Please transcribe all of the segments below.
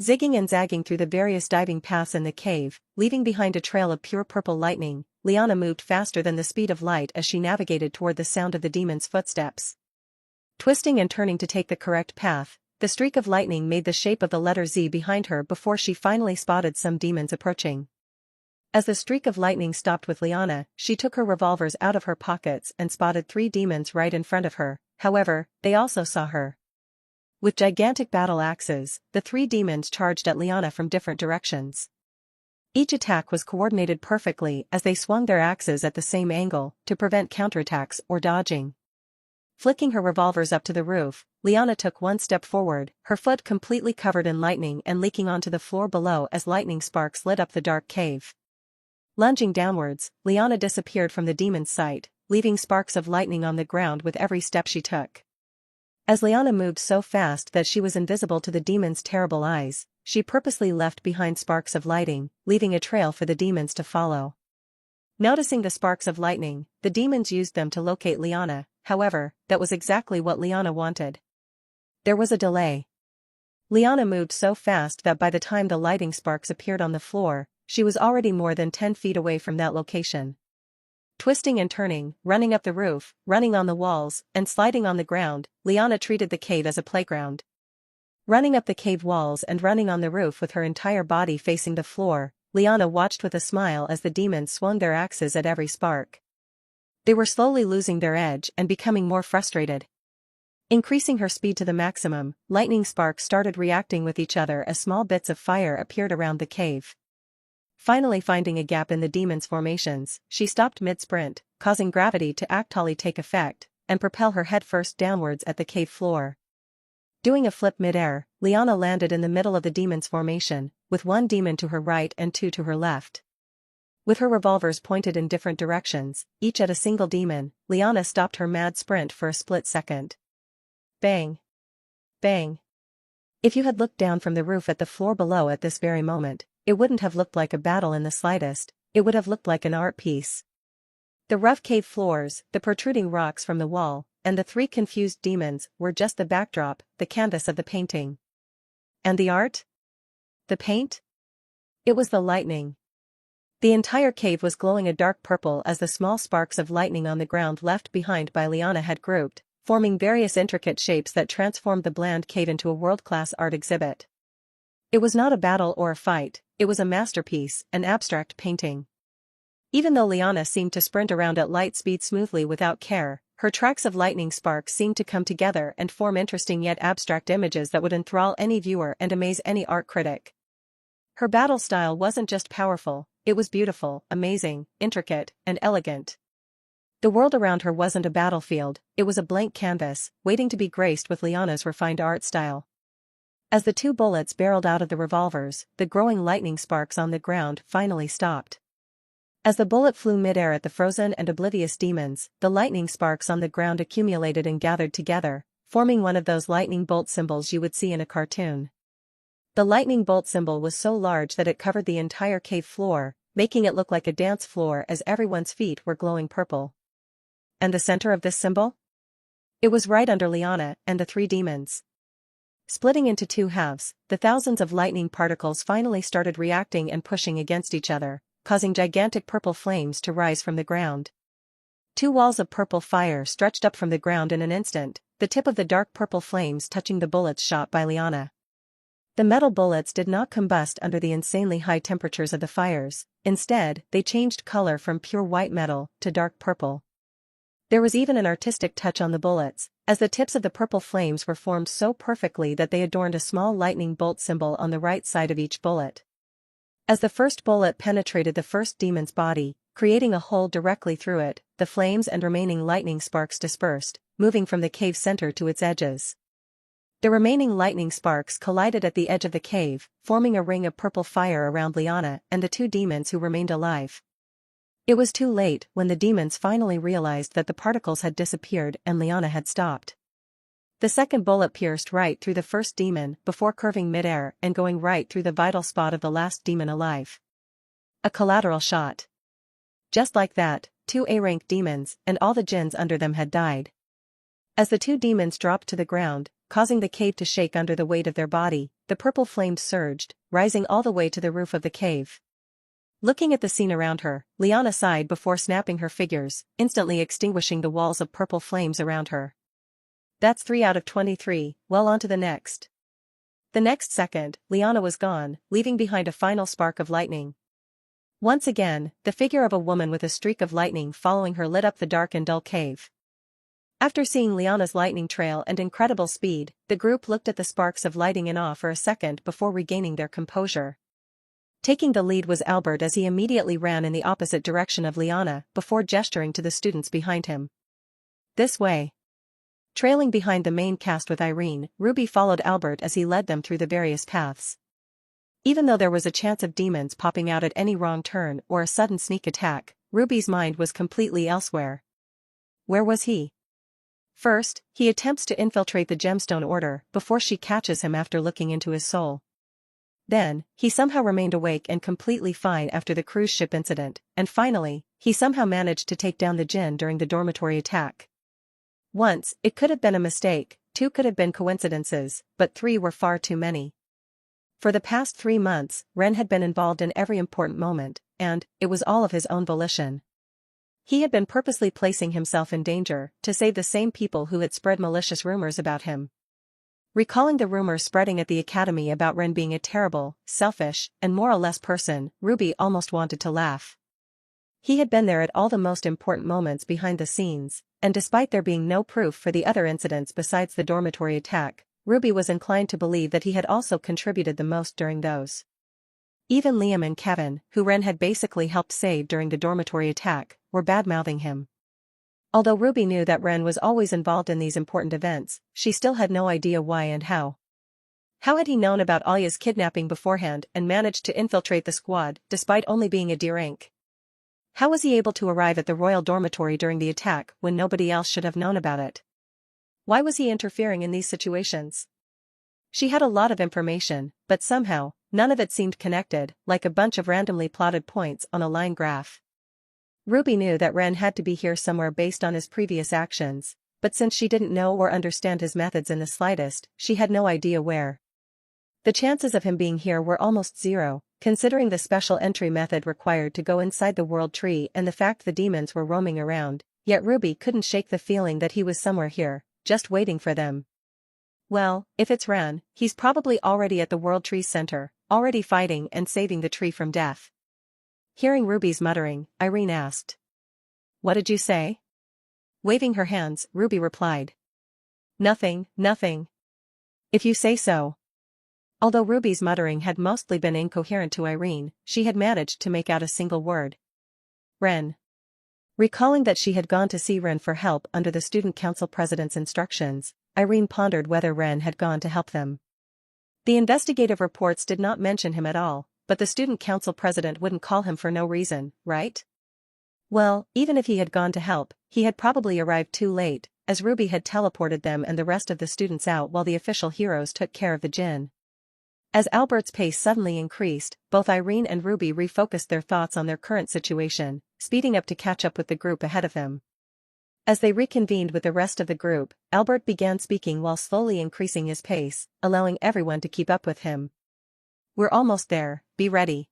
Zigging and zagging through the various diving paths in the cave, leaving behind a trail of pure purple lightning, Liana moved faster than the speed of light as she navigated toward the sound of the demon's footsteps. Twisting and turning to take the correct path, the streak of lightning made the shape of the letter Z behind her before she finally spotted some demons approaching. As the streak of lightning stopped with Liana, she took her revolvers out of her pockets and spotted 3 demons right in front of her. However, they also saw her. With gigantic battle axes, the 3 demons charged at Liana from different directions. Each attack was coordinated perfectly as they swung their axes at the same angle to prevent counterattacks or dodging. Flicking her revolvers up to the roof, Liana took 1 step forward, her foot completely covered in lightning and leaking onto the floor below as lightning sparks lit up the dark cave. Lunging downwards, Liana disappeared from the demon's sight, leaving sparks of lightning on the ground with every step she took. As Liana moved so fast that she was invisible to the demon's terrible eyes, she purposely left behind sparks of lightning, leaving a trail for the demons to follow. Noticing the sparks of lightning, the demons used them to locate Liana. However, that was exactly what Liana wanted. There was a delay. Liana moved so fast that by the time the lightning sparks appeared on the floor, she was already more than 10 feet away from that location. Twisting and turning, running up the roof, running on the walls, and sliding on the ground, Liana treated the cave as a playground. Running up the cave walls and running on the roof with her entire body facing the floor, Liana watched with a smile as the demons swung their axes at every spark. They were slowly losing their edge and becoming more frustrated. Increasing her speed to the maximum, lightning sparks started reacting with each other as small bits of fire appeared around the cave. Finally finding a gap in the demon's formations, she stopped mid-sprint, causing gravity to actually take effect, and propel her headfirst downwards at the cave floor. Doing a flip mid-air, Liana landed in the middle of the demon's formation, with 1 demon to her right and 2 to her left. With her revolvers pointed in different directions, each at a single demon, Liana stopped her mad sprint for a split second. Bang! Bang! If you had looked down from the roof at the floor below at this very moment, it wouldn't have looked like a battle in the slightest, it would have looked like an art piece. The rough cave floors, the protruding rocks from the wall, and the 3 confused demons were just the backdrop, the canvas of the painting. And the art? The paint? It was the lightning. The entire cave was glowing a dark purple as the small sparks of lightning on the ground left behind by Liana had grouped, forming various intricate shapes that transformed the bland cave into a world-class art exhibit. It was not a battle or a fight, it was a masterpiece, an abstract painting. Even though Liana seemed to sprint around at light speed smoothly without care, her tracks of lightning sparks seemed to come together and form interesting yet abstract images that would enthrall any viewer and amaze any art critic. Her battle style wasn't just powerful, it was beautiful, amazing, intricate, and elegant. The world around her wasn't a battlefield, it was a blank canvas, waiting to be graced with Liana's refined art style. As the 2 bullets barreled out of the revolvers, the growing lightning sparks on the ground finally stopped. As the bullet flew mid-air at the frozen and oblivious demons, the lightning sparks on the ground accumulated and gathered together, forming one of those lightning bolt symbols you would see in a cartoon. The lightning bolt symbol was so large that it covered the entire cave floor, making it look like a dance floor as everyone's feet were glowing purple. And the center of this symbol? It was right under Liana and the 3 demons. Splitting into 2 halves, the thousands of lightning particles finally started reacting and pushing against each other, causing gigantic purple flames to rise from the ground. 2 walls of purple fire stretched up from the ground in an instant, the tip of the dark purple flames touching the bullets shot by Liana. The metal bullets did not combust under the insanely high temperatures of the fires, instead, they changed color from pure white metal to dark purple. There was even an artistic touch on the bullets, as the tips of the purple flames were formed so perfectly that they adorned a small lightning bolt symbol on the right side of each bullet. As the first bullet penetrated the first demon's body, creating a hole directly through it, the flames and remaining lightning sparks dispersed, moving from the cave center to its edges. The remaining lightning sparks collided at the edge of the cave, forming a ring of purple fire around Liana and the 2 demons who remained alive. It was too late when the demons finally realized that the particles had disappeared and Liana had stopped. The second bullet pierced right through the first demon before curving mid-air and going right through the vital spot of the last demon alive. A collateral shot. Just like that, 2 A-rank demons and all the jinns under them had died. As the 2 demons dropped to the ground, causing the cave to shake under the weight of their body. The purple flames surged, rising all the way to the roof of the cave. Looking at the scene around her, Liana sighed before snapping her fingers, instantly extinguishing the walls of purple flames around her. That's 3 out of 23, well on to the next. The next second, Liana was gone, leaving behind a final spark of lightning. Once again, the figure of a woman with a streak of lightning following her lit up the dark and dull cave. After seeing Liana's lightning trail and incredible speed, the group looked at the sparks of lighting in awe for a second before regaining their composure. Taking the lead was Albert as he immediately ran in the opposite direction of Liana before gesturing to the students behind him. This way. Trailing behind the main cast with Irene, Ruby followed Albert as he led them through the various paths. Even though there was a chance of demons popping out at any wrong turn or a sudden sneak attack, Ruby's mind was completely elsewhere. Where was he? First, he attempts to infiltrate the gemstone order before she catches him after looking into his soul. Then, he somehow remained awake and completely fine after the cruise ship incident, and finally, he somehow managed to take down the djinn during the dormitory attack. Once, it could have been a mistake, 2 could have been coincidences, but 3 were far too many. For the past 3 months, Ren had been involved in every important moment, and it was all of his own volition. He had been purposely placing himself in danger to save the same people who had spread malicious rumors about him. Recalling the rumors spreading at the academy about Ren being a terrible, selfish, and more or less person, Ruby almost wanted to laugh. He had been there at all the most important moments behind the scenes, and despite there being no proof for the other incidents besides the dormitory attack, Ruby was inclined to believe that he had also contributed the most during those. Even Liam and Kevin, who Ren had basically helped save during the dormitory attack, were bad-mouthing him. Although Ruby knew that Ren was always involved in these important events, she still had no idea why and how. How had he known about Alya's kidnapping beforehand and managed to infiltrate the squad despite only being a D-rank? How was he able to arrive at the royal dormitory during the attack when nobody else should have known about it? Why was he interfering in these situations? She had a lot of information, but somehow, none of it seemed connected, like a bunch of randomly plotted points on a line graph. Ruby knew that Ren had to be here somewhere based on his previous actions, but since she didn't know or understand his methods in the slightest, she had no idea where. The chances of him being here were almost 0, considering the special entry method required to go inside the world tree and the fact the demons were roaming around, yet Ruby couldn't shake the feeling that he was somewhere here, just waiting for them. Well, if it's Ren, he's probably already at the World Tree Center, already fighting and saving the tree from death. Hearing Ruby's muttering, Irene asked. What did you say? Waving her hands, Ruby replied. Nothing, nothing. If you say so. Although Ruby's muttering had mostly been incoherent to Irene, she had managed to make out a single word. Ren. Recalling that she had gone to see Ren for help under the student council president's instructions, Irene pondered whether Ren had gone to help them. The investigative reports did not mention him at all, but the student council president wouldn't call him for no reason, right? Well, even if he had gone to help, he had probably arrived too late, as Ruby had teleported them and the rest of the students out while the official heroes took care of the djinn. As Albert's pace suddenly increased, both Irene and Ruby refocused their thoughts on their current situation, speeding up to catch up with the group ahead of him. As they reconvened with the rest of the group, Albert began speaking while slowly increasing his pace, allowing everyone to keep up with him. We're almost there, be ready.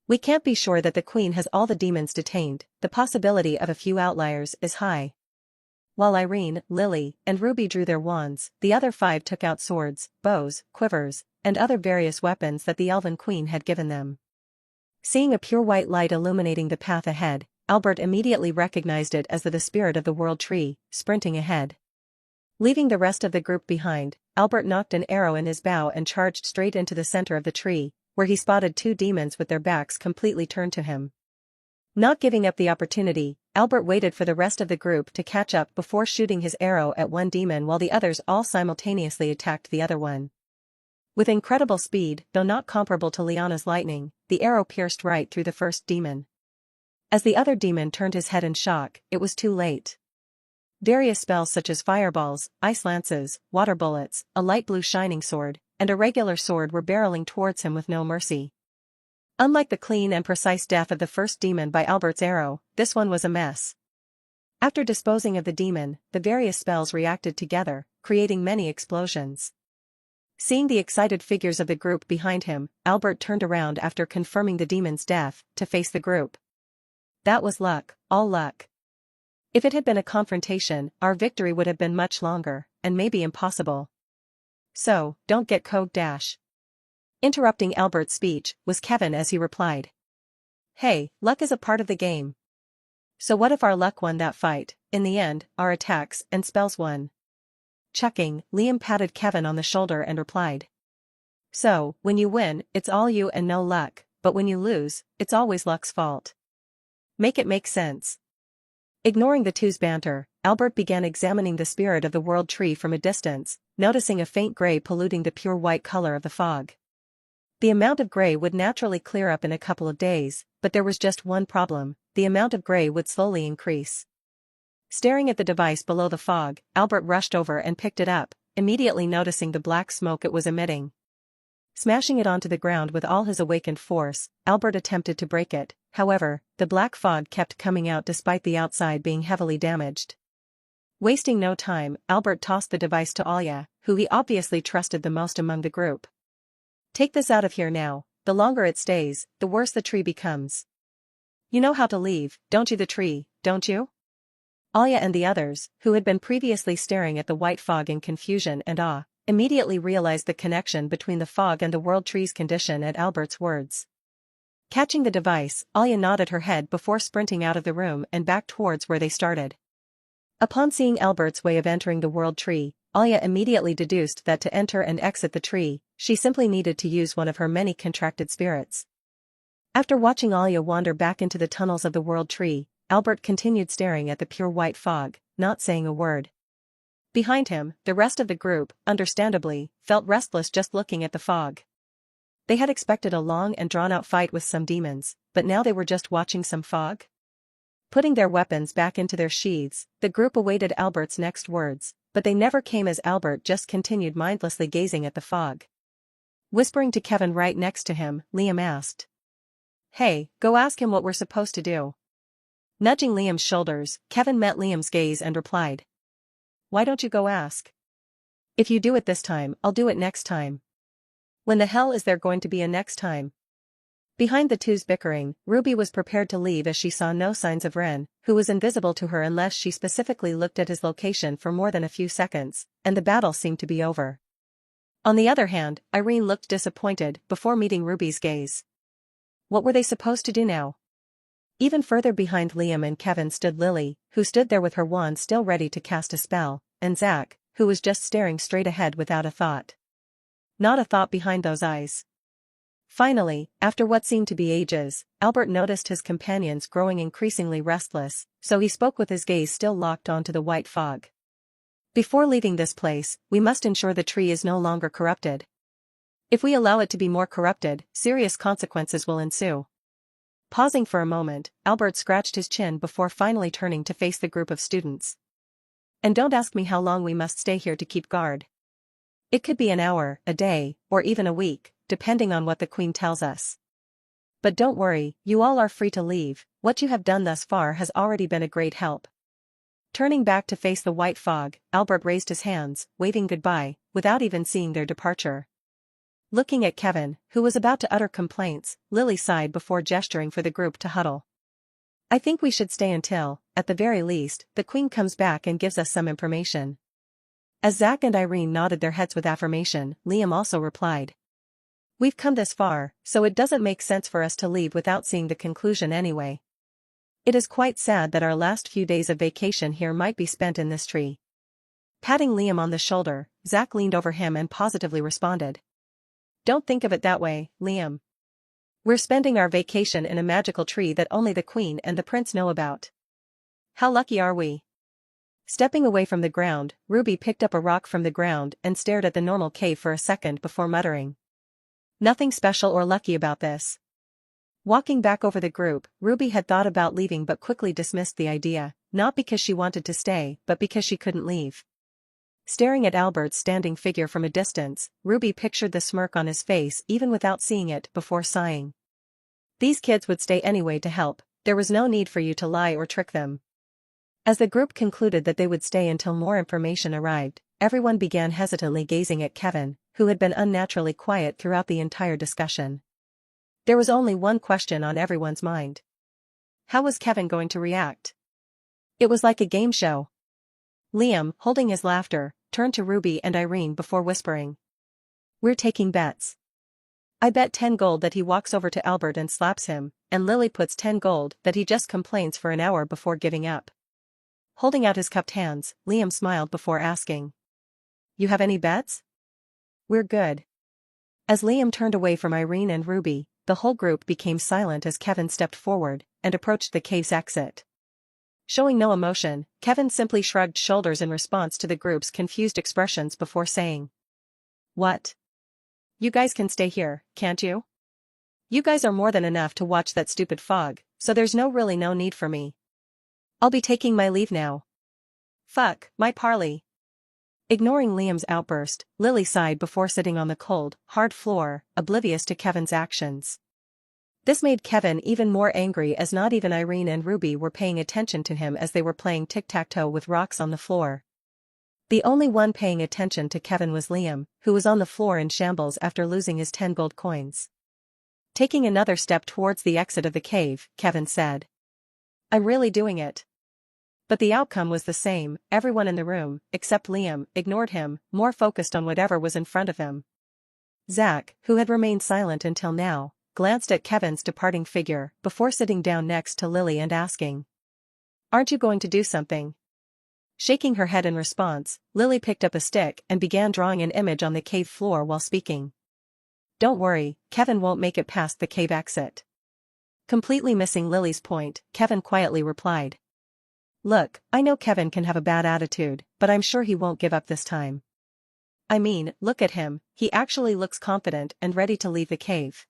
We can't be sure that the Queen has all the demons detained, the possibility of a few outliers is high. While Irene, Lily, and Ruby drew their wands, the other 5 took out swords, bows, quivers, and other various weapons that the Elven Queen had given them. Seeing a pure white light illuminating the path ahead, Albert immediately recognized it as the spirit of the World Tree, sprinting ahead. Leaving the rest of the group behind, Albert knocked an arrow in his bow and charged straight into the center of the tree, where he spotted 2 demons with their backs completely turned to him. Not giving up the opportunity, Albert waited for the rest of the group to catch up before shooting his arrow at one demon while the others all simultaneously attacked the other one. With incredible speed, though not comparable to Liana's lightning, the arrow pierced right through the first demon. As the other demon turned his head in shock, it was too late. Various spells such as fireballs, ice lances, water bullets, a light blue shining sword, and a regular sword were barreling towards him with no mercy. Unlike the clean and precise death of the first demon by Albert's arrow, this one was a mess. After disposing of the demon, the various spells reacted together, creating many explosions. Seeing the excited figures of the group behind him, Albert turned around after confirming the demon's death, to face the group. That was luck, all luck. If it had been a confrontation, our victory would have been much longer, and maybe impossible. So, don't get code dash. Interrupting Albert's speech, was Kevin as he replied. Hey, luck is a part of the game. So what if our luck won that fight? In the end, our attacks and spells won. Chucking, Liam patted Kevin on the shoulder and replied. So, when you win, it's all you and no luck, but when you lose, it's always luck's fault. Make it make sense. Ignoring the two's banter, Albert began examining the spirit of the world tree from a distance, noticing a faint gray polluting the pure white color of the fog. The amount of gray would naturally clear up in a couple of days, but there was just one problem: the amount of gray would slowly increase. Staring at the device below the fog, Albert rushed over and picked it up, immediately noticing the black smoke it was emitting. Smashing it onto the ground with all his awakened force, Albert attempted to break it. However, the black fog kept coming out despite the outside being heavily damaged. Wasting no time, Albert tossed the device to Alya, who he obviously trusted the most among the group. Take this out of here now. The longer it stays, the worse the tree becomes. You know how to leave, don't you? The tree, don't you? Alya and the others, who had been previously staring at the white fog in confusion and awe, immediately realized the connection between the fog and the world tree's condition at Albert's words. Catching the device, Alya nodded her head before sprinting out of the room and back towards where they started. Upon seeing Albert's way of entering the world tree, Alya immediately deduced that to enter and exit the tree, she simply needed to use one of her many contracted spirits. After watching Alya wander back into the tunnels of the world tree, Albert continued staring at the pure white fog, not saying a word. Behind him, the rest of the group, understandably, felt restless just looking at the fog. They had expected a long and drawn-out fight with some demons, but now they were just watching some fog? Putting their weapons back into their sheaths, the group awaited Albert's next words, but they never came as Albert just continued mindlessly gazing at the fog. Whispering to Kevin right next to him, Liam asked. Hey, go ask him what we're supposed to do. Nudging Liam's shoulders, Kevin met Liam's gaze and replied. Why don't you go ask? If you do it this time, I'll do it next time. When the hell is there going to be a next time? Behind the two's bickering, Ruby was prepared to leave as she saw no signs of Ren, who was invisible to her unless she specifically looked at his location for more than a few seconds, and the battle seemed to be over. On the other hand, Irene looked disappointed before meeting Ruby's gaze. What were they supposed to do now? Even further behind Liam and Kevin stood Lily, who stood there with her wand still ready to cast a spell, and Zach, who was just staring straight ahead without a thought. Not a thought behind those eyes. Finally, after what seemed to be ages, Albert noticed his companions growing increasingly restless, so he spoke with his gaze still locked onto the white fog. Before leaving this place, we must ensure the tree is no longer corrupted. If we allow it to be more corrupted, serious consequences will ensue. Pausing for a moment, Albert scratched his chin before finally turning to face the group of students. And don't ask me how long we must stay here to keep guard. It could be an hour, a day, or even a week, depending on what the Queen tells us. But don't worry, you all are free to leave. What you have done thus far has already been a great help. Turning back to face the white fog, Albert raised his hands, waving goodbye, without even seeing their departure. Looking at Kevin, who was about to utter complaints, Lily sighed before gesturing for the group to huddle. I think we should stay until, at the very least, the Queen comes back and gives us some information. As Zach and Irene nodded their heads with affirmation, Liam also replied. We've come this far, so it doesn't make sense for us to leave without seeing the conclusion anyway. It is quite sad that our last few days of vacation here might be spent in this tree. Patting Liam on the shoulder, Zach leaned over him and positively responded. Don't think of it that way, Liam. We're spending our vacation in a magical tree that only the Queen and the Prince know about. How lucky are we? Stepping away from the ground, Ruby picked up a rock from the ground and stared at the normal cave for a second before muttering. Nothing special or lucky about this. Walking back over the group, Ruby had thought about leaving but quickly dismissed the idea, not because she wanted to stay but because she couldn't leave. Staring at Albert's standing figure from a distance, Ruby pictured the smirk on his face even without seeing it before sighing. These kids would stay anyway to help, there was no need for you to lie or trick them. As the group concluded that they would stay until more information arrived, everyone began hesitantly gazing at Kevin, who had been unnaturally quiet throughout the entire discussion. There was only one question on everyone's mind. How was Kevin going to react? It was like a game show. Liam, holding his laughter, turned to Ruby and Irene before whispering. We're taking bets. I bet 10 gold that he walks over to Albert and slaps him, and Lily puts 10 gold that he just complains for an hour before giving up. Holding out his cupped hands, Liam smiled before asking. You have any bets? We're good. As Liam turned away from Irene and Ruby, the whole group became silent as Kevin stepped forward and approached the cave's exit. Showing no emotion, Kevin simply shrugged shoulders in response to the group's confused expressions before saying. What? You guys can stay here, can't you? You guys are more than enough to watch that stupid fog, so there's really no need for me. I'll be taking my leave now. Fuck, my parley. Ignoring Liam's outburst, Lily sighed before sitting on the cold, hard floor, oblivious to Kevin's actions. This made Kevin even more angry as not even Irene and Ruby were paying attention to him as they were playing tic-tac-toe with rocks on the floor. The only one paying attention to Kevin was Liam, who was on the floor in shambles after losing his 10 gold coins. Taking another step towards the exit of the cave, Kevin said. I'm really doing it. But the outcome was the same, everyone in the room, except Liam, ignored him, more focused on whatever was in front of him. Zach, who had remained silent until now, glanced at Kevin's departing figure before sitting down next to Lily and asking. Aren't you going to do something? Shaking her head in response, Lily picked up a stick and began drawing an image on the cave floor while speaking. Don't worry, Kevin won't make it past the cave exit. Completely missing Lily's point, Kevin quietly replied. Look, I know Kevin can have a bad attitude, but I'm sure he won't give up this time. I mean, look at him, he actually looks confident and ready to leave the cave.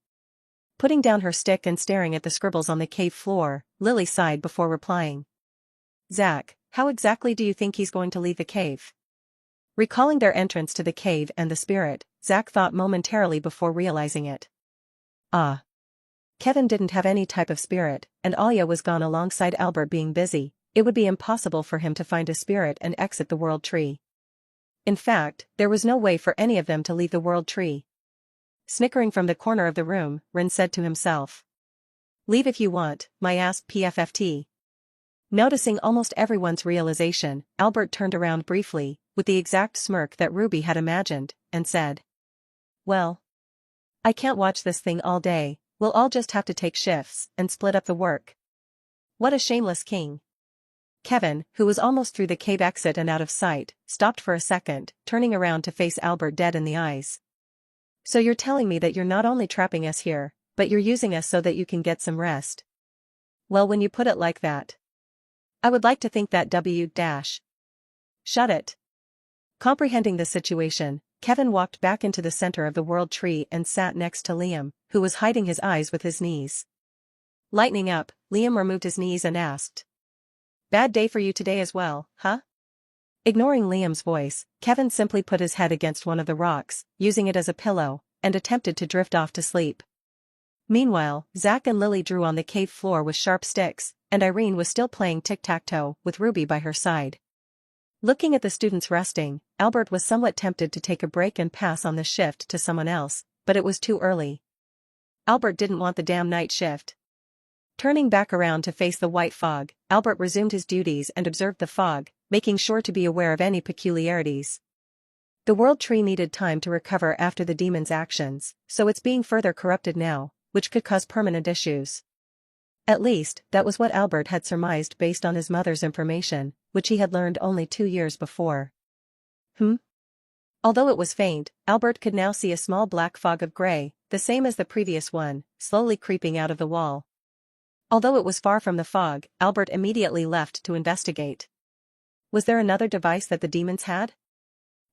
Putting down her stick and staring at the scribbles on the cave floor, Lily sighed before replying. Zach, how exactly do you think he's going to leave the cave? Recalling their entrance to the cave and the spirit, Zach thought momentarily before realizing it. Ah. Kevin didn't have any type of spirit, and Alia was gone alongside Albert being busy. It would be impossible for him to find a spirit and exit the world tree. In fact, there was no way for any of them to leave the world tree. Snickering from the corner of the room, Ren said to himself. Leave if you want, my ass PFFT. Noticing almost everyone's realization, Albert turned around briefly, with the exact smirk that Ruby had imagined, and said. Well. I can't watch this thing all day, we'll all just have to take shifts and split up the work. What a shameless king. Kevin, who was almost through the cave exit and out of sight, stopped for a second, turning around to face Albert dead in the eyes. So you're telling me that you're not only trapping us here, but you're using us so that you can get some rest? Well, when you put it like that. I would like to think that Shut it. Comprehending the situation, Kevin walked back into the center of the world tree and sat next to Liam, who was hiding his eyes with his knees. Lightening up, Liam removed his knees and asked. Bad day for you today as well, huh? Ignoring Liam's voice, Kevin simply put his head against one of the rocks, using it as a pillow, and attempted to drift off to sleep. Meanwhile, Zach and Lily drew on the cave floor with sharp sticks, and Irene was still playing tic-tac-toe with Ruby by her side. Looking at the students resting, Albert was somewhat tempted to take a break and pass on the shift to someone else, but it was too early. Albert didn't want the damn night shift. Turning back around to face the white fog, Albert resumed his duties and observed the fog, making sure to be aware of any peculiarities. The world tree needed time to recover after the demon's actions, so it's being further corrupted now, which could cause permanent issues. At least, that was what Albert had surmised based on his mother's information, which he had learned only 2 years before. Although it was faint, Albert could now see a small black fog of gray, the same as the previous one, slowly creeping out of the wall. Although it was far from the fog, Albert immediately left to investigate. Was there another device that the demons had?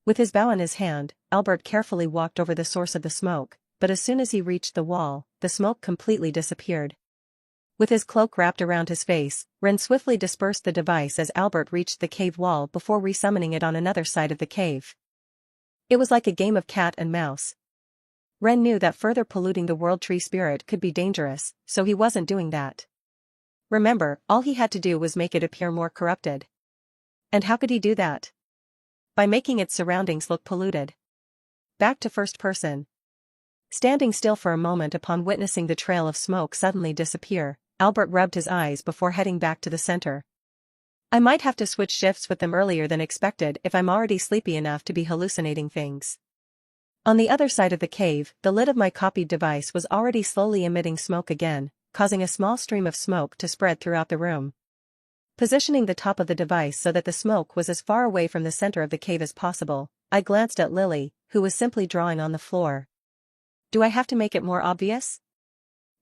With his bow in his hand, Albert carefully walked over the source of the smoke, but as soon as he reached the wall, the smoke completely disappeared. With his cloak wrapped around his face, Ren swiftly dispersed the device as Albert reached the cave wall before resummoning it on another side of the cave. It was like a game of cat and mouse. Ren knew that further polluting the world tree spirit could be dangerous, so he wasn't doing that. Remember, all he had to do was make it appear more corrupted. And how could he do that? by making its surroundings look polluted. Back to first person. Standing still for a moment upon witnessing the trail of smoke suddenly disappear, Albert rubbed his eyes before heading back to the center. I might have to switch shifts with them earlier than expected if I'm already sleepy enough to be hallucinating things. On the other side of the cave, the lid of my copied device was already slowly emitting smoke again, causing a small stream of smoke to spread throughout the room. Positioning the top of the device so that the smoke was as far away from the center of the cave as possible, I glanced at Lily, who was simply drawing on the floor. Do I have to make it more obvious?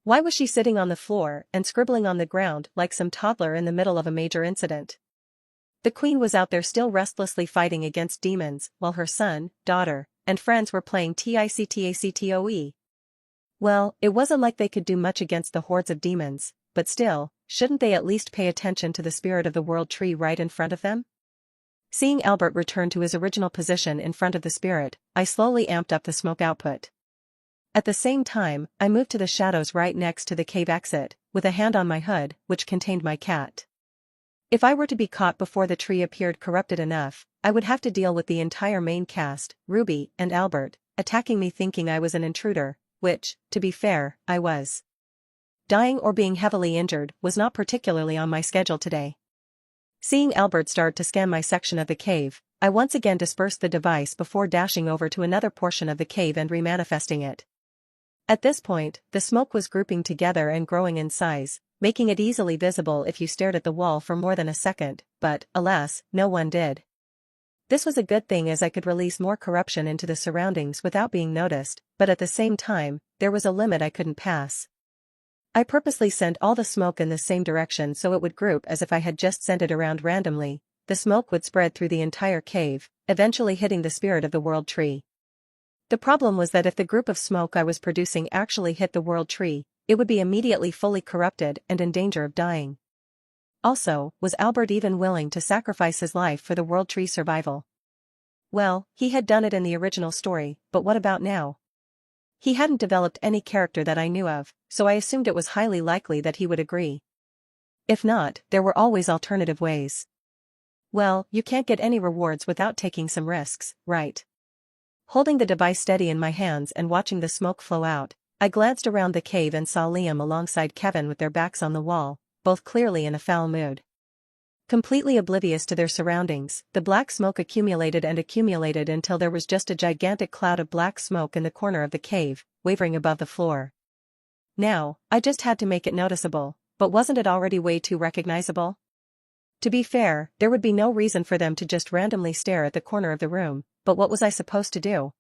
Why was she sitting on the floor and scribbling on the ground like some toddler in the middle of a major incident? The queen was out there still restlessly fighting against demons while her son, daughter, and friends were playing tictacoe. Well, it wasn't like they could do much against the hordes of demons, but still, shouldn't they at least pay attention to the spirit of the world tree right in front of them? Seeing Albert return to his original position in front of the spirit, I slowly amped up the smoke output. At the same time, I moved to the shadows right next to the cave exit, with a hand on my hood, which contained my cat. If I were to be caught before the tree appeared corrupted enough, I would have to deal with the entire main cast, Ruby and Albert, attacking me thinking I was an intruder, which, to be fair, I was. Dying or being heavily injured was not particularly on my schedule today. Seeing Albert start to scan my section of the cave, I once again dispersed the device before dashing over to another portion of the cave and remanifesting it. At this point, the smoke was grouping together and growing in size, making it easily visible if you stared at the wall for more than a second, but, alas, no one did. This was a good thing as I could release more corruption into the surroundings without being noticed, but at the same time, there was a limit I couldn't pass. I purposely sent all the smoke in the same direction so it would group as if I had just sent it around randomly. The smoke would spread through the entire cave, eventually hitting the spirit of the world tree. The problem was that if the group of smoke I was producing actually hit the world tree, it would be immediately fully corrupted and in danger of dying. Also, was Albert even willing to sacrifice his life for the world tree's survival? Well, he had done it in the original story, but what about now? He hadn't developed any character that I knew of, so I assumed it was highly likely that he would agree. If not, there were always alternative ways. Well, you can't get any rewards without taking some risks, right? Holding the device steady in my hands and watching the smoke flow out, I glanced around the cave and saw Liam alongside Kevin with their backs on the wall, both clearly in a foul mood. Completely oblivious to their surroundings, the black smoke accumulated and accumulated until there was just a gigantic cloud of black smoke in the corner of the cave, wavering above the floor. Now, I just had to make it noticeable, but wasn't it already way too recognizable? To be fair, there would be no reason for them to just randomly stare at the corner of the room, but what was I supposed to do?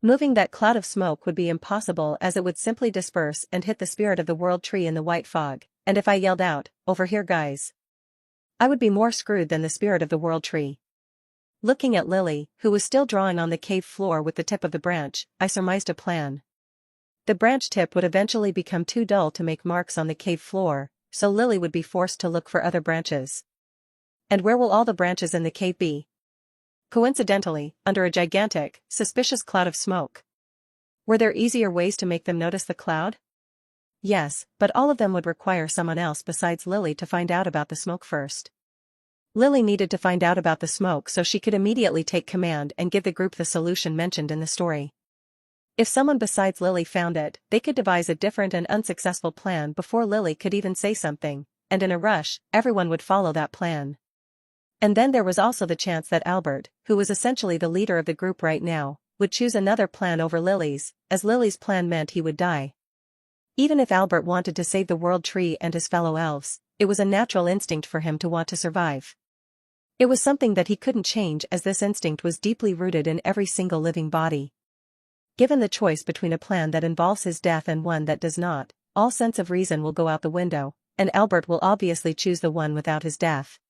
Moving that cloud of smoke would be impossible as it would simply disperse and hit the spirit of the world tree in the white fog, and if I yelled out, "Over here guys," I would be more screwed than the spirit of the world tree. Looking at Lily, who was still drawing on the cave floor with the tip of the branch, I surmised a plan. The branch tip would eventually become too dull to make marks on the cave floor, so Lily would be forced to look for other branches. And where will all the branches in the cave be? Coincidentally, under a gigantic, suspicious cloud of smoke. Were there easier ways to make them notice the cloud? Yes, but all of them would require someone else besides Lily to find out about the smoke first. Lily needed to find out about the smoke so she could immediately take command and give the group the solution mentioned in the story. If someone besides Lily found it, they could devise a different and unsuccessful plan before Lily could even say something, and in a rush, everyone would follow that plan. And then there was also the chance that Albert, who was essentially the leader of the group right now, would choose another plan over Lily's, as Lily's plan meant he would die. Even if Albert wanted to save the world tree and his fellow elves, it was a natural instinct for him to want to survive. It was something that he couldn't change as this instinct was deeply rooted in every single living body. Given the choice between a plan that involves his death and one that does not, all sense of reason will go out the window, and Albert will obviously choose the one without his death.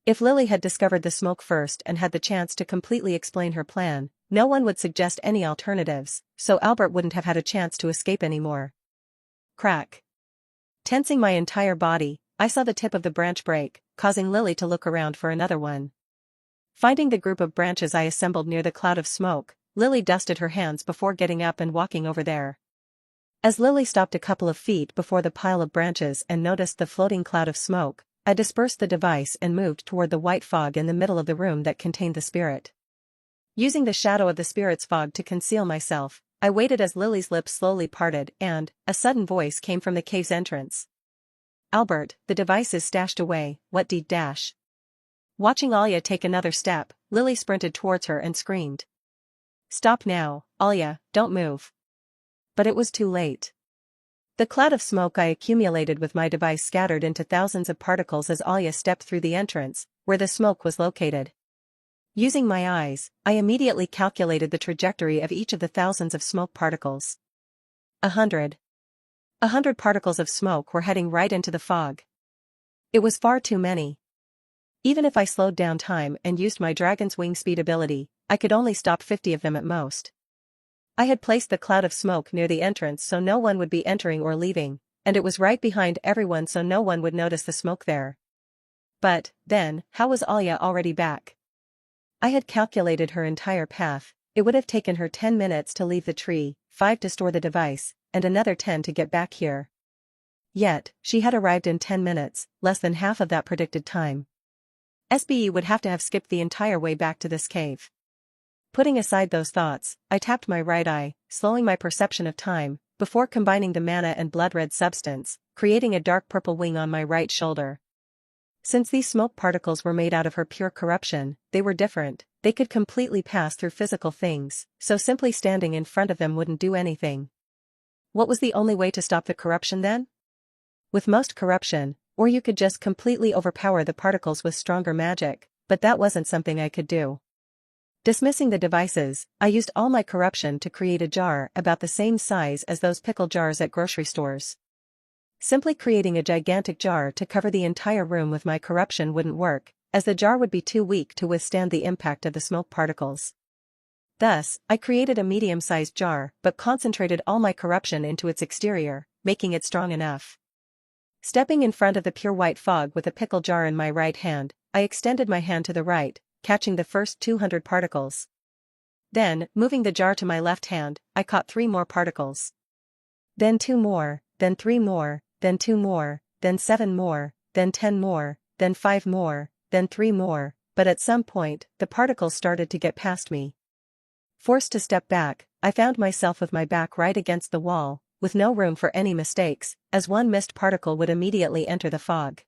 If Lily had discovered the smoke first and had the chance to completely explain her plan, no one would suggest any alternatives, so Albert wouldn't have had a chance to escape anymore. Crack. Tensing my entire body, I saw the tip of the branch break, causing Lily to look around for another one. Finding the group of branches I assembled near the cloud of smoke, Lily dusted her hands before getting up and walking over there. As Lily stopped a couple of feet before the pile of branches and noticed the floating cloud of smoke, I dispersed the device and moved toward the white fog in the middle of the room that contained the spirit. Using the shadow of the spirit's fog to conceal myself, I waited as Lily's lips slowly parted and, a sudden voice came from the cave's entrance. "Albert, the device is stashed away, what d-?" Watching Alya take another step, Lily sprinted towards her and screamed. "Stop now, Alya, don't move." But it was too late. The cloud of smoke I accumulated with my device scattered into thousands of particles as Alya stepped through the entrance, where the smoke was located. Using my eyes, I immediately calculated the trajectory of each of the thousands of smoke particles. 100. 100 particles of smoke were heading right into the fog. It was far too many. Even if I slowed down time and used my dragon's wing speed ability, I could only stop 50 of them at most. I had placed the cloud of smoke near the entrance so no one would be entering or leaving, and it was right behind everyone so no one would notice the smoke there. But, then, how was Alya already back? I had calculated her entire path. It would have taken her 10 minutes to leave the tree, 5 to store the device, and another 10 to get back here. Yet, she had arrived in 10 minutes, less than half of that predicted time. SBE would have to have skipped the entire way back to this cave. Putting aside those thoughts, I tapped my right eye, slowing my perception of time, before combining the mana and blood-red substance, creating a dark purple wing on my right shoulder. Since these smoke particles were made out of her pure corruption, they were different. They could completely pass through physical things, so simply standing in front of them wouldn't do anything. What was the only way to stop the corruption then? With most corruption, or you could just completely overpower the particles with stronger magic, but that wasn't something I could do. Dismissing the devices, I used all my corruption to create a jar about the same size as those pickle jars at grocery stores. Simply creating a gigantic jar to cover the entire room with my corruption wouldn't work, as the jar would be too weak to withstand the impact of the smoke particles. Thus, I created a medium-sized jar but concentrated all my corruption into its exterior, making it strong enough. Stepping in front of the pure white fog with a pickle jar in my right hand, I extended my hand to the right, catching the first 200 particles. Then, moving the jar to my left hand, I caught 3 more particles. Then 2 more, then 3 more, then 2 more, then 7 more, then 10 more, then 5 more, then 3 more, but at some point, the particles started to get past me. Forced to step back, I found myself with my back right against the wall, with no room for any mistakes, as one missed particle would immediately enter the fog.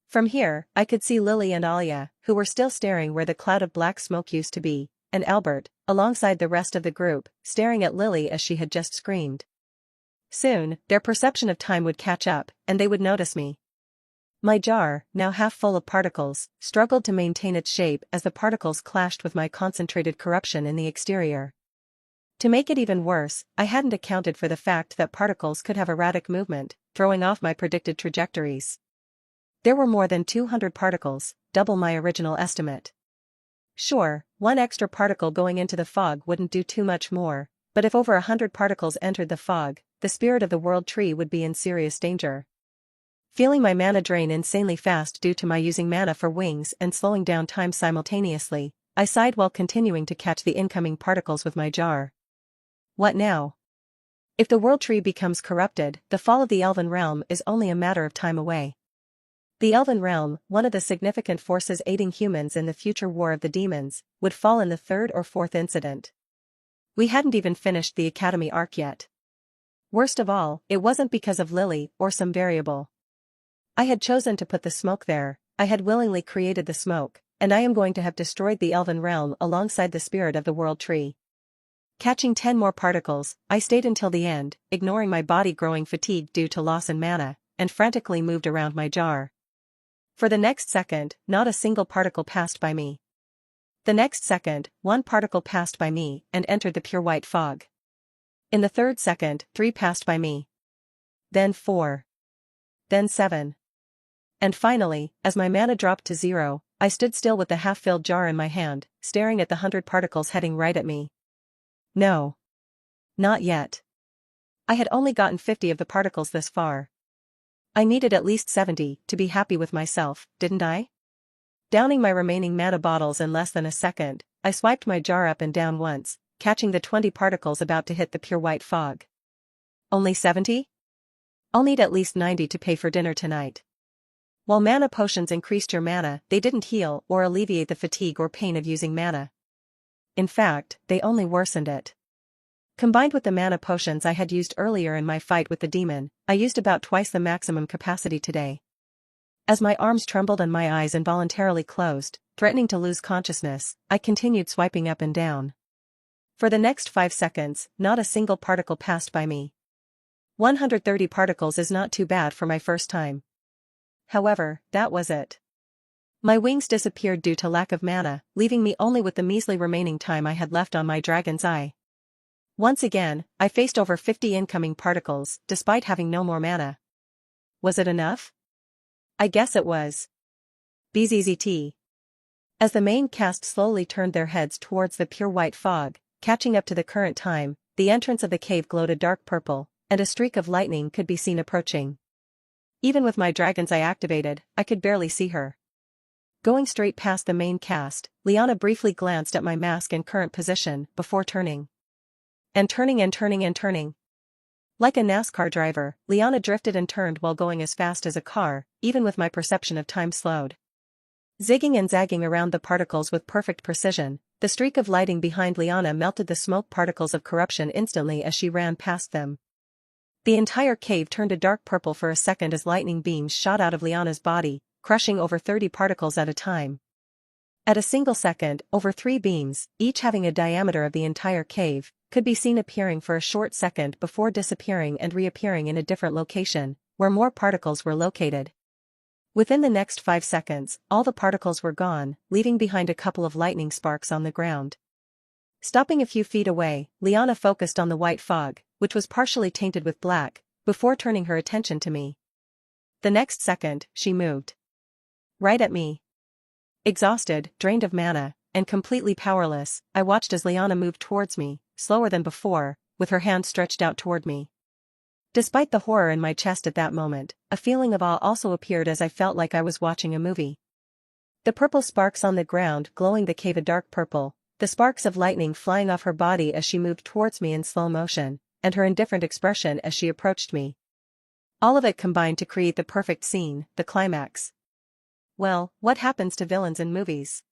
From here, I could see Lily and Alya, who were still staring where the cloud of black smoke used to be, and Albert, alongside the rest of the group, staring at Lily as she had just screamed. Soon, their perception of time would catch up, and they would notice me. My jar, now half full of particles, struggled to maintain its shape as the particles clashed with my concentrated corruption in the exterior. To make it even worse, I hadn't accounted for the fact that particles could have erratic movement, throwing off my predicted trajectories. There were more than 200 particles, double my original estimate. Sure, one extra particle going into the fog wouldn't do too much more, but if over 100 particles entered the fog, the spirit of the world tree would be in serious danger. Feeling my mana drain insanely fast due to my using mana for wings and slowing down time simultaneously, I sighed while continuing to catch the incoming particles with my jar. What now? If the world tree becomes corrupted, the fall of the Elven realm is only a matter of time away. The Elven realm, one of the significant forces aiding humans in the future war of the demons, would fall in the 3rd or 4th incident. We hadn't even finished the Academy arc yet. Worst of all, it wasn't because of Lily or some variable. I had chosen to put the smoke there, I had willingly created the smoke, and I am going to have destroyed the Elven realm alongside the spirit of the world tree. Catching 10 more particles, I stayed until the end, ignoring my body growing fatigued due to loss in mana, and frantically moved around my jar. For the next second, not a single particle passed by me. The next second, 1 particle passed by me and entered the pure white fog. In the 3rd second, 3 passed by me. Then 4. Then 7. And finally, as my mana dropped to 0, I stood still with the half-filled jar in my hand, staring at the 100 particles heading right at me. No. Not yet. I had only gotten 50 of the particles this far. I needed at least 70 to be happy with myself, didn't I? Downing my remaining mana bottles in less than a second, I swiped my jar up and down once, catching the 20 particles about to hit the pure white fog. Only 70? I'll need at least 90 to pay for dinner tonight. While mana potions increased your mana, they didn't heal or alleviate the fatigue or pain of using mana. In fact, they only worsened it. Combined with the mana potions I had used earlier in my fight with the demon, I used about twice the maximum capacity today. As my arms trembled and my eyes involuntarily closed, threatening to lose consciousness, I continued swiping up and down. For the next 5 seconds, not a single particle passed by me. 130 particles is not too bad for my first time. However, that was it. My wings disappeared due to lack of mana, leaving me only with the measly remaining time I had left on my dragon's eye. Once again, I faced over 50 incoming particles, despite having no more mana. Was it enough? I guess it was. BZZT. As the main cast slowly turned their heads towards the pure white fog, catching up to the current time, the entrance of the cave glowed a dark purple, and a streak of lightning could be seen approaching. Even with my dragon's eye activated, I could barely see her. Going straight past the main cast, Liana briefly glanced at my mask and current position before turning. And turning and turning and turning. Like a NASCAR driver, Liana drifted and turned while going as fast as a car, even with my perception of time slowed. Zigging and zagging around the particles with perfect precision, the streak of lighting behind Liana melted the smoke particles of corruption instantly as she ran past them. The entire cave turned a dark purple for a second as lightning beams shot out of Liana's body, crushing over 30 particles at a time. At a single second, over 3 beams, each having a diameter of the entire cave, could be seen appearing for a short second before disappearing and reappearing in a different location, where more particles were located. Within the next 5 seconds, all the particles were gone, leaving behind a couple of lightning sparks on the ground. Stopping a few feet away, Liana focused on the white fog, which was partially tainted with black, before turning her attention to me. The next second, she moved. Right at me. Exhausted, drained of mana, and completely powerless, I watched as Liana moved towards me, slower than before, with her hand stretched out toward me. Despite the horror in my chest at that moment, a feeling of awe also appeared as I felt like I was watching a movie. The purple sparks on the ground glowing the cave a dark purple, the sparks of lightning flying off her body as she moved towards me in slow motion, and her indifferent expression as she approached me. All of it combined to create the perfect scene, the climax. Well, what happens to villains in movies?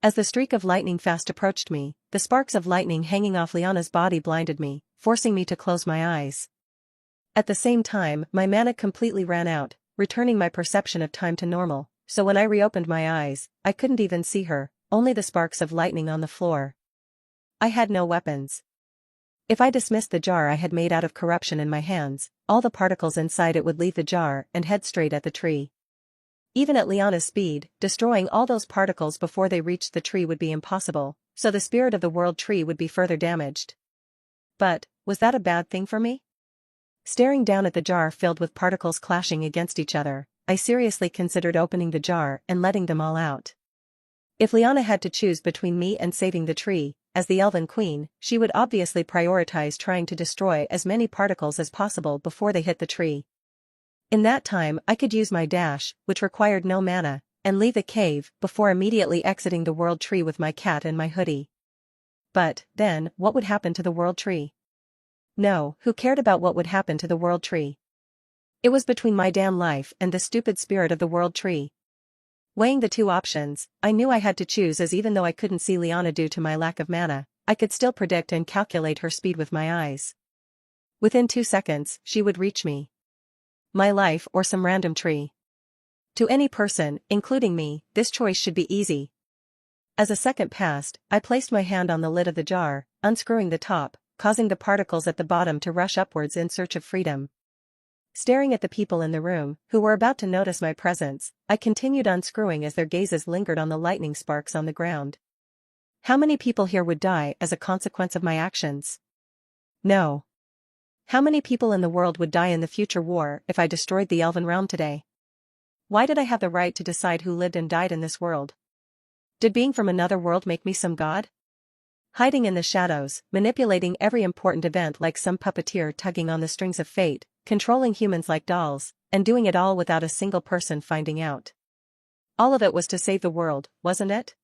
As the streak of lightning fast approached me, the sparks of lightning hanging off Liana's body blinded me, forcing me to close my eyes. At the same time, my mana completely ran out, returning my perception of time to normal, so when I reopened my eyes, I couldn't even see her, only the sparks of lightning on the floor. I had no weapons. If I dismissed the jar I had made out of corruption in my hands, all the particles inside it would leave the jar and head straight at the tree. Even at Liana's speed, destroying all those particles before they reached the tree would be impossible, so the spirit of the world tree would be further damaged. But, was that a bad thing for me? Staring down at the jar filled with particles clashing against each other, I seriously considered opening the jar and letting them all out. If Liana had to choose between me and saving the tree, as the Elven Queen, she would obviously prioritize trying to destroy as many particles as possible before they hit the tree. In that time I could use my dash, which required no mana, and leave the cave before immediately exiting the world tree with my cat and my hoodie. But, then, what would happen to the world tree? No, who cared about what would happen to the world tree? It was between my damn life and the stupid spirit of the world tree. Weighing the two options, I knew I had to choose as even though I couldn't see Liana due to my lack of mana, I could still predict and calculate her speed with my eyes. Within 2 seconds, she would reach me. My life or some random tree. To any person, including me, this choice should be easy. As a second passed, I placed my hand on the lid of the jar, unscrewing the top, causing the particles at the bottom to rush upwards in search of freedom. Staring at the people in the room, who were about to notice my presence, I continued unscrewing as their gazes lingered on the lightning sparks on the ground. How many people here would die as a consequence of my actions? No. How many people in the world would die in the future war if I destroyed the Elven realm today? Why did I have the right to decide who lived and died in this world? Did being from another world make me some god? Hiding in the shadows, manipulating every important event like some puppeteer tugging on the strings of fate, controlling humans like dolls, and doing it all without a single person finding out. All of it was to save the world, wasn't it?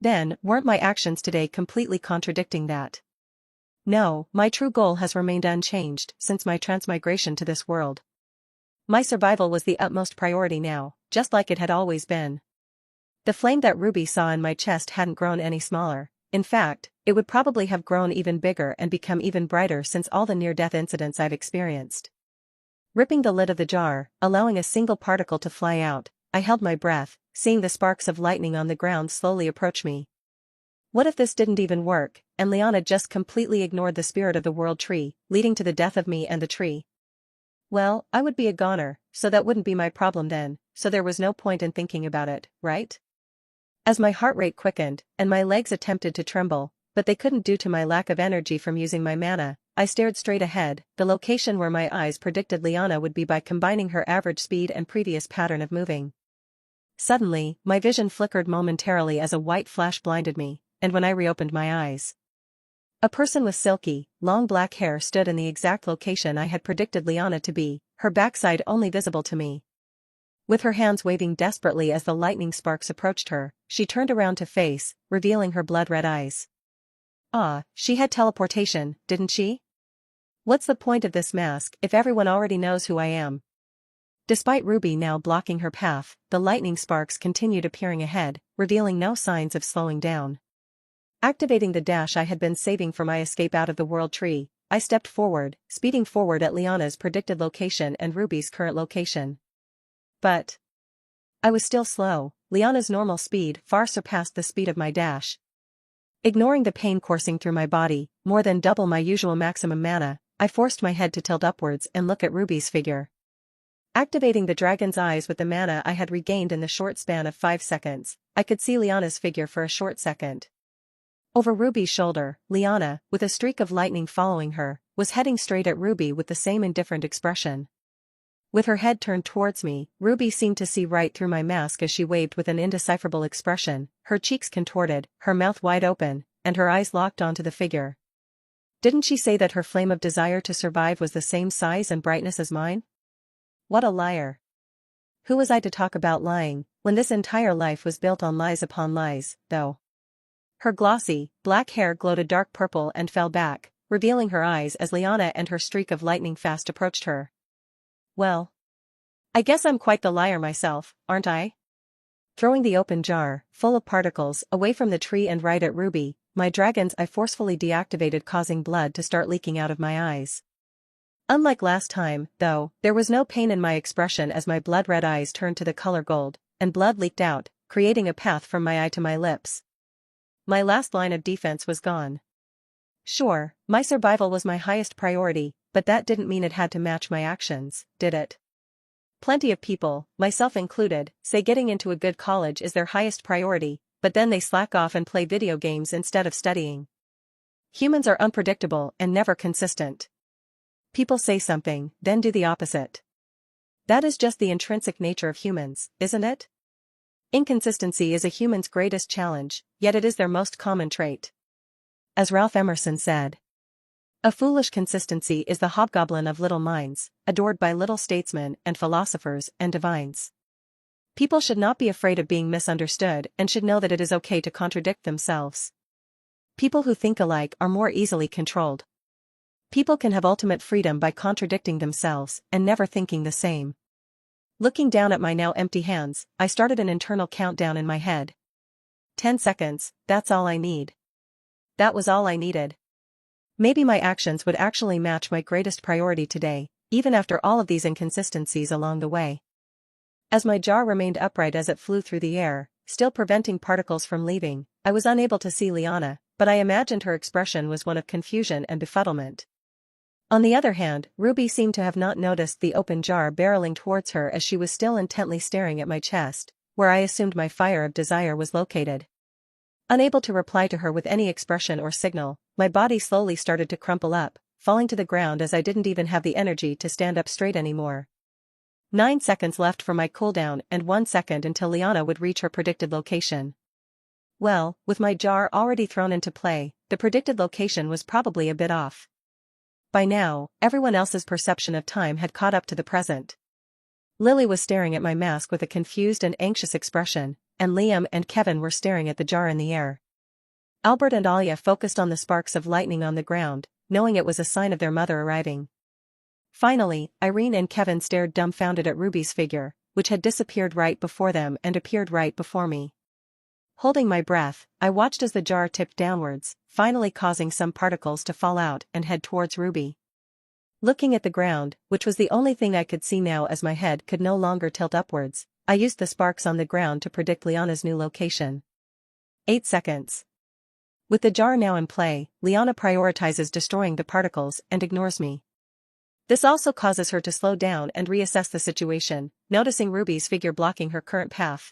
Then, weren't my actions today completely contradicting that? No, my true goal has remained unchanged since my transmigration to this world. My survival was the utmost priority now, just like it had always been. The flame that Ruby saw in my chest hadn't grown any smaller. In fact, it would probably have grown even bigger and become even brighter since all the near-death incidents I've experienced. Ripping the lid of the jar, allowing a single particle to fly out, I held my breath, seeing the sparks of lightning on the ground slowly approach me. What if this didn't even work, and Liana just completely ignored the spirit of the world tree, leading to the death of me and the tree? Well, I would be a goner, so that wouldn't be my problem then, so there was no point in thinking about it, right? As my heart rate quickened, and my legs attempted to tremble, but they couldn't due to my lack of energy from using my mana, I stared straight ahead, the location where my eyes predicted Liana would be by combining her average speed and previous pattern of moving. Suddenly, my vision flickered momentarily as a white flash blinded me, and when I reopened my eyes, a person with silky, long black hair stood in the exact location I had predicted Liana to be, her backside only visible to me. With her hands waving desperately as the lightning sparks approached her, she turned around to face, revealing her blood-red eyes. Ah, she had teleportation, didn't she? What's the point of this mask if everyone already knows who I am? Despite Ruby now blocking her path, the lightning sparks continued appearing ahead, revealing no signs of slowing down. Activating the dash I had been saving for my escape out of the world tree, I stepped forward, speeding forward at Liana's predicted location and Ruby's current location. But I was still slow. Liana's normal speed far surpassed the speed of my dash. Ignoring the pain coursing through my body, more than double my usual maximum mana, I forced my head to tilt upwards and look at Ruby's figure. Activating the dragon's eyes with the mana I had regained in the short span of 5 seconds, I could see Liana's figure for a short second. Over Ruby's shoulder, Liana, with a streak of lightning following her, was heading straight at Ruby with the same indifferent expression. With her head turned towards me, Ruby seemed to see right through my mask as she waved with an indecipherable expression, her cheeks contorted, her mouth wide open, and her eyes locked onto the figure. Didn't she say that her flame of desire to survive was the same size and brightness as mine? What a liar. Who was I to talk about lying, when this entire life was built on lies upon lies, though? Her glossy, black hair glowed a dark purple and fell back, revealing her eyes as Liana and her streak of lightning fast approached her. Well, I guess I'm quite the liar myself, aren't I? Throwing the open jar, full of particles, away from the tree and right at Ruby, my dragon's eye forcefully deactivated, causing blood to start leaking out of my eyes. Unlike last time, though, there was no pain in my expression as my blood-red eyes turned to the color gold, and blood leaked out, creating a path from my eye to my lips. My last line of defense was gone. Sure, my survival was my highest priority, but that didn't mean it had to match my actions, did it? Plenty of people, myself included, say getting into a good college is their highest priority, but then they slack off and play video games instead of studying. Humans are unpredictable and never consistent. People say something, then do the opposite. That is just the intrinsic nature of humans, isn't it? Inconsistency is a human's greatest challenge, yet it is their most common trait. As Ralph Emerson said, a foolish consistency is the hobgoblin of little minds, adored by little statesmen and philosophers and divines. People should not be afraid of being misunderstood and should know that it is okay to contradict themselves. People who think alike are more easily controlled. People can have ultimate freedom by contradicting themselves and never thinking the same. Looking down at my now empty hands, I started an internal countdown in my head. 10 seconds, that's all I need. That was all I needed. Maybe my actions would actually match my greatest priority today, even after all of these inconsistencies along the way. As my jar remained upright as it flew through the air, still preventing particles from leaving, I was unable to see Liana, but I imagined her expression was one of confusion and befuddlement. On the other hand, Ruby seemed to have not noticed the open jar barreling towards her as she was still intently staring at my chest, where I assumed my fire of desire was located. Unable to reply to her with any expression or signal, my body slowly started to crumple up, falling to the ground as I didn't even have the energy to stand up straight anymore. 9 seconds left for my cooldown and 1 second until Liana would reach her predicted location. Well, with my jar already thrown into play, the predicted location was probably a bit off. By now, everyone else's perception of time had caught up to the present. Lily was staring at my mask with a confused and anxious expression, and Liam and Kevin were staring at the jar in the air. Albert and Alia focused on the sparks of lightning on the ground, knowing it was a sign of their mother arriving. Finally, Irene and Kevin stared dumbfounded at Ruby's figure, which had disappeared right before them and appeared right before me. Holding my breath, I watched as the jar tipped downwards, finally causing some particles to fall out and head towards Ruby. Looking at the ground, which was the only thing I could see now as my head could no longer tilt upwards, I used the sparks on the ground to predict Liana's new location. 8 seconds. With the jar now in play, Liana prioritizes destroying the particles and ignores me. This also causes her to slow down and reassess the situation, noticing Ruby's figure blocking her current path.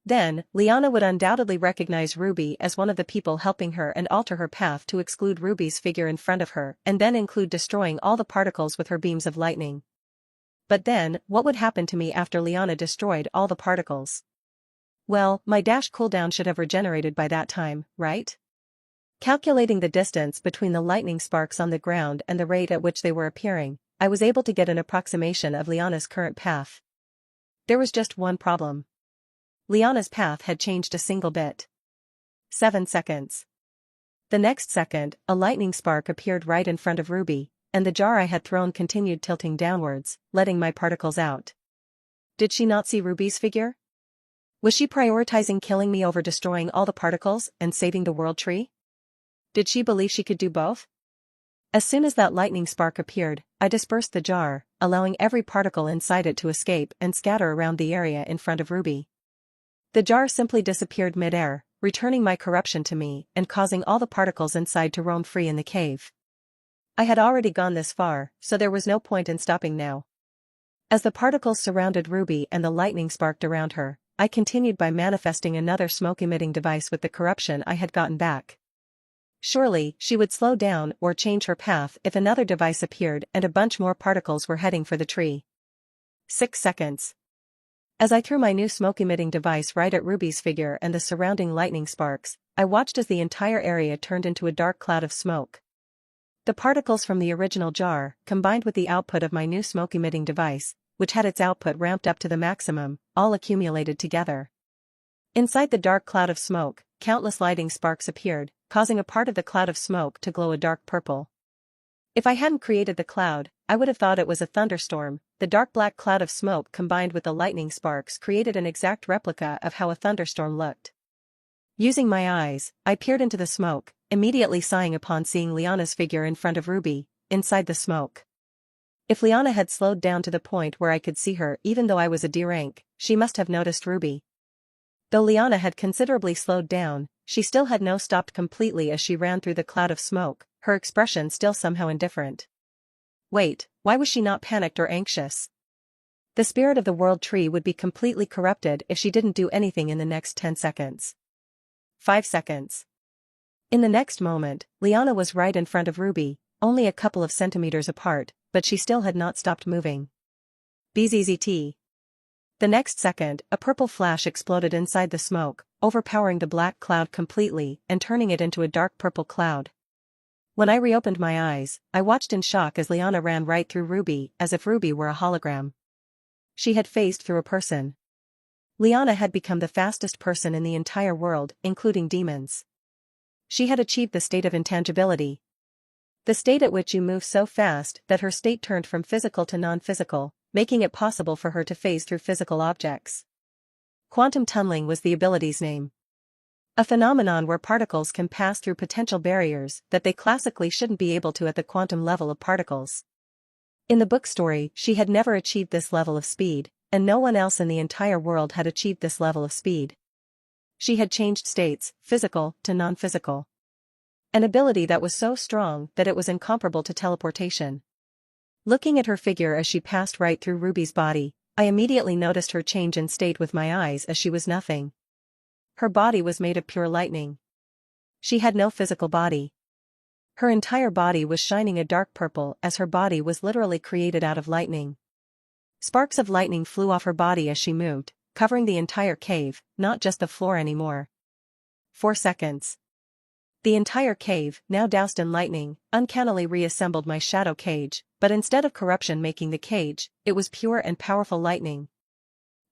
Then, Liana would undoubtedly recognize Ruby as one of the people helping her and alter her path to exclude Ruby's figure in front of her and then include destroying all the particles with her beams of lightning. But then, what would happen to me after Liana destroyed all the particles? Well, my dash cooldown should have regenerated by that time, right? Calculating the distance between the lightning sparks on the ground and the rate at which they were appearing, I was able to get an approximation of Liana's current path. There was just one problem. Liana's path had changed a single bit. 7 seconds. The next second, a lightning spark appeared right in front of Ruby, and the jar I had thrown continued tilting downwards, letting my particles out. Did she not see Ruby's figure? Was she prioritizing killing me over destroying all the particles and saving the world tree? Did she believe she could do both? As soon as that lightning spark appeared, I dispersed the jar, allowing every particle inside it to escape and scatter around the area in front of Ruby. The jar simply disappeared mid-air, returning my corruption to me and causing all the particles inside to roam free in the cave. I had already gone this far, so there was no point in stopping now. As the particles surrounded Ruby and the lightning sparked around her, I continued by manifesting another smoke-emitting device with the corruption I had gotten back. Surely, she would slow down or change her path if another device appeared and a bunch more particles were heading for the tree. 6 seconds. As I threw my new smoke-emitting device right at Ruby's figure and the surrounding lightning sparks, I watched as the entire area turned into a dark cloud of smoke. The particles from the original jar, combined with the output of my new smoke-emitting device, which had its output ramped up to the maximum, all accumulated together. Inside the dark cloud of smoke, countless lightning sparks appeared, causing a part of the cloud of smoke to glow a dark purple. If I hadn't created the cloud, I would have thought it was a thunderstorm. The dark black cloud of smoke combined with the lightning sparks created an exact replica of how a thunderstorm looked. Using my eyes, I peered into the smoke, immediately sighing upon seeing Liana's figure in front of Ruby, inside the smoke. If Liana had slowed down to the point where I could see her even though I was a D rank, she must have noticed Ruby. Though Liana had considerably slowed down, she still had no stopped completely as she ran through the cloud of smoke, her expression still somehow indifferent. Wait, why was she not panicked or anxious? The spirit of the world tree would be completely corrupted if she didn't do anything in the next 10 seconds. 5 seconds. In the next moment, Liana was right in front of Ruby, only a couple of centimeters apart, but she still had not stopped moving. BZZT. The next second, a purple flash exploded inside the smoke, overpowering the black cloud completely and turning it into a dark purple cloud. When I reopened my eyes, I watched in shock as Liana ran right through Ruby as if Ruby were a hologram. She had phased through a person. Liana had become the fastest person in the entire world, including demons. She had achieved the state of intangibility. The state at which you move so fast that her state turned from physical to non-physical, making it possible for her to phase through physical objects. Quantum tunneling was the ability's name. A phenomenon where particles can pass through potential barriers that they classically shouldn't be able to at the quantum level of particles. In the book story, she had never achieved this level of speed, and no one else in the entire world had achieved this level of speed. She had changed states, physical to non-physical. An ability that was so strong that it was incomparable to teleportation. Looking at her figure as she passed right through Ruby's body, I immediately noticed her change in state with my eyes as she was nothing. Her body was made of pure lightning. She had no physical body. Her entire body was shining a dark purple as her body was literally created out of lightning. Sparks of lightning flew off her body as she moved, covering the entire cave, not just the floor anymore. 4 seconds. The entire cave, now doused in lightning, uncannily reassembled my shadow cage, but instead of corruption making the cage, it was pure and powerful lightning.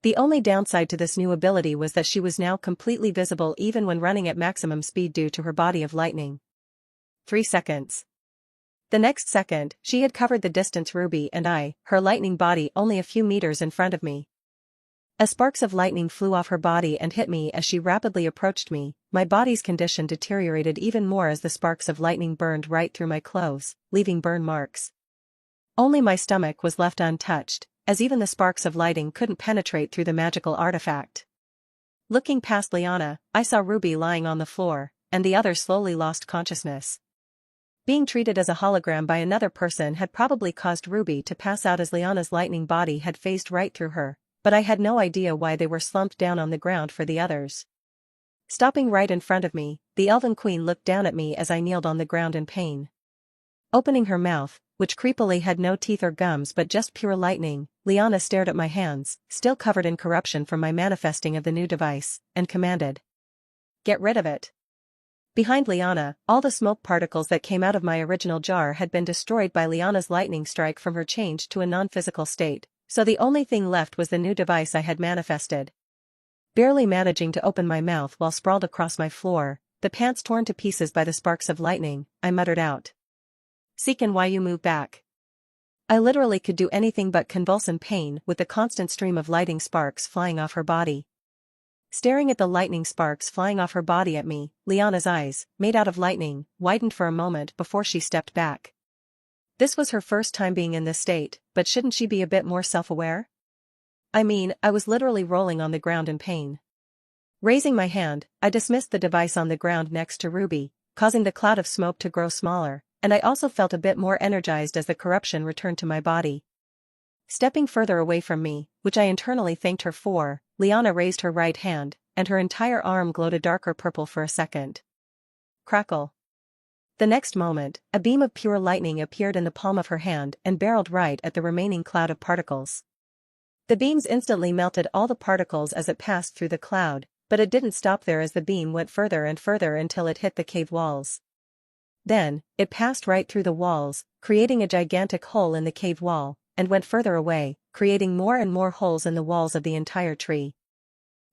The only downside to this new ability was that she was now completely visible even when running at maximum speed due to her body of lightning. 3 seconds. The next second, she had covered the distance Ruby and I, her lightning body only a few meters in front of me. As sparks of lightning flew off her body and hit me as she rapidly approached me, my body's condition deteriorated even more as the sparks of lightning burned right through my clothes, leaving burn marks. Only my stomach was left untouched, as even the sparks of lightning couldn't penetrate through the magical artifact. Looking past Liana, I saw Ruby lying on the floor, and the other slowly lost consciousness. Being treated as a hologram by another person had probably caused Ruby to pass out as Liana's lightning body had phased right through her, but I had no idea why they were slumped down on the ground for the others. Stopping right in front of me, the Elven Queen looked down at me as I kneeled on the ground in pain. Opening her mouth, which creepily had no teeth or gums but just pure lightning, Liana stared at my hands, still covered in corruption from my manifesting of the new device, and commanded. "Get rid of it." Behind Liana, all the smoke particles that came out of my original jar had been destroyed by Liana's lightning strike from her change to a non-physical state, so the only thing left was the new device I had manifested. Barely managing to open my mouth while sprawled across my floor, the pants torn to pieces by the sparks of lightning, I muttered out. "Seekin' why you move back." I literally could do anything but convulse in pain with the constant stream of lightning sparks flying off her body. Staring at the lightning sparks flying off her body at me, Liana's eyes, made out of lightning, widened for a moment before she stepped back. This was her first time being in this state, but shouldn't she be a bit more self-aware? I mean, I was literally rolling on the ground in pain. Raising my hand, I dismissed the device on the ground next to Ruby, causing the cloud of smoke to grow smaller, and I also felt a bit more energized as the corruption returned to my body. Stepping further away from me, which I internally thanked her for, Liana raised her right hand, and her entire arm glowed a darker purple for a second. Crackle. The next moment, a beam of pure lightning appeared in the palm of her hand and barreled right at the remaining cloud of particles. The beams instantly melted all the particles as it passed through the cloud, but it didn't stop there as the beam went further and further until it hit the cave walls. Then, it passed right through the walls, creating a gigantic hole in the cave wall, and went further away, creating more and more holes in the walls of the entire tree.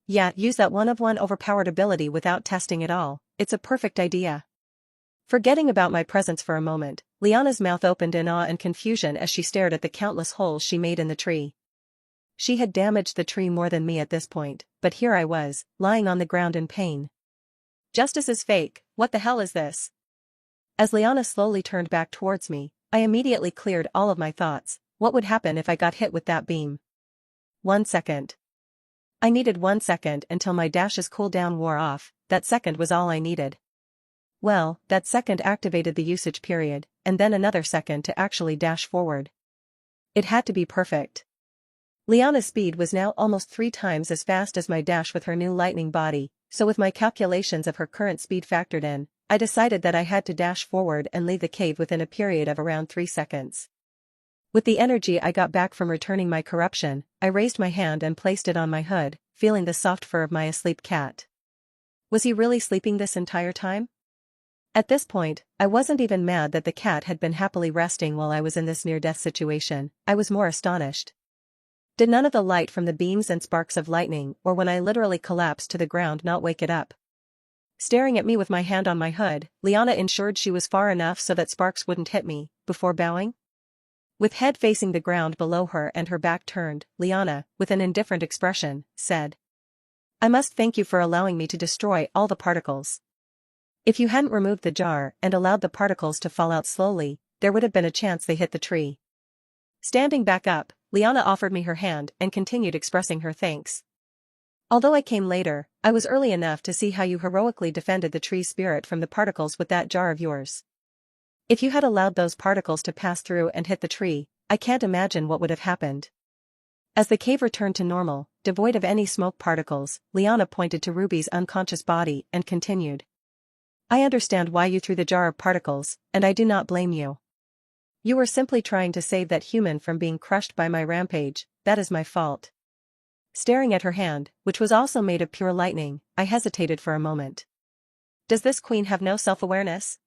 Yeah, use that one-of-one overpowered ability without testing at all, it's a perfect idea. Forgetting about my presence for a moment, Liana's mouth opened in awe and confusion as she stared at the countless holes she made in the tree. She had damaged the tree more than me at this point, but here I was, lying on the ground in pain. Justice is fake, what the hell is this? As Liana slowly turned back towards me, I immediately cleared all of my thoughts. What would happen if I got hit with that beam? 1 second. I needed 1 second until my dash's cooldown wore off, that second was all I needed. Well, that second activated the usage period, and then another second to actually dash forward. It had to be perfect. Liana's speed was now almost 3 times as fast as my dash with her new lightning body, so with my calculations of her current speed factored in, I decided that I had to dash forward and leave the cave within a period of around 3 seconds. With the energy I got back from returning my corruption, I raised my hand and placed it on my hood, feeling the soft fur of my asleep cat. Was he really sleeping this entire time? At this point, I wasn't even mad that the cat had been happily resting while I was in this near-death situation, I was more astonished. Did none of the light from the beams and sparks of lightning or when I literally collapsed to the ground not wake it up? Staring at me with my hand on my hood, Liana ensured she was far enough so that sparks wouldn't hit me, before bowing. With head facing the ground below her and her back turned, Liana, with an indifferent expression, said, "I must thank you for allowing me to destroy all the particles. If you hadn't removed the jar and allowed the particles to fall out slowly, there would have been a chance they hit the tree." Standing back up, Liana offered me her hand and continued expressing her thanks. "Although I came later, I was early enough to see how you heroically defended the tree's spirit from the particles with that jar of yours. If you had allowed those particles to pass through and hit the tree, I can't imagine what would have happened." As the cave returned to normal, devoid of any smoke particles, Liana pointed to Ruby's unconscious body and continued. "I understand why you threw the jar of particles, and I do not blame you. You were simply trying to save that human from being crushed by my rampage, that is my fault." Staring at her hand, which was also made of pure lightning, I hesitated for a moment. Does this queen have no self-awareness?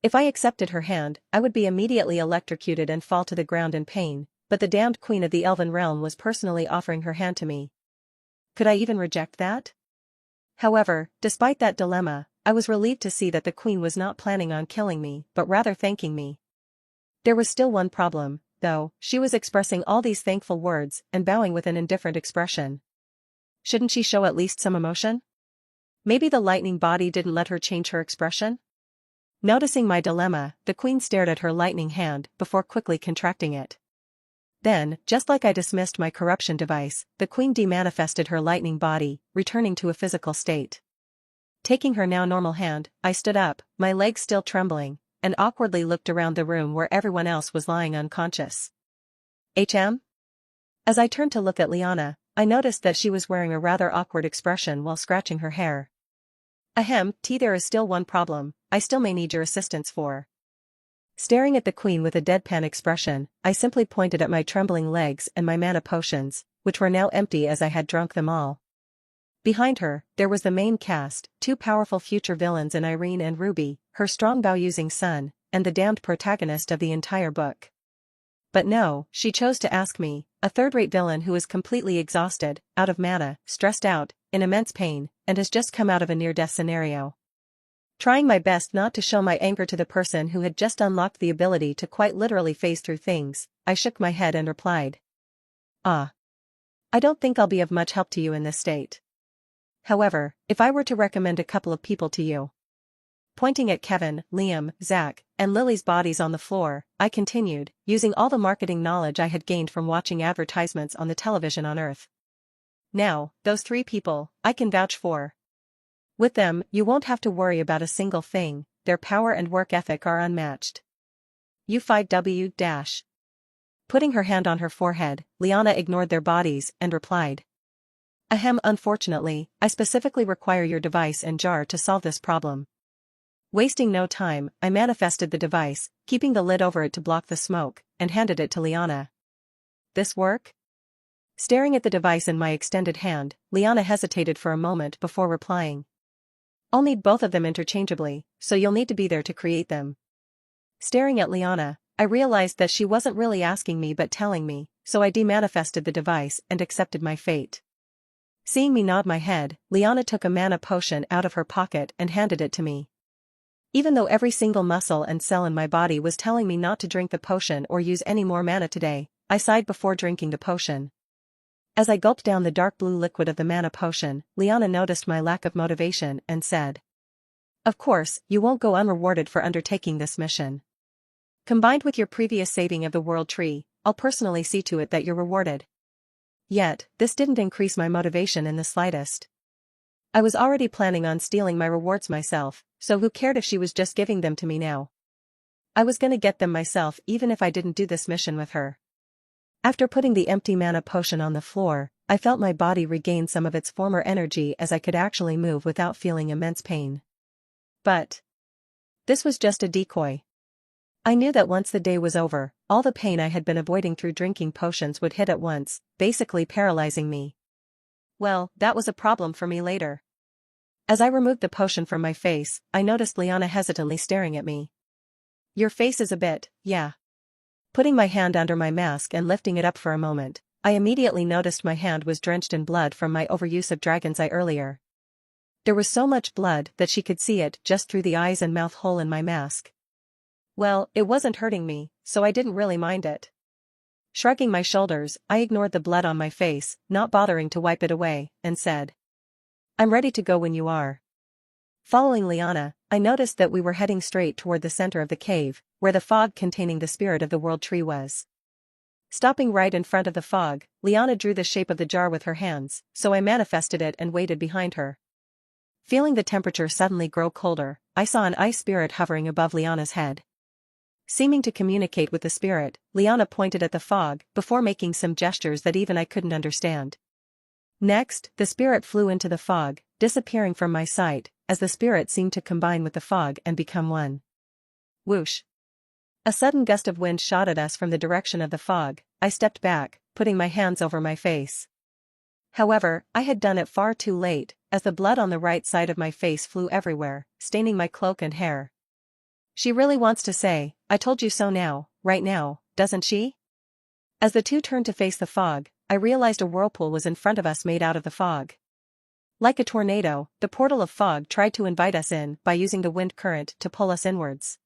If I accepted her hand, I would be immediately electrocuted and fall to the ground in pain, but the damned queen of the elven realm was personally offering her hand to me. Could I even reject that? However, despite that dilemma, I was relieved to see that the queen was not planning on killing me but rather thanking me. There was still one problem, though. She was expressing all these thankful words and bowing with an indifferent expression. Shouldn't she show at least some emotion? Maybe the lightning body didn't let her change her expression? Noticing my dilemma, the queen stared at her lightning hand before quickly contracting it. Then, just like I dismissed my corruption device, the queen demanifested her lightning body, returning to a physical state. Taking her now normal hand, I stood up, my legs still trembling, and awkwardly looked around the room where everyone else was lying unconscious. As I turned to look at Liana, I noticed that she was wearing a rather awkward expression while scratching her hair. There is still one problem, I still may need your assistance for. Staring at the queen with a deadpan expression, I simply pointed at my trembling legs and my mana potions, which were now empty as I had drunk them all. Behind her, there was the main cast, two powerful future villains in Irene and Ruby, her strong bow-using son, and the damned protagonist of the entire book. But no, she chose to ask me, a third-rate villain who is completely exhausted, out of mana, stressed out, in immense pain, and has just come out of a near-death scenario. Trying my best not to show my anger to the person who had just unlocked the ability to quite literally phase through things, I shook my head and replied. I don't think I'll be of much help to you in this state. However, if I were to recommend a couple of people to you. Pointing at Kevin, Liam, Zach, and Lily's bodies on the floor, I continued, using all the marketing knowledge I had gained from watching advertisements on the television on Earth. Now, those three people, I can vouch for. With them, you won't have to worry about a single thing, their power and work ethic are unmatched. U5W-. Putting her hand on her forehead, Liana ignored their bodies and replied. Unfortunately, I specifically require your device and jar to solve this problem. Wasting no time, I manifested the device, keeping the lid over it to block the smoke, and handed it to Liana. This work? Staring at the device in my extended hand, Liana hesitated for a moment before replying. I'll need both of them interchangeably, so you'll need to be there to create them. Staring at Liana, I realized that she wasn't really asking me but telling me, so I demanifested the device and accepted my fate. Seeing me nod my head, Liana took a mana potion out of her pocket and handed it to me. Even though every single muscle and cell in my body was telling me not to drink the potion or use any more mana today, I sighed before drinking the potion. As I gulped down the dark blue liquid of the mana potion, Liana noticed my lack of motivation and said. Of course, you won't go unrewarded for undertaking this mission. Combined with your previous saving of the world tree, I'll personally see to it that you're rewarded. Yet, this didn't increase my motivation in the slightest. I was already planning on stealing my rewards myself, so who cared if she was just giving them to me now? I was gonna get them myself even if I didn't do this mission with her. After putting the empty mana potion on the floor, I felt my body regain some of its former energy as I could actually move without feeling immense pain. But this was just a decoy. I knew that once the day was over, all the pain I had been avoiding through drinking potions would hit at once, basically paralyzing me. Well, that was a problem for me later. As I removed the potion from my face, I noticed Liana hesitantly staring at me. Your face is a bit, yeah. Putting my hand under my mask and lifting it up for a moment, I immediately noticed my hand was drenched in blood from my overuse of Dragon's Eye earlier. There was so much blood that she could see it just through the eyes and mouth hole in my mask. Well, it wasn't hurting me, so I didn't really mind it. Shrugging my shoulders, I ignored the blood on my face, not bothering to wipe it away, and said. I'm ready to go when you are. Following Liana, I noticed that we were heading straight toward the center of the cave, where the fog containing the spirit of the world tree was. Stopping right in front of the fog, Liana drew the shape of the jar with her hands, so I manifested it and waited behind her. Feeling the temperature suddenly grow colder, I saw an ice spirit hovering above Liana's head. Seeming to communicate with the spirit, Liana pointed at the fog before making some gestures that even I couldn't understand. Next, the spirit flew into the fog, disappearing from my sight, as the spirit seemed to combine with the fog and become one. Whoosh! A sudden gust of wind shot at us from the direction of the fog. I stepped back, putting my hands over my face. However, I had done it far too late, as the blood on the right side of my face flew everywhere, staining my cloak and hair. She really wants to say, I told you so now, right now, doesn't she? As the two turned to face the fog, I realized a whirlpool was in front of us made out of the fog. Like a tornado, the portal of fog tried to invite us in by using the wind current to pull us inwards.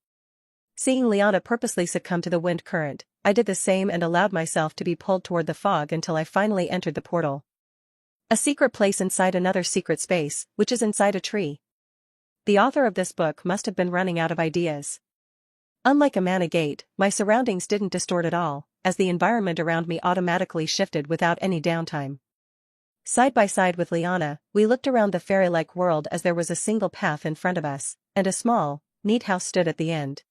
Seeing Liana purposely succumb to the wind current, I did the same and allowed myself to be pulled toward the fog until I finally entered the portal. A secret place inside another secret space, which is inside a tree. The author of this book must have been running out of ideas. Unlike a mana gate, my surroundings didn't distort at all, as the environment around me automatically shifted without any downtime. Side by side with Liana, we looked around the fairy-like world as there was a single path in front of us, and a small, neat house stood at the end.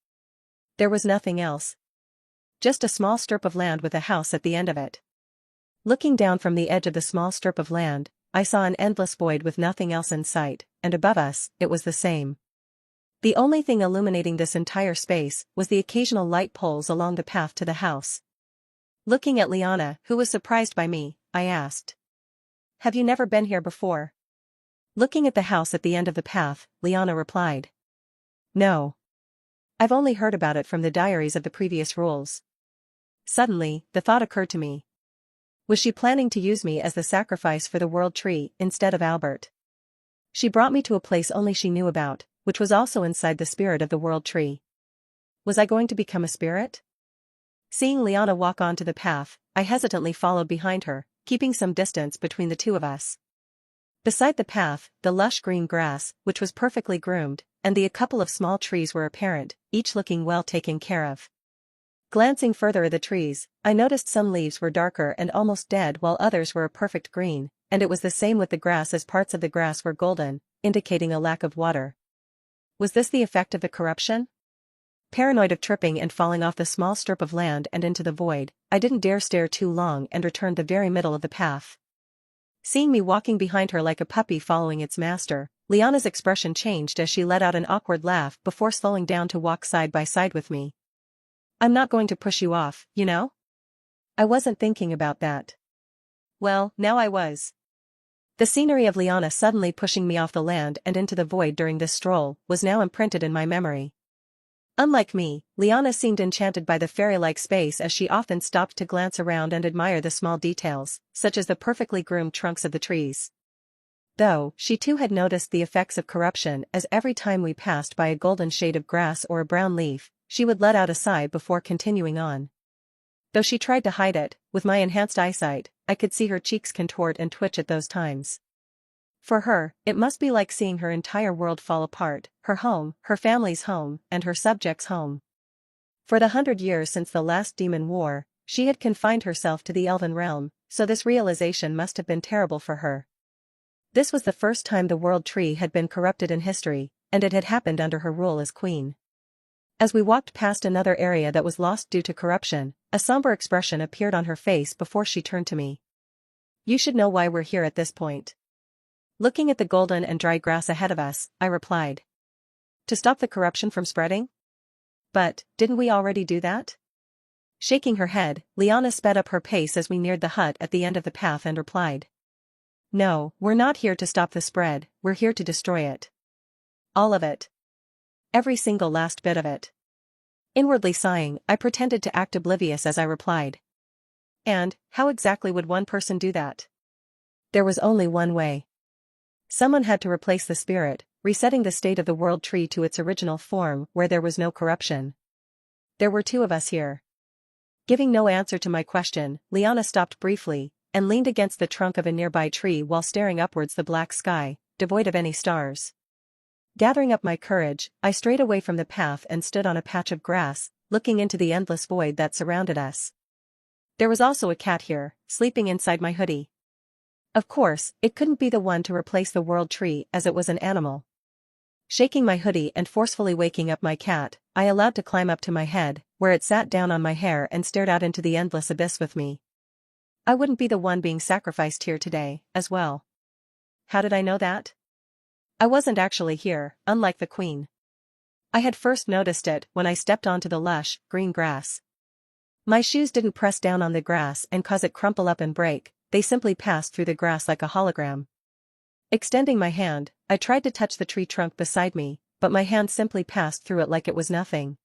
There was nothing else. Just a small strip of land with a house at the end of it. Looking down from the edge of the small strip of land, I saw an endless void with nothing else in sight, and above us, it was the same. The only thing illuminating this entire space was the occasional light poles along the path to the house. Looking at Liana, who was surprised by me, I asked, "Have you never been here before?" Looking at the house at the end of the path, Liana replied, "No. I've only heard about it from the diaries of the previous rules." Suddenly, the thought occurred to me. Was she planning to use me as the sacrifice for the world tree instead of Albert? She brought me to a place only she knew about, which was also inside the spirit of the world tree. Was I going to become a spirit? Seeing Liana walk onto the path, I hesitantly followed behind her, keeping some distance between the two of us. Beside the path, the lush green grass, which was perfectly groomed, and a couple of small trees were apparent, each looking well taken care of. Glancing further at the trees, I noticed some leaves were darker and almost dead while others were a perfect green, and it was the same with the grass as parts of the grass were golden, indicating a lack of water. Was this the effect of the corruption? Paranoid of tripping and falling off the small strip of land and into the void, I didn't dare stare too long and returned the very middle of the path. Seeing me walking behind her like a puppy following its master, Liana's expression changed as she let out an awkward laugh before slowing down to walk side by side with me. "I'm not going to push you off, you know?" I wasn't thinking about that. Well, now I was. The scenery of Liana suddenly pushing me off the land and into the void during this stroll was now imprinted in my memory. Unlike me, Liana seemed enchanted by the fairy-like space as she often stopped to glance around and admire the small details, such as the perfectly groomed trunks of the trees. Though, she too had noticed the effects of corruption as every time we passed by a golden shade of grass or a brown leaf, she would let out a sigh before continuing on. Though she tried to hide it, with my enhanced eyesight, I could see her cheeks contort and twitch at those times. For her, it must be like seeing her entire world fall apart, her home, her family's home, and her subjects' home. For the 100 years since the last demon war, she had confined herself to the elven realm, so this realization must have been terrible for her. This was the first time the world tree had been corrupted in history, and it had happened under her rule as queen. As we walked past another area that was lost due to corruption, a somber expression appeared on her face before she turned to me. "You should know why we're here at this point." Looking at the golden and dry grass ahead of us, I replied. "To stop the corruption from spreading?" "But, didn't we already do that?" Shaking her head, Liana sped up her pace as we neared the hut at the end of the path and replied. "No, we're not here to stop the spread, we're here to destroy it. All of it. Every single last bit of it." Inwardly sighing, I pretended to act oblivious as I replied. "And, how exactly would one person do that?" There was only one way. Someone had to replace the spirit, resetting the state of the world tree to its original form where there was no corruption. There were two of us here. Giving no answer to my question, Liana stopped briefly, and leaned against the trunk of a nearby tree while staring upwards the black sky, devoid of any stars. Gathering up my courage, I strayed away from the path and stood on a patch of grass, looking into the endless void that surrounded us. There was also a cat here, sleeping inside my hoodie. Of course, it couldn't be the one to replace the world tree as it was an animal. Shaking my hoodie and forcefully waking up my cat, I allowed to climb up to my head, where it sat down on my hair and stared out into the endless abyss with me. I wouldn't be the one being sacrificed here today, as well. How did I know that? I wasn't actually here, unlike the queen. I had first noticed it when I stepped onto the lush, green grass. My shoes didn't press down on the grass and cause it crumple up and break, they simply passed through the grass like a hologram. Extending my hand, I tried to touch the tree trunk beside me, but my hand simply passed through it like it was nothing.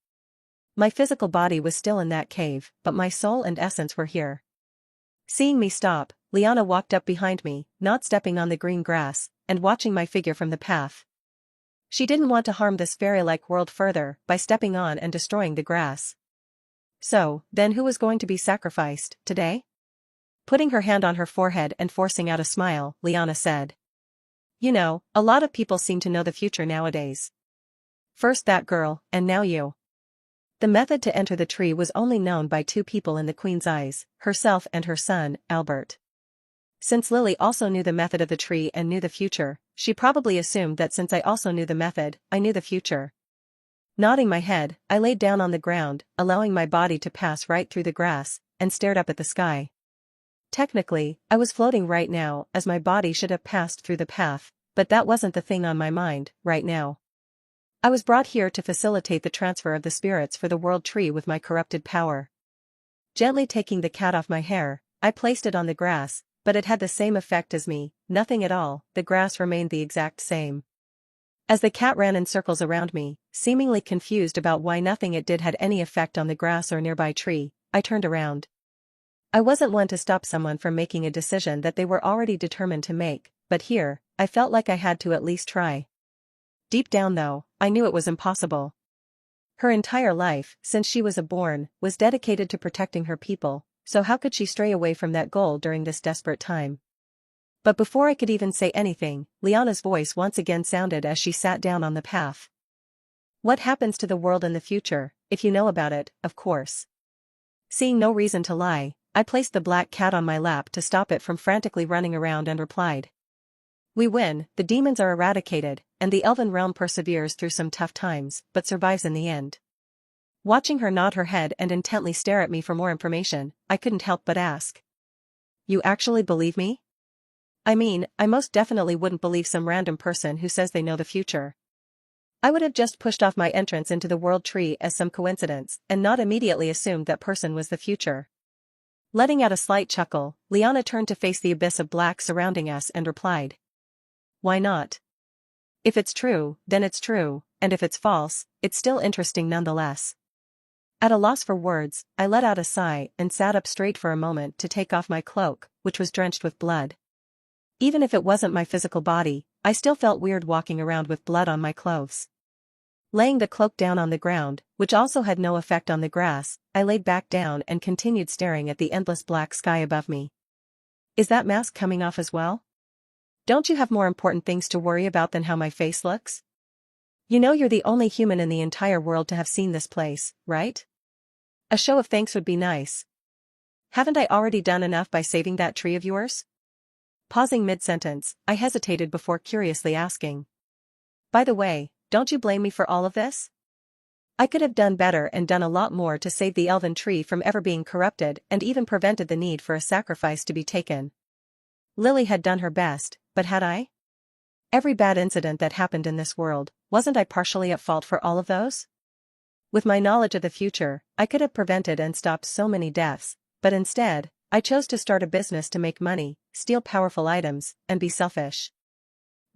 My physical body was still in that cave, but my soul and essence were here. Seeing me stop, Liana walked up behind me, not stepping on the green grass, and watching my figure from the path. She didn't want to harm this fairy-like world further by stepping on and destroying the grass. So, then who was going to be sacrificed, today? Putting her hand on her forehead and forcing out a smile, Liana said. You know, a lot of people seem to know the future nowadays. First that girl, and now you. The method to enter the tree was only known by two people in the Queen's eyes, herself and her son, Albert. Since Lily also knew the method of the tree and knew the future, she probably assumed that since I also knew the method, I knew the future. Nodding my head, I laid down on the ground, allowing my body to pass right through the grass, and stared up at the sky. Technically, I was floating right now, as my body should have passed through the path, but that wasn't the thing on my mind, right now. I was brought here to facilitate the transfer of the spirits for the world tree with my corrupted power. Gently taking the cat off my hair, I placed it on the grass, but it had the same effect as me, nothing at all, the grass remained the exact same. As the cat ran in circles around me, seemingly confused about why nothing it did had any effect on the grass or nearby tree, I turned around. I wasn't one to stop someone from making a decision that they were already determined to make, but here, I felt like I had to at least try. Deep down though, I knew it was impossible. Her entire life, since she was born, was dedicated to protecting her people, so how could she stray away from that goal during this desperate time? But before I could even say anything, Liana's voice once again sounded as she sat down on the path. What happens to the world in the future, if you know about it, of course? Seeing no reason to lie, I placed the black cat on my lap to stop it from frantically running around and replied. We win, the demons are eradicated, and the elven realm perseveres through some tough times, but survives in the end. Watching her nod her head and intently stare at me for more information, I couldn't help but ask. You actually believe me? I mean, I most definitely wouldn't believe some random person who says they know the future. I would have just pushed off my entrance into the world tree as some coincidence and not immediately assumed that person was the future. Letting out a slight chuckle, Liana turned to face the abyss of black surrounding us and replied. Why not? If it's true, then it's true, and if it's false, it's still interesting nonetheless. At a loss for words, I let out a sigh and sat up straight for a moment to take off my cloak, which was drenched with blood. Even if it wasn't my physical body, I still felt weird walking around with blood on my clothes. Laying the cloak down on the ground, which also had no effect on the grass, I laid back down and continued staring at the endless black sky above me. Is that mask coming off as well? Don't you have more important things to worry about than how my face looks? You know you're the only human in the entire world to have seen this place, right? A show of thanks would be nice. Haven't I already done enough by saving that tree of yours? Pausing mid-sentence, I hesitated before curiously asking. By the way, don't you blame me for all of this? I could have done better and done a lot more to save the elven tree from ever being corrupted and even prevented the need for a sacrifice to be taken. Lily had done her best, but had I? Every bad incident that happened in this world, wasn't I partially at fault for all of those? With my knowledge of the future, I could have prevented and stopped so many deaths, but instead, I chose to start a business to make money, steal powerful items, and be selfish.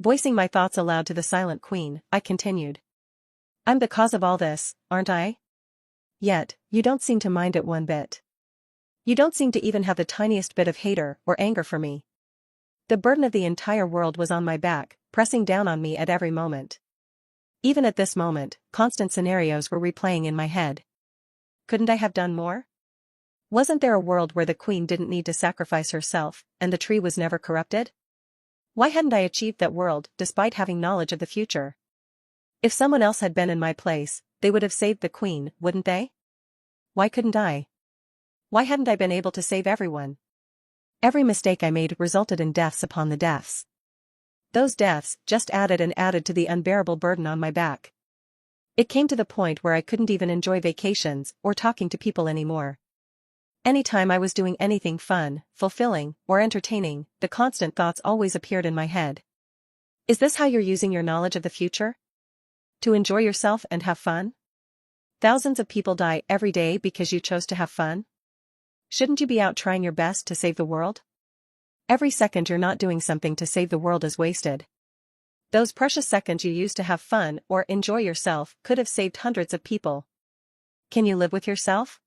Voicing my thoughts aloud to the silent queen, I continued. I'm the cause of all this, aren't I? Yet, you don't seem to mind it one bit. You don't seem to even have the tiniest bit of hater or anger for me. The burden of the entire world was on my back, pressing down on me at every moment. Even at this moment, constant scenarios were replaying in my head. Couldn't I have done more? Wasn't there a world where the queen didn't need to sacrifice herself, and the tree was never corrupted? Why hadn't I achieved that world, despite having knowledge of the future? If someone else had been in my place, they would have saved the queen, wouldn't they? Why couldn't I? Why hadn't I been able to save everyone? Every mistake I made resulted in deaths upon the deaths. Those deaths just added and added to the unbearable burden on my back. It came to the point where I couldn't even enjoy vacations or talking to people anymore. Anytime I was doing anything fun, fulfilling, or entertaining, the constant thoughts always appeared in my head. Is this how you're using your knowledge of the future? To enjoy yourself and have fun? Thousands of people die every day because you chose to have fun? Shouldn't you be out trying your best to save the world? Every second you're not doing something to save the world is wasted. Those precious seconds you used to have fun or enjoy yourself could have saved hundreds of people. Can you live with yourself?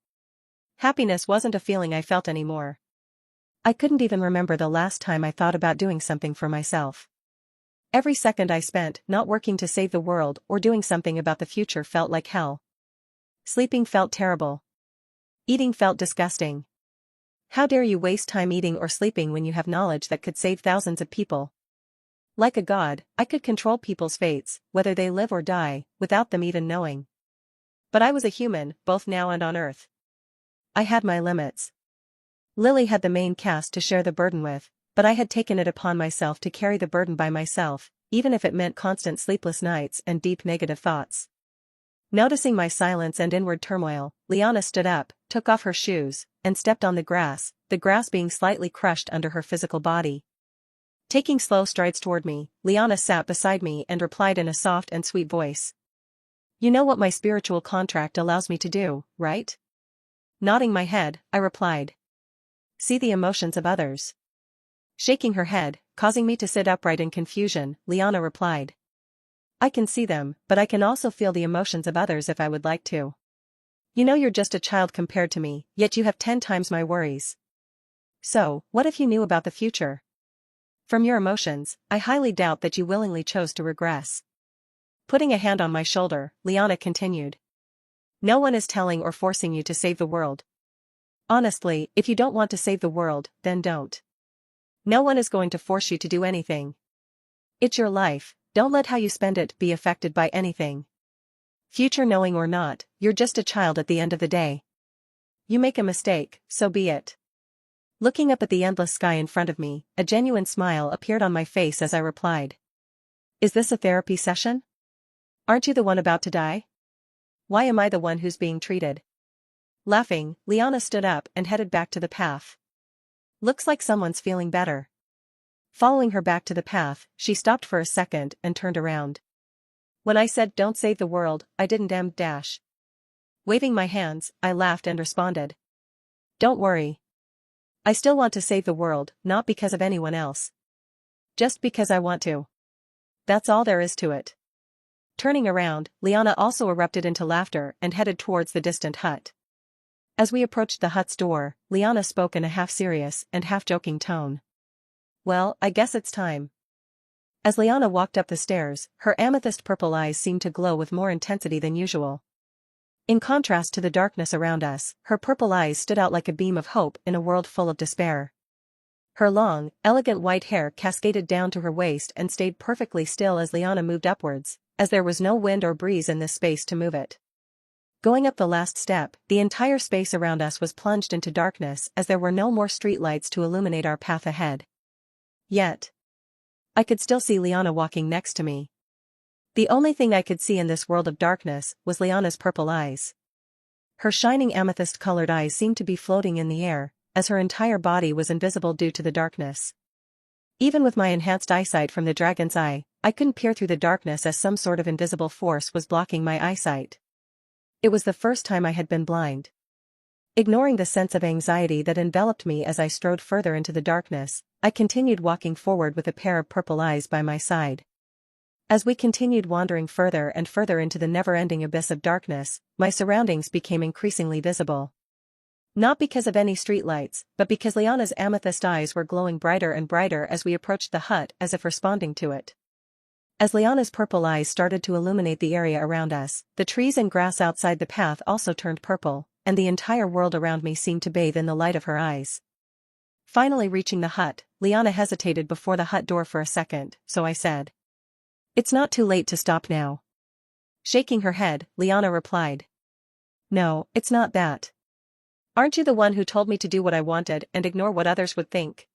Happiness wasn't a feeling I felt anymore. I couldn't even remember the last time I thought about doing something for myself. Every second I spent not working to save the world or doing something about the future felt like hell. Sleeping felt terrible. Eating felt disgusting. How dare you waste time eating or sleeping when you have knowledge that could save thousands of people? Like a god, I could control people's fates, whether they live or die, without them even knowing. But I was a human, both now and on Earth. I had my limits. Lily had the main cast to share the burden with, but I had taken it upon myself to carry the burden by myself, even if it meant constant sleepless nights and deep negative thoughts. Noticing my silence and inward turmoil, Liana stood up, took off her shoes, and stepped on the grass being slightly crushed under her physical body. Taking slow strides toward me, Liana sat beside me and replied in a soft and sweet voice. "You know what my spiritual contract allows me to do, right?" Nodding my head, I replied. "See the emotions of others." Shaking her head, causing me to sit upright in confusion, Liana replied. "I can see them, but I can also feel the emotions of others if I would like to. You know you're just a child compared to me, yet you have 10 times my worries. So, what if you knew about the future? From your emotions, I highly doubt that you willingly chose to regress." Putting a hand on my shoulder, Liana continued. "No one is telling or forcing you to save the world. Honestly, if you don't want to save the world, then don't. No one is going to force you to do anything. It's your life, don't let how you spend it be affected by anything. Future knowing or not, you're just a child at the end of the day. You make a mistake, so be it." Looking up at the endless sky in front of me, a genuine smile appeared on my face as I replied. "Is this a therapy session? Aren't you the one about to die? Why am I the one who's being treated?" Laughing, Liana stood up and headed back to the path. "Looks like someone's feeling better." Following her back to the path, she stopped for a second and turned around. "When I said don't save the world, I didn't dash." Waving my hands, I laughed and responded. "Don't worry. I still want to save the world, not because of anyone else. Just because I want to. That's all there is to it." Turning around, Liana also erupted into laughter and headed towards the distant hut. As we approached the hut's door, Liana spoke in a half-serious and half-joking tone. "Well, I guess it's time." As Liana walked up the stairs, her amethyst-purple eyes seemed to glow with more intensity than usual. In contrast to the darkness around us, her purple eyes stood out like a beam of hope in a world full of despair. Her long, elegant white hair cascaded down to her waist and stayed perfectly still as Liana moved upwards, as there was no wind or breeze in this space to move it. Going up the last step, the entire space around us was plunged into darkness as there were no more streetlights to illuminate our path ahead. Yet, I could still see Liana walking next to me. The only thing I could see in this world of darkness was Liana's purple eyes. Her shining amethyst-colored eyes seemed to be floating in the air, as her entire body was invisible due to the darkness. Even with my enhanced eyesight from the dragon's eye, I couldn't peer through the darkness as some sort of invisible force was blocking my eyesight. It was the first time I had been blind. Ignoring the sense of anxiety that enveloped me as I strode further into the darkness, I continued walking forward with a pair of purple eyes by my side. As we continued wandering further and further into the never-ending abyss of darkness, my surroundings became increasingly visible. Not because of any streetlights, but because Liana's amethyst eyes were glowing brighter and brighter as we approached the hut as if responding to it. As Liana's purple eyes started to illuminate the area around us, the trees and grass outside the path also turned purple, and the entire world around me seemed to bathe in the light of her eyes. Finally reaching the hut, Liana hesitated before the hut door for a second, so I said, "It's not too late to stop now." Shaking her head, Liana replied, "No, it's not that. Aren't you the one who told me to do what I wanted and ignore what others would think?"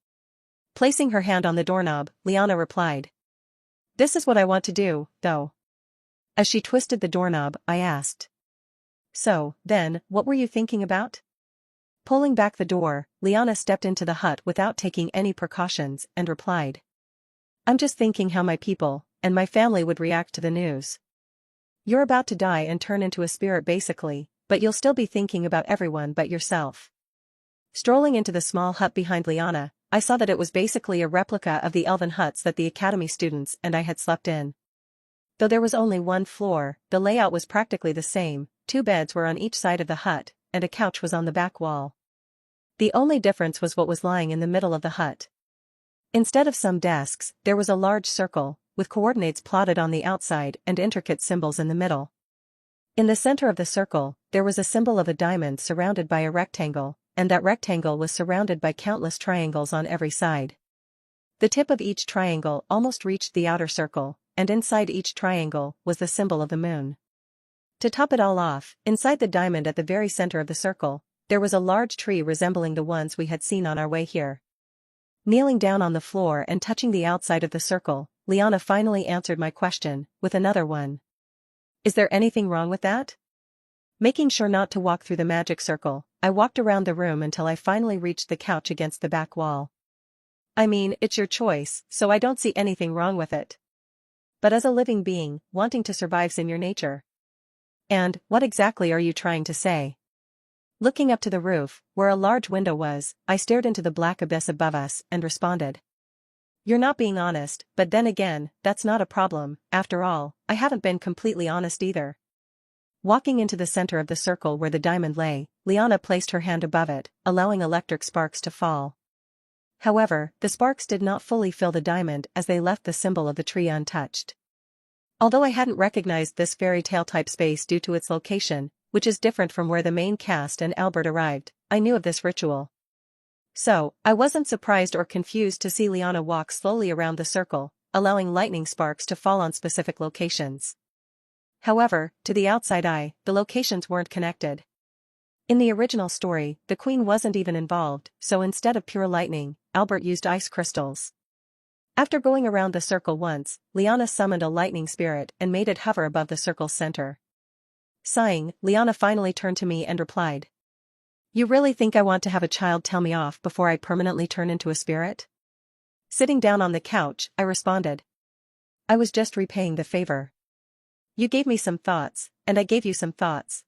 Placing her hand on the doorknob, Liana replied, "This is what I want to do, though." As she twisted the doorknob, I asked, "So, then, what were you thinking about?" Pulling back the door, Liana stepped into the hut without taking any precautions and replied, "I'm just thinking how my people and my family would react to the news. You're about to die and turn into a spirit basically, but you'll still be thinking about everyone but yourself." Strolling into the small hut behind Liana, I saw that it was basically a replica of the elven huts that the academy students and I had slept in. Though there was only one floor, the layout was practically the same. 2 beds were on each side of the hut, and a couch was on the back wall. The only difference was what was lying in the middle of the hut. Instead of some desks, there was a large circle, with coordinates plotted on the outside and intricate symbols in the middle. In the center of the circle, there was a symbol of a diamond surrounded by a rectangle, and that rectangle was surrounded by countless triangles on every side. The tip of each triangle almost reached the outer circle, and inside each triangle was the symbol of the moon. To top it all off, inside the diamond at the very center of the circle, there was a large tree resembling the ones we had seen on our way here. Kneeling down on the floor and touching the outside of the circle, Liana finally answered my question, with another one. Is there anything wrong with that? Making sure not to walk through the magic circle, I walked around the room until I finally reached the couch against the back wall. I mean, it's your choice, so I don't see anything wrong with it. But as a living being, wanting to survive's in your nature. And, what exactly are you trying to say? Looking up to the roof, where a large window was, I stared into the black abyss above us and responded. You're not being honest, but then again, that's not a problem. After all, I haven't been completely honest either. Walking into the center of the circle where the diamond lay, Liana placed her hand above it, allowing electric sparks to fall. However, the sparks did not fully fill the diamond as they left the symbol of the tree untouched. Although I hadn't recognized this fairy tale type space due to its location, which is different from where the main cast and Albert arrived, I knew of this ritual. So, I wasn't surprised or confused to see Liana walk slowly around the circle, allowing lightning sparks to fall on specific locations. However, to the outside eye, the locations weren't connected. In the original story, the queen wasn't even involved, so instead of pure lightning, Albert used ice crystals. After going around the circle once, Liana summoned a lightning spirit and made it hover above the circle's center. Sighing, Liana finally turned to me and replied. You really think I want to have a child tell me off before I permanently turn into a spirit? Sitting down on the couch, I responded. I was just repaying the favor. You gave me some thoughts, and I gave you some thoughts.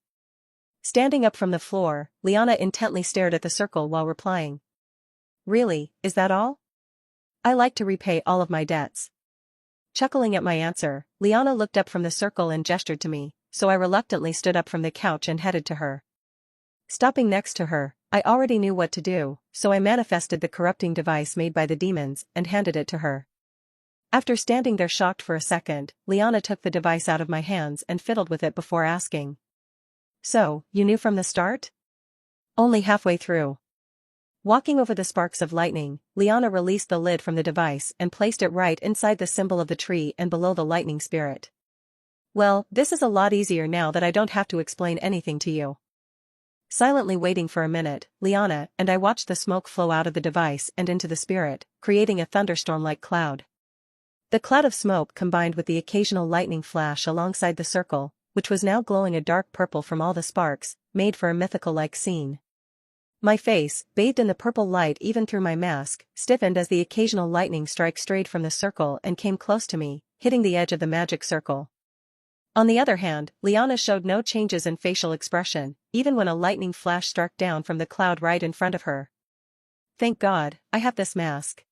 Standing up from the floor, Liana intently stared at the circle while replying. Really, is that all? I like to repay all of my debts. Chuckling at my answer, Liana looked up from the circle and gestured to me, so I reluctantly stood up from the couch and headed to her. Stopping next to her, I already knew what to do, so I manifested the corrupting device made by the demons and handed it to her. After standing there shocked for a second, Liana took the device out of my hands and fiddled with it before asking. So, you knew from the start? Only halfway through. Walking over the sparks of lightning, Liana released the lid from the device and placed it right inside the symbol of the tree and below the lightning spirit. Well, this is a lot easier now that I don't have to explain anything to you. Silently waiting for a minute, Liana and I watched the smoke flow out of the device and into the spirit, creating a thunderstorm-like cloud. The cloud of smoke combined with the occasional lightning flash alongside the circle, which was now glowing a dark purple from all the sparks, made for a mythical-like scene. My face, bathed in the purple light even through my mask, stiffened as the occasional lightning strike strayed from the circle and came close to me, hitting the edge of the magic circle. On the other hand, Liana showed no changes in facial expression, even when a lightning flash struck down from the cloud right in front of her. Thank God, I have this mask.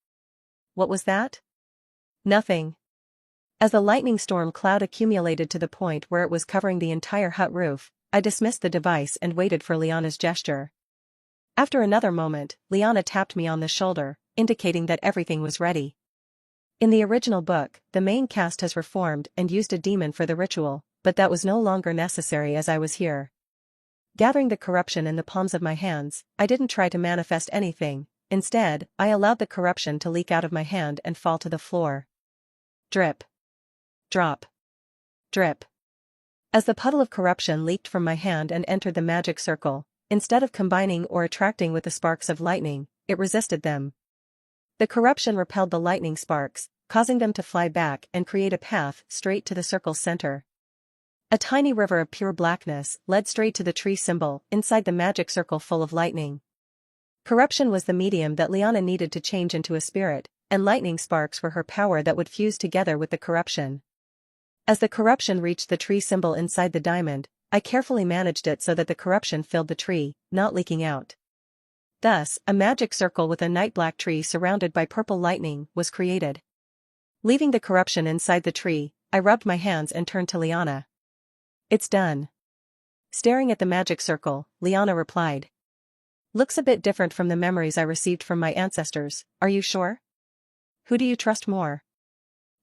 What was that? Nothing. As the lightning storm cloud accumulated to the point where it was covering the entire hut roof, I dismissed the device and waited for Liana's gesture. After another moment, Liana tapped me on the shoulder, indicating that everything was ready. In the original book, the main cast has reformed and used a demon for the ritual, but that was no longer necessary as I was here. Gathering the corruption in the palms of my hands, I didn't try to manifest anything. Instead, I allowed the corruption to leak out of my hand and fall to the floor. Drip. Drop. Drip. As the puddle of corruption leaked from my hand and entered the magic circle, instead of combining or attracting with the sparks of lightning, it resisted them. The corruption repelled the lightning sparks, causing them to fly back and create a path straight to the circle's center. A tiny river of pure blackness led straight to the tree symbol inside the magic circle full of lightning. Corruption was the medium that Liana needed to change into a spirit, and lightning sparks were her power that would fuse together with the corruption. As the corruption reached the tree symbol inside the diamond, I carefully managed it so that the corruption filled the tree, not leaking out. Thus, a magic circle with a night black tree surrounded by purple lightning was created. Leaving the corruption inside the tree, I rubbed my hands and turned to Liana. It's done. Staring at the magic circle, Liana replied. Looks a bit different from the memories I received from my ancestors, are you sure? Who do you trust more?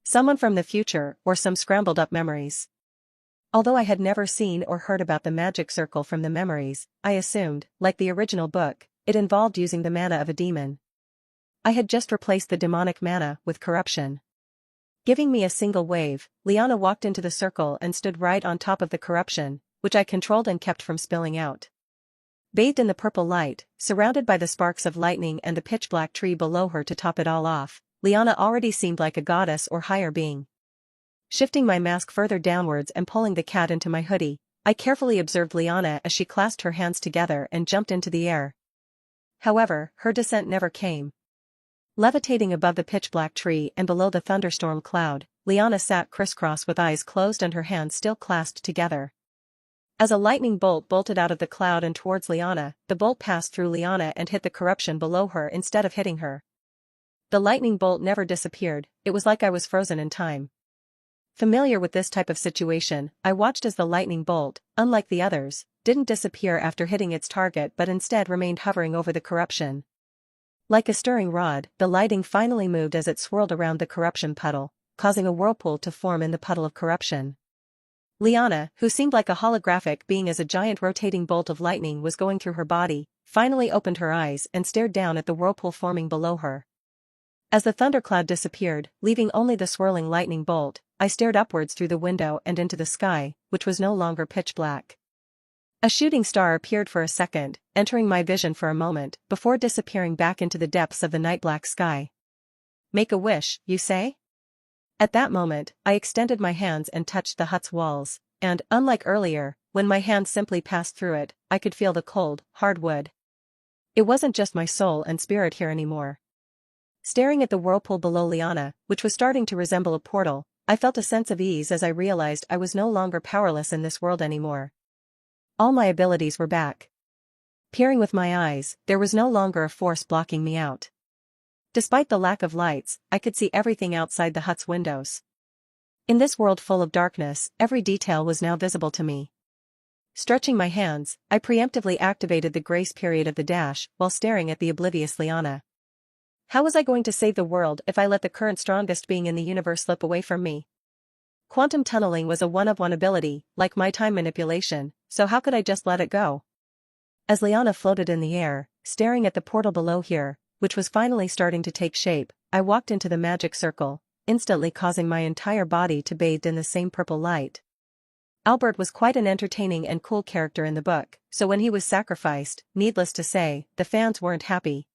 Someone from the future or some scrambled up memories. Although I had never seen or heard about the magic circle from the memories, I assumed, like the original book, it involved using the mana of a demon. I had just replaced the demonic mana with corruption. Giving me a single wave, Liana walked into the circle and stood right on top of the corruption, which I controlled and kept from spilling out. Bathed in the purple light, surrounded by the sparks of lightning and the pitch-black tree below her to top it all off, Liana already seemed like a goddess or higher being. Shifting my mask further downwards and pulling the cat into my hoodie, I carefully observed Liana as she clasped her hands together and jumped into the air. However, her descent never came. Levitating above the pitch-black tree and below the thunderstorm cloud, Liana sat crisscross with eyes closed and her hands still clasped together. As a lightning bolt bolted out of the cloud and towards Liana, the bolt passed through Liana and hit the corruption below her instead of hitting her. The lightning bolt never disappeared, it was like I was frozen in time. Familiar with this type of situation, I watched as the lightning bolt, unlike the others, didn't disappear after hitting its target but instead remained hovering over the corruption. Like a stirring rod, the lightning finally moved as it swirled around the corruption puddle, causing a whirlpool to form in the puddle of corruption. Liana, who seemed like a holographic being as a giant rotating bolt of lightning was going through her body, finally opened her eyes and stared down at the whirlpool forming below her. As the thundercloud disappeared, leaving only the swirling lightning bolt, I stared upwards through the window and into the sky, which was no longer pitch black. A shooting star appeared for a second, entering my vision for a moment, before disappearing back into the depths of the night-black sky. Make a wish, you say? At that moment, I extended my hands and touched the hut's walls, and, unlike earlier, when my hands simply passed through it, I could feel the cold, hard wood. It wasn't just my soul and spirit here anymore. Staring at the whirlpool below Liana, which was starting to resemble a portal, I felt a sense of ease as I realized I was no longer powerless in this world anymore. All my abilities were back. Peering with my eyes, there was no longer a force blocking me out. Despite the lack of lights, I could see everything outside the hut's windows. In this world full of darkness, every detail was now visible to me. Stretching my hands, I preemptively activated the grace period of the dash while staring at the oblivious Liana. How was I going to save the world if I let the current strongest being in the universe slip away from me? Quantum tunneling was a one-of-one ability, like my time manipulation, so how could I just let it go? As Liana floated in the air, staring at the portal below here, which was finally starting to take shape, I walked into the magic circle, instantly causing my entire body to bathe in the same purple light. Albert was quite an entertaining and cool character in the book, so when he was sacrificed, needless to say, the fans weren't happy.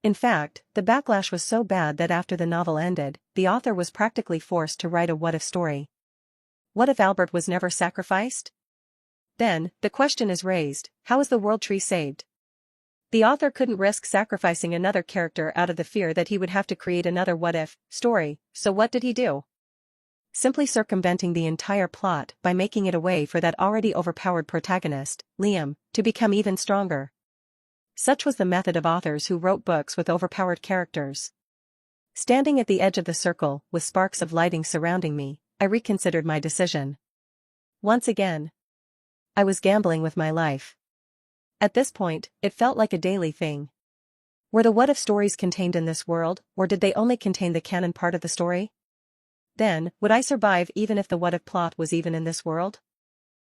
In fact, the backlash was so bad that after the novel ended, the author was practically forced to write a what-if story. What if Albert was never sacrificed? Then, the question is raised, how is the world tree saved? The author couldn't risk sacrificing another character out of the fear that he would have to create another what-if story, so what did he do? Simply circumventing the entire plot by making it a way for that already overpowered protagonist, Liam, to become even stronger. Such was the method of authors who wrote books with overpowered characters. Standing at the edge of the circle, with sparks of lighting surrounding me, I reconsidered my decision. Once again, I was gambling with my life. At this point, it felt like a daily thing. Were the what-if stories contained in this world, or did they only contain the canon part of the story? Then, would I survive even if the what-if plot was even in this world?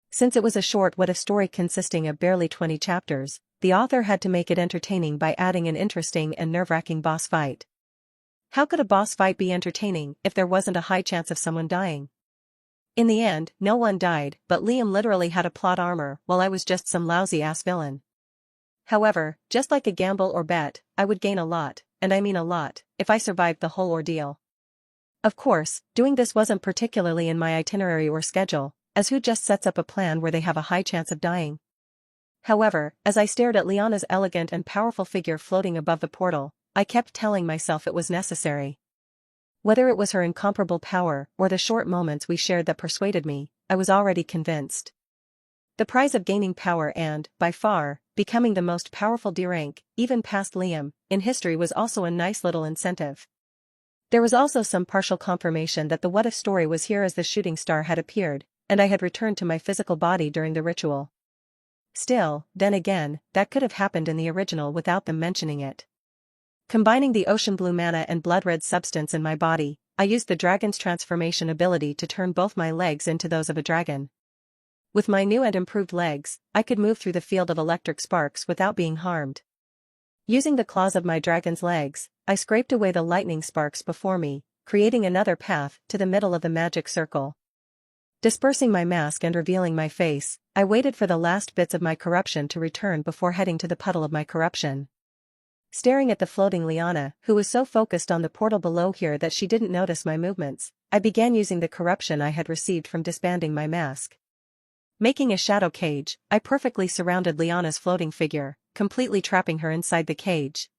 Since it was a short what-if story consisting of barely 20 chapters, the author had to make it entertaining by adding an interesting and nerve-wracking boss fight. How could a boss fight be entertaining if there wasn't a high chance of someone dying? In the end, no one died, but Liam literally had a plot armor while I was just some lousy-ass villain. However, just like a gamble or bet, I would gain a lot, and I mean a lot, if I survived the whole ordeal. Of course, doing this wasn't particularly in my itinerary or schedule, as who just sets up a plan where they have a high chance of dying? However, as I stared at Liana's elegant and powerful figure floating above the portal, I kept telling myself it was necessary. Whether it was her incomparable power or the short moments we shared that persuaded me, I was already convinced. The prize of gaining power and, by far, becoming the most powerful D-rank, even past Liam, in history was also a nice little incentive. There was also some partial confirmation that the what-if story was here as the shooting star had appeared, and I had returned to my physical body during the ritual. Still, then again, that could have happened in the original without them mentioning it. Combining the ocean blue mana and blood red substance in my body, I used the dragon's transformation ability to turn both my legs into those of a dragon. With my new and improved legs, I could move through the field of electric sparks without being harmed. Using the claws of my dragon's legs, I scraped away the lightning sparks before me, creating another path to the middle of the magic circle. Dispersing my mask and revealing my face, I waited for the last bits of my corruption to return before heading to the puddle of my corruption. Staring at the floating Liana, who was so focused on the portal below here that she didn't notice my movements, I began using the corruption I had received from disbanding my mask. Making a shadow cage, I perfectly surrounded Liana's floating figure, completely trapping her inside the cage.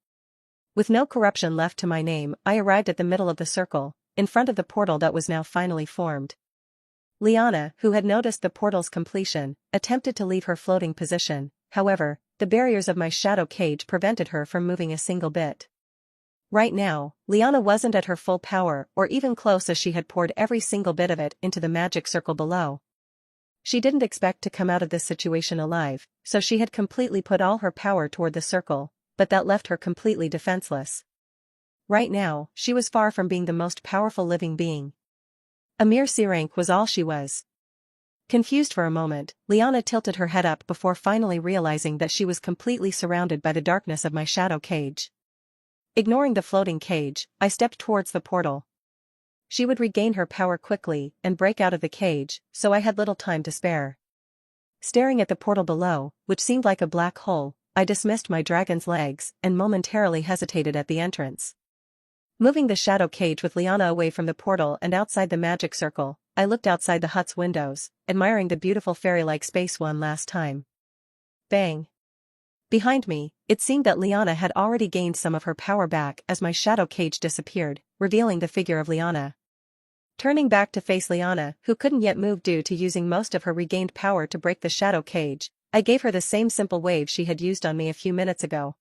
With no corruption left to my name, I arrived at the middle of the circle, in front of the portal that was now finally formed. Liana, who had noticed the portal's completion, attempted to leave her floating position, however, the barriers of my shadow cage prevented her from moving a single bit. Right now, Liana wasn't at her full power or even close as she had poured every single bit of it into the magic circle below. She didn't expect to come out of this situation alive, so she had completely put all her power toward the circle, but that left her completely defenseless. Right now, she was far from being the most powerful living being. A mere C-rank was all she was. Confused for a moment, Liana tilted her head up before finally realizing that she was completely surrounded by the darkness of my shadow cage. Ignoring the floating cage, I stepped towards the portal. She would regain her power quickly and break out of the cage, so I had little time to spare. Staring at the portal below, which seemed like a black hole, I dismissed my dragon's legs and momentarily hesitated at the entrance. Moving the shadow cage with Liana away from the portal and outside the magic circle, I looked outside the hut's windows, admiring the beautiful fairy-like space one last time. Bang! Behind me, it seemed that Liana had already gained some of her power back as my shadow cage disappeared, revealing the figure of Liana. Turning back to face Liana, who couldn't yet move due to using most of her regained power to break the shadow cage, I gave her the same simple wave she had used on me a few minutes ago.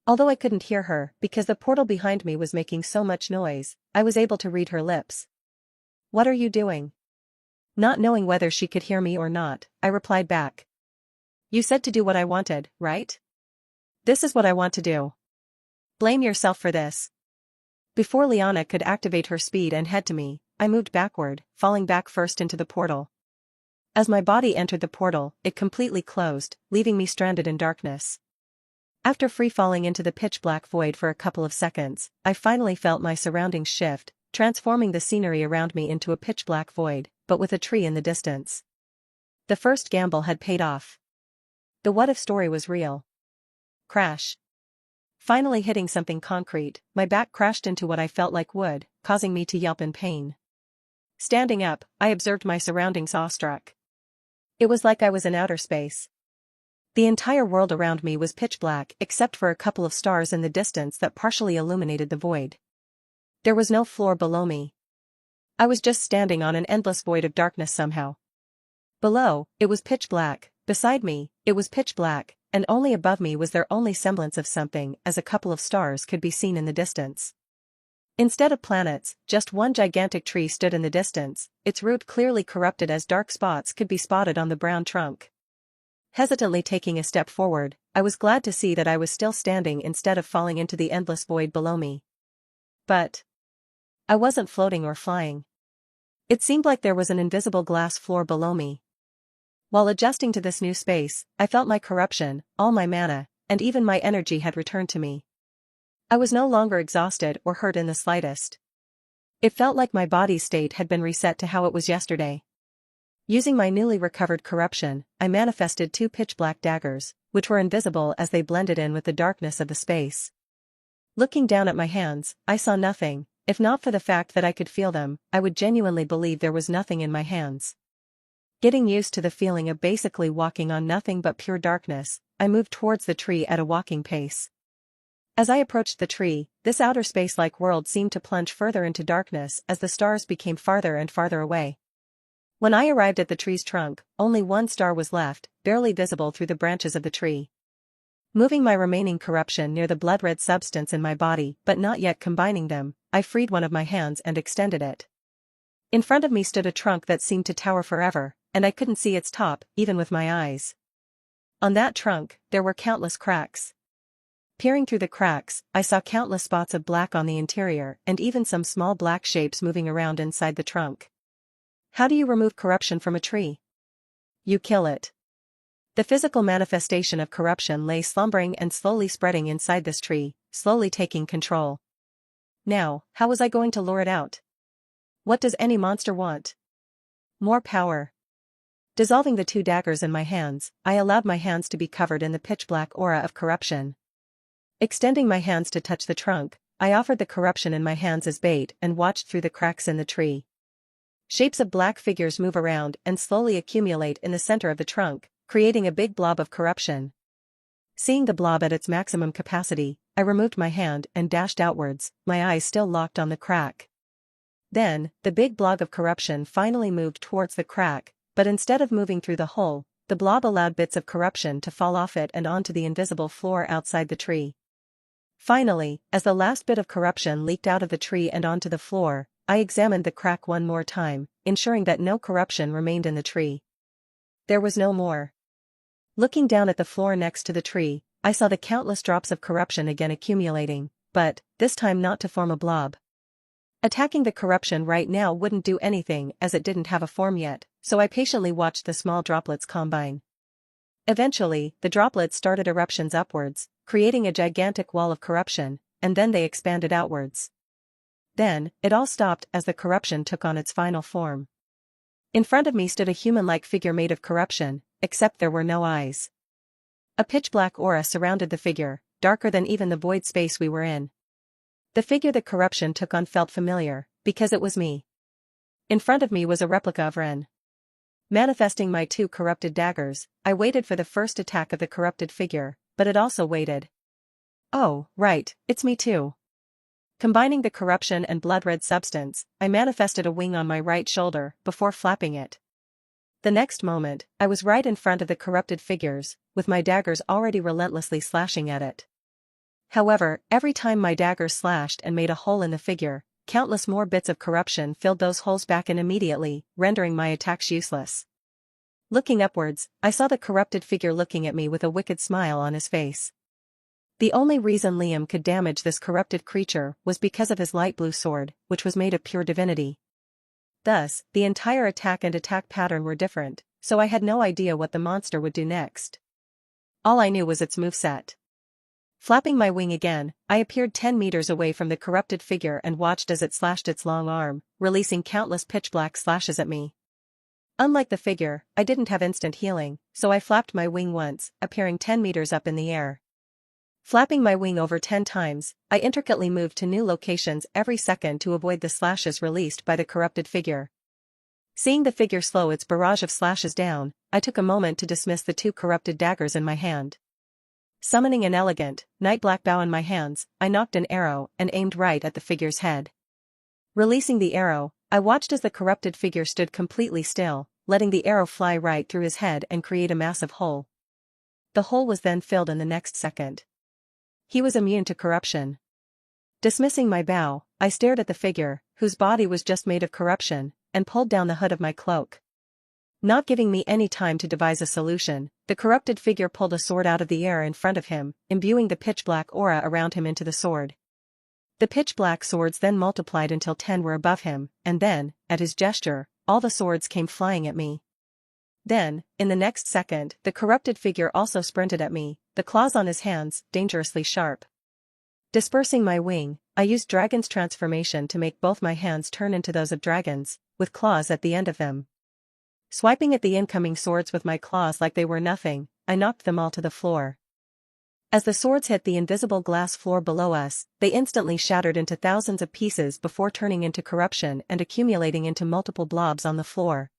Although I couldn't hear her because the portal behind me was making so much noise, I was able to read her lips. "What are you doing?" Not knowing whether she could hear me or not, I replied back. "You said to do what I wanted, right? This is what I want to do. Blame yourself for this." Before Liana could activate her speed and head to me, I moved backward, falling back first into the portal. As my body entered the portal, it completely closed, leaving me stranded in darkness. After free-falling into the pitch-black void for a couple of seconds, I finally felt my surroundings shift, transforming the scenery around me into a pitch-black void, but with a tree in the distance. The first gamble had paid off. The what-if story was real. Crash. Finally hitting something concrete, my back crashed into what I felt like wood, causing me to yelp in pain. Standing up, I observed my surroundings awestruck. It was like I was in outer space. The entire world around me was pitch black except for a couple of stars in the distance that partially illuminated the void. There was no floor below me. I was just standing on an endless void of darkness somehow. Below, it was pitch black, beside me, it was pitch black, and only above me was there only semblance of something as a couple of stars could be seen in the distance. Instead of planets, just one gigantic tree stood in the distance, its root clearly corrupted as dark spots could be spotted on the brown trunk. Hesitantly taking a step forward, I was glad to see that I was still standing instead of falling into the endless void below me. But I wasn't floating or flying. It seemed like there was an invisible glass floor below me. While adjusting to this new space, I felt my corruption, all my mana, and even my energy had returned to me. I was no longer exhausted or hurt in the slightest. It felt like my body's state had been reset to how it was yesterday. Using my newly recovered corruption, I manifested 2 pitch-black daggers, which were invisible as they blended in with the darkness of the space. Looking down at my hands, I saw nothing. If not for the fact that I could feel them, I would genuinely believe there was nothing in my hands. Getting used to the feeling of basically walking on nothing but pure darkness, I moved towards the tree at a walking pace. As I approached the tree, this outer space-like world seemed to plunge further into darkness as the stars became farther and farther away. When I arrived at the tree's trunk, only one star was left, barely visible through the branches of the tree. Moving my remaining corruption near the blood-red substance in my body but not yet combining them, I freed one of my hands and extended it. In front of me stood a trunk that seemed to tower forever, and I couldn't see its top, even with my eyes. On that trunk, there were countless cracks. Peering through the cracks, I saw countless spots of black on the interior and even some small black shapes moving around inside the trunk. How do you remove corruption from a tree? You kill it. The physical manifestation of corruption lay slumbering and slowly spreading inside this tree, slowly taking control. Now, how was I going to lure it out? What does any monster want? More power. Dissolving the 2 daggers in my hands, I allowed my hands to be covered in the pitch-black aura of corruption. Extending my hands to touch the trunk, I offered the corruption in my hands as bait and watched through the cracks in the tree. Shapes of black figures move around and slowly accumulate in the center of the trunk, creating a big blob of corruption. Seeing the blob at its maximum capacity, I removed my hand and dashed outwards, my eyes still locked on the crack. Then, the big blob of corruption finally moved towards the crack, but instead of moving through the hole, the blob allowed bits of corruption to fall off it and onto the invisible floor outside the tree. Finally, as the last bit of corruption leaked out of the tree and onto the floor, I examined the crack one more time, ensuring that no corruption remained in the tree. There was no more. Looking down at the floor next to the tree, I saw the countless drops of corruption again accumulating, but, this time not to form a blob. Attacking the corruption right now wouldn't do anything as it didn't have a form yet, so I patiently watched the small droplets combine. Eventually, the droplets started eruptions upwards, creating a gigantic wall of corruption, and then they expanded outwards. Then, it all stopped as the corruption took on its final form. In front of me stood a human-like figure made of corruption, except there were no eyes. A pitch-black aura surrounded the figure, darker than even the void space we were in. The figure the corruption took on felt familiar, because it was me. In front of me was a replica of Ren. Manifesting my 2 corrupted daggers, I waited for the first attack of the corrupted figure, but it also waited. Oh, right, it's me too. Combining the corruption and blood-red substance, I manifested a wing on my right shoulder before flapping it. The next moment, I was right in front of the corrupted figures, with my daggers already relentlessly slashing at it. However, every time my daggers slashed and made a hole in the figure, countless more bits of corruption filled those holes back in immediately, rendering my attacks useless. Looking upwards, I saw the corrupted figure looking at me with a wicked smile on his face. The only reason Liam could damage this corrupted creature was because of his light blue sword, which was made of pure divinity. Thus, the entire attack and attack pattern were different, so I had no idea what the monster would do next. All I knew was its moveset. Flapping my wing again, I appeared 10 meters away from the corrupted figure and watched as it slashed its long arm, releasing countless pitch-black slashes at me. Unlike the figure, I didn't have instant healing, so I flapped my wing once, appearing 10 meters up in the air. Flapping my wing over 10 times, I intricately moved to new locations every second to avoid the slashes released by the corrupted figure. Seeing the figure slow its barrage of slashes down, I took a moment to dismiss the 2 corrupted daggers in my hand. Summoning an elegant, night-black bow in my hands, I knocked an arrow and aimed right at the figure's head. Releasing the arrow, I watched as the corrupted figure stood completely still, letting the arrow fly right through his head and create a massive hole. The hole was then filled in the next second. He was immune to corruption. Dismissing my bow, I stared at the figure, whose body was just made of corruption, and pulled down the hood of my cloak. Not giving me any time to devise a solution, the corrupted figure pulled a sword out of the air in front of him, imbuing the pitch-black aura around him into the sword. The pitch-black swords then multiplied until 10 were above him, and then, at his gesture, all the swords came flying at me. Then, in the next second, the corrupted figure also sprinted at me, the claws on his hands, dangerously sharp. Dispersing my wing, I used Dragon's transformation to make both my hands turn into those of dragons, with claws at the end of them. Swiping at the incoming swords with my claws like they were nothing, I knocked them all to the floor. As the swords hit the invisible glass floor below us, they instantly shattered into thousands of pieces before turning into corruption and accumulating into multiple blobs on the floor.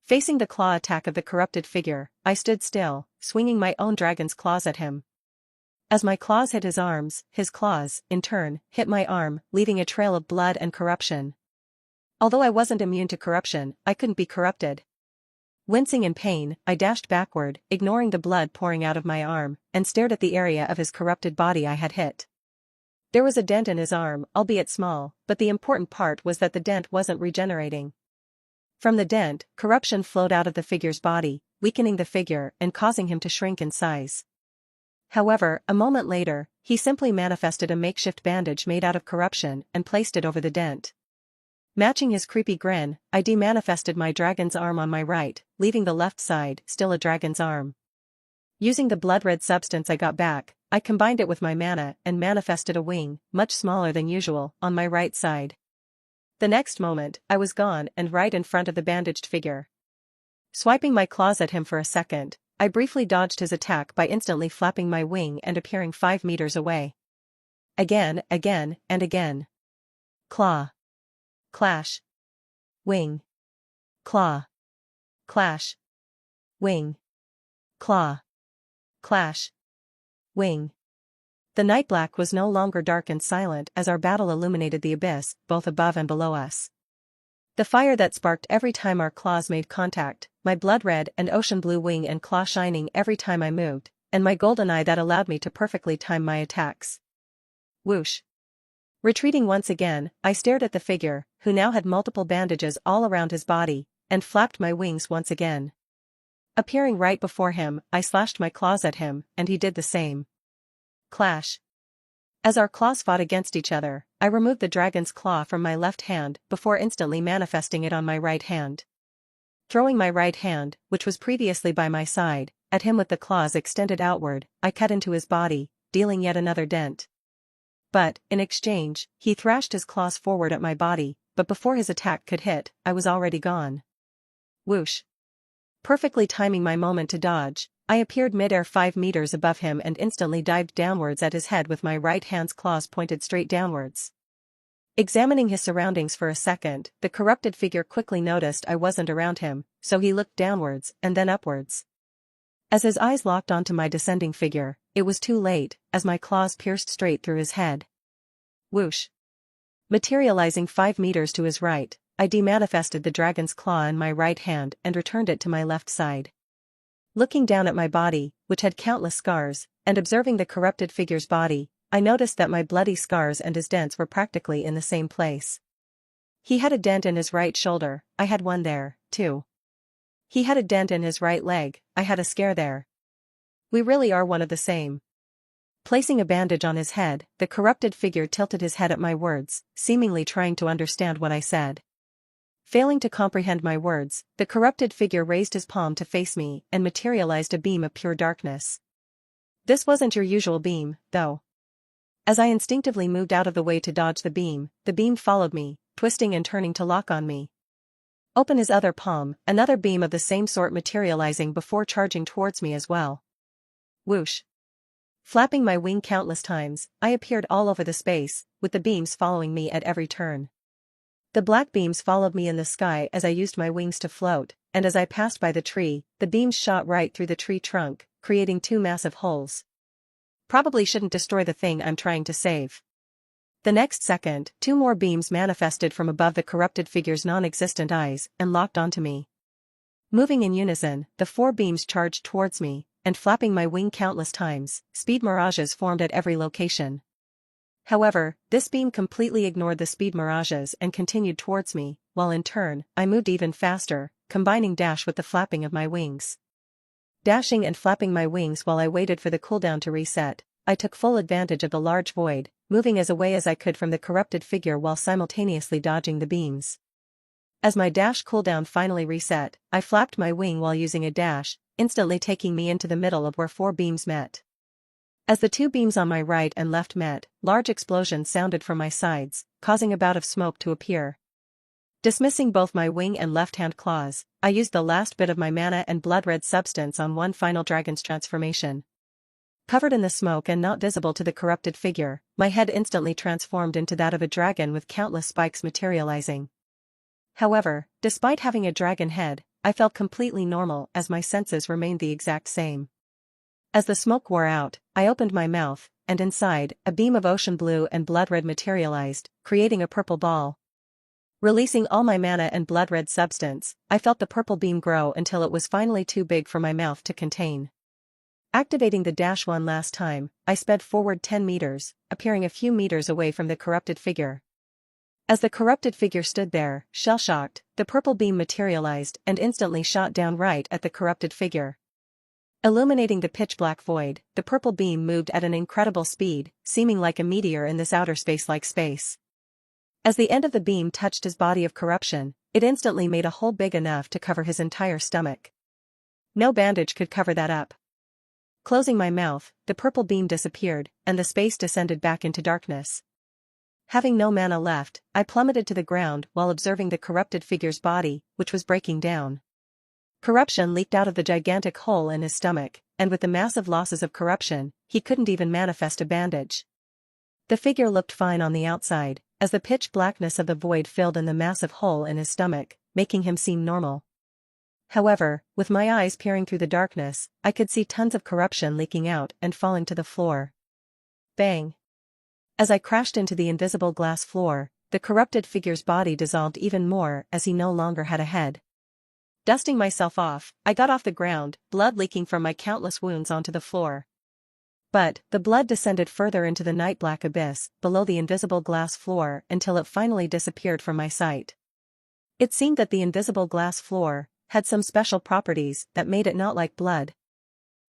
Facing the claw attack of the corrupted figure, I stood still, swinging my own dragon's claws at him. As my claws hit his arms, his claws, in turn, hit my arm, leaving a trail of blood and corruption. Although I wasn't immune to corruption, I couldn't be corrupted. Wincing in pain, I dashed backward, ignoring the blood pouring out of my arm, and stared at the area of his corrupted body I had hit. There was a dent in his arm, albeit small, but the important part was that the dent wasn't regenerating. From the dent, corruption flowed out of the figure's body, weakening the figure and causing him to shrink in size. However, a moment later, he simply manifested a makeshift bandage made out of corruption and placed it over the dent. Matching his creepy grin, I demanifested my dragon's arm on my right, leaving the left side still a dragon's arm. Using the blood-red substance I got back, I combined it with my mana and manifested a wing, much smaller than usual, on my right side. The next moment, I was gone and right in front of the bandaged figure. Swiping my claws at him for a second, I briefly dodged his attack by instantly flapping my wing and appearing 5 meters away. Again, and again. Claw. Clash. Wing. Claw. Clash. Wing. Claw. Clash. Wing. The night black was no longer dark and silent as our battle illuminated the abyss, both above and below us. The fire that sparked every time our claws made contact, my blood-red and ocean blue wing and claw shining every time I moved, and my golden eye that allowed me to perfectly time my attacks. Whoosh. Retreating once again, I stared at the figure, who now had multiple bandages all around his body, and flapped my wings once again. Appearing right before him, I slashed my claws at him, and he did the same. Clash. As our claws fought against each other, I removed the dragon's claw from my left hand before instantly manifesting it on my right hand. Throwing my right hand, which was previously by my side, at him with the claws extended outward, I cut into his body, dealing yet another dent. But, in exchange, he thrashed his claws forward at my body, but before his attack could hit, I was already gone. Whoosh. Perfectly timing my moment to dodge, I appeared mid-air 5 meters above him and instantly dived downwards at his head with my right hand's claws pointed straight downwards. Examining his surroundings for a second, the corrupted figure quickly noticed I wasn't around him, so he looked downwards and then upwards. As his eyes locked onto my descending figure, it was too late, as my claws pierced straight through his head. Whoosh. Materializing 5 meters to his right, I demanifested the dragon's claw in my right hand and returned it to my left side. Looking down at my body, which had countless scars, and observing the corrupted figure's body, I noticed that my bloody scars and his dents were practically in the same place. He had a dent in his right shoulder, I had one there, too. He had a dent in his right leg, I had a scare there. We really are one of the same. Placing a bandage on his head, the corrupted figure tilted his head at my words, seemingly trying to understand what I said. Failing to comprehend my words, the corrupted figure raised his palm to face me and materialized a beam of pure darkness. This wasn't your usual beam, though. As I instinctively moved out of the way to dodge the beam followed me, twisting and turning to lock on me. Open his other palm, another beam of the same sort materializing before charging towards me as well. Whoosh. Flapping my wing countless times, I appeared all over the space, with the beams following me at every turn. The black beams followed me in the sky as I used my wings to float, and as I passed by the tree, the beams shot right through the tree trunk, creating 2 massive holes. Probably shouldn't destroy the thing I'm trying to save. The next second, 2 more beams manifested from above the corrupted figure's non-existent eyes and locked onto me. Moving in unison, the 4 beams charged towards me, and flapping my wing countless times, speed mirages formed at every location. However, this beam completely ignored the speed mirages and continued towards me, while in turn, I moved even faster, combining dash with the flapping of my wings. Dashing and flapping my wings while I waited for the cooldown to reset, I took full advantage of the large void, moving as away as I could from the corrupted figure while simultaneously dodging the beams. As my dash cooldown finally reset, I flapped my wing while using a dash, instantly taking me into the middle of where 4 beams met. As the 2 beams on my right and left met, large explosions sounded from my sides, causing a bout of smoke to appear. Dismissing both my wing and left-hand claws, I used the last bit of my mana and blood-red substance on one final dragon's transformation. Covered in the smoke and not visible to the corrupted figure, my head instantly transformed into that of a dragon with countless spikes materializing. However, despite having a dragon head, I felt completely normal as my senses remained the exact same. As the smoke wore out, I opened my mouth, and inside, a beam of ocean blue and blood-red materialized, creating a purple ball. Releasing all my mana and blood-red substance, I felt the purple beam grow until it was finally too big for my mouth to contain. Activating the dash one last time, I sped forward 10 meters, appearing a few meters away from the corrupted figure. As the corrupted figure stood there, shell-shocked, the purple beam materialized and instantly shot down right at the corrupted figure. Illuminating the pitch-black void, the purple beam moved at an incredible speed, seeming like a meteor in this outer space-like space. As the end of the beam touched his body of corruption, it instantly made a hole big enough to cover his entire stomach. No bandage could cover that up. Closing my mouth, the purple beam disappeared, and the space descended back into darkness. Having no mana left, I plummeted to the ground while observing the corrupted figure's body, which was breaking down. Corruption leaked out of the gigantic hole in his stomach, and with the massive losses of corruption, he couldn't even manifest a bandage. The figure looked fine on the outside, as the pitch blackness of the void filled in the massive hole in his stomach, making him seem normal. However, with my eyes peering through the darkness, I could see tons of corruption leaking out and falling to the floor. Bang! As I crashed into the invisible glass floor, the corrupted figure's body dissolved even more as he no longer had a head. Dusting myself off, I got off the ground, blood leaking from my countless wounds onto the floor. But, the blood descended further into the night-black abyss below the invisible glass floor until it finally disappeared from my sight. It seemed that the invisible glass floor had some special properties that made it not like blood.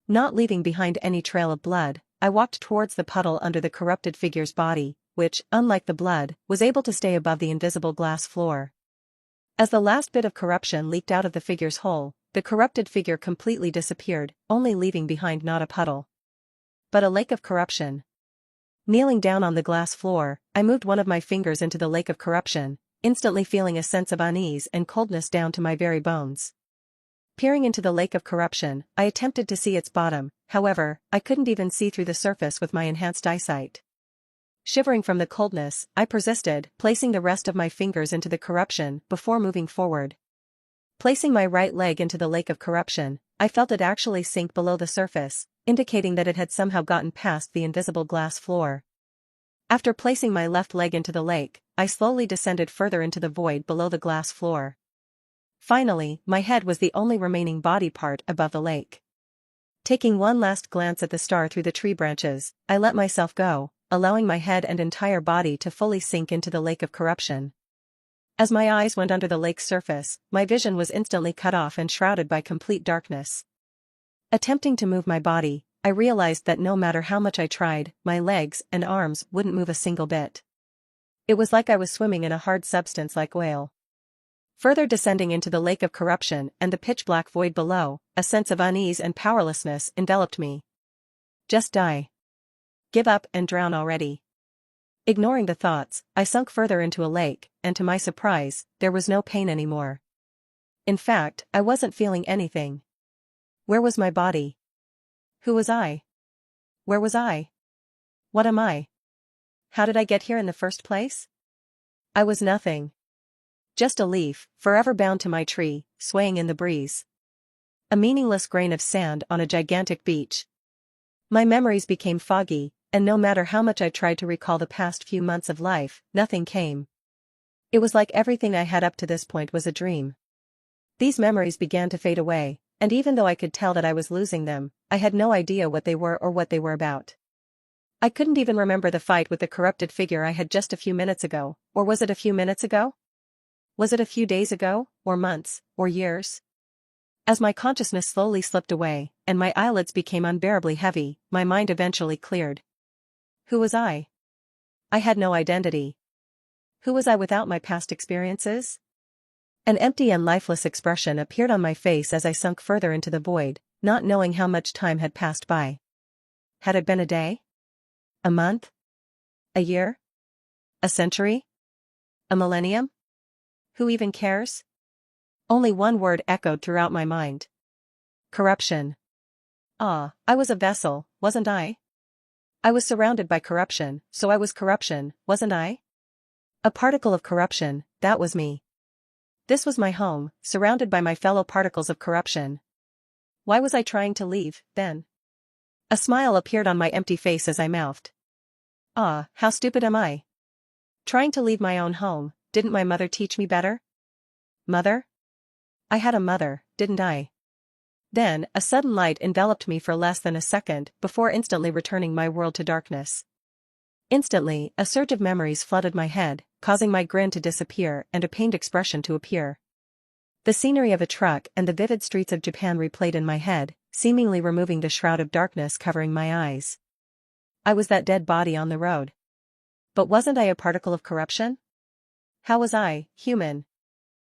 Not leaving behind any trail of blood, I walked towards the puddle under the corrupted figure's body, which, unlike the blood, was able to stay above the invisible glass floor. As the last bit of corruption leaked out of the figure's hole, the corrupted figure completely disappeared, only leaving behind not a puddle, but a lake of corruption. Kneeling down on the glass floor, I moved one of my fingers into the lake of corruption, instantly feeling a sense of unease and coldness down to my very bones. Peering into the lake of corruption, I attempted to see its bottom, however, I couldn't even see through the surface with my enhanced eyesight. Shivering from the coldness, I persisted, placing the rest of my fingers into the corruption before moving forward. Placing my right leg into the lake of corruption, I felt it actually sink below the surface, indicating that it had somehow gotten past the invisible glass floor. After placing my left leg into the lake, I slowly descended further into the void below the glass floor. Finally, my head was the only remaining body part above the lake. Taking one last glance at the star through the tree branches, I let myself go, allowing my head and entire body to fully sink into the lake of corruption. As my eyes went under the lake's surface, my vision was instantly cut off and shrouded by complete darkness. Attempting to move my body, I realized that no matter how much I tried, my legs and arms wouldn't move a single bit. It was like I was swimming in a hard substance like oil. Further descending into the lake of corruption and the pitch-black void below, a sense of unease and powerlessness enveloped me. Just die. Give up and drown already. Ignoring the thoughts, I sunk further into a lake, and to my surprise, there was no pain anymore. In fact, I wasn't feeling anything. Where was my body? Who was I? Where was I? What am I? How did I get here in the first place? I was nothing. Just a leaf, forever bound to my tree, swaying in the breeze. A meaningless grain of sand on a gigantic beach. My memories became foggy, and no matter how much I tried to recall the past few months of life, nothing came. It was like everything I had up to this point was a dream. These memories began to fade away, and even though I could tell that I was losing them, I had no idea what they were or what they were about. I couldn't even remember the fight with the corrupted figure I had just a few minutes ago, or was it a few minutes ago? Was it a few days ago, or months, or years? As my consciousness slowly slipped away, and my eyelids became unbearably heavy, my mind eventually cleared. Who was I? I had no identity. Who was I without my past experiences? An empty and lifeless expression appeared on my face as I sunk further into the void, not knowing how much time had passed by. Had it been a day? A month? A year? A century? A millennium? Who even cares? Only one word echoed throughout my mind. Corruption. Ah, I was a vessel, wasn't I? I was surrounded by corruption, so I was corruption, wasn't I? A particle of corruption, that was me. This was my home, surrounded by my fellow particles of corruption. Why was I trying to leave, then? A smile appeared on my empty face as I mouthed. Ah, how stupid am I? Trying to leave my own home, didn't my mother teach me better? Mother? I had a mother, didn't I? Then, a sudden light enveloped me for less than a second before instantly returning my world to darkness. Instantly, a surge of memories flooded my head, causing my grin to disappear and a pained expression to appear. The scenery of a truck and the vivid streets of Japan replayed in my head, seemingly removing the shroud of darkness covering my eyes. I was that dead body on the road. But wasn't I a particle of corruption? How was I, human?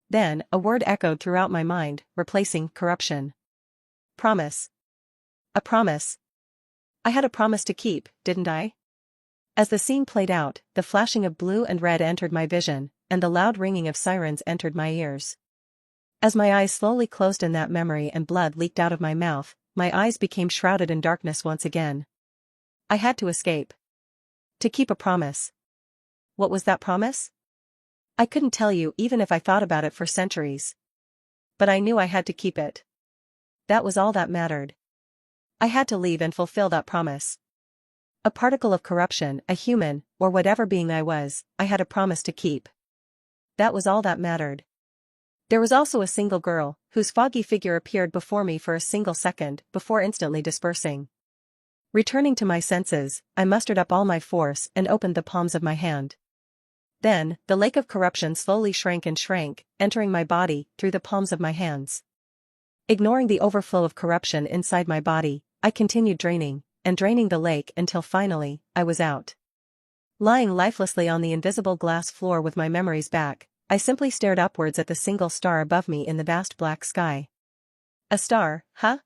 Then, a word echoed throughout my mind, replacing corruption. Promise. A promise. I had a promise to keep, didn't I? As the scene played out, the flashing of blue and red entered my vision, and the loud ringing of sirens entered my ears. As my eyes slowly closed in that memory and blood leaked out of my mouth, my eyes became shrouded in darkness once again. I had to escape. To keep a promise. What was that promise? I couldn't tell you even if I thought about it for centuries. But I knew I had to keep it. That was all that mattered. I had to leave and fulfill that promise. A particle of corruption, a human, or whatever being I was, I had a promise to keep. That was all that mattered. There was also a single girl, whose foggy figure appeared before me for a single second, before instantly dispersing. Returning to my senses, I mustered up all my force and opened the palms of my hand. Then, the lake of corruption slowly shrank and shrank, entering my body, through the palms of my hands. Ignoring the overflow of corruption inside my body, I continued draining, and draining the lake until finally, I was out. Lying lifelessly on the invisible glass floor with my memories back, I simply stared upwards at the single star above me in the vast black sky. A star, huh?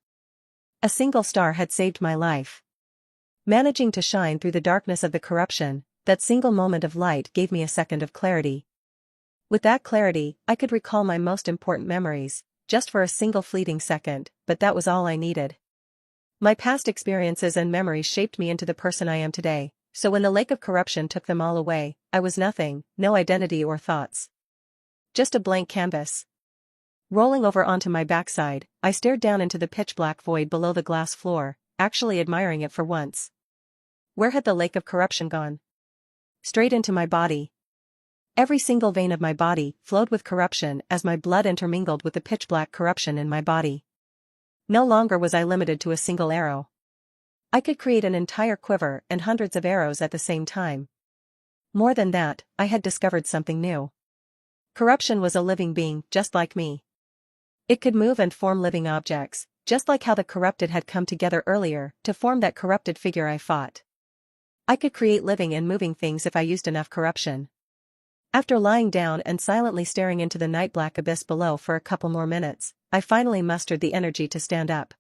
A single star had saved my life. Managing to shine through the darkness of the corruption, that single moment of light gave me a second of clarity. With that clarity, I could recall my most important memories, just for a single fleeting second, but that was all I needed. My past experiences and memories shaped me into the person I am today, so when the lake of corruption took them all away, I was nothing, no identity or thoughts. Just a blank canvas. Rolling over onto my backside, I stared down into the pitch-black void below the glass floor, actually admiring it for once. Where had the lake of corruption gone? Straight into my body. Every single vein of my body flowed with corruption as my blood intermingled with the pitch-black corruption in my body. No longer was I limited to a single arrow. I could create an entire quiver and hundreds of arrows at the same time. More than that, I had discovered something new. Corruption was a living being, just like me. It could move and form living objects, just like how the corrupted had come together earlier to form that corrupted figure I fought. I could create living and moving things if I used enough corruption. After lying down and silently staring into the night-black abyss below for a couple more minutes, I finally mustered the energy to stand up.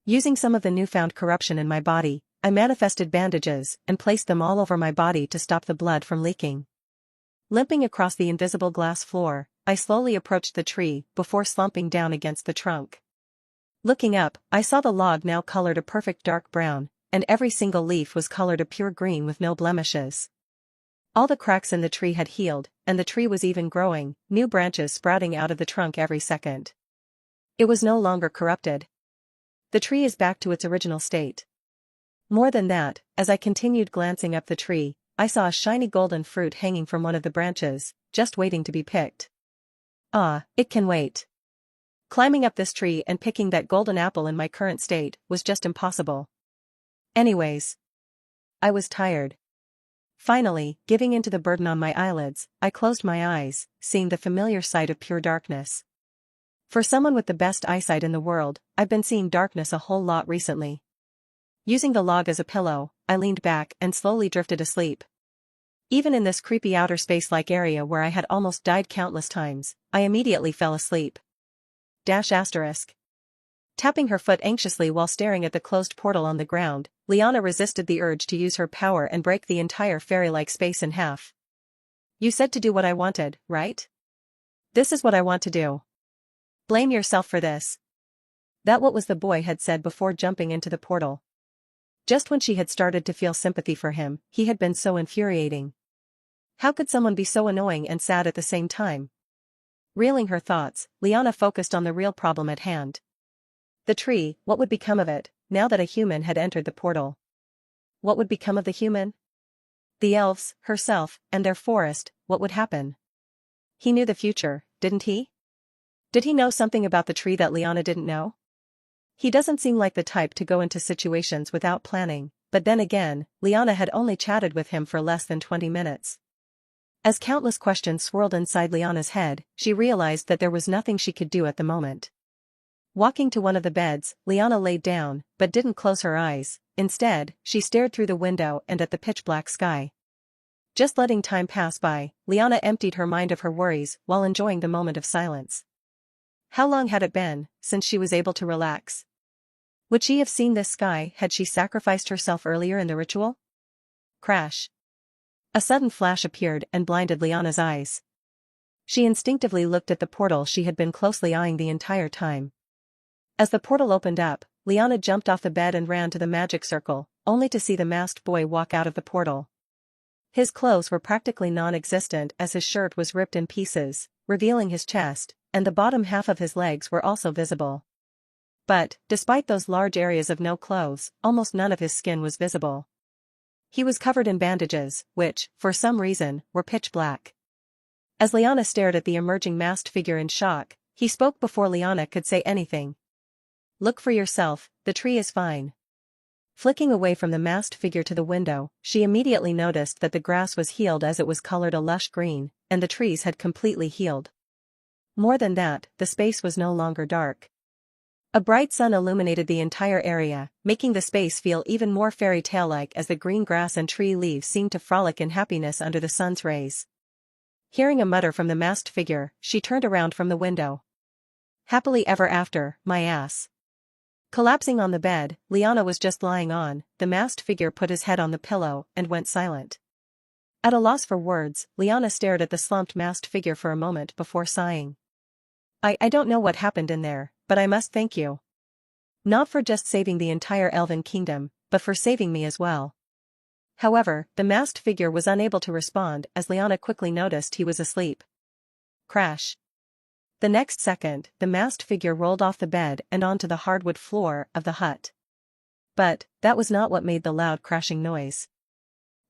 Using some of the newfound corruption in my body, I manifested bandages and placed them all over my body to stop the blood from leaking. Limping across the invisible glass floor, I slowly approached the tree before slumping down against the trunk. Looking up, I saw the log now colored a perfect dark brown, and every single leaf was colored a pure green with no blemishes. All the cracks in the tree had healed, and the tree was even growing, new branches sprouting out of the trunk every second. It was no longer corrupted. The tree is back to its original state. More than that, as I continued glancing up the tree, I saw a shiny golden fruit hanging from one of the branches, just waiting to be picked. Ah, it can wait. Climbing up this tree and picking that golden apple in my current state was just impossible. Anyways, I was tired. Finally, giving in to the burden on my eyelids, I closed my eyes, seeing the familiar sight of pure darkness. For someone with the best eyesight in the world, I've been seeing darkness a whole lot recently. Using the log as a pillow, I leaned back and slowly drifted asleep. Even in this creepy outer space-like area where I had almost died countless times, I immediately fell asleep. Tapping her foot anxiously while staring at the closed portal on the ground, Liana resisted the urge to use her power and break the entire fairy-like space in half. You said to do what I wanted, right? This is what I want to do. Blame yourself for this. That what was the boy had said before jumping into the portal. Just when she had started to feel sympathy for him, he had been so infuriating. How could someone be so annoying and sad at the same time? Reeling her thoughts, Liana focused on the real problem at hand. The tree, what would become of it, now that a human had entered the portal? What would become of the human? The elves, herself, and their forest, what would happen? He knew the future, didn't he? Did he know something about the tree that Liana didn't know? He doesn't seem like the type to go into situations without planning, but then again, Liana had only chatted with him for less than 20 minutes. As countless questions swirled inside Liana's head, she realized that there was nothing she could do at the moment. Walking to one of the beds, Liana laid down, but didn't close her eyes. Instead, she stared through the window and at the pitch-black sky. Just letting time pass by, Liana emptied her mind of her worries while enjoying the moment of silence. How long had it been since she was able to relax? Would she have seen this sky had she sacrificed herself earlier in the ritual? Crash. A sudden flash appeared and blinded Liana's eyes. She instinctively looked at the portal she had been closely eyeing the entire time. As the portal opened up, Liana jumped off the bed and ran to the magic circle, only to see the masked boy walk out of the portal. His clothes were practically non-existent as his shirt was ripped in pieces, revealing his chest, and the bottom half of his legs were also visible. But, despite those large areas of no clothes, almost none of his skin was visible. He was covered in bandages, which, for some reason, were pitch black. As Liana stared at the emerging masked figure in shock, he spoke before Liana could say anything. "Look for yourself, the tree is fine." Flicking away from the masked figure to the window, she immediately noticed that the grass was healed as it was colored a lush green, and the trees had completely healed. More than that, the space was no longer dark. A bright sun illuminated the entire area, making the space feel even more fairy tale-like as the green grass and tree leaves seemed to frolic in happiness under the sun's rays. Hearing a mutter from the masked figure, she turned around from the window. "Happily ever after, my ass." Collapsing on the bed, Liana was just lying on, the masked figure put his head on the pillow and went silent. At a loss for words, Liana stared at the slumped masked figure for a moment before sighing. I don't know what happened in there, but I must thank you. Not for just saving the entire elven kingdom, but for saving me as well." However, the masked figure was unable to respond as Liana quickly noticed he was asleep. Crash. The next second, the masked figure rolled off the bed and onto the hardwood floor of the hut. But, that was not what made the loud crashing noise.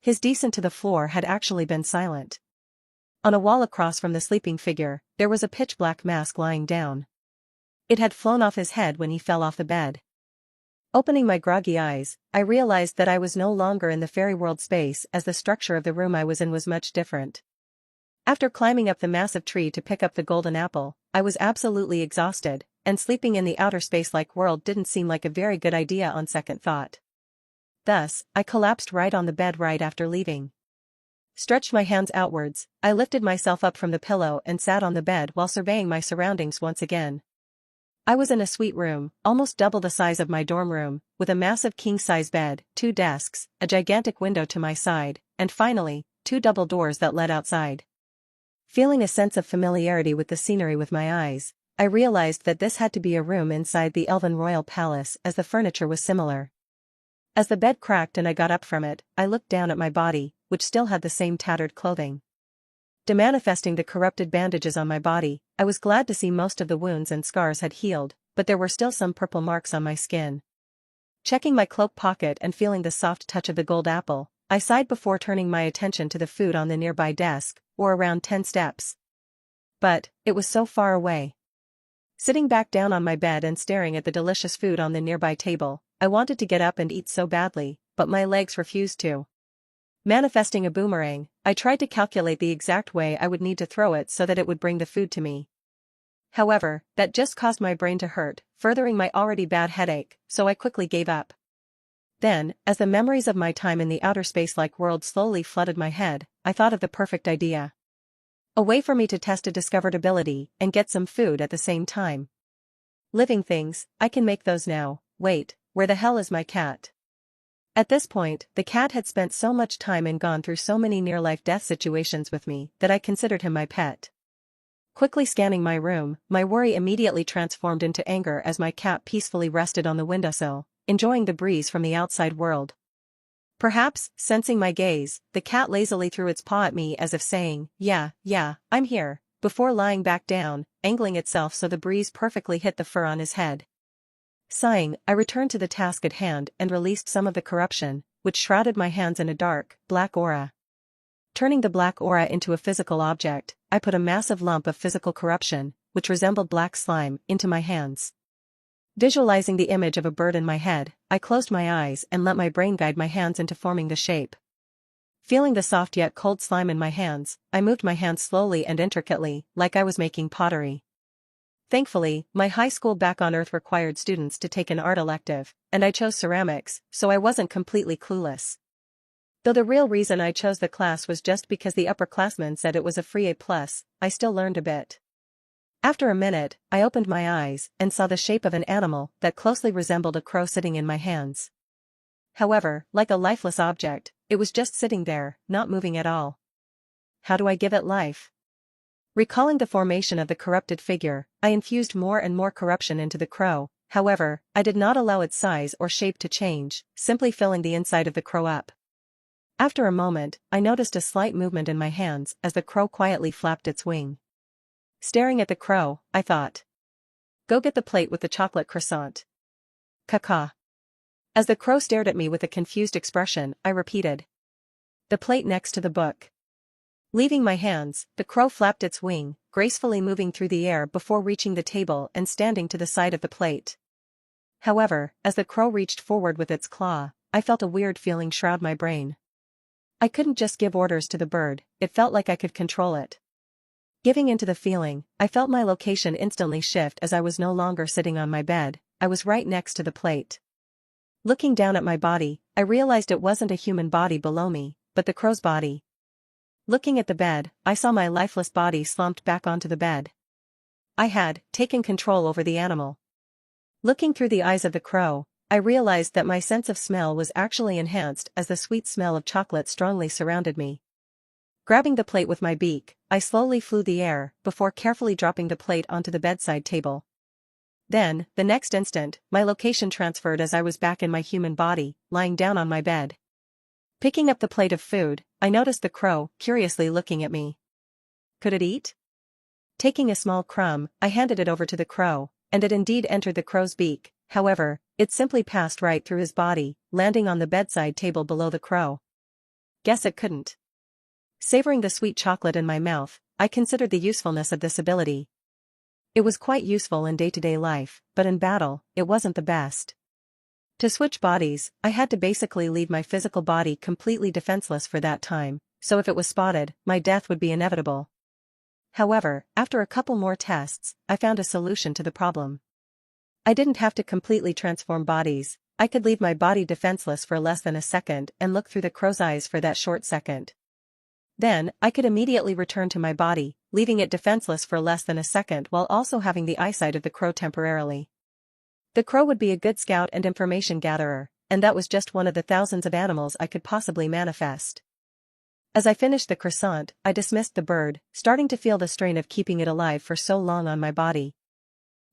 His descent to the floor had actually been silent. On a wall across from the sleeping figure, there was a pitch-black mask lying down. It had flown off his head when he fell off the bed. Opening my groggy eyes, I realized that I was no longer in the fairy world space as the structure of the room I was in was much different. After climbing up the massive tree to pick up the golden apple, I was absolutely exhausted, and sleeping in the outer space-like world didn't seem like a very good idea on second thought. Thus, I collapsed right on the bed right after leaving. Stretched my hands outwards, I lifted myself up from the pillow and sat on the bed while surveying my surroundings once again. I was in a suite room, almost double the size of my dorm room, with a massive king-size bed, 2 desks, a gigantic window to my side, and finally, 2 double doors that led outside. Feeling a sense of familiarity with the scenery with my eyes, I realized that this had to be a room inside the Elven Royal Palace as the furniture was similar. As the bed cracked and I got up from it, I looked down at my body, which still had the same tattered clothing. Demanifesting the corrupted bandages on my body, I was glad to see most of the wounds and scars had healed, but there were still some purple marks on my skin. Checking my cloak pocket and feeling the soft touch of the gold apple, I sighed before turning my attention to the food on the nearby desk, or around 10 steps. But, it was so far away. Sitting back down on my bed and staring at the delicious food on the nearby table, I wanted to get up and eat so badly, but my legs refused to. Manifesting a boomerang, I tried to calculate the exact way I would need to throw it so that it would bring the food to me. However, that just caused my brain to hurt, furthering my already bad headache, so I quickly gave up. Then, as the memories of my time in the outer space-like world slowly flooded my head, I thought of the perfect idea. A way for me to test a discovered ability and get some food at the same time. Living things, I can make those now. Wait, where the hell is my cat? At this point, the cat had spent so much time and gone through so many near-life death situations with me that I considered him my pet. Quickly scanning my room, my worry immediately transformed into anger as my cat peacefully rested on the windowsill, enjoying the breeze from the outside world. Perhaps, sensing my gaze, the cat lazily threw its paw at me as if saying, yeah, I'm here, before lying back down, angling itself so the breeze perfectly hit the fur on his head. Sighing, I returned to the task at hand and released some of the corruption, which shrouded my hands in a dark, black aura. Turning the black aura into a physical object, I put a massive lump of physical corruption, which resembled black slime, into my hands. Visualizing the image of a bird in my head, I closed my eyes and let my brain guide my hands into forming the shape. Feeling the soft yet cold slime in my hands, I moved my hands slowly and intricately, like I was making pottery. Thankfully, my high school back on Earth required students to take an art elective, and I chose ceramics, so I wasn't completely clueless. Though the real reason I chose the class was just because the upperclassmen said it was a free A+, I still learned a bit. After a minute, I opened my eyes and saw the shape of an animal that closely resembled a crow sitting in my hands. However, like a lifeless object, it was just sitting there, not moving at all. How do I give it life? Recalling the formation of the corrupted figure, I infused more and more corruption into the crow. However, I did not allow its size or shape to change, simply filling the inside of the crow up. After a moment, I noticed a slight movement in my hands as the crow quietly flapped its wing. Staring at the crow, I thought, "Go get the plate with the chocolate croissant." Caca. As the crow stared at me with a confused expression, I repeated, "The plate next to the book." Leaving my hands, the crow flapped its wing, gracefully moving through the air before reaching the table and standing to the side of the plate. However, as the crow reached forward with its claw, I felt a weird feeling shroud my brain. I couldn't just give orders to the bird, it felt like I could control it. Giving into the feeling, I felt my location instantly shift as I was no longer sitting on my bed, I was right next to the plate. Looking down at my body, I realized it wasn't a human body below me, but the crow's body. Looking at the bed, I saw my lifeless body slumped back onto the bed. I had taken control over the animal. Looking through the eyes of the crow, I realized that my sense of smell was actually enhanced as the sweet smell of chocolate strongly surrounded me. Grabbing the plate with my beak, I slowly flew the air before carefully dropping the plate onto the bedside table. Then, the next instant, my location transferred as I was back in my human body, lying down on my bed. Picking up the plate of food, I noticed the crow curiously looking at me. Could it eat? Taking a small crumb, I handed it over to the crow, and it indeed entered the crow's beak. However, it simply passed right through his body, landing on the bedside table below the crow. Guess it couldn't. Savoring the sweet chocolate in my mouth, I considered the usefulness of this ability. It was quite useful in day-to-day life, but in battle, it wasn't the best. To switch bodies, I had to basically leave my physical body completely defenseless for that time, so if it was spotted, my death would be inevitable. However, after a couple more tests, I found a solution to the problem. I didn't have to completely transform bodies, I could leave my body defenseless for less than a second and look through the crow's eyes for that short second. Then, I could immediately return to my body, leaving it defenseless for less than a second while also having the eyesight of the crow temporarily. The crow would be a good scout and information gatherer, and that was just one of the thousands of animals I could possibly manifest. As I finished the croissant, I dismissed the bird, starting to feel the strain of keeping it alive for so long on my body.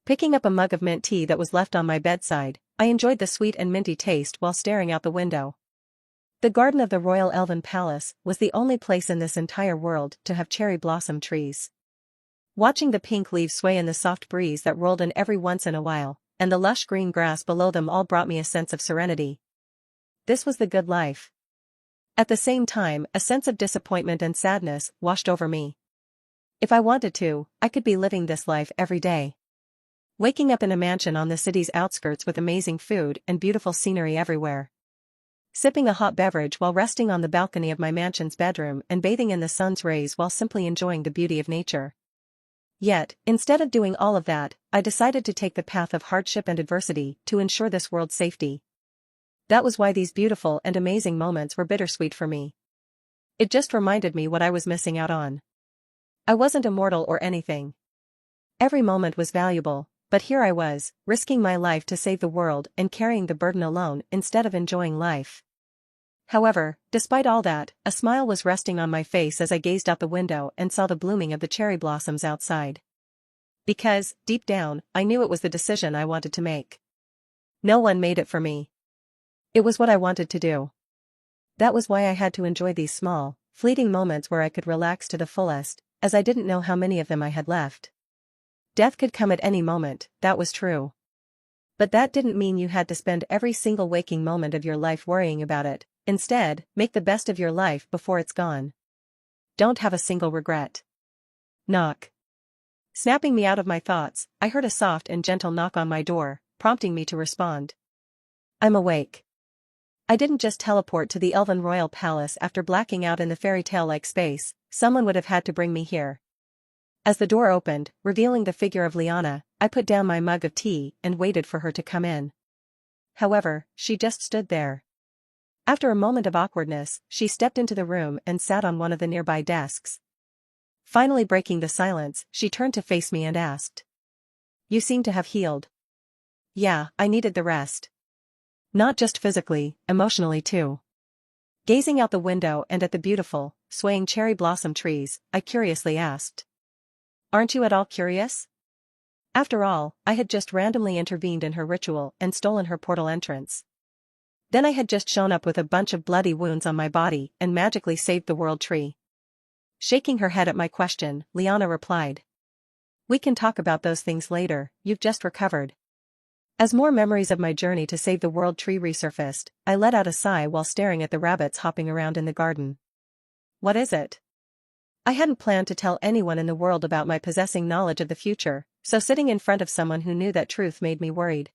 Picking up a mug of mint tea that was left on my bedside, I enjoyed the sweet and minty taste while staring out the window. The garden of the Royal Elven Palace was the only place in this entire world to have cherry blossom trees. Watching the pink leaves sway in the soft breeze that rolled in every once in a while, and the lush green grass below them all brought me a sense of serenity. This was the good life. At the same time, a sense of disappointment and sadness washed over me. If I wanted to, I could be living this life every day. Waking up in a mansion on the city's outskirts with amazing food and beautiful scenery everywhere. Sipping a hot beverage while resting on the balcony of my mansion's bedroom and bathing in the sun's rays while simply enjoying the beauty of nature. Yet, instead of doing all of that, I decided to take the path of hardship and adversity to ensure this world's safety. That was why these beautiful and amazing moments were bittersweet for me. It just reminded me what I was missing out on. I wasn't immortal or anything. Every moment was valuable, but here I was, risking my life to save the world and carrying the burden alone instead of enjoying life. However, despite all that, a smile was resting on my face as I gazed out the window and saw the blooming of the cherry blossoms outside. Because, deep down, I knew it was the decision I wanted to make. No one made it for me. It was what I wanted to do. That was why I had to enjoy these small, fleeting moments where I could relax to the fullest, as I didn't know how many of them I had left. Death could come at any moment, that was true. But that didn't mean you had to spend every single waking moment of your life worrying about it. Instead, make the best of your life before it's gone. Don't have a single regret. Knock. Snapping me out of my thoughts, I heard a soft and gentle knock on my door, prompting me to respond. I'm awake. I didn't just teleport to the Elven Royal Palace after blacking out in the fairy tale-like space, someone would have had to bring me here. As the door opened, revealing the figure of Liana, I put down my mug of tea and waited for her to come in. However, she just stood there. After a moment of awkwardness, she stepped into the room and sat on one of the nearby desks. Finally breaking the silence, she turned to face me and asked. "You seem to have healed." "Yeah, I needed the rest. Not just physically, emotionally too." Gazing out the window and at the beautiful, swaying cherry blossom trees, I curiously asked. "Aren't you at all curious?" After all, I had just randomly intervened in her ritual and stolen her portal entrance. Then I had just shown up with a bunch of bloody wounds on my body and magically saved the world tree. Shaking her head at my question, Liana replied. "We can talk about those things later, you've just recovered." As more memories of my journey to save the world tree resurfaced, I let out a sigh while staring at the rabbits hopping around in the garden. "What is it?" I hadn't planned to tell anyone in the world about my possessing knowledge of the future, so sitting in front of someone who knew that truth made me worried.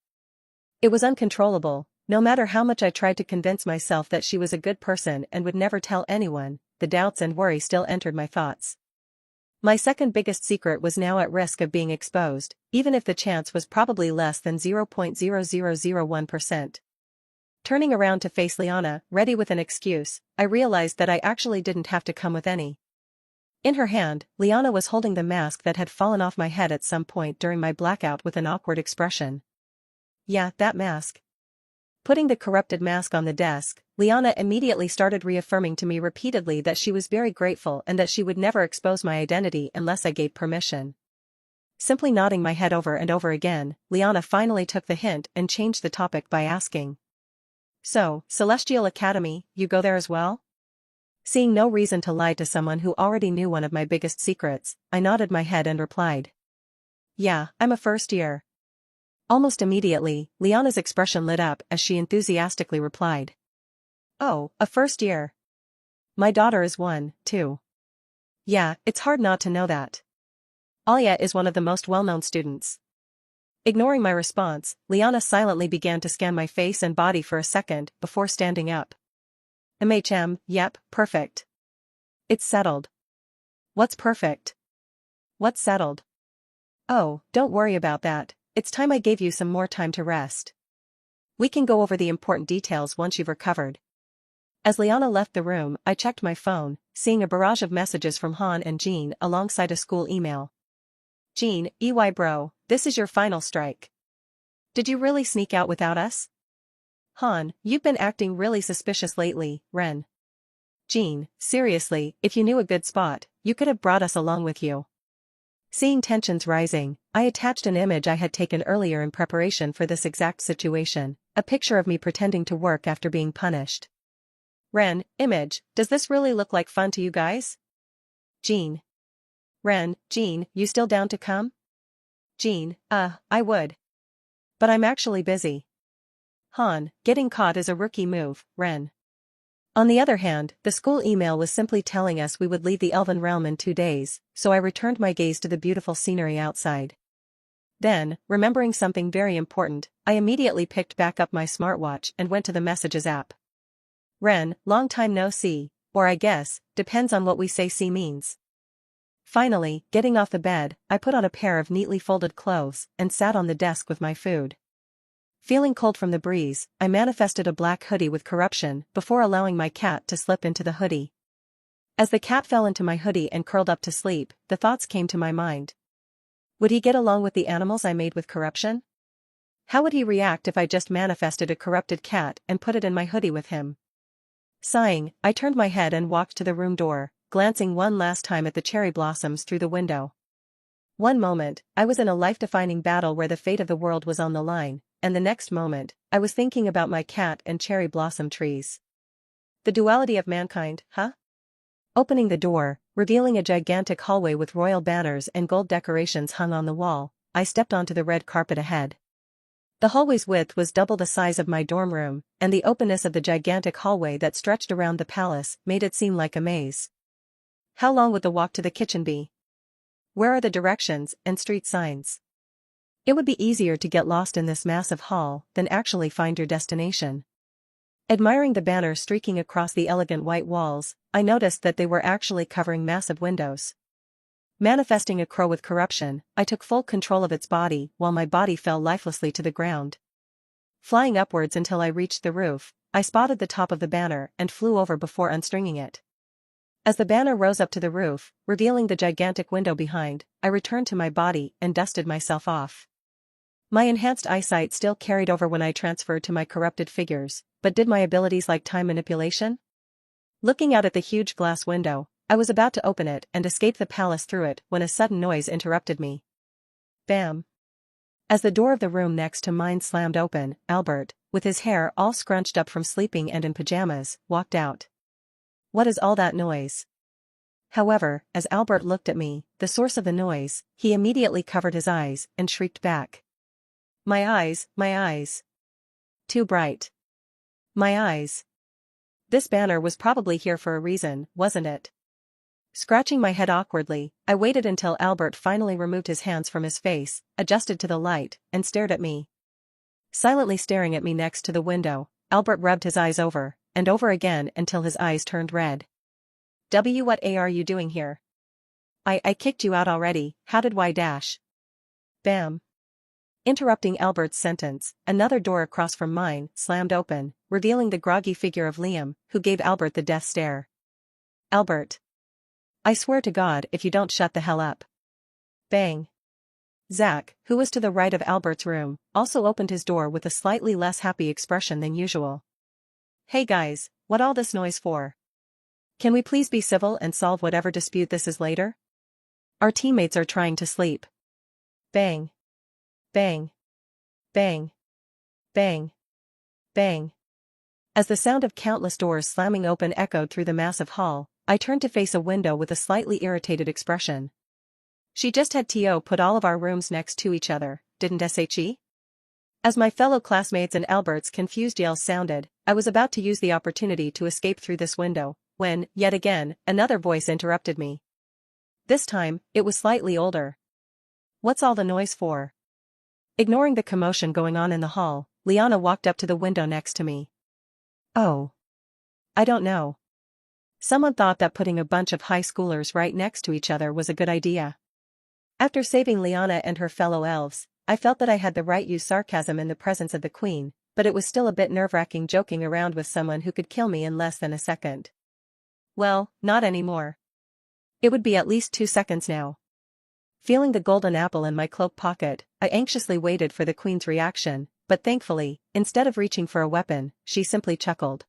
It was uncontrollable. No matter how much I tried to convince myself that she was a good person and would never tell anyone, the doubts and worry still entered my thoughts. My second biggest secret was now at risk of being exposed, even if the chance was probably less than 0.0001%. Turning around to face Liana, ready with an excuse, I realized that I actually didn't have to come with any. In her hand, Liana was holding the mask that had fallen off my head at some point during my blackout with an awkward expression. "Yeah, that mask." Putting the corrupted mask on the desk, Liana immediately started reaffirming to me repeatedly that she was very grateful and that she would never expose my identity unless I gave permission. Simply nodding my head over and over again, Liana finally took the hint and changed the topic by asking. "So, Celestial Academy, you go there as well?" Seeing no reason to lie to someone who already knew one of my biggest secrets, I nodded my head and replied. "Yeah, I'm a first year." Almost immediately, Liana's expression lit up as she enthusiastically replied. "Oh, a first year. My daughter is one, too." "Yeah, it's hard not to know that. Alia is one of the most well-known students." Ignoring my response, Liana silently began to scan my face and body for a second before standing up. Yep, perfect. It's settled." "What's perfect?" "What's settled?" "Oh, don't worry about that. It's time I gave you some more time to rest. We can go over the important details once you've recovered." As Liana left the room, I checked my phone, seeing a barrage of messages from Han and Jean alongside a school email. "Jean, EY bro, this is your final strike. Did you really sneak out without us?" "Han, you've been acting really suspicious lately, Ren." "Jean, seriously, if you knew a good spot, you could have brought us along with you." Seeing tensions rising, I attached an image I had taken earlier in preparation for this exact situation, a picture of me pretending to work after being punished. "Ren, image, does this really look like fun to you guys?" Jean. "Ren, Jean, you still down to come?" Jean, I would. But I'm actually busy." Han, getting caught is a rookie move, Ren. On the other hand, the school email was simply telling us we would leave the Elven realm in 2 days, so I returned my gaze to the beautiful scenery outside. Then, remembering something very important, I immediately picked back up my smartwatch and went to the Messages app. "Ren, long time no see, or I guess, depends on what we say see means." Finally, getting off the bed, I put on a pair of neatly folded clothes and sat on the desk with my food. Feeling cold from the breeze, I manifested a black hoodie with corruption before allowing my cat to slip into the hoodie. As the cat fell into my hoodie and curled up to sleep, the thoughts came to my mind. Would he get along with the animals I made with corruption? How would he react if I just manifested a corrupted cat and put it in my hoodie with him? Sighing, I turned my head and walked to the room door, glancing one last time at the cherry blossoms through the window. One moment, I was in a life-defining battle where the fate of the world was on the line, and the next moment, I was thinking about my cat and cherry blossom trees. The duality of mankind, huh? Opening the door, revealing a gigantic hallway with royal banners and gold decorations hung on the wall, I stepped onto the red carpet ahead. The hallway's width was double the size of my dorm room, and the openness of the gigantic hallway that stretched around the palace made it seem like a maze. How long would the walk to the kitchen be? Where are the directions and street signs? It would be easier to get lost in this massive hall than actually find your destination. Admiring the banners streaking across the elegant white walls, I noticed that they were actually covering massive windows. Manifesting a crow with corruption, I took full control of its body while my body fell lifelessly to the ground. Flying upwards until I reached the roof, I spotted the top of the banner and flew over before unstringing it. As the banner rose up to the roof, revealing the gigantic window behind, I returned to my body and dusted myself off. My enhanced eyesight still carried over when I transferred to my corrupted figures, but did my abilities like time manipulation? Looking out at the huge glass window, I was about to open it and escape the palace through it when a sudden noise interrupted me. Bam! As the door of the room next to mine slammed open, Albert, with his hair all scrunched up from sleeping and in pajamas, walked out. What is all that noise? However, as Albert looked at me, the source of the noise, he immediately covered his eyes and shrieked back. My eyes, my eyes. Too bright. My eyes. This banner was probably here for a reason, wasn't it? Scratching my head awkwardly, I waited until Albert finally removed his hands from his face, adjusted to the light, and stared at me. Silently staring at me next to the window, Albert rubbed his eyes over and over again until his eyes turned red. What are you doing here? I kicked you out already, how did y dash? Bam. Interrupting Albert's sentence, another door across from mine slammed open, revealing the groggy figure of Liam, who gave Albert the death stare. Albert. I swear to God if you don't shut the hell up. Bang. Zach, who was to the right of Albert's room, also opened his door with a slightly less happy expression than usual. Hey guys, what all this noise for? Can we please be civil and solve whatever dispute this is later? Our teammates are trying to sleep. Bang. Bang. Bang. Bang. Bang. As the sound of countless doors slamming open echoed through the massive hall, I turned to face a window with a slightly irritated expression. She just had to put all of our rooms next to each other, didn't she? As my fellow classmates and Albert's confused yells sounded, I was about to use the opportunity to escape through this window, when, yet again, another voice interrupted me. This time, it was slightly older. What's all the noise for? Ignoring the commotion going on in the hall, Liana walked up to the window next to me. Oh. I don't know. Someone thought that putting a bunch of high schoolers right next to each other was a good idea. After saving Liana and her fellow elves, I felt that I had the right to use sarcasm in the presence of the queen, but it was still a bit nerve-wracking joking around with someone who could kill me in less than a second. Well, not anymore. It would be at least 2 seconds now. Feeling the golden apple in my cloak pocket, I anxiously waited for the queen's reaction, but thankfully, instead of reaching for a weapon, she simply chuckled.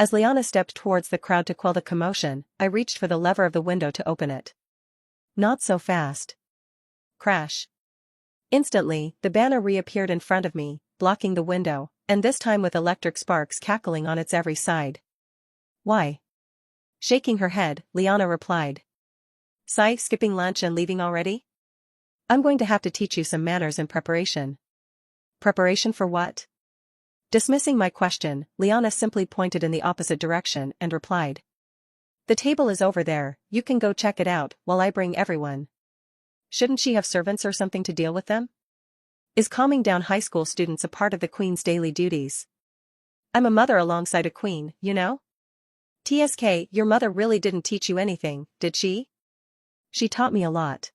As Liana stepped towards the crowd to quell the commotion, I reached for the lever of the window to open it. Not so fast. Crash. Instantly, the banner reappeared in front of me, blocking the window, and this time with electric sparks cackling on its every side. Why? Shaking her head, Liana replied. Skipping lunch and leaving already? I'm going to have to teach you some manners in preparation. Preparation for what? Dismissing my question, Liana simply pointed in the opposite direction and replied. The table is over there, you can go check it out while I bring everyone. Shouldn't she have servants or something to deal with them? Is calming down high school students a part of the queen's daily duties? I'm a mother alongside a queen, you know? TSK, your mother really didn't teach you anything, did she? She taught me a lot.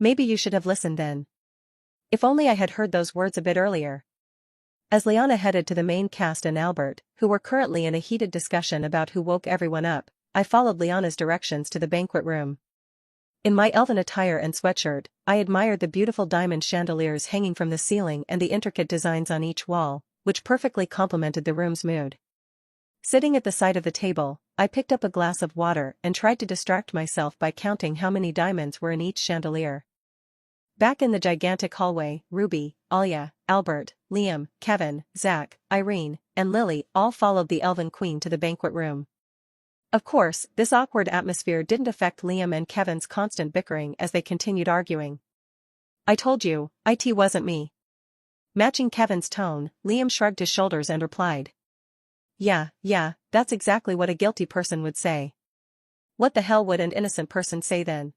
Maybe you should have listened then. If only I had heard those words a bit earlier. As Liana headed to the main cast and Albert, who were currently in a heated discussion about who woke everyone up, I followed Liana's directions to the banquet room. In my elven attire and sweatshirt, I admired the beautiful diamond chandeliers hanging from the ceiling and the intricate designs on each wall, which perfectly complemented the room's mood. Sitting at the side of the table, I picked up a glass of water and tried to distract myself by counting how many diamonds were in each chandelier. Back in the gigantic hallway, Ruby, Alia, Albert, Liam, Kevin, Zach, Irene, and Lily all followed the elven queen to the banquet room. Of course, this awkward atmosphere didn't affect Liam and Kevin's constant bickering as they continued arguing. I told you, it wasn't me. Matching Kevin's tone, Liam shrugged his shoulders and replied. Yeah, that's exactly what a guilty person would say. What the hell would an innocent person say then?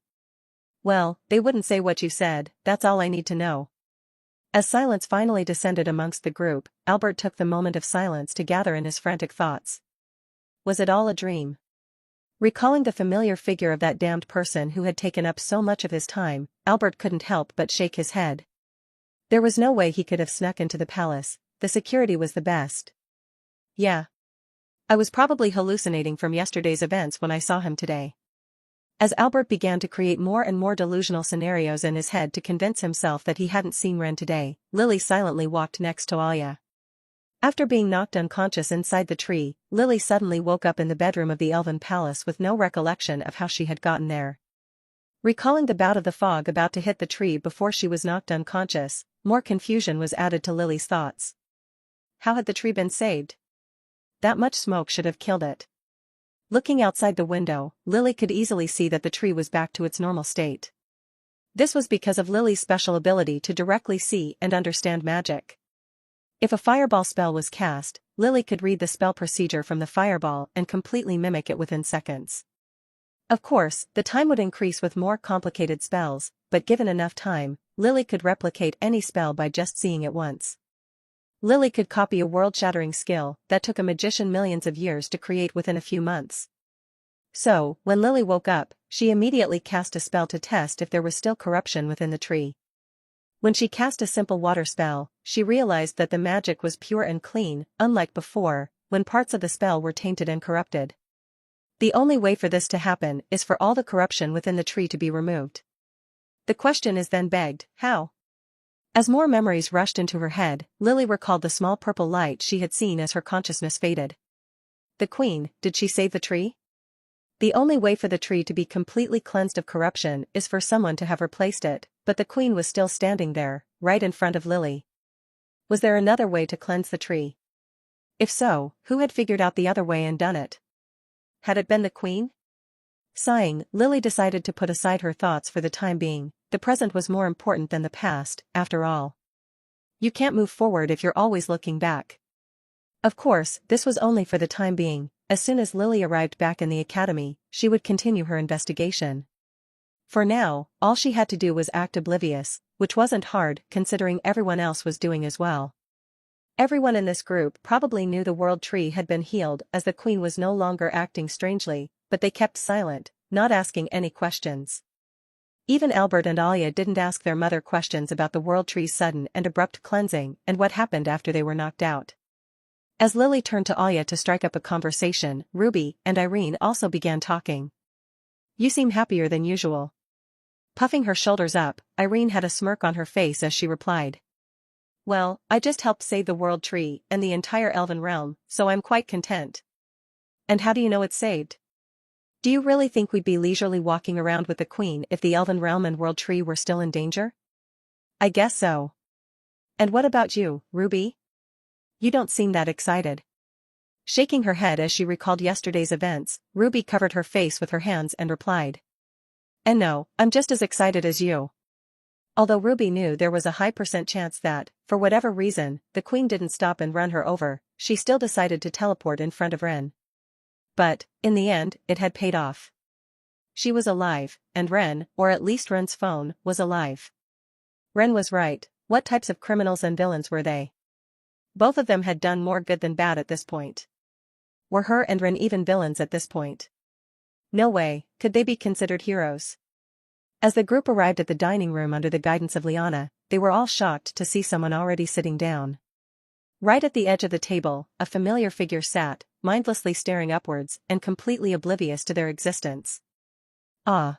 Well, they wouldn't say what you said, that's all I need to know. As silence finally descended amongst the group, Albert took the moment of silence to gather in his frantic thoughts. Was it all a dream? Recalling the familiar figure of that damned person who had taken up so much of his time, Albert couldn't help but shake his head. There was no way he could have snuck into the palace, the security was the best. Yeah. I was probably hallucinating from yesterday's events when I saw him today. As Albert began to create more and more delusional scenarios in his head to convince himself that he hadn't seen Ren today, Lily silently walked next to Alia. After being knocked unconscious inside the tree, Lily suddenly woke up in the bedroom of the elven palace with no recollection of how she had gotten there. Recalling the bout of the fog about to hit the tree before she was knocked unconscious, more confusion was added to Lily's thoughts. How had the tree been saved? That much smoke should have killed it. Looking outside the window, Lily could easily see that the tree was back to its normal state. This was because of Lily's special ability to directly see and understand magic. If a fireball spell was cast, Lily could read the spell procedure from the fireball and completely mimic it within seconds. Of course, the time would increase with more complicated spells, but given enough time, Lily could replicate any spell by just seeing it once. Lily could copy a world-shattering skill that took a magician millions of years to create within a few months. So, when Lily woke up, she immediately cast a spell to test if there was still corruption within the tree. When she cast a simple water spell, she realized that the magic was pure and clean, unlike before, when parts of the spell were tainted and corrupted. The only way for this to happen is for all the corruption within the tree to be removed. The question is then begged, how? As more memories rushed into her head, Lily recalled the small purple light she had seen as her consciousness faded. The queen, did she save the tree? The only way for the tree to be completely cleansed of corruption is for someone to have replaced it, but the queen was still standing there, right in front of Lily. Was there another way to cleanse the tree? If so, who had figured out the other way and done it? Had it been the queen? Sighing, Lily decided to put aside her thoughts for the time being. The present was more important than the past, after all. You can't move forward if you're always looking back. Of course, this was only for the time being. As soon as Lily arrived back in the academy, she would continue her investigation. For now, all she had to do was act oblivious, which wasn't hard considering everyone else was doing as well. Everyone in this group probably knew the world tree had been healed as the queen was no longer acting strangely, but they kept silent, not asking any questions. Even Albert and Alia didn't ask their mother questions about the world tree's sudden and abrupt cleansing and what happened after they were knocked out. As Lily turned to Alia to strike up a conversation, Ruby and Irene also began talking. You seem happier than usual. Puffing her shoulders up, Irene had a smirk on her face as she replied. Well, I just helped save the world tree and the entire elven realm, so I'm quite content. And how do you know it's saved? Do you really think we'd be leisurely walking around with the queen if the elven realm and world tree were still in danger? I guess so. And what about you, Ruby? You don't seem that excited. Shaking her head as she recalled yesterday's events, Ruby covered her face with her hands and replied. And no, I'm just as excited as you. Although Ruby knew there was a high % chance that, for whatever reason, the queen didn't stop and run her over, she still decided to teleport in front of Ren. But, in the end, it had paid off. She was alive, and Ren, or at least Ren's phone, was alive. Ren was right. What types of criminals and villains were they? Both of them had done more good than bad at this point. Were her and Ren even villains at this point? No way, could they be considered heroes? As the group arrived at the dining room under the guidance of Liana, they were all shocked to see someone already sitting down. Right at the edge of the table, a familiar figure sat, mindlessly staring upwards and completely oblivious to their existence. Ah!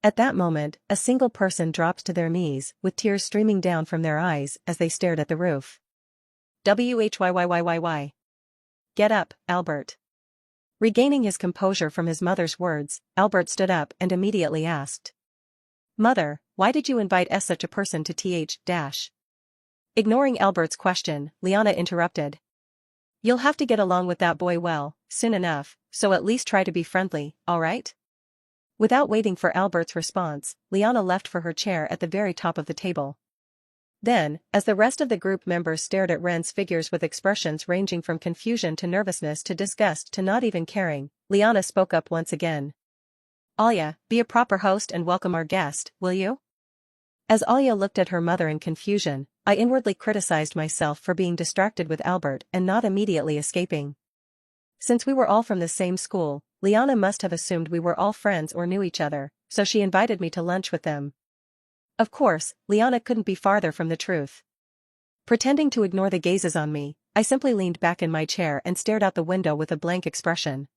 At that moment, a single person dropped to their knees, with tears streaming down from their eyes as they stared at the roof. Whyyyyyy. Get up, Albert. Regaining his composure from his mother's words, Albert stood up and immediately asked. Mother, why did you invite such a person to th-? Ignoring Albert's question, Liana interrupted. You'll have to get along with that boy well, soon enough, so at least try to be friendly, alright? Without waiting for Albert's response, Liana left for her chair at the very top of the table. Then, as the rest of the group members stared at Ren's figures with expressions ranging from confusion to nervousness to disgust to not even caring, Liana spoke up once again. Alia, be a proper host and welcome our guest, will you? As Alia looked at her mother in confusion, I inwardly criticized myself for being distracted with Albert and not immediately escaping. Since we were all from the same school, Liana must have assumed we were all friends or knew each other, so she invited me to lunch with them. Of course, Liana couldn't be farther from the truth. Pretending to ignore the gazes on me, I simply leaned back in my chair and stared out the window with a blank expression.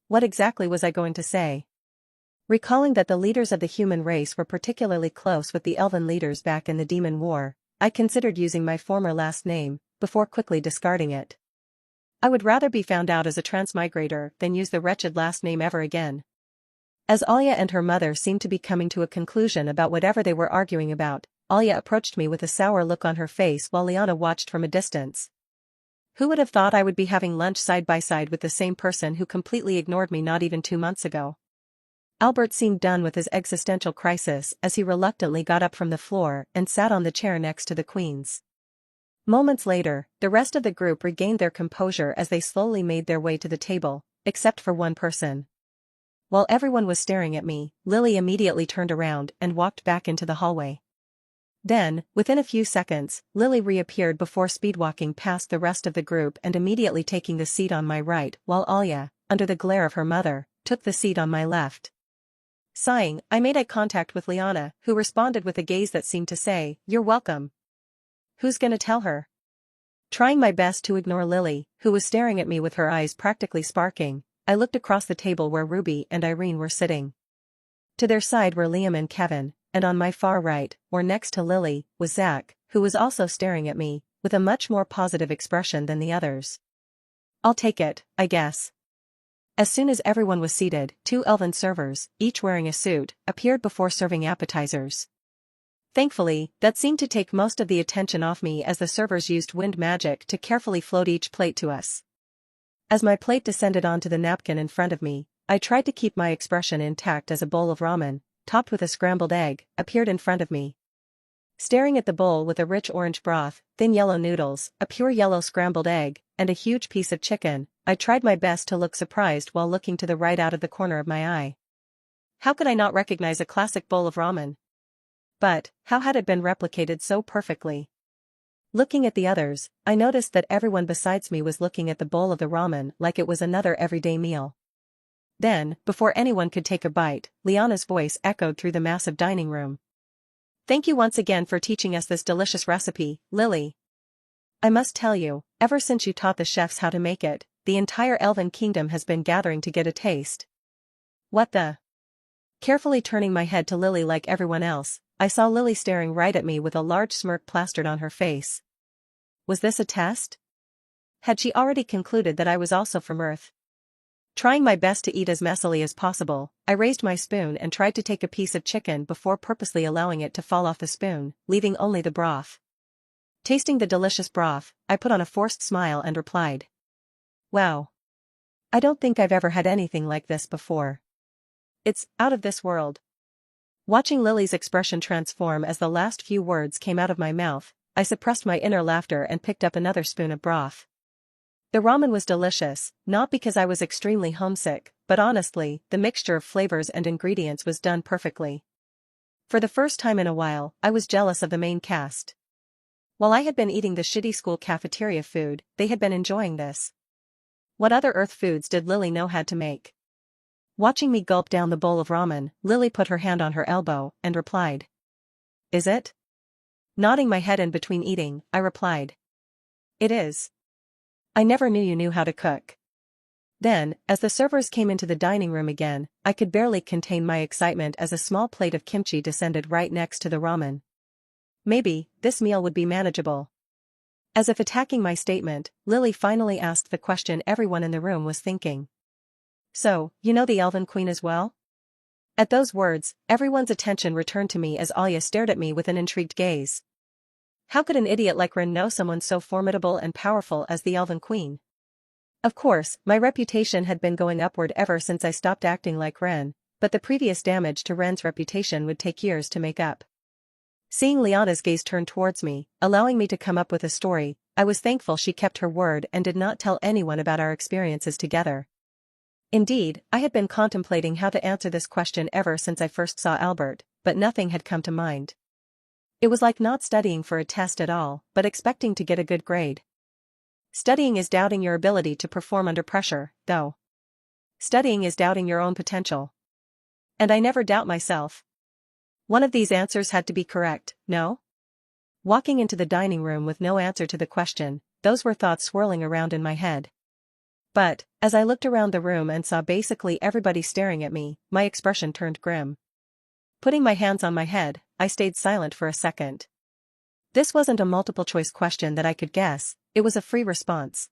What exactly was I going to say? Recalling that the leaders of the human race were particularly close with the elven leaders back in the Demon War, I considered using my former last name, before quickly discarding it. I would rather be found out as a transmigrator than use the wretched last name ever again. As Alya and her mother seemed to be coming to a conclusion about whatever they were arguing about, Alya approached me with a sour look on her face while Liana watched from a distance. Who would have thought I would be having lunch side by side with the same person who completely ignored me not even 2 months ago? Albert seemed done with his existential crisis as he reluctantly got up from the floor and sat on the chair next to the queen's. Moments later, the rest of the group regained their composure as they slowly made their way to the table, except for one person. While everyone was staring at me, Lily immediately turned around and walked back into the hallway. Then, within a few seconds, Lily reappeared before speedwalking past the rest of the group and immediately taking the seat on my right, while Alya, under the glare of her mother, took the seat on my left. Sighing, I made eye contact with Liana, who responded with a gaze that seemed to say, "You're welcome." Who's gonna tell her? Trying my best to ignore Lily, who was staring at me with her eyes practically sparking, I looked across the table where Ruby and Irene were sitting. To their side were Liam and Kevin, and on my far right, or next to Lily, was Zach, who was also staring at me, with a much more positive expression than the others. I'll take it, I guess. As soon as everyone was seated, 2 elven servers, each wearing a suit, appeared before serving appetizers. Thankfully, that seemed to take most of the attention off me as the servers used wind magic to carefully float each plate to us. As my plate descended onto the napkin in front of me, I tried to keep my expression intact as a bowl of ramen, topped with a scrambled egg, appeared in front of me. Staring at the bowl with a rich orange broth, thin yellow noodles, a pure yellow scrambled egg, and a huge piece of chicken, I tried my best to look surprised while looking to the right out of the corner of my eye. How could I not recognize a classic bowl of ramen? But, how had it been replicated so perfectly? Looking at the others, I noticed that everyone besides me was looking at the bowl of the ramen like it was another everyday meal. Then, before anyone could take a bite, Liana's voice echoed through the massive dining room. "Thank you once again for teaching us this delicious recipe, Lily. I must tell you, ever since you taught the chefs how to make it, the entire Elven Kingdom has been gathering to get a taste." What the? Carefully turning my head to Lily like everyone else, I saw Lily staring right at me with a large smirk plastered on her face. Was this a test? Had she already concluded that I was also from Earth? Trying my best to eat as messily as possible, I raised my spoon and tried to take a piece of chicken before purposely allowing it to fall off the spoon, leaving only the broth. Tasting the delicious broth, I put on a forced smile and replied, "Wow. I don't think I've ever had anything like this before. It's out of this world." Watching Lily's expression transform as the last few words came out of my mouth, I suppressed my inner laughter and picked up another spoon of broth. The ramen was delicious, not because I was extremely homesick, but honestly, the mixture of flavors and ingredients was done perfectly. For the first time in a while, I was jealous of the main cast. While I had been eating the shitty school cafeteria food, they had been enjoying this. What other Earth foods did Lily know how to make? Watching me gulp down the bowl of ramen, Lily put her hand on her elbow and replied, "Is it?" Nodding my head in between eating, I replied, "It is. I never knew you knew how to cook." Then, as the servers came into the dining room again, I could barely contain my excitement as a small plate of kimchi descended right next to the ramen. Maybe, this meal would be manageable. As if attacking my statement, Lily finally asked the question everyone in the room was thinking. "So, you know the Elven Queen as well?" At those words, everyone's attention returned to me as Alya stared at me with an intrigued gaze. How could an idiot like Ren know someone so formidable and powerful as the Elven Queen? Of course, my reputation had been going upward ever since I stopped acting like Ren, but the previous damage to Ren's reputation would take years to make up. Seeing Liana's gaze turn towards me, allowing me to come up with a story, I was thankful she kept her word and did not tell anyone about our experiences together. Indeed, I had been contemplating how to answer this question ever since I first saw Albert, but nothing had come to mind. It was like not studying for a test at all, but expecting to get a good grade. Studying is doubting your ability to perform under pressure, though. Studying is doubting your own potential. And I never doubt myself. One of these answers had to be correct, no? Walking into the dining room with no answer to the question, those were thoughts swirling around in my head. But, as I looked around the room and saw basically everybody staring at me, my expression turned grim. Putting my hands on my head, I stayed silent for a second. This wasn't a multiple-choice question that I could guess, it was a free response.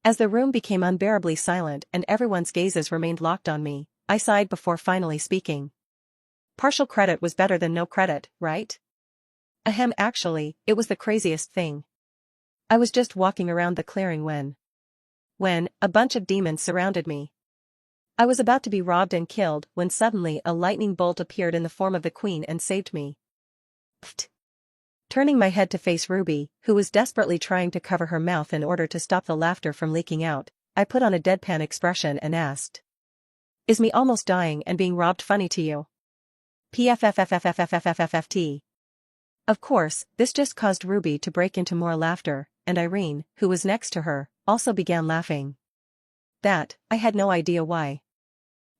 As the room became unbearably silent and everyone's gazes remained locked on me, I sighed before finally speaking. Partial credit was better than no credit, right? Ahem, actually, it was the craziest thing. I was just walking around the clearing when a bunch of demons surrounded me. I was about to be robbed and killed when suddenly a lightning bolt appeared in the form of the queen and saved me. Pfft. Turning my head to face Ruby, who was desperately trying to cover her mouth in order to stop the laughter from leaking out, I put on a deadpan expression and asked. Is me almost dying and being robbed funny to you? PFFFFFFFFFFT. Of course, this just caused Ruby to break into more laughter, and Irene, who was next to her, also began laughing. That, I had no idea why.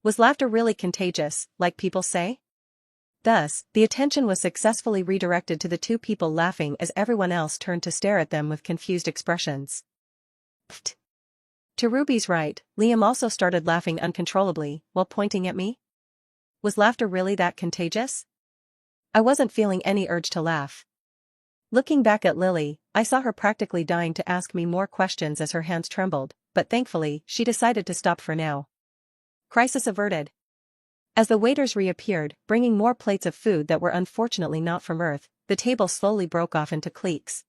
Was laughter really contagious, like people say? Thus, the attention was successfully redirected to the two people laughing as everyone else turned to stare at them with confused expressions. Pfft. To Ruby's right, Liam also started laughing uncontrollably, while pointing at me. Was laughter really that contagious? I wasn't feeling any urge to laugh. Looking back at Lily, I saw her practically dying to ask me more questions as her hands trembled, but thankfully, she decided to stop for now. Crisis averted. As the waiters reappeared, bringing more plates of food that were unfortunately not from Earth, the table slowly broke off into cliques.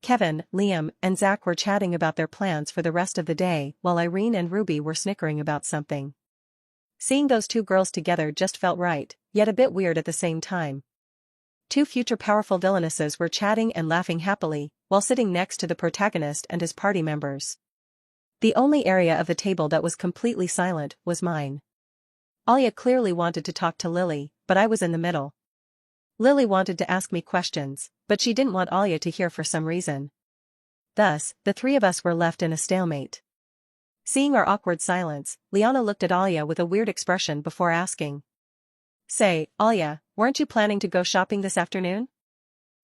Kevin, Liam, and Zach were chatting about their plans for the rest of the day, while Irene and Ruby were snickering about something. Seeing those two girls together just felt right, yet a bit weird at the same time. Two future powerful villainesses were chatting and laughing happily, while sitting next to the protagonist and his party members. The only area of the table that was completely silent was mine. Alia clearly wanted to talk to Lily, but I was in the middle. Lily wanted to ask me questions, but she didn't want Alia to hear for some reason. Thus, the three of us were left in a stalemate. Seeing our awkward silence, Liana looked at Alia with a weird expression before asking. Say, Alia, weren't you planning to go shopping this afternoon?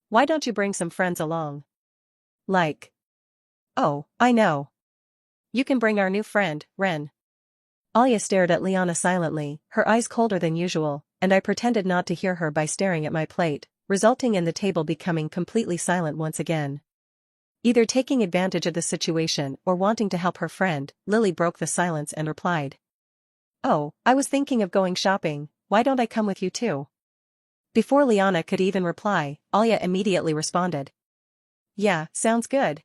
Why don't you bring some friends along? Like. Oh, I know. You can bring our new friend, Ren. Alia stared at Liana silently, her eyes colder than usual, and I pretended not to hear her by staring at my plate, resulting in the table becoming completely silent once again. Either taking advantage of the situation or wanting to help her friend, Lily broke the silence and replied. Oh, I was thinking of going shopping, why don't I come with you too? Before Liana could even reply, Alia immediately responded. Yeah, sounds good.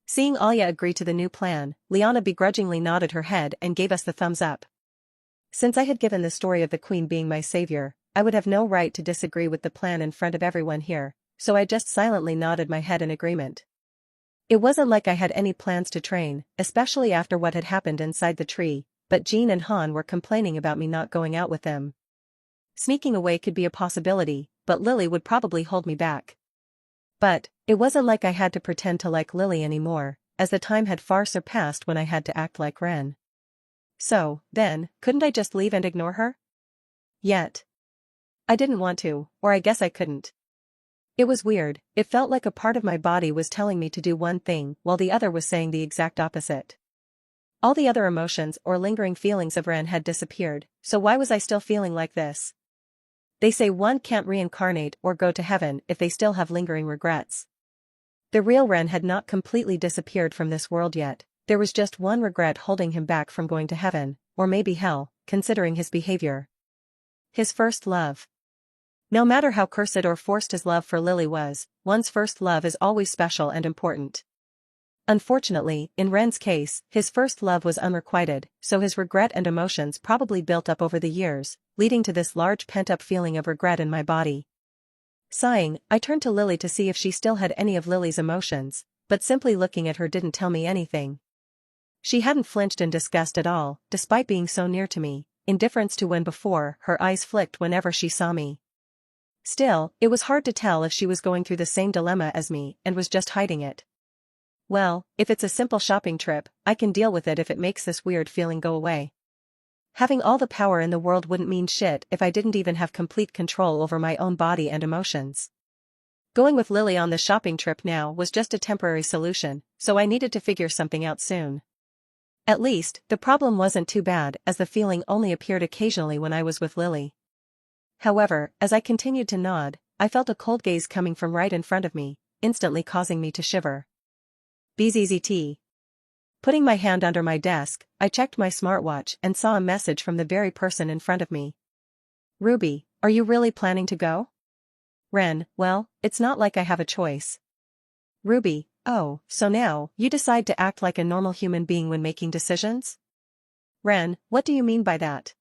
Seeing Alia agree to the new plan, Liana begrudgingly nodded her head and gave us the thumbs up. Since I had given the story of the queen being my savior, I would have no right to disagree with the plan in front of everyone here, so I just silently nodded my head in agreement. It wasn't like I had any plans to train, especially after what had happened inside the tree, but Jean and Han were complaining about me not going out with them. Sneaking away could be a possibility, but Lily would probably hold me back. But, it wasn't like I had to pretend to like Lily anymore, as the time had far surpassed when I had to act like Ren. So, then, couldn't I just leave and ignore her? Yet. I didn't want to, or I guess I couldn't. It was weird, it felt like a part of my body was telling me to do one thing while the other was saying the exact opposite. All the other emotions or lingering feelings of Ren had disappeared, so why was I still feeling like this? They say one can't reincarnate or go to heaven if they still have lingering regrets. The real Ren had not completely disappeared from this world yet, there was just one regret holding him back from going to heaven, or maybe hell, considering his behavior. His first love. No matter how cursed or forced his love for Lily was, one's first love is always special and important. Unfortunately, in Ren's case, his first love was unrequited, so his regret and emotions probably built up over the years, leading to this large pent-up feeling of regret in my body. Sighing, I turned to Lily to see if she still had any of Lily's emotions, but simply looking at her didn't tell me anything. She hadn't flinched in disgust at all, despite being so near to me, indifference to when before, her eyes flicked whenever she saw me. Still, it was hard to tell if she was going through the same dilemma as me and was just hiding it. Well, if it's a simple shopping trip, I can deal with it if it makes this weird feeling go away. Having all the power in the world wouldn't mean shit if I didn't even have complete control over my own body and emotions. Going with Lily on the shopping trip now was just a temporary solution, so I needed to figure something out soon. At least, the problem wasn't too bad as the feeling only appeared occasionally when I was with Lily. However, as I continued to nod, I felt a cold gaze coming from right in front of me, instantly causing me to shiver. BZZT. Putting my hand under my desk, I checked my smartwatch and saw a message from the very person in front of me. Ruby, are you really planning to go? Ren, well, it's not like I have a choice. Ruby, oh, so now, you decide to act like a normal human being when making decisions? Ren, what do you mean by that?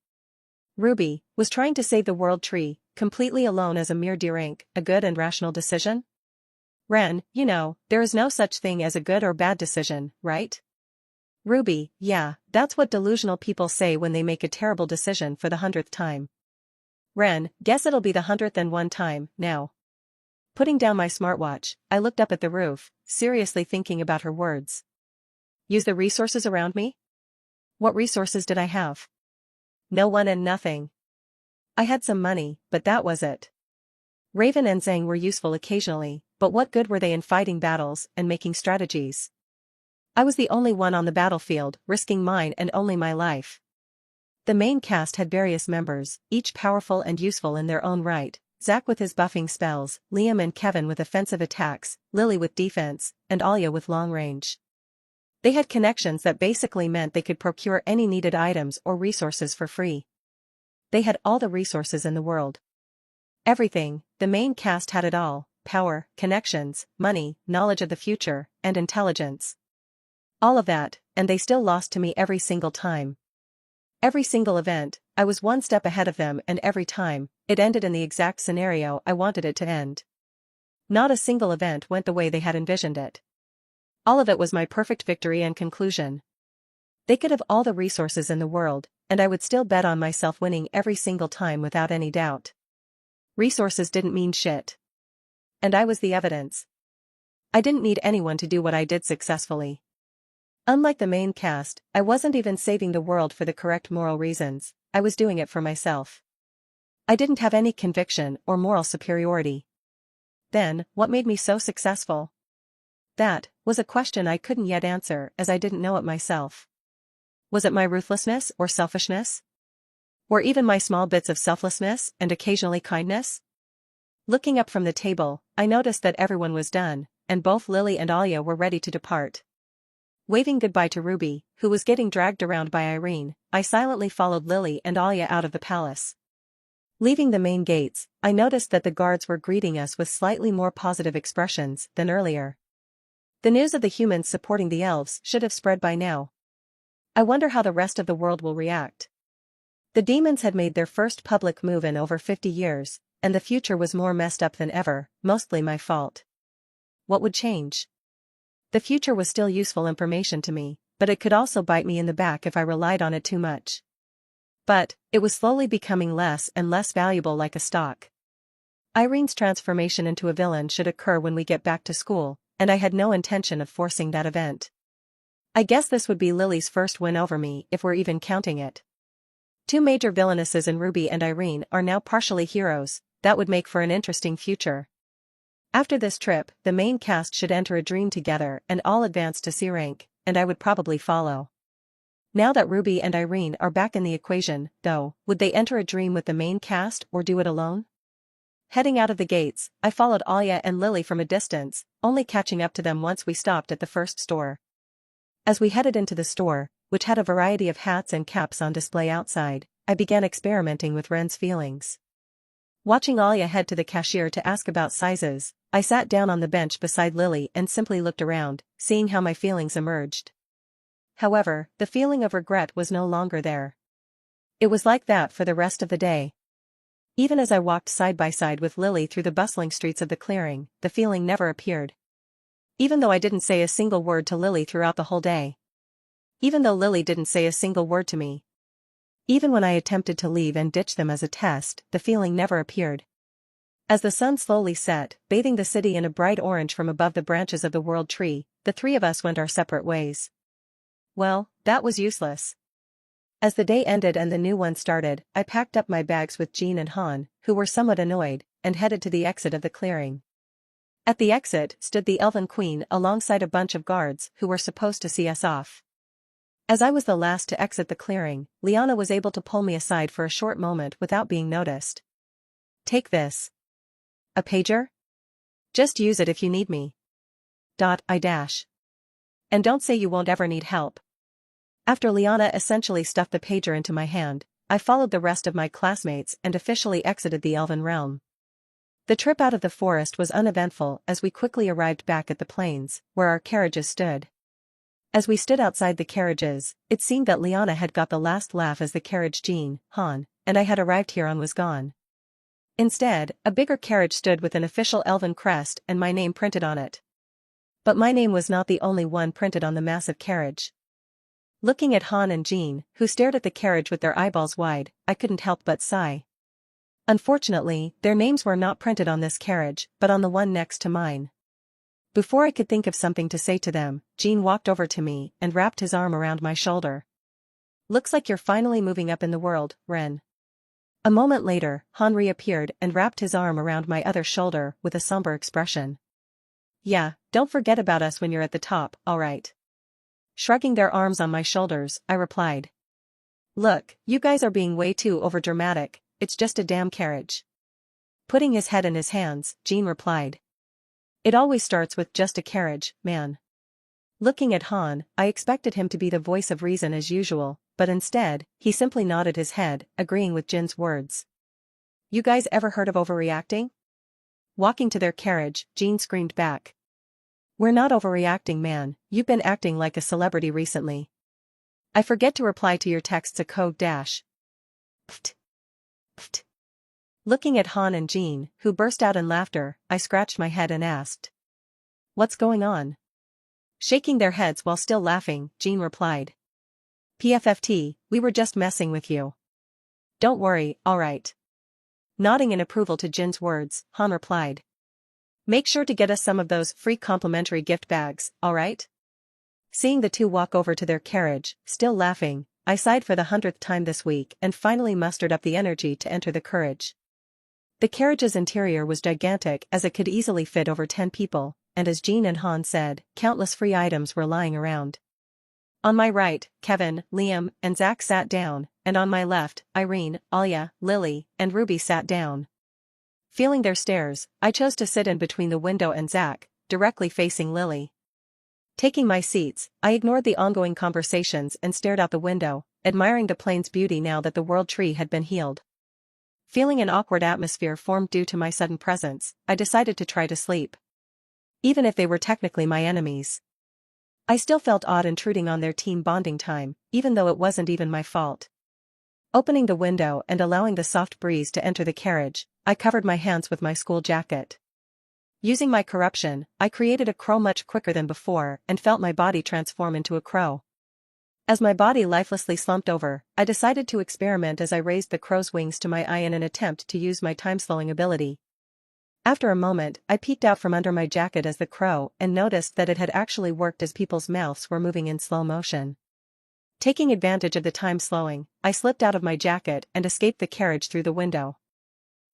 Ruby, was trying to save the world tree, completely alone as a mere drink, a good and rational decision? Ren, you know, there is no such thing as a good or bad decision, right? Ruby, yeah, that's what delusional people say when they make a terrible decision for the 100th time. Ren, guess it'll be the 101st time, now. Putting down my smartwatch, I looked up at the roof, seriously thinking about her words. Use the resources around me? What resources did I have? No one and nothing. I had some money, but that was it. Raven and Zhang were useful occasionally, but what good were they in fighting battles and making strategies? I was the only one on the battlefield, risking mine and only my life. The main cast had various members, each powerful and useful in their own right, Zack with his buffing spells, Liam and Kevin with offensive attacks, Lily with defense, and Alia with long range. They had connections that basically meant they could procure any needed items or resources for free. They had all the resources in the world. Everything, the main cast had it all: power, connections, money, knowledge of the future, and intelligence. All of that, and they still lost to me every single time. Every single event, I was one step ahead of them, and every time, it ended in the exact scenario I wanted it to end. Not a single event went the way they had envisioned it. All of it was my perfect victory and conclusion. They could have all the resources in the world, and I would still bet on myself winning every single time without any doubt. Resources didn't mean shit. And I was the evidence. I didn't need anyone to do what I did successfully. Unlike the main cast, I wasn't even saving the world for the correct moral reasons, I was doing it for myself. I didn't have any conviction or moral superiority. Then, what made me so successful? That was a question I couldn't yet answer as I didn't know it myself. Was it my ruthlessness or selfishness? Or even my small bits of selflessness and occasionally kindness? Looking up from the table, I noticed that everyone was done, and both Lily and Alia were ready to depart. Waving goodbye to Ruby, who was getting dragged around by Irene, I silently followed Lily and Alia out of the palace. Leaving the main gates, I noticed that the guards were greeting us with slightly more positive expressions than earlier. The news of the humans supporting the elves should have spread by now. I wonder how the rest of the world will react. The demons had made their first public move in over 50 years, and the future was more messed up than ever, mostly my fault. What would change? The future was still useful information to me, but it could also bite me in the back if I relied on it too much. But, it was slowly becoming less and less valuable, like a stock. Irene's transformation into a villain should occur when we get back to school, and I had no intention of forcing that event. I guess this would be Lily's first win over me if we're even counting it. Two major villainesses in Ruby and Irene are now partially heroes, that would make for an interesting future. After this trip, the main cast should enter a dream together and all advance to C rank, and I would probably follow. Now that Ruby and Irene are back in the equation, though, would they enter a dream with the main cast or do it alone? Heading out of the gates, I followed Alia and Lily from a distance, only catching up to them once we stopped at the first store. As we headed into the store, which had a variety of hats and caps on display outside, I began experimenting with Ren's feelings. Watching Alia head to the cashier to ask about sizes, I sat down on the bench beside Lily and simply looked around, seeing how my feelings emerged. However, the feeling of regret was no longer there. It was like that for the rest of the day. Even as I walked side by side with Lily through the bustling streets of the clearing, the feeling never appeared. Even though I didn't say a single word to Lily throughout the whole day. Even though Lily didn't say a single word to me. Even when I attempted to leave and ditch them as a test, the feeling never appeared. As the sun slowly set, bathing the city in a bright orange from above the branches of the world tree, the three of us went our separate ways. Well, that was useless. As the day ended and the new one started, I packed up my bags with Jean and Han, who were somewhat annoyed, and headed to the exit of the clearing. At the exit stood the Elven Queen alongside a bunch of guards who were supposed to see us off. As I was the last to exit the clearing, Liana was able to pull me aside for a short moment without being noticed. "Take this." "A pager?" "Just use it if you need me." I dash. "And don't say you won't ever need help." After Liana essentially stuffed the pager into my hand, I followed the rest of my classmates and officially exited the Elven realm. The trip out of the forest was uneventful as we quickly arrived back at the plains, where our carriages stood. As we stood outside the carriages, it seemed that Liana had got the last laugh as the carriage Jean, Han, and I had arrived here on was gone. Instead, a bigger carriage stood with an official Elven crest and my name printed on it. But my name was not the only one printed on the massive carriage. Looking at Han and Jean, who stared at the carriage with their eyeballs wide, I couldn't help but sigh. Unfortunately, their names were not printed on this carriage, but on the one next to mine. Before I could think of something to say to them, Jean walked over to me and wrapped his arm around my shoulder. "Looks like you're finally moving up in the world, Ren." A moment later, Han reappeared and wrapped his arm around my other shoulder with a somber expression. "Yeah, don't forget about us when you're at the top, alright." Shrugging their arms on my shoulders, I replied. "Look, you guys are being way too overdramatic, it's just a damn carriage." Putting his head in his hands, Jean replied. "It always starts with just a carriage, man." Looking at Han, I expected him to be the voice of reason as usual, but instead, he simply nodded his head, agreeing with Jin's words. "You guys ever heard of overreacting?" Walking to their carriage, Jean screamed back. "We're not overreacting, man, you've been acting like a celebrity recently." "I forget to reply to your texts a code dash." Pft. Pft. Looking at Han and Jean, who burst out in laughter, I scratched my head and asked. "What's going on?" Shaking their heads while still laughing, Jean replied. "PFFT, we were just messing with you." "Don't worry, alright." Nodding in approval to Jin's words, Han replied. "Make sure to get us some of those free complimentary gift bags, alright?" Seeing the two walk over to their carriage, still laughing, I sighed for the 100th time this week and finally mustered up the energy to enter the carriage. The carriage's interior was gigantic as it could easily fit over 10 people, and as Jean and Han said, countless free items were lying around. On my right, Kevin, Liam, and Zach sat down, and on my left, Irene, Alia, Lily, and Ruby sat down. Feeling their stares, I chose to sit in between the window and Zach, directly facing Lily. Taking my seats, I ignored the ongoing conversations and stared out the window, admiring the plain's beauty now that the world tree had been healed. Feeling an awkward atmosphere formed due to my sudden presence, I decided to try to sleep. Even if they were technically my enemies, I still felt odd intruding on their team bonding time, even though it wasn't even my fault. Opening the window and allowing the soft breeze to enter the carriage, I covered my hands with my school jacket. Using my corruption, I created a crow much quicker than before and felt my body transform into a crow. As my body lifelessly slumped over, I decided to experiment as I raised the crow's wings to my eye in an attempt to use my time-slowing ability. After a moment, I peeked out from under my jacket as the crow and noticed that it had actually worked as people's mouths were moving in slow motion. Taking advantage of the time slowing, I slipped out of my jacket and escaped the carriage through the window.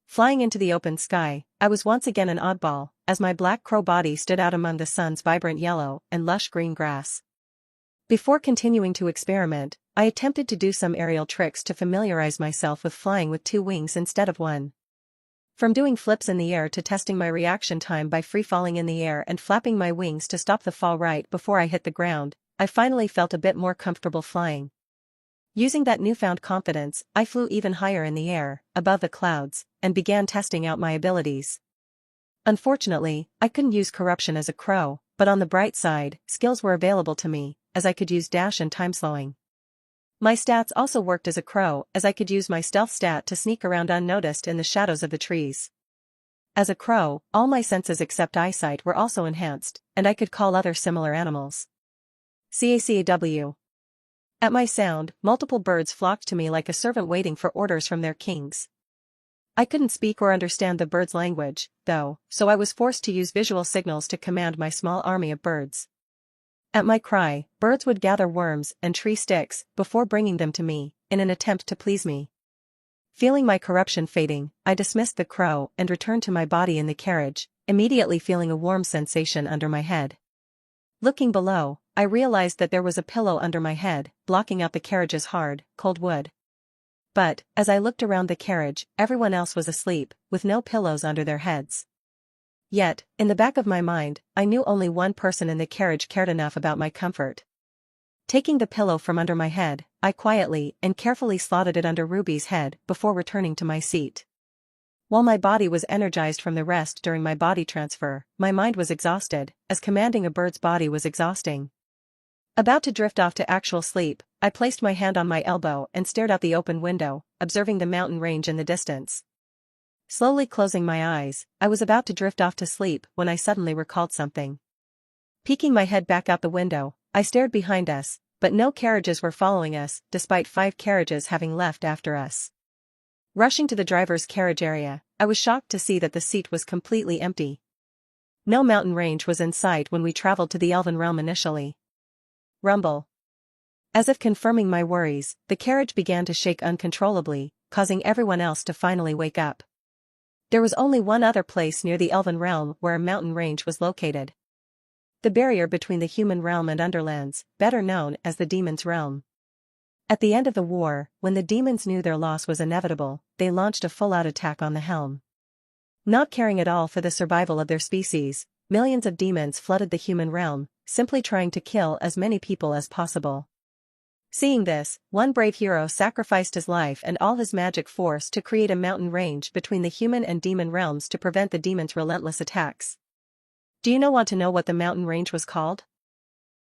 Flying into the open sky, I was once again an oddball, as my black crow body stood out among the sun's vibrant yellow and lush green grass. Before continuing to experiment, I attempted to do some aerial tricks to familiarize myself with flying with 2 wings instead of 1. From doing flips in the air to testing my reaction time by free-falling in the air and flapping my wings to stop the fall right before I hit the ground, I finally felt a bit more comfortable flying. Using that newfound confidence, I flew even higher in the air, above the clouds, and began testing out my abilities. Unfortunately, I couldn't use corruption as a crow, but on the bright side, skills were available to me, as I could use dash and time slowing. My stats also worked as a crow, as I could use my stealth stat to sneak around unnoticed in the shadows of the trees. As a crow, all my senses except eyesight were also enhanced, and I could call other similar animals. CACAW. At my sound, multiple birds flocked to me like a servant waiting for orders from their kings. I couldn't speak or understand the birds' language, though, so I was forced to use visual signals to command my small army of birds. At my cry, birds would gather worms and tree sticks before bringing them to me, in an attempt to please me. Feeling my corruption fading, I dismissed the crow and returned to my body in the carriage, immediately feeling a warm sensation under my head. Looking below, I realized that there was a pillow under my head, blocking out the carriage's hard, cold wood. But, as I looked around the carriage, everyone else was asleep, with no pillows under their heads. Yet, in the back of my mind, I knew only one person in the carriage cared enough about my comfort. Taking the pillow from under my head, I quietly and carefully slotted it under Ruby's head before returning to my seat. While my body was energized from the rest during my body transfer, my mind was exhausted, as commanding a bird's body was exhausting. About to drift off to actual sleep, I placed my hand on my elbow and stared out the open window, observing the mountain range in the distance. Slowly closing my eyes, I was about to drift off to sleep when I suddenly recalled something. Peeking my head back out the window, I stared behind us, but no carriages were following us, despite 5 carriages having left after us. Rushing to the driver's carriage area, I was shocked to see that the seat was completely empty. No mountain range was in sight when we traveled to the Elven realm initially. Rumble. As if confirming my worries, the carriage began to shake uncontrollably, causing everyone else to finally wake up. There was only one other place near the Elven realm where a mountain range was located. The barrier between the human realm and Underlands, better known as the Demon's Realm. At the end of the war, when the demons knew their loss was inevitable, they launched a full-out attack on the Helm. Not caring at all for the survival of their species, millions of demons flooded the human realm, simply trying to kill as many people as possible. Seeing this, one brave hero sacrificed his life and all his magic force to create a mountain range between the human and demon realms to prevent the demons' relentless attacks. Do you want to know what the mountain range was called?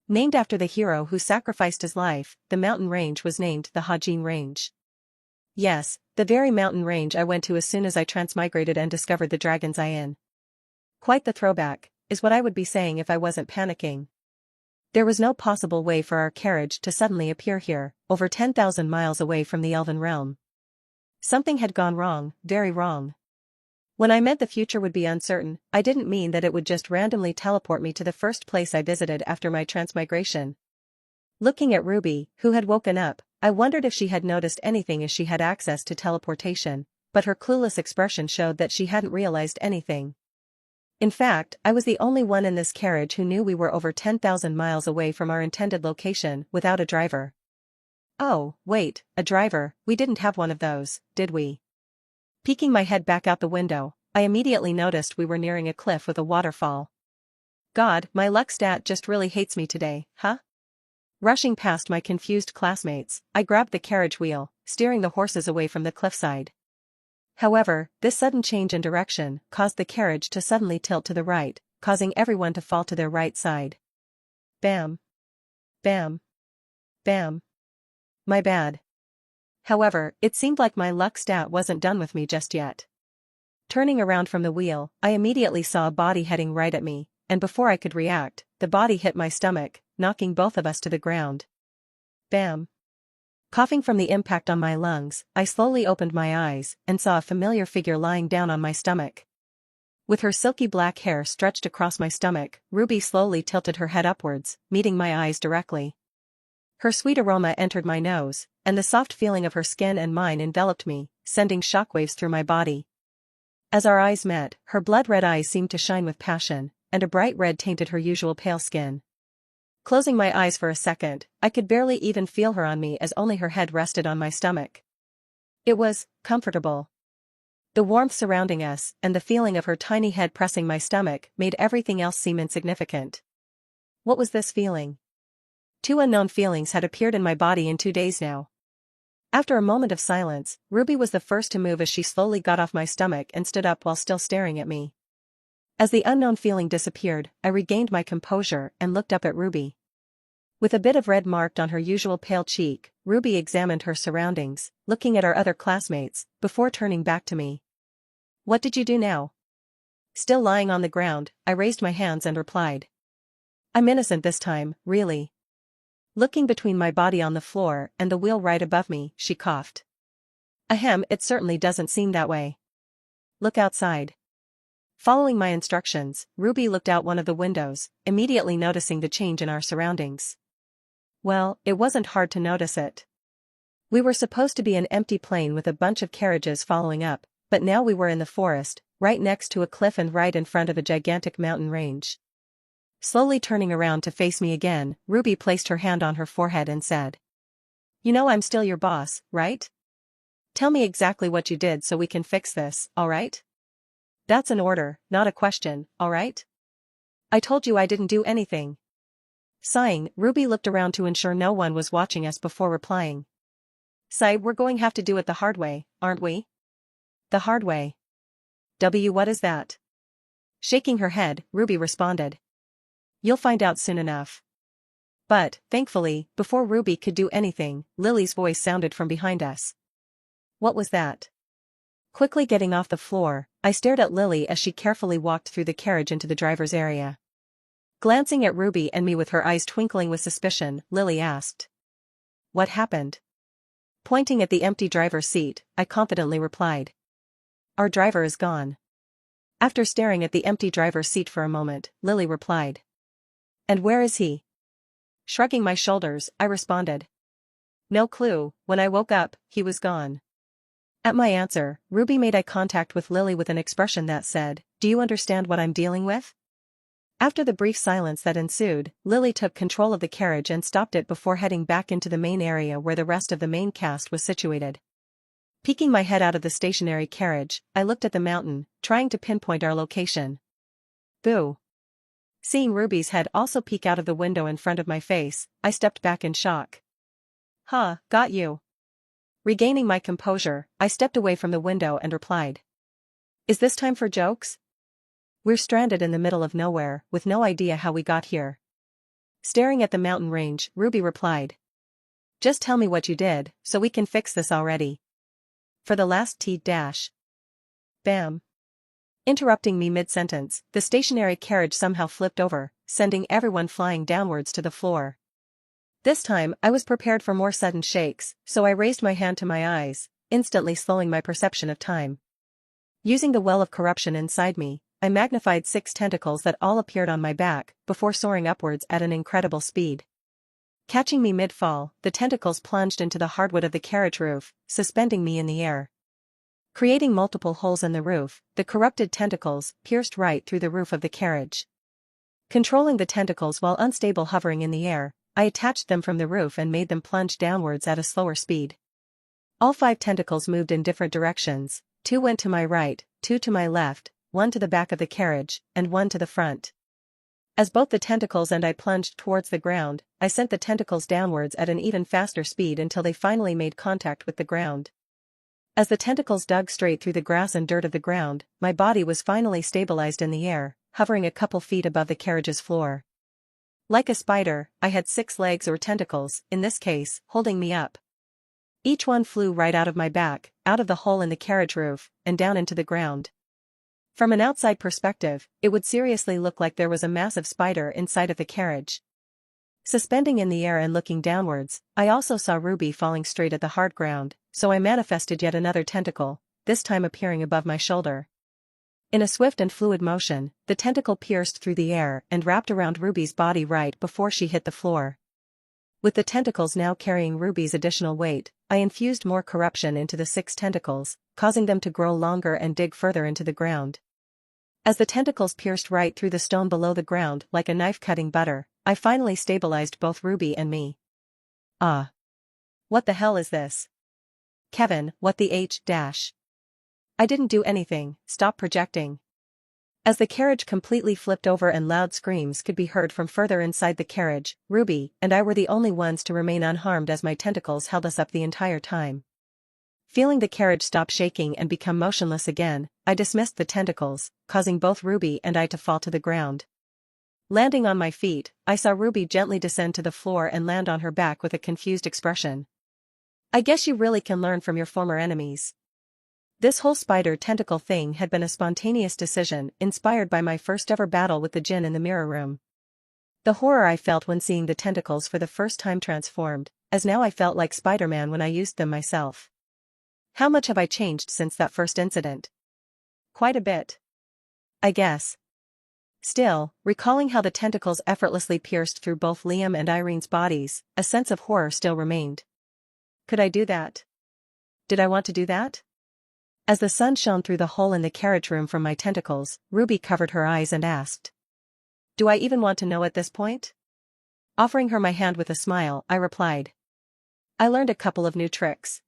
Named after the hero who sacrificed his life, the mountain range was named the Hajin Range. Yes, the very mountain range I went to as soon as I transmigrated and discovered the Dragon's Eye. Quite the throwback, is what I would be saying if I wasn't panicking. There was no possible way for our carriage to suddenly appear here, over 10,000 miles away from the Elven realm. Something had gone wrong, very wrong. When I meant the future would be uncertain, I didn't mean that it would just randomly teleport me to the first place I visited after my transmigration. Looking at Ruby, who had woken up, I wondered if she had noticed anything as she had access to teleportation, but her clueless expression showed that she hadn't realized anything. In fact, I was the only one in this carriage who knew we were over 10,000 miles away from our intended location without a driver. Oh, wait, a driver, we didn't have one of those, did we? Peeking my head back out the window, I immediately noticed we were nearing a cliff with a waterfall. God, my luck stat just really hates me today, huh? Rushing past my confused classmates, I grabbed the carriage wheel, steering the horses away from the cliffside. However, this sudden change in direction caused the carriage to suddenly tilt to the right, causing everyone to fall to their right side. Bam. Bam. Bam. My bad. However, it seemed like my luck stat wasn't done with me just yet. Turning around from the wheel, I immediately saw a body heading right at me, and before I could react, the body hit my stomach, knocking both of us to the ground. Bam. Coughing from the impact on my lungs, I slowly opened my eyes and saw a familiar figure lying down on my stomach. With her silky black hair stretched across my stomach, Ruby slowly tilted her head upwards, meeting my eyes directly. Her sweet aroma entered my nose, and the soft feeling of her skin and mine enveloped me, sending shockwaves through my body. As our eyes met, her blood-red eyes seemed to shine with passion, and a bright red tainted her usual pale skin. Closing my eyes for a second, I could barely even feel her on me as only her head rested on my stomach. It was comfortable. The warmth surrounding us and the feeling of her tiny head pressing my stomach made everything else seem insignificant. What was this feeling? 2 unknown feelings had appeared in my body in 2 days now. After a moment of silence, Ruby was the first to move as she slowly got off my stomach and stood up while still staring at me. As the unknown feeling disappeared, I regained my composure and looked up at Ruby. With a bit of red marked on her usual pale cheek, Ruby examined her surroundings, looking at our other classmates, before turning back to me. What did you do now? Still lying on the ground, I raised my hands and replied. I'm innocent this time, really. Looking between my body on the floor and the wheel right above me, she coughed. Ahem, it certainly doesn't seem that way. Look outside. Following my instructions, Ruby looked out one of the windows, immediately noticing the change in our surroundings. Well, it wasn't hard to notice it. We were supposed to be an empty plain with a bunch of carriages following up, but now we were in the forest, right next to a cliff and right in front of a gigantic mountain range. Slowly turning around to face me again, Ruby placed her hand on her forehead and said, "You know I'm still your boss, right? Tell me exactly what you did so we can fix this, alright? That's an order, not a question, alright? I told you I didn't do anything." Sighing, Ruby looked around to ensure no one was watching us before replying. "Sigh, we're going to have to do it the hard way, aren't we?" "The hard way? What is that?" Shaking her head, Ruby responded. "You'll find out soon enough." But, thankfully, before Ruby could do anything, Lily's voice sounded from behind us. What was that? Quickly getting off the floor, I stared at Lily as she carefully walked through the carriage into the driver's area. Glancing at Ruby and me with her eyes twinkling with suspicion, Lily asked, "What happened?" Pointing at the empty driver's seat, I confidently replied, "Our driver is gone." After staring at the empty driver's seat for a moment, Lily replied, "And where is he?" Shrugging my shoulders, I responded, "No clue, when I woke up, he was gone." At my answer, Ruby made eye contact with Lily with an expression that said, "Do you understand what I'm dealing with?" After the brief silence that ensued, Lily took control of the carriage and stopped it before heading back into the main area where the rest of the main cast was situated. Peeking my head out of the stationary carriage, I looked at the mountain, trying to pinpoint our location. Boo! Seeing Ruby's head also peek out of the window in front of my face, I stepped back in shock. "Huh, got you." Regaining my composure, I stepped away from the window and replied, "Is this time for jokes? We're stranded in the middle of nowhere, with no idea how we got here." Staring at the mountain range, Ruby replied, "Just tell me what you did, so we can fix this already. For the last T-dash." Bam. Interrupting me mid-sentence, the stationary carriage somehow flipped over, sending everyone flying downwards to the floor. This time, I was prepared for more sudden shakes, so I raised my hand to my eyes, instantly slowing my perception of time. Using the well of corruption inside me, I magnified 6 tentacles that all appeared on my back, before soaring upwards at an incredible speed. Catching me mid-fall, the tentacles plunged into the hardwood of the carriage roof, suspending me in the air. Creating multiple holes in the roof, the corrupted tentacles pierced right through the roof of the carriage. Controlling the tentacles while unstable hovering in the air, I attached them from the roof and made them plunge downwards at a slower speed. All 5 tentacles moved in different directions, 2 went to my right, 2 to my left, 1 to the back of the carriage, and 1 to the front. As both the tentacles and I plunged towards the ground, I sent the tentacles downwards at an even faster speed until they finally made contact with the ground. As the tentacles dug straight through the grass and dirt of the ground, my body was finally stabilized in the air, hovering a couple feet above the carriage's floor. Like a spider, I had 6 legs or tentacles, in this case, holding me up. Each one flew right out of my back, out of the hole in the carriage roof, and down into the ground. From an outside perspective, it would seriously look like there was a massive spider inside of the carriage. Suspending in the air and looking downwards, I also saw Ruby falling straight at the hard ground, so I manifested yet another tentacle, this time appearing above my shoulder. In a swift and fluid motion, the tentacle pierced through the air and wrapped around Ruby's body right before she hit the floor. With the tentacles now carrying Ruby's additional weight, I infused more corruption into the 6 tentacles, causing them to grow longer and dig further into the ground. As the tentacles pierced right through the stone below the ground like a knife cutting butter, I finally stabilized both Ruby and me. Ah. What the hell is this? Kevin, what the H-dash? I didn't do anything, stop projecting. As the carriage completely flipped over and loud screams could be heard from further inside the carriage, Ruby and I were the only ones to remain unharmed as my tentacles held us up the entire time. Feeling the carriage stop shaking and become motionless again, I dismissed the tentacles, causing both Ruby and I to fall to the ground. Landing on my feet, I saw Ruby gently descend to the floor and land on her back with a confused expression. I guess you really can learn from your former enemies. This whole spider tentacle thing had been a spontaneous decision inspired by my first ever battle with the djinn in the mirror room. The horror I felt when seeing the tentacles for the first time transformed, as now I felt like Spider-Man when I used them myself. How much have I changed since that first incident? Quite a bit. I guess. Still, recalling how the tentacles effortlessly pierced through both Liam and Irene's bodies, a sense of horror still remained. Could I do that? Did I want to do that? As the sun shone through the hole in the carriage room from my tentacles, Ruby covered her eyes and asked. Do I even want to know at this point? Offering her my hand with a smile, I replied. I learned a couple of new tricks.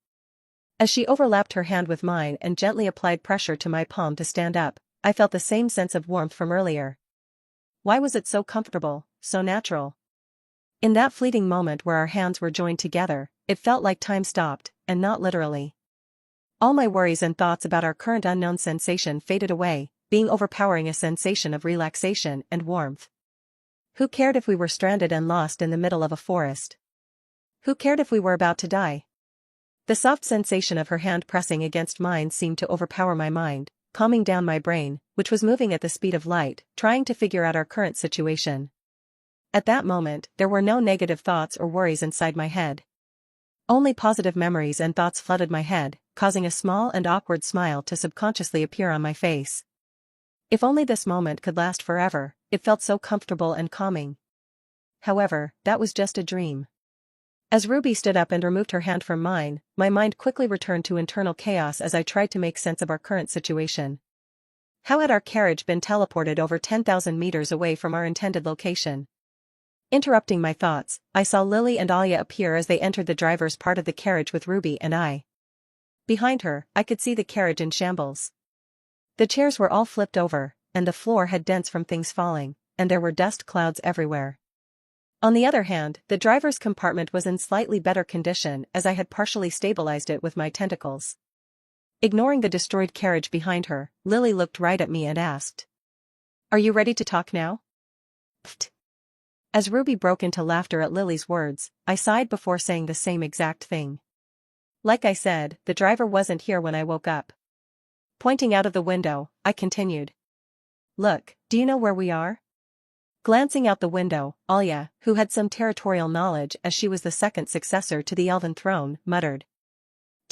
As she overlapped her hand with mine and gently applied pressure to my palm to stand up, I felt the same sense of warmth from earlier. Why was it so comfortable, so natural? In that fleeting moment where our hands were joined together, it felt like time stopped, and not literally. All my worries and thoughts about our current unknown sensation faded away, being overpowering a sensation of relaxation and warmth. Who cared if we were stranded and lost in the middle of a forest? Who cared if we were about to die? The soft sensation of her hand pressing against mine seemed to overpower my mind, calming down my brain, which was moving at the speed of light, trying to figure out our current situation. At that moment, there were no negative thoughts or worries inside my head. Only positive memories and thoughts flooded my head, causing a small and awkward smile to subconsciously appear on my face. If only this moment could last forever, it felt so comfortable and calming. However, that was just a dream. As Ruby stood up and removed her hand from mine, my mind quickly returned to internal chaos as I tried to make sense of our current situation. How had our carriage been teleported over 10,000 meters away from our intended location? Interrupting my thoughts, I saw Lily and Alia appear as they entered the driver's part of the carriage with Ruby and I. Behind her, I could see the carriage in shambles. The chairs were all flipped over, and the floor had dents from things falling, and there were dust clouds everywhere. On the other hand, the driver's compartment was in slightly better condition as I had partially stabilized it with my tentacles. Ignoring the destroyed carriage behind her, Lily looked right at me and asked. Are you ready to talk now? Pfft. As Ruby broke into laughter at Lily's words, I sighed before saying the same exact thing. Like I said, the driver wasn't here when I woke up. Pointing out of the window, I continued. Look, do you know where we are? Glancing out the window, Alia, who had some territorial knowledge as she was the second successor to the Elven throne, muttered.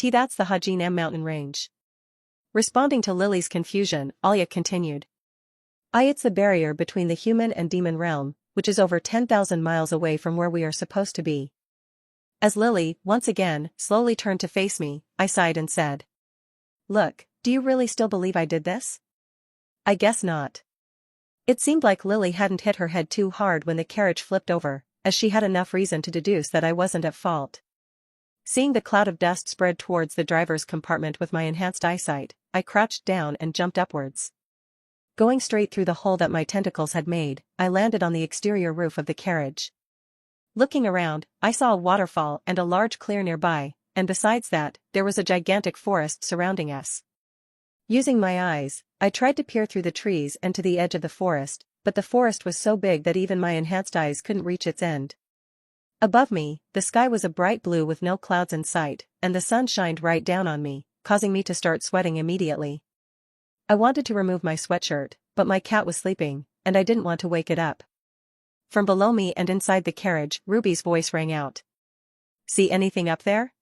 That's the Hajin M mountain range. Responding to Lily's confusion, Alia continued. It's the barrier between the human and demon realm, which is over 10,000 miles away from where we are supposed to be. As Lily, once again, slowly turned to face me, I sighed and said. Look, do you really still believe I did this? I guess not. It seemed like Lily hadn't hit her head too hard when the carriage flipped over, as she had enough reason to deduce that I wasn't at fault. Seeing the cloud of dust spread towards the driver's compartment with my enhanced eyesight, I crouched down and jumped upwards. Going straight through the hole that my tentacles had made, I landed on the exterior roof of the carriage. Looking around, I saw a waterfall and a large clear nearby, and besides that, there was a gigantic forest surrounding us. Using my eyes, I tried to peer through the trees and to the edge of the forest, but the forest was so big that even my enhanced eyes couldn't reach its end. Above me, the sky was a bright blue with no clouds in sight, and the sun shined right down on me, causing me to start sweating immediately. I wanted to remove my sweatshirt, but my cat was sleeping, and I didn't want to wake it up. From below me and inside the carriage, Ruby's voice rang out. See anything up there?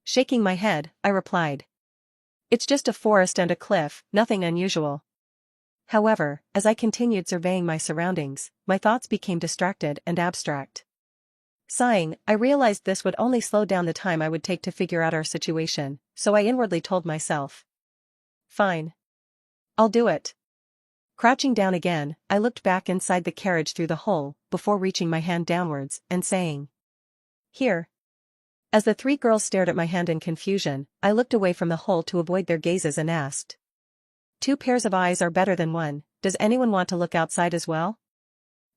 Shaking my head, I replied. It's just a forest and a cliff, nothing unusual. However, as I continued surveying my surroundings, my thoughts became distracted and abstract. Sighing, I realized this would only slow down the time I would take to figure out our situation, so I inwardly told myself. Fine. I'll do it. Crouching down again, I looked back inside the carriage through the hole, before reaching my hand downwards, and saying. Here. As the three girls stared at my hand in confusion, I looked away from the hole to avoid their gazes and asked. 2 pairs of eyes are better than 1, does anyone want to look outside as well?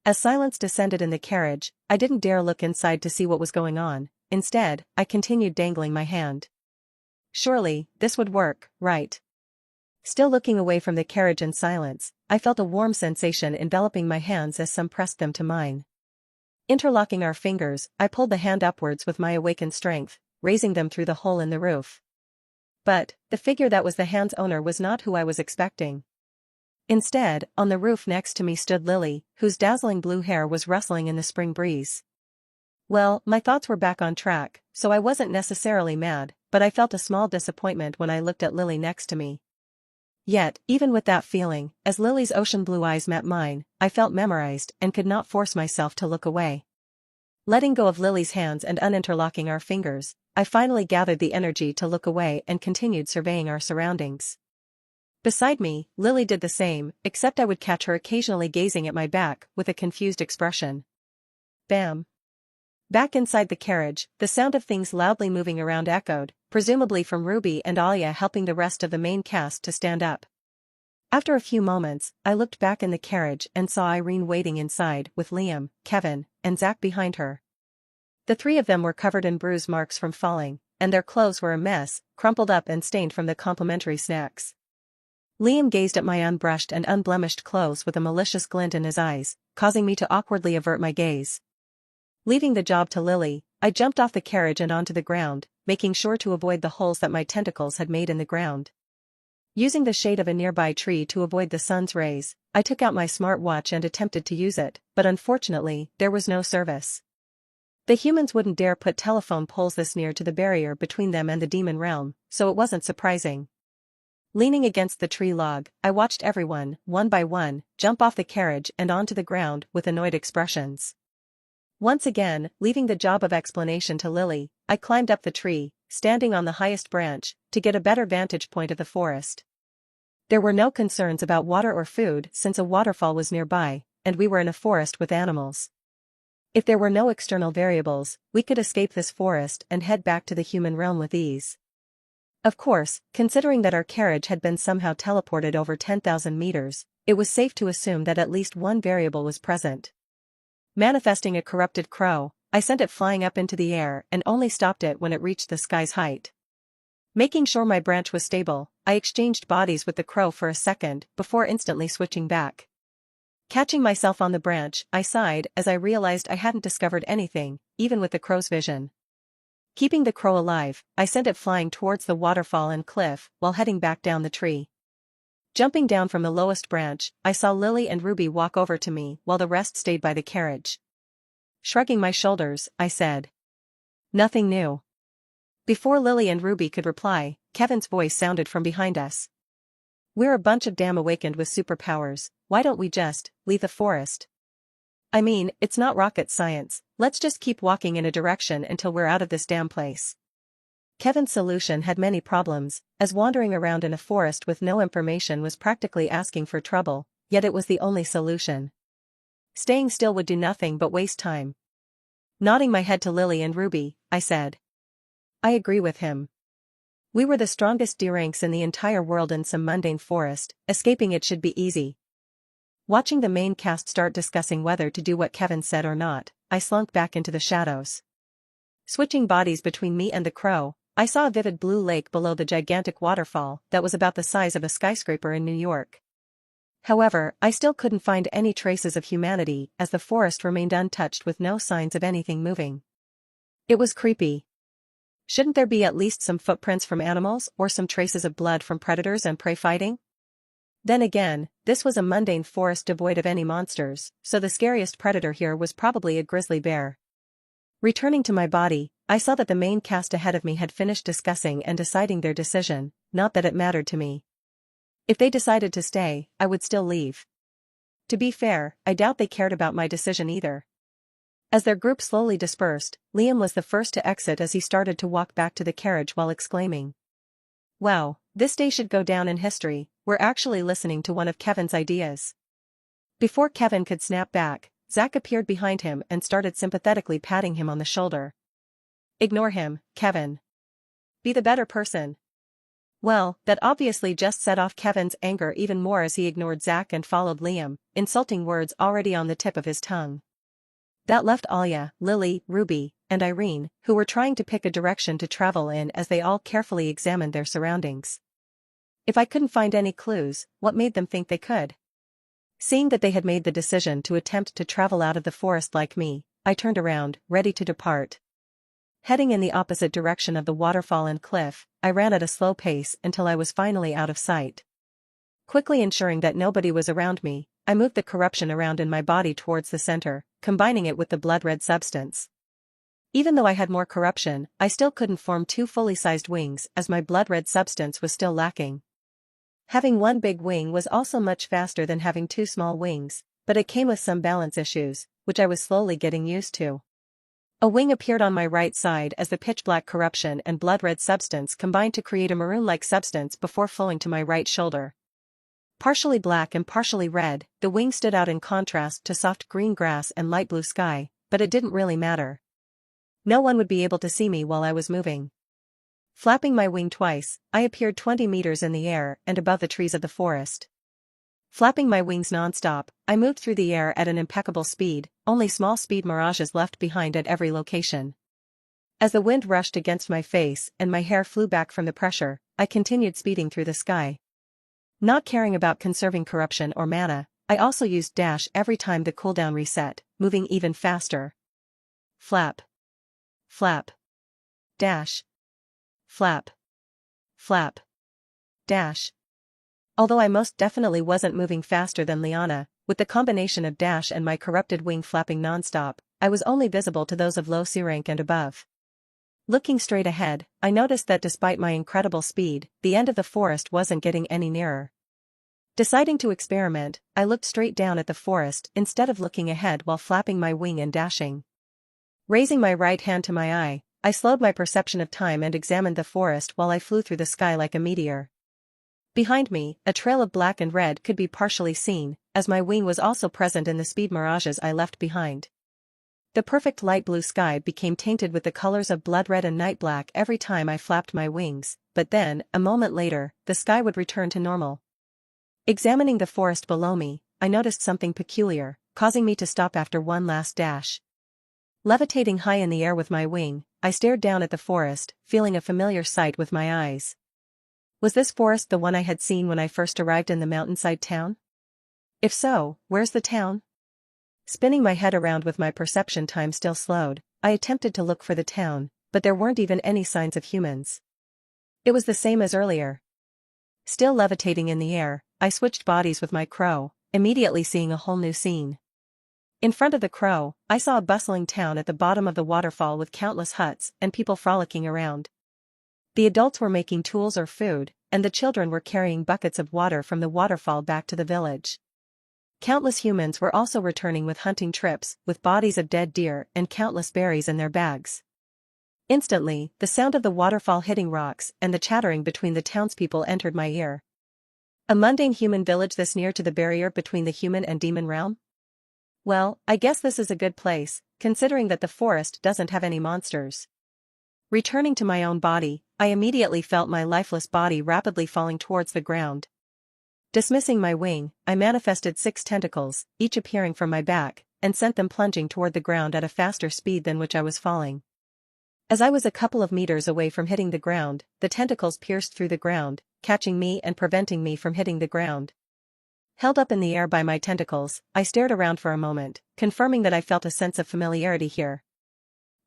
As silence descended in the carriage, I didn't dare look inside to see what was going on, instead, I continued dangling my hand. Surely, this would work, right? Still looking away from the carriage in silence, I felt a warm sensation enveloping my hands as some pressed them to mine. Interlocking our fingers, I pulled the hand upwards with my awakened strength, raising them through the hole in the roof. But, the figure that was the hand's owner was not who I was expecting. Instead, on the roof next to me stood Lily, whose dazzling blue hair was rustling in the spring breeze. Well, my thoughts were back on track, so I wasn't necessarily mad, but I felt a small disappointment when I looked at Lily next to me. Yet, even with that feeling, as Lily's ocean blue eyes met mine, I felt memorized and could not force myself to look away. Letting go of Lily's hands and uninterlocking our fingers, I finally gathered the energy to look away and continued surveying our surroundings. Beside me, Lily did the same, except I would catch her occasionally gazing at my back with a confused expression. Bam! Back inside the carriage, the sound of things loudly moving around echoed, presumably from Ruby and Alia helping the rest of the main cast to stand up. After a few moments, I looked back in the carriage and saw Irene waiting inside with Liam, Kevin, and Zach behind her. The three of them were covered in bruise marks from falling, and their clothes were a mess, crumpled up and stained from the complimentary snacks. Liam gazed at my unbrushed and unblemished clothes with a malicious glint in his eyes, causing me to awkwardly avert my gaze. Leaving the job to Lily, I jumped off the carriage and onto the ground, making sure to avoid the holes that my tentacles had made in the ground. Using the shade of a nearby tree to avoid the sun's rays, I took out my smartwatch and attempted to use it, but unfortunately, there was no service. The humans wouldn't dare put telephone poles this near to the barrier between them and the demon realm, so it wasn't surprising. Leaning against the tree log, I watched everyone, one by one, jump off the carriage and onto the ground with annoyed expressions. Once again, leaving the job of explanation to Lily, I climbed up the tree, standing on the highest branch, to get a better vantage point of the forest. There were no concerns about water or food since a waterfall was nearby, and we were in a forest with animals. If there were no external variables, we could escape this forest and head back to the human realm with ease. Of course, considering that our carriage had been somehow teleported over 10,000 meters, it was safe to assume that at least one variable was present. Manifesting a corrupted crow, I sent it flying up into the air and only stopped it when it reached the sky's height. Making sure my branch was stable, I exchanged bodies with the crow for a second before instantly switching back. Catching myself on the branch, I sighed as I realized I hadn't discovered anything, even with the crow's vision. Keeping the crow alive, I sent it flying towards the waterfall and cliff while heading back down the tree. Jumping down from the lowest branch, I saw Lily and Ruby walk over to me while the rest stayed by the carriage. Shrugging my shoulders, I said, "Nothing new." Before Lily and Ruby could reply, Kevin's voice sounded from behind us. "We're a bunch of damn awakened with superpowers, why don't we just leave the forest? I mean, it's not rocket science, let's just keep walking in a direction until we're out of this damn place." Kevin's solution had many problems, as wandering around in a forest with no information was practically asking for trouble, yet it was the only solution. Staying still would do nothing but waste time. Nodding my head to Lily and Ruby, I said, "I agree with him. We were the strongest D-ranks in the entire world in some mundane forest, escaping it should be easy." Watching the main cast start discussing whether to do what Kevin said or not, I slunk back into the shadows. Switching bodies between me and the crow, I saw a vivid blue lake below the gigantic waterfall that was about the size of a skyscraper in New York. However, I still couldn't find any traces of humanity as the forest remained untouched with no signs of anything moving. It was creepy. Shouldn't there be at least some footprints from animals or some traces of blood from predators and prey fighting? Then again, this was a mundane forest devoid of any monsters, so the scariest predator here was probably a grizzly bear. Returning to my body, I saw that the main cast ahead of me had finished discussing and deciding their decision, not that it mattered to me. If they decided to stay, I would still leave. To be fair, I doubt they cared about my decision either. As their group slowly dispersed, Liam was the first to exit as he started to walk back to the carriage while exclaiming, "Wow, this day should go down in history, we're actually listening to one of Kevin's ideas." Before Kevin could snap back, Zach appeared behind him and started sympathetically patting him on the shoulder. "Ignore him, Kevin. Be the better person." Well, that obviously just set off Kevin's anger even more as he ignored Zach and followed Liam, insulting words already on the tip of his tongue. That left Alia, Lily, Ruby, and Irene, who were trying to pick a direction to travel in as they all carefully examined their surroundings. If I couldn't find any clues, what made them think they could? Seeing that they had made the decision to attempt to travel out of the forest like me, I turned around, ready to depart. Heading in the opposite direction of the waterfall and cliff, I ran at a slow pace until I was finally out of sight. Quickly ensuring that nobody was around me, I moved the corruption around in my body towards the center, combining it with the blood-red substance. Even though I had more corruption, I still couldn't form two fully sized wings as my blood-red substance was still lacking. Having one big wing was also much faster than having two small wings, but it came with some balance issues, which I was slowly getting used to. A wing appeared on my right side as the pitch-black corruption and blood-red substance combined to create a maroon-like substance before flowing to my right shoulder. Partially black and partially red, the wing stood out in contrast to soft green grass and light blue sky, but it didn't really matter. No one would be able to see me while I was moving. Flapping my wing twice, I appeared 20 meters in the air and above the trees of the forest. Flapping my wings nonstop, I moved through the air at an impeccable speed, only small speed mirages left behind at every location. As the wind rushed against my face and my hair flew back from the pressure, I continued speeding through the sky. Not caring about conserving corruption or mana, I also used dash every time the cooldown reset, moving even faster. Flap. Flap. Dash. Flap. Flap. Dash. Although I most definitely wasn't moving faster than Liana, with the combination of dash and my corrupted wing flapping nonstop, I was only visible to those of low C rank and above. Looking straight ahead, I noticed that despite my incredible speed, the end of the forest wasn't getting any nearer. Deciding to experiment, I looked straight down at the forest instead of looking ahead while flapping my wing and dashing. Raising my right hand to my eye, I slowed my perception of time and examined the forest while I flew through the sky like a meteor. Behind me, a trail of black and red could be partially seen, as my wing was also present in the speed mirages I left behind. The perfect light blue sky became tainted with the colors of blood red and night black every time I flapped my wings, but then, a moment later, the sky would return to normal. Examining the forest below me, I noticed something peculiar, causing me to stop after one last dash. Levitating high in the air with my wing, I stared down at the forest, feeling a familiar sight with my eyes. Was this forest the one I had seen when I first arrived in the mountainside town? If so, where's the town? Spinning my head around with my perception time still slowed, I attempted to look for the town, but there weren't even any signs of humans. It was the same as earlier. Still levitating in the air, I switched bodies with my crow, immediately seeing a whole new scene. In front of the crow, I saw a bustling town at the bottom of the waterfall with countless huts and people frolicking around. The adults were making tools or food, and the children were carrying buckets of water from the waterfall back to the village. Countless humans were also returning with hunting trips, with bodies of dead deer and countless berries in their bags. Instantly, the sound of the waterfall hitting rocks and the chattering between the townspeople entered my ear. A mundane human village this near to the barrier between the human and demon realm? Well, I guess this is a good place, considering that the forest doesn't have any monsters. Returning to my own body, I immediately felt my lifeless body rapidly falling towards the ground. Dismissing my wing, I manifested 6 tentacles, each appearing from my back, and sent them plunging toward the ground at a faster speed than which I was falling. As I was a couple of meters away from hitting the ground, the tentacles pierced through the ground, catching me and preventing me from hitting the ground. Held up in the air by my tentacles, I stared around for a moment, confirming that I felt a sense of familiarity here.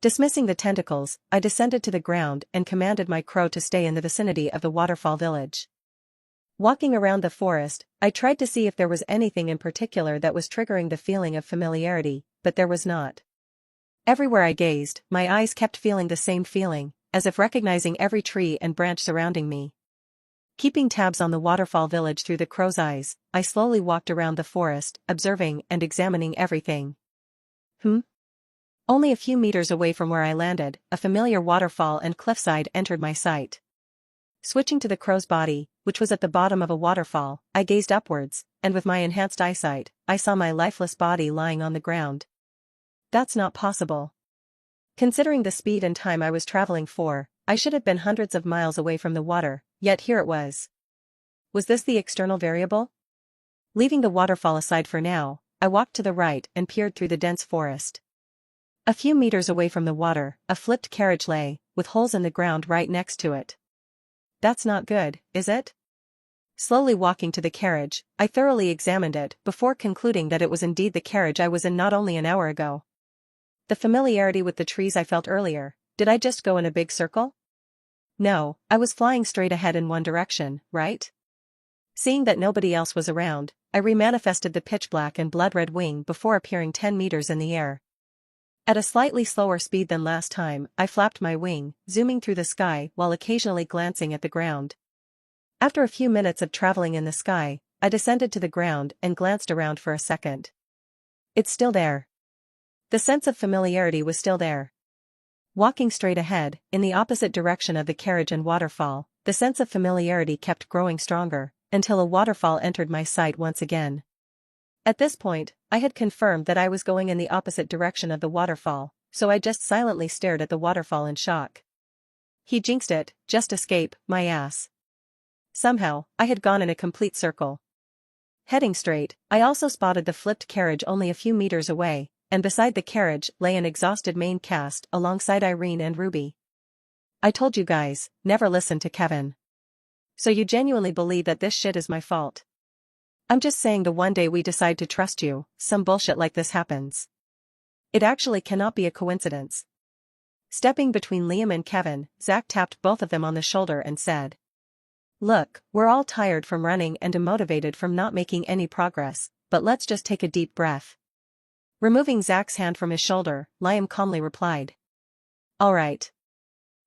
Dismissing the tentacles, I descended to the ground and commanded my crow to stay in the vicinity of the waterfall village. Walking around the forest, I tried to see if there was anything in particular that was triggering the feeling of familiarity, but there was not. Everywhere I gazed, my eyes kept feeling the same feeling, as if recognizing every tree and branch surrounding me. Keeping tabs on the waterfall village through the crow's eyes, I slowly walked around the forest, observing and examining everything. Only a few meters away from where I landed, a familiar waterfall and cliffside entered my sight. Switching to the crow's body, which was at the bottom of a waterfall, I gazed upwards, and with my enhanced eyesight, I saw my lifeless body lying on the ground. That's not possible. Considering the speed and time I was traveling for, I should have been hundreds of miles away from the water, yet here it was. Was this the external variable? Leaving the waterfall aside for now, I walked to the right and peered through the dense forest. A few meters away from the water, a flipped carriage lay, with holes in the ground right next to it. That's not good, is it? Slowly walking to the carriage, I thoroughly examined it before concluding that it was indeed the carriage I was in not only an hour ago. The familiarity with the trees I felt earlier, did I just go in a big circle? No, I was flying straight ahead in one direction, right? Seeing that nobody else was around, I remanifested the pitch black and blood red wing before appearing 10 meters in the air. At a slightly slower speed than last time, I flapped my wing, zooming through the sky while occasionally glancing at the ground. After a few minutes of traveling in the sky, I descended to the ground and glanced around for a second. It's still there. The sense of familiarity was still there. Walking straight ahead, in the opposite direction of the carriage and waterfall, the sense of familiarity kept growing stronger, until a waterfall entered my sight once again. At this point, I had confirmed that I was going in the opposite direction of the waterfall, so I just silently stared at the waterfall in shock. He jinxed it, just escape, my ass. Somehow, I had gone in a complete circle. Heading straight, I also spotted the flipped carriage only a few meters away, and beside the carriage lay an exhausted main cast alongside Irene and Ruby. I told you guys, never listen to Kevin. So you genuinely believe that this shit is my fault? I'm just saying the one day we decide to trust you, some bullshit like this happens. It actually cannot be a coincidence. Stepping between Liam and Kevin, Zach tapped both of them on the shoulder and said, "Look, we're all tired from running and demotivated from not making any progress, but let's just take a deep breath." Removing Zach's hand from his shoulder, Liam calmly replied, "All right.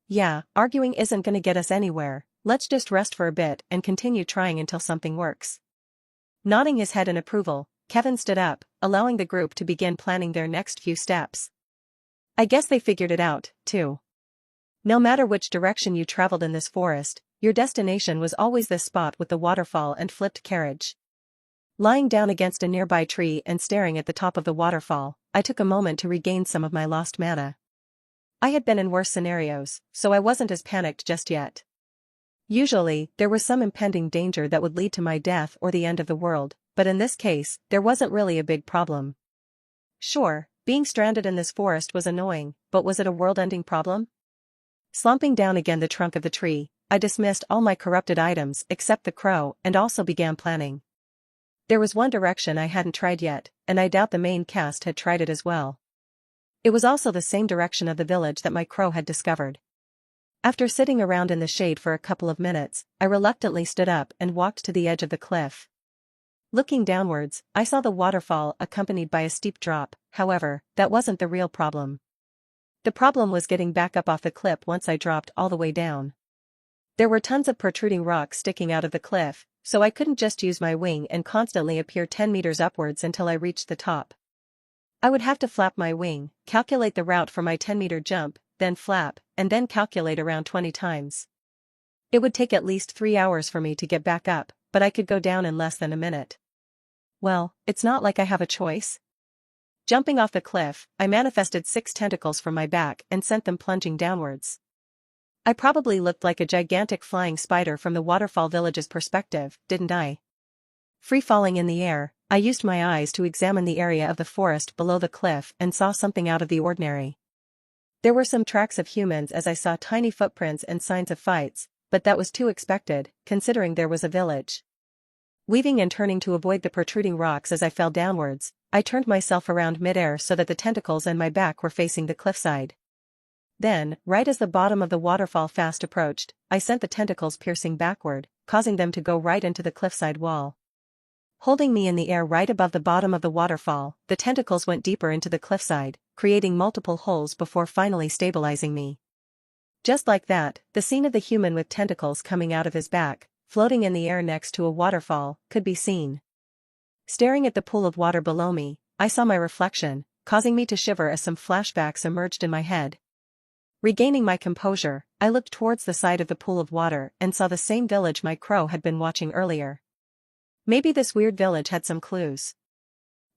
Yeah, arguing isn't gonna get us anywhere, let's just rest for a bit and continue trying until something works." Nodding his head in approval, Kevin stood up, allowing the group to begin planning their next few steps. I guess they figured it out, too. No matter which direction you traveled in this forest, your destination was always this spot with the waterfall and flipped carriage. Lying down against a nearby tree and staring at the top of the waterfall, I took a moment to regain some of my lost mana. I had been in worse scenarios, so I wasn't as panicked just yet. Usually, there was some impending danger that would lead to my death or the end of the world, but in this case, there wasn't really a big problem. Sure, being stranded in this forest was annoying, but was it a world-ending problem? Slumping down again the trunk of the tree, I dismissed all my corrupted items except the crow and also began planning. There was one direction I hadn't tried yet, and I doubt the main cast had tried it as well. It was also the same direction of the village that my crow had discovered. After sitting around in the shade for a couple of minutes, I reluctantly stood up and walked to the edge of the cliff. Looking downwards, I saw the waterfall accompanied by a steep drop, however, that wasn't the real problem. The problem was getting back up off the cliff once I dropped all the way down. There were tons of protruding rocks sticking out of the cliff, so I couldn't just use my wing and constantly appear 10 meters upwards until I reached the top. I would have to flap my wing, calculate the route for my 10-meter jump, then flap, and then calculate around 20 times. It would take at least 3 hours for me to get back up, but I could go down in less than a minute. Well, it's not like I have a choice. Jumping off the cliff, I manifested 6 tentacles from my back and sent them plunging downwards. I probably looked like a gigantic flying spider from the waterfall village's perspective, didn't I? Free falling in the air, I used my eyes to examine the area of the forest below the cliff and saw something out of the ordinary. There were some tracks of humans as I saw tiny footprints and signs of fights, but that was too expected, considering there was a village. Weaving and turning to avoid the protruding rocks as I fell downwards, I turned myself around midair so that the tentacles and my back were facing the cliffside. Then, right as the bottom of the waterfall fast approached, I sent the tentacles piercing backward, causing them to go right into the cliffside wall. Holding me in the air right above the bottom of the waterfall, the tentacles went deeper into the cliffside, creating multiple holes before finally stabilizing me. Just like that, the scene of the human with tentacles coming out of his back, floating in the air next to a waterfall, could be seen. Staring at the pool of water below me, I saw my reflection, causing me to shiver as some flashbacks emerged in my head. Regaining my composure, I looked towards the side of the pool of water and saw the same village my crow had been watching earlier. Maybe this weird village had some clues.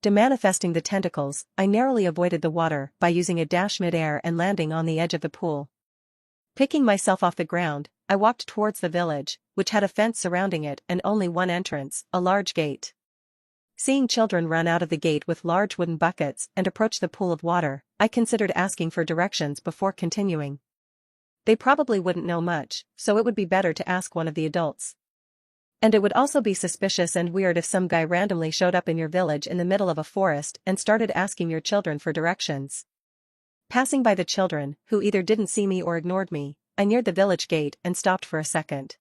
Demanifesting the tentacles, I narrowly avoided the water by using a dash mid-air and landing on the edge of the pool. Picking myself off the ground, I walked towards the village, which had a fence surrounding it and only one entrance, a large gate. Seeing children run out of the gate with large wooden buckets and approach the pool of water, I considered asking for directions before continuing. They probably wouldn't know much, so it would be better to ask one of the adults. And it would also be suspicious and weird if some guy randomly showed up in your village in the middle of a forest and started asking your children for directions. Passing by the children, who either didn't see me or ignored me, I neared the village gate and stopped for a second.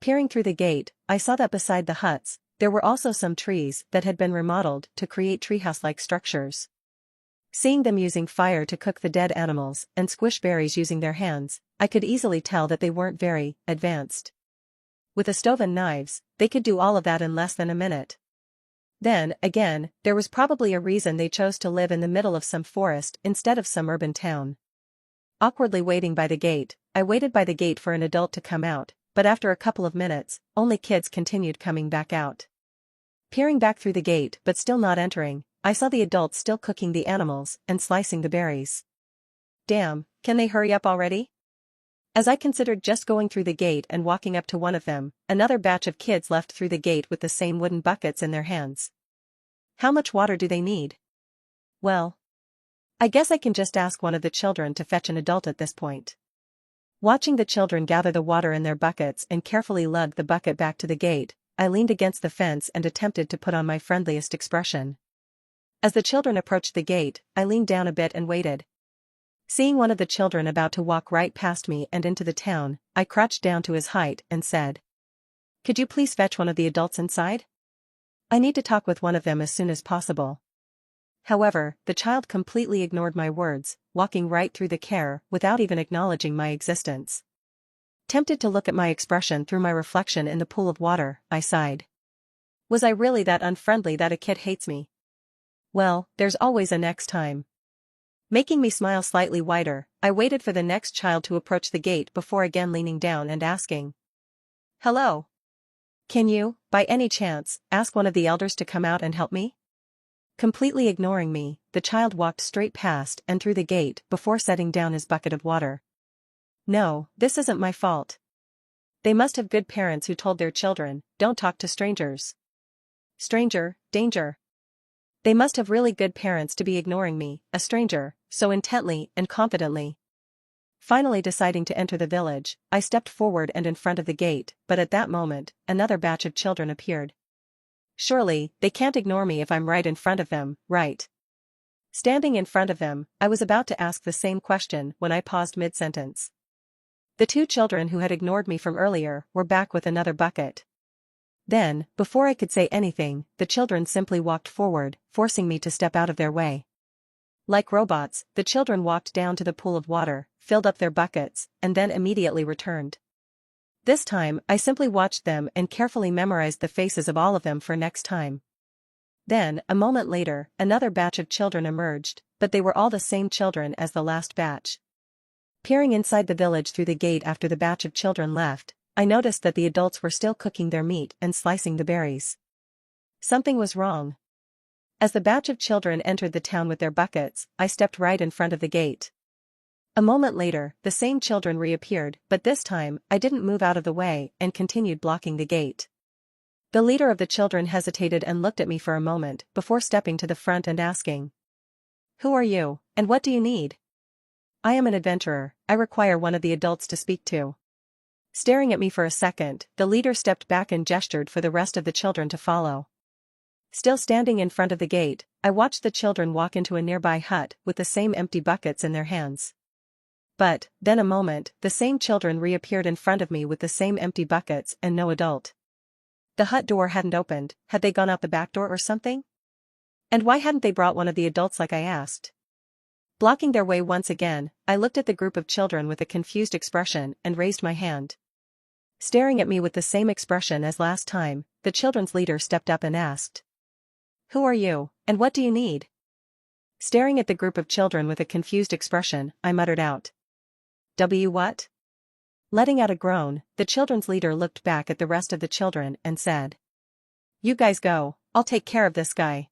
Peering through the gate, I saw that beside the huts, there were also some trees that had been remodeled to create treehouse-like structures. Seeing them using fire to cook the dead animals and squish berries using their hands, I could easily tell that they weren't very advanced. With a stove and knives, they could do all of that in less than a minute. Then, again, there was probably a reason they chose to live in the middle of some forest instead of some urban town. Awkwardly waiting by the gate, I waited by the gate for an adult to come out, but after a couple of minutes, only kids continued coming back out. Peering back through the gate but still not entering, I saw the adults still cooking the animals and slicing the berries. Damn, can they hurry up already? As I considered just going through the gate and walking up to one of them, another batch of kids left through the gate with the same wooden buckets in their hands. How much water do they need? Well, I guess I can just ask one of the children to fetch an adult at this point. Watching the children gather the water in their buckets and carefully lug the bucket back to the gate, I leaned against the fence and attempted to put on my friendliest expression. As the children approached the gate, I leaned down a bit and waited. Seeing one of the children about to walk right past me and into the town, I crouched down to his height and said, "Could you please fetch one of the adults inside? I need to talk with one of them as soon as possible." However, the child completely ignored my words, walking right through the care without even acknowledging my existence. Tempted to look at my expression through my reflection in the pool of water, I sighed. Was I really that unfriendly that a kid hates me? Well, there's always a next time. Making me smile slightly wider, I waited for the next child to approach the gate before again leaning down and asking, "Hello? Can you, by any chance, ask one of the elders to come out and help me?" Completely ignoring me, the child walked straight past and through the gate before setting down his bucket of water. No, this isn't my fault. They must have good parents who told their children, "Don't talk to strangers. Stranger, danger." They must have really good parents to be ignoring me, a stranger, so intently and confidently. Finally deciding to enter the village, I stepped forward and in front of the gate, but at that moment, another batch of children appeared. Surely, they can't ignore me if I'm right in front of them, right? Standing in front of them, I was about to ask the same question when I paused mid-sentence. The two children who had ignored me from earlier were back with another bucket. Then, before I could say anything, the children simply walked forward, forcing me to step out of their way. Like robots, the children walked down to the pool of water, filled up their buckets, and then immediately returned. This time, I simply watched them and carefully memorized the faces of all of them for next time. Then, a moment later, another batch of children emerged, but they were all the same children as the last batch. Peering inside the village through the gate after the batch of children left, I noticed that the adults were still cooking their meat and slicing the berries. Something was wrong. As the batch of children entered the town with their buckets, I stepped right in front of the gate. A moment later, the same children reappeared, but this time, I didn't move out of the way and continued blocking the gate. The leader of the children hesitated and looked at me for a moment before stepping to the front and asking, "Who are you, and what do you need?" "I am an adventurer, I require one of the adults to speak to." Staring at me for a second, the leader stepped back and gestured for the rest of the children to follow. Still standing in front of the gate, I watched the children walk into a nearby hut with the same empty buckets in their hands. But, then a moment, the same children reappeared in front of me with the same empty buckets and no adult. The hut door hadn't opened. Had they gone out the back door or something? And why hadn't they brought one of the adults like I asked? Blocking their way once again, I looked at the group of children with a confused expression and raised my hand. Staring at me with the same expression as last time, the children's leader stepped up and asked, "Who are you, and what do you need?" Staring at the group of children with a confused expression, I muttered out, "What?" Letting out a groan, the children's leader looked back at the rest of the children and said, "You guys go, I'll take care of this guy."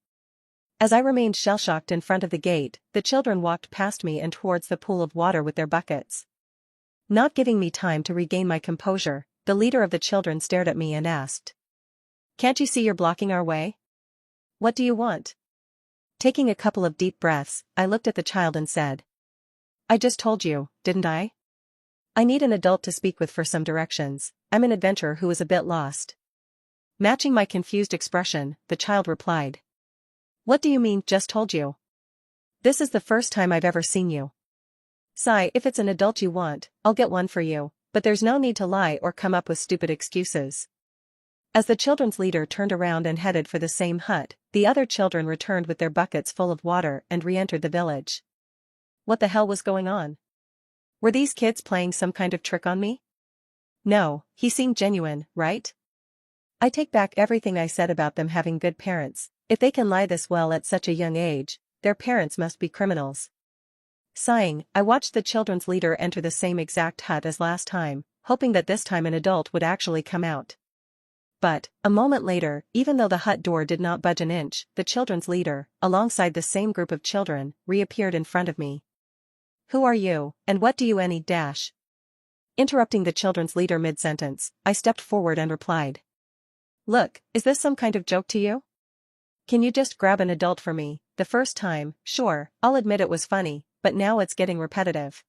As I remained shell-shocked in front of the gate, the children walked past me and towards the pool of water with their buckets. Not giving me time to regain my composure, the leader of the children stared at me and asked, "Can't you see you're blocking our way? What do you want?" Taking a couple of deep breaths, I looked at the child and said, "I just told you, didn't I? I need an adult to speak with for some directions. I'm an adventurer who is a bit lost." Matching my confused expression, the child replied, "What do you mean, just told you? This is the first time I've ever seen you. Sigh, if it's an adult you want, I'll get one for you, but there's no need to lie or come up with stupid excuses." As the children's leader turned around and headed for the same hut, the other children returned with their buckets full of water and re-entered the village. What the hell was going on? Were these kids playing some kind of trick on me? No, he seemed genuine, right? I take back everything I said about them having good parents. If they can lie this well at such a young age, their parents must be criminals. Sighing, I watched the children's leader enter the same exact hut as last time, hoping that this time an adult would actually come out. But, a moment later, even though the hut door did not budge an inch, the children's leader, alongside the same group of children, reappeared in front of me. Who are you, and what do you need? Interrupting the children's leader mid-sentence, I stepped forward and replied. Look, is this some kind of joke to you? Can you just grab an adult for me? The first time, sure, I'll admit it was funny, but now it's getting repetitive.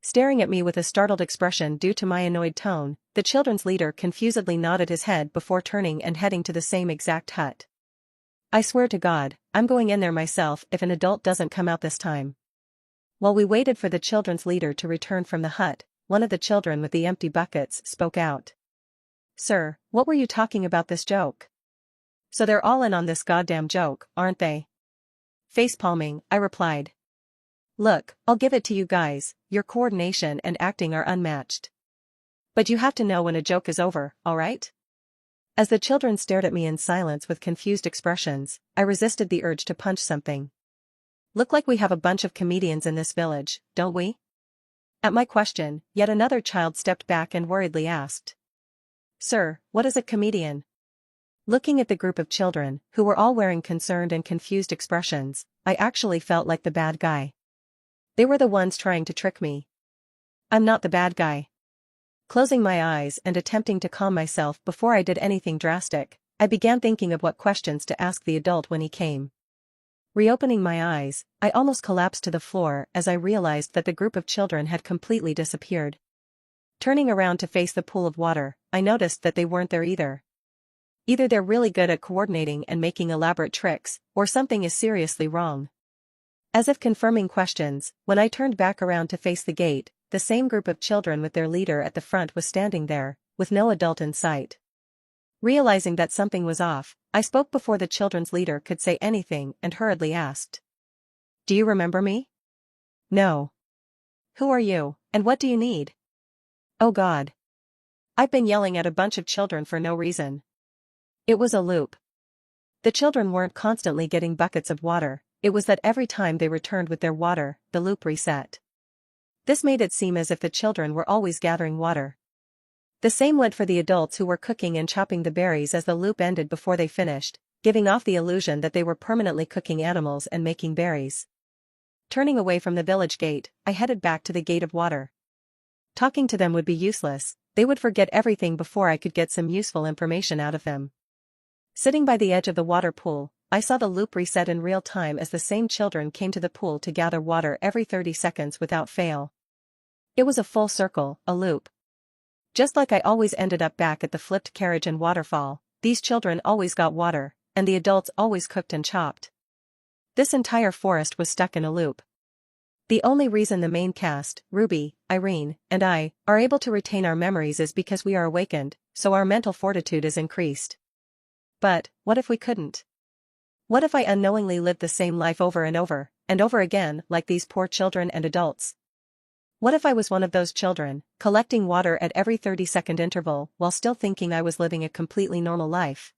Staring at me with a startled expression due to my annoyed tone, the children's leader confusedly nodded his head before turning and heading to the same exact hut. I swear to God, I'm going in there myself if an adult doesn't come out this time. While we waited for the children's leader to return from the hut, one of the children with the empty buckets spoke out. Sir, what were you talking about this joke? So they're all in on this goddamn joke, aren't they? Face-palming, I replied. Look, I'll give it to you guys, your coordination and acting are unmatched. But you have to know when a joke is over, alright? As the children stared at me in silence with confused expressions, I resisted the urge to punch something. Look like we have a bunch of comedians in this village, don't we? At my question, yet another child stepped back and worriedly asked. Sir, what is a comedian? Looking at the group of children, who were all wearing concerned and confused expressions, I actually felt like the bad guy. They were the ones trying to trick me. I'm not the bad guy. Closing my eyes and attempting to calm myself before I did anything drastic, I began thinking of what questions to ask the adult when he came. Reopening my eyes, I almost collapsed to the floor as I realized that the group of children had completely disappeared. Turning around to face the pool of water, I noticed that they weren't there either. Either they're really good at coordinating and making elaborate tricks, or something is seriously wrong. As if confirming questions, when I turned back around to face the gate, the same group of children with their leader at the front was standing there, with no adult in sight. Realizing that something was off, I spoke before the children's leader could say anything and hurriedly asked. Do you remember me? No. Who are you, and what do you need? Oh God. I've been yelling at a bunch of children for no reason. It was a loop. The children weren't constantly getting buckets of water, it was that every time they returned with their water, the loop reset. This made it seem as if the children were always gathering water. The same went for the adults who were cooking and chopping the berries as the loop ended before they finished, giving off the illusion that they were permanently cooking animals and making berries. Turning away from the village gate, I headed back to the gate of water. Talking to them would be useless, they would forget everything before I could get some useful information out of them. Sitting by the edge of the water pool, I saw the loop reset in real time as the same children came to the pool to gather water every 30 seconds without fail. It was a full circle, a loop. Just like I always ended up back at the flipped carriage and waterfall, these children always got water, and the adults always cooked and chopped. This entire forest was stuck in a loop. The only reason the main cast, Ruby, Irene, and I, are able to retain our memories is because we are awakened, so our mental fortitude is increased. But, what if we couldn't? What if I unknowingly lived the same life over and over again, like these poor children and adults? What if I was one of those children, collecting water at every 30-second interval while still thinking I was living a completely normal life?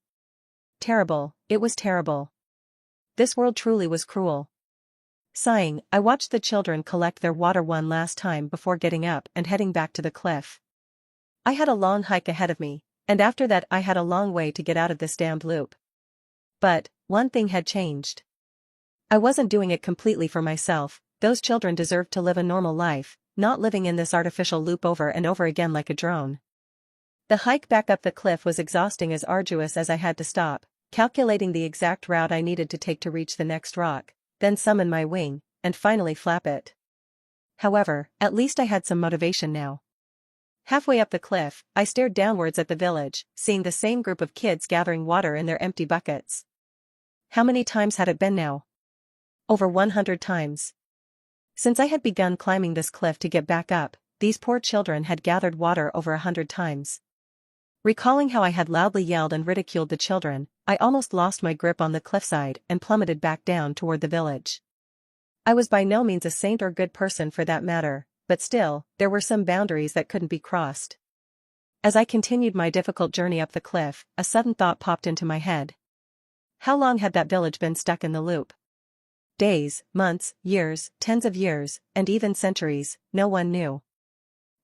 Terrible, it was terrible. This world truly was cruel. Sighing, I watched the children collect their water one last time before getting up and heading back to the cliff. I had a long hike ahead of me, and after that I had a long way to get out of this damned loop. But, one thing had changed. I wasn't doing it completely for myself, those children deserved to live a normal life, not living in this artificial loop over and over again like a drone. The hike back up the cliff was exhausting, as arduous as I had to stop, calculating the exact route I needed to take to reach the next rock, then summon my wing, and finally flap it. However, at least I had some motivation now. Halfway up the cliff, I stared downwards at the village, seeing the same group of kids gathering water in their empty buckets. How many times had it been now? Over 100 times. Since I had begun climbing this cliff to get back up, these poor children had gathered water over 100 times. Recalling how I had loudly yelled and ridiculed the children, I almost lost my grip on the cliffside and plummeted back down toward the village. I was by no means a saint or good person for that matter, but still, there were some boundaries that couldn't be crossed. As I continued my difficult journey up the cliff, a sudden thought popped into my head. How long had that village been stuck in the loop? Days, months, years, tens of years, and even centuries, no one knew.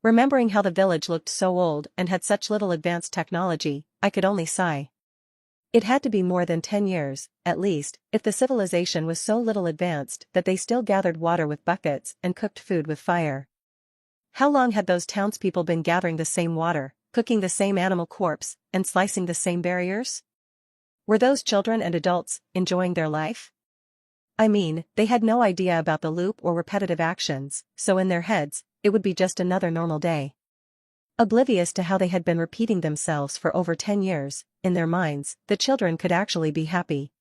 Remembering how the village looked so old and had such little advanced technology, I could only sigh. It had to be more than 10 years, at least, if the civilization was so little advanced that they still gathered water with buckets and cooked food with fire. How long had those townspeople been gathering the same water, cooking the same animal corpse, and slicing the same barriers? Were those children and adults enjoying their life? I mean, they had no idea about the loop or repetitive actions, so in their heads, it would be just another normal day. Oblivious to how they had been repeating themselves for over 10 years, in their minds, the children could actually be happy.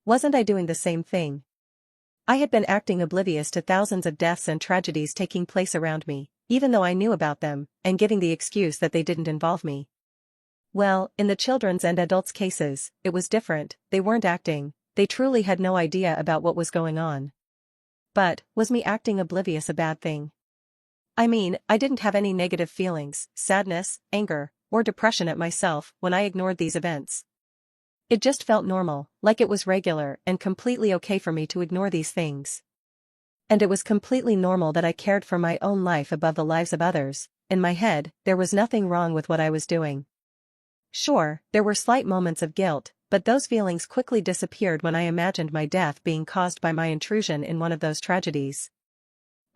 Wasn't I doing the same thing? I had been acting oblivious to thousands of deaths and tragedies taking place around me, even though I knew about them, and giving the excuse that they didn't involve me. Well, in the children's and adults' cases, it was different. They weren't acting, they truly had no idea about what was going on. But, was me acting oblivious a bad thing? I mean, I didn't have any negative feelings, sadness, anger, or depression at myself when I ignored these events. It just felt normal, like it was regular and completely okay for me to ignore these things. And it was completely normal that I cared for my own life above the lives of others. In my head, there was nothing wrong with what I was doing. Sure, there were slight moments of guilt, but those feelings quickly disappeared when I imagined my death being caused by my intrusion in one of those tragedies.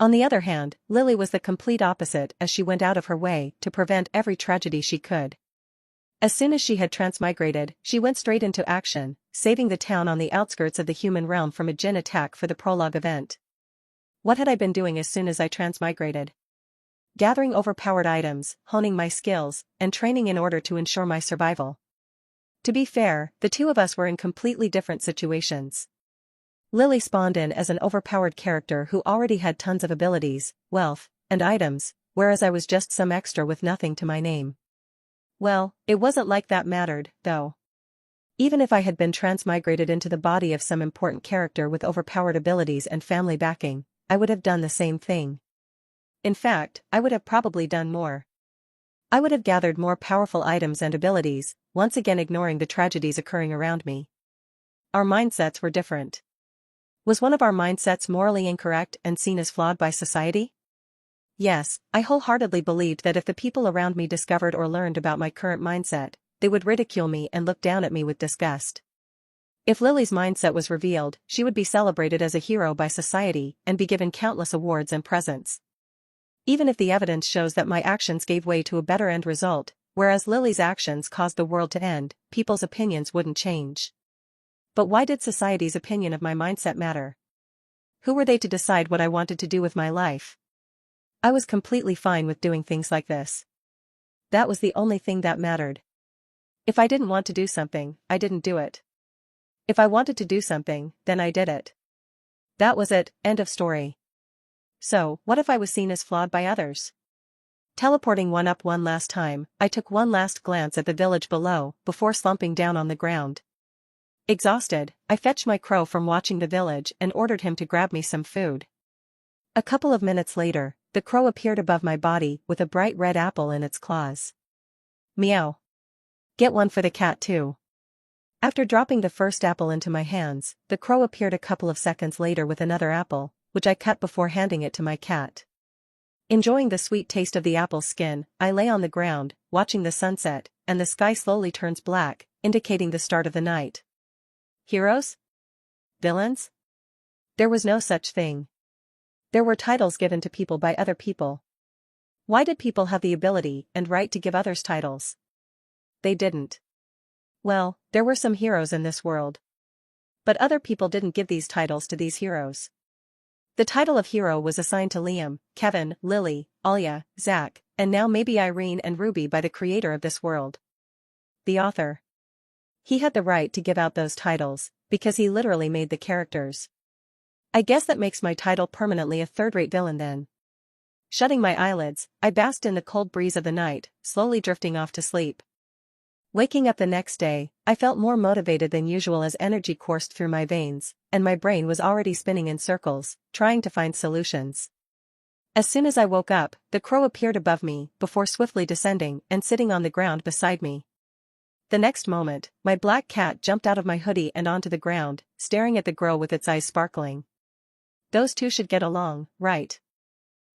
On the other hand, Lily was the complete opposite as she went out of her way to prevent every tragedy she could. As soon as she had transmigrated, she went straight into action, saving the town on the outskirts of the human realm from a djinn attack for the prologue event. What had I been doing as soon as I transmigrated? Gathering overpowered items, honing my skills, and training in order to ensure my survival. To be fair, the two of us were in completely different situations. Lily spawned in as an overpowered character who already had tons of abilities, wealth, and items, whereas I was just some extra with nothing to my name. Well, it wasn't like that mattered, though. Even if I had been transmigrated into the body of some important character with overpowered abilities and family backing, I would have done the same thing. In fact, I would have probably done more. I would have gathered more powerful items and abilities, once again ignoring the tragedies occurring around me. Our mindsets were different. Was one of our mindsets morally incorrect and seen as flawed by society? Yes, I wholeheartedly believed that if the people around me discovered or learned about my current mindset, they would ridicule me and look down at me with disgust. If Lily's mindset was revealed, she would be celebrated as a hero by society and be given countless awards and presents. Even if the evidence shows that my actions gave way to a better end result, whereas Lily's actions caused the world to end, people's opinions wouldn't change. But why did society's opinion of my mindset matter? Who were they to decide what I wanted to do with my life? I was completely fine with doing things like this. That was the only thing that mattered. If I didn't want to do something, I didn't do it. If I wanted to do something, then I did it. That was it, end of story. So, what if I was seen as flawed by others? Teleporting one up one last time, I took one last glance at the village below, before slumping down on the ground. Exhausted, I fetched my crow from watching the village and ordered him to grab me some food. A couple of minutes later, the crow appeared above my body with a bright red apple in its claws. Meow. Get one for the cat too. After dropping the first apple into my hands, the crow appeared a couple of seconds later with another apple, which I cut before handing it to my cat. Enjoying the sweet taste of the apple's skin, I lay on the ground, watching the sunset, and the sky slowly turns black, indicating the start of the night. Heroes? Villains? There was no such thing. There were titles given to people by other people. Why did people have the ability and right to give others titles? They didn't. Well, there were some heroes in this world. But other people didn't give these titles to these heroes. The title of hero was assigned to Liam, Kevin, Lily, Alia, Zach, and now maybe Irene and Ruby by the creator of this world. The author. He had the right to give out those titles, because he literally made the characters. I guess that makes my title permanently a third-rate villain then. Shutting my eyelids, I basked in the cold breeze of the night, slowly drifting off to sleep. Waking up the next day, I felt more motivated than usual as energy coursed through my veins, and my brain was already spinning in circles, trying to find solutions. As soon as I woke up, the crow appeared above me, before swiftly descending and sitting on the ground beside me. The next moment, my black cat jumped out of my hoodie and onto the ground, staring at the crow with its eyes sparkling. Those two should get along, right?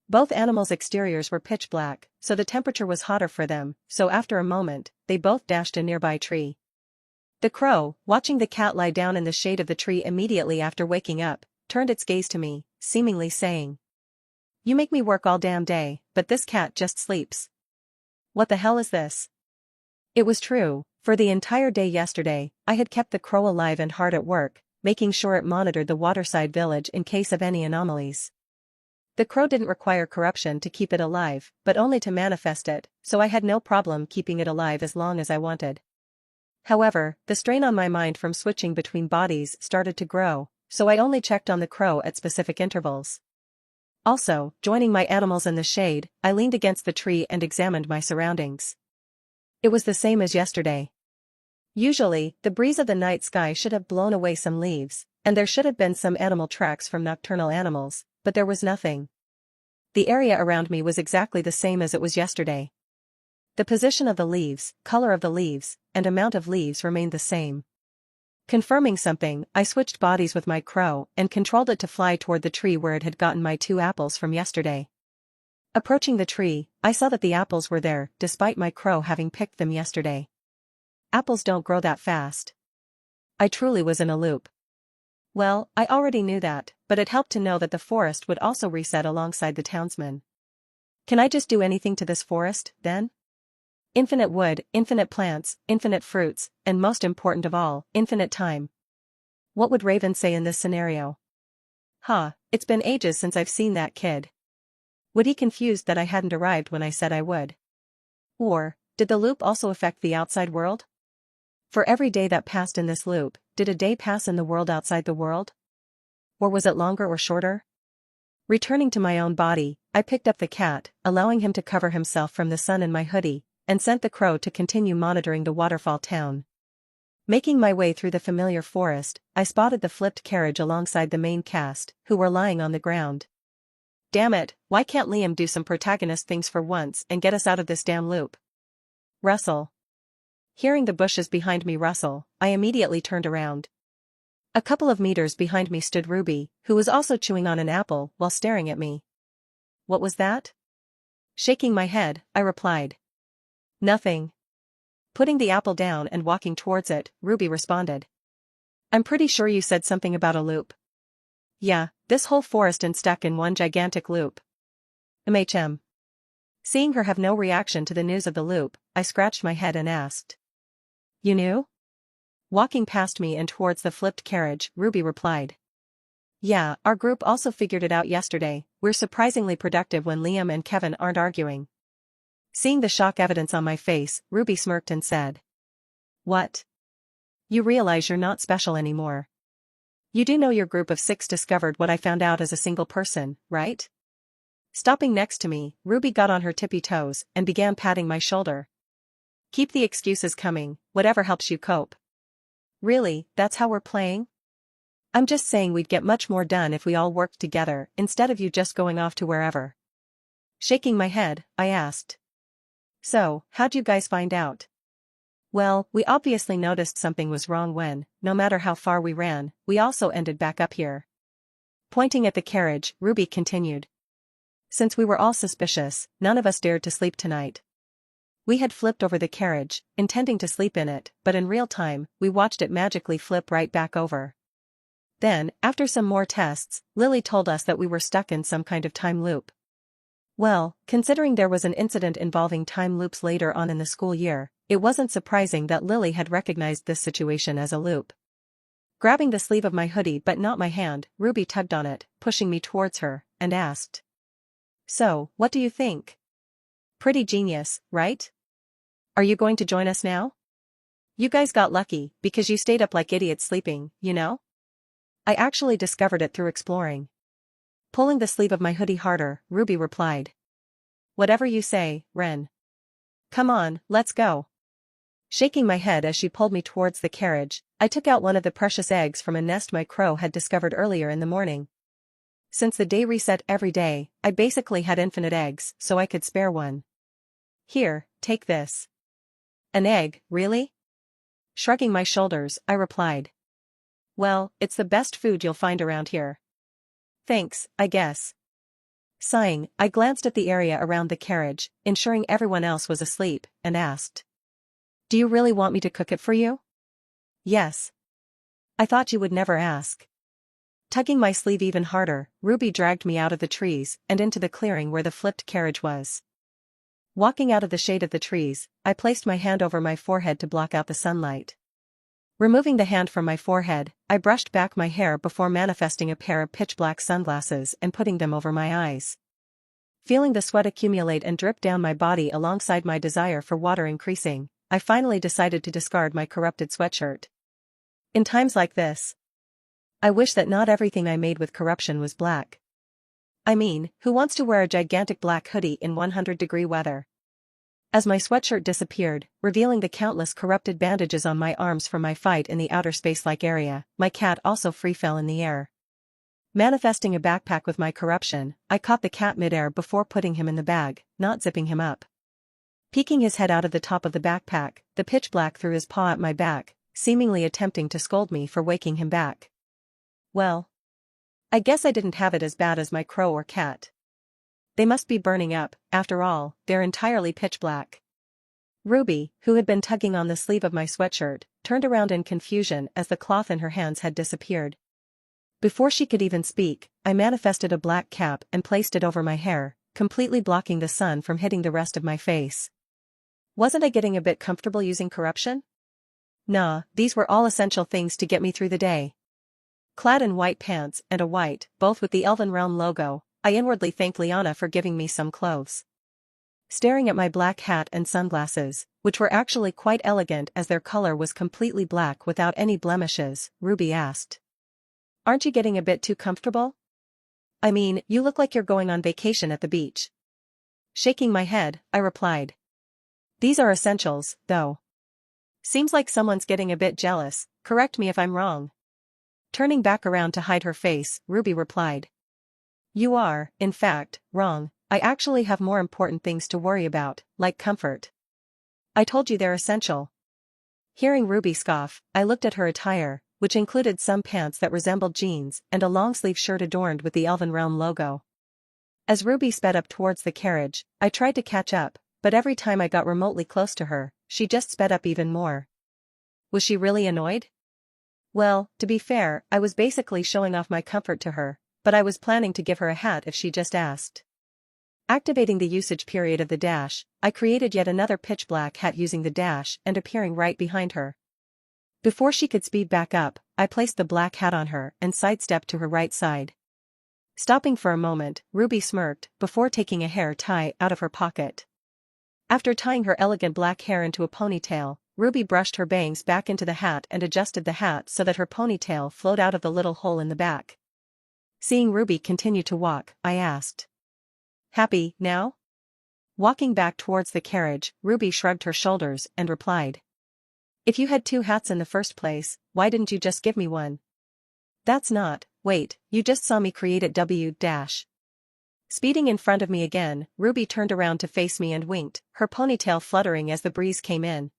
Both animals' exteriors were pitch black, so the temperature was hotter for them, so after a moment, they both dashed a nearby tree. The crow, watching the cat lie down in the shade of the tree immediately after waking up, turned its gaze to me, seemingly saying, "You make me work all damn day, but this cat just sleeps. What the hell is this?" It was true. For the entire day yesterday, I had kept the crow alive and hard at work, making sure it monitored the waterside village in case of any anomalies. The crow didn't require corruption to keep it alive, but only to manifest it, so I had no problem keeping it alive as long as I wanted. However, the strain on my mind from switching between bodies started to grow, so I only checked on the crow at specific intervals. Also, joining my animals in the shade, I leaned against the tree and examined my surroundings. It was the same as yesterday. Usually, the breeze of the night sky should have blown away some leaves, and there should have been some animal tracks from nocturnal animals, but there was nothing. The area around me was exactly the same as it was yesterday. The position of the leaves, color of the leaves, and amount of leaves remained the same. Confirming something, I switched bodies with my crow and controlled it to fly toward the tree where it had gotten my 2 apples from yesterday. Approaching the tree, I saw that the apples were there, despite my crow having picked them yesterday. Apples don't grow that fast. I truly was in a loop. Well, I already knew that, but it helped to know that the forest would also reset alongside the townsmen. Can I just do anything to this forest, then? Infinite wood, infinite plants, infinite fruits, and most important of all, infinite time. What would Raven say in this scenario? It's been ages since I've seen that kid. Would he confused that I hadn't arrived when I said I would? Or, did the loop also affect the outside world? For every day that passed in this loop, did a day pass in the world outside the world? Or was it longer or shorter? Returning to my own body, I picked up the cat, allowing him to cover himself from the sun in my hoodie, and sent the crow to continue monitoring the waterfall town. Making my way through the familiar forest, I spotted the flipped carriage alongside the main cast, who were lying on the ground. Damn it, why can't Liam do some protagonist things for once and get us out of this damn loop? Rustle. Hearing the bushes behind me rustle, I immediately turned around. A couple of meters behind me stood Ruby, who was also chewing on an apple while staring at me. What was that? Shaking my head, I replied. Nothing. Putting the apple down and walking towards it, Ruby responded. I'm pretty sure you said something about a loop. Yeah, this whole forest and stuck in one gigantic loop. MHM. Seeing her have no reaction to the news of the loop, I scratched my head and asked. You knew? Walking past me and towards the flipped carriage, Ruby replied. Yeah, our group also figured it out yesterday. We're surprisingly productive when Liam and Kevin aren't arguing. Seeing the shock evidence on my face, Ruby smirked and said. What? You realize you're not special anymore. You do know your group of 6 discovered what I found out as a single person, right? Stopping next to me, Ruby got on her tippy toes and began patting my shoulder. Keep the excuses coming, whatever helps you cope. Really, that's how we're playing? I'm just saying we'd get much more done if we all worked together instead of you just going off to wherever. Shaking my head, I asked. So, how'd you guys find out? Well, we obviously noticed something was wrong when, no matter how far we ran, we also ended back up here. Pointing at the carriage, Ruby continued. Since we were all suspicious, none of us dared to sleep tonight. We had flipped over the carriage, intending to sleep in it, but in real time, we watched it magically flip right back over. Then, after some more tests, Lily told us that we were stuck in some kind of time loop. Well, considering there was an incident involving time loops later on in the school year, it wasn't surprising that Lily had recognized this situation as a loop. Grabbing the sleeve of my hoodie but not my hand, Ruby tugged on it, pushing me towards her, and asked. So, what do you think? Pretty genius, right? Are you going to join us now? You guys got lucky, because you stayed up like idiots sleeping, you know? I actually discovered it through exploring. Pulling the sleeve of my hoodie harder, Ruby replied. Whatever you say, Ren. Come on, let's go. Shaking my head as she pulled me towards the carriage, I took out one of the precious eggs from a nest my crow had discovered earlier in the morning. Since the day reset every day, I basically had infinite eggs, so I could spare one. Here, take this. An egg, really? Shrugging my shoulders, I replied. Well, it's the best food you'll find around here. Thanks, I guess. Sighing, I glanced at the area around the carriage, ensuring everyone else was asleep, and asked. Do you really want me to cook it for you? Yes. I thought you would never ask. Tugging my sleeve even harder, Ruby dragged me out of the trees and into the clearing where the flipped carriage was. Walking out of the shade of the trees, I placed my hand over my forehead to block out the sunlight. Removing the hand from my forehead, I brushed back my hair before manifesting a pair of pitch-black sunglasses and putting them over my eyes. Feeling the sweat accumulate and drip down my body alongside my desire for water increasing, I finally decided to discard my corrupted sweatshirt. In times like this, I wish that not everything I made with corruption was black. I mean, who wants to wear a gigantic black hoodie in 100-degree weather? As my sweatshirt disappeared, revealing the countless corrupted bandages on my arms from my fight in the outer space-like area, my cat also free fell in the air. Manifesting a backpack with my corruption, I caught the cat mid-air before putting him in the bag, not zipping him up. Peeking his head out of the top of the backpack, the pitch black threw his paw at my back, seemingly attempting to scold me for waking him back. Well, I guess I didn't have it as bad as my crow or cat. They must be burning up, after all, they're entirely pitch black. Ruby, who had been tugging on the sleeve of my sweatshirt, turned around in confusion as the cloth in her hands had disappeared. Before she could even speak, I manifested a black cap and placed it over my hair, completely blocking the sun from hitting the rest of my face. Wasn't I getting a bit comfortable using corruption? Nah, these were all essential things to get me through the day. Clad in white pants and a white, both with the Elven Realm logo, I inwardly thanked Liana for giving me some clothes. Staring at my black hat and sunglasses, which were actually quite elegant as their color was completely black without any blemishes, Ruby asked. Aren't you getting a bit too comfortable? I mean, you look like you're going on vacation at the beach. Shaking my head, I replied. These are essentials, though. Seems like someone's getting a bit jealous, correct me if I'm wrong. Turning back around to hide her face, Ruby replied. You are, in fact, wrong. I actually have more important things to worry about, like comfort. I told you they're essential. Hearing Ruby scoff, I looked at her attire, which included some pants that resembled jeans and a long-sleeve shirt adorned with the Elven Realm logo. As Ruby sped up towards the carriage, I tried to catch up, but every time I got remotely close to her, she just sped up even more. Was she really annoyed? Well, to be fair, I was basically showing off my comfort to her, but I was planning to give her a hat if she just asked. Activating the usage period of the dash, I created yet another pitch black hat using the dash and appearing right behind her. Before she could speed back up, I placed the black hat on her and sidestepped to her right side. Stopping for a moment, Ruby smirked before taking a hair tie out of her pocket. After tying her elegant black hair into a ponytail, Ruby brushed her bangs back into the hat and adjusted the hat so that her ponytail flowed out of the little hole in the back. Seeing Ruby continue to walk, I asked. Happy, now? Walking back towards the carriage, Ruby shrugged her shoulders and replied. If you had two hats in the first place, why didn't you just give me one? That's not, wait, you just saw me create it W-. Speeding in front of me again, Ruby turned around to face me and winked, her ponytail fluttering as the breeze came in.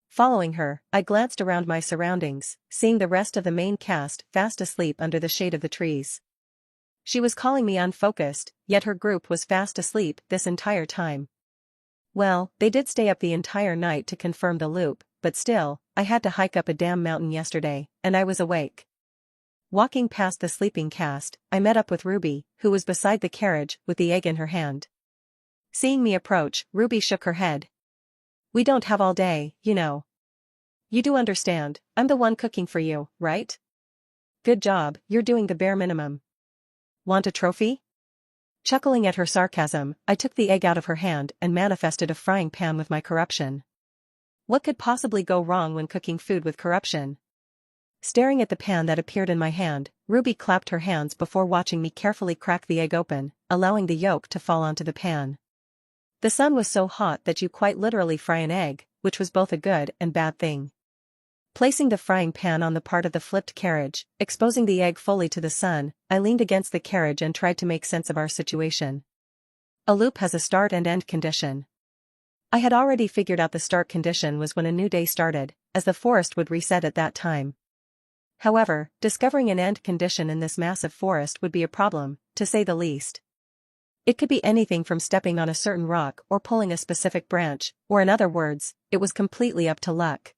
Following her, I glanced around my surroundings, seeing the rest of the main cast fast asleep under the shade of the trees. She was calling me unfocused, yet her group was fast asleep this entire time. Well, they did stay up the entire night to confirm the loop, but still, I had to hike up a damn mountain yesterday, and I was awake. Walking past the sleeping cast, I met up with Ruby, who was beside the carriage with the egg in her hand. Seeing me approach, Ruby shook her head. We don't have all day, you know. You do understand, I'm the one cooking for you, right? Good job, you're doing the bare minimum. Want a trophy? Chuckling at her sarcasm, I took the egg out of her hand and manifested a frying pan with my corruption. What could possibly go wrong when cooking food with corruption? Staring at the pan that appeared in my hand, Ruby clapped her hands before watching me carefully crack the egg open, allowing the yolk to fall onto the pan. The sun was so hot that you quite literally fry an egg, which was both a good and bad thing. Placing the frying pan on the part of the flipped carriage, exposing the egg fully to the sun, I leaned against the carriage and tried to make sense of our situation. A loop has a start and end condition. I had already figured out the start condition was when a new day started, as the forest would reset at that time. However, discovering an end condition in this massive forest would be a problem, to say the least. It could be anything from stepping on a certain rock or pulling a specific branch, or in other words, it was completely up to luck.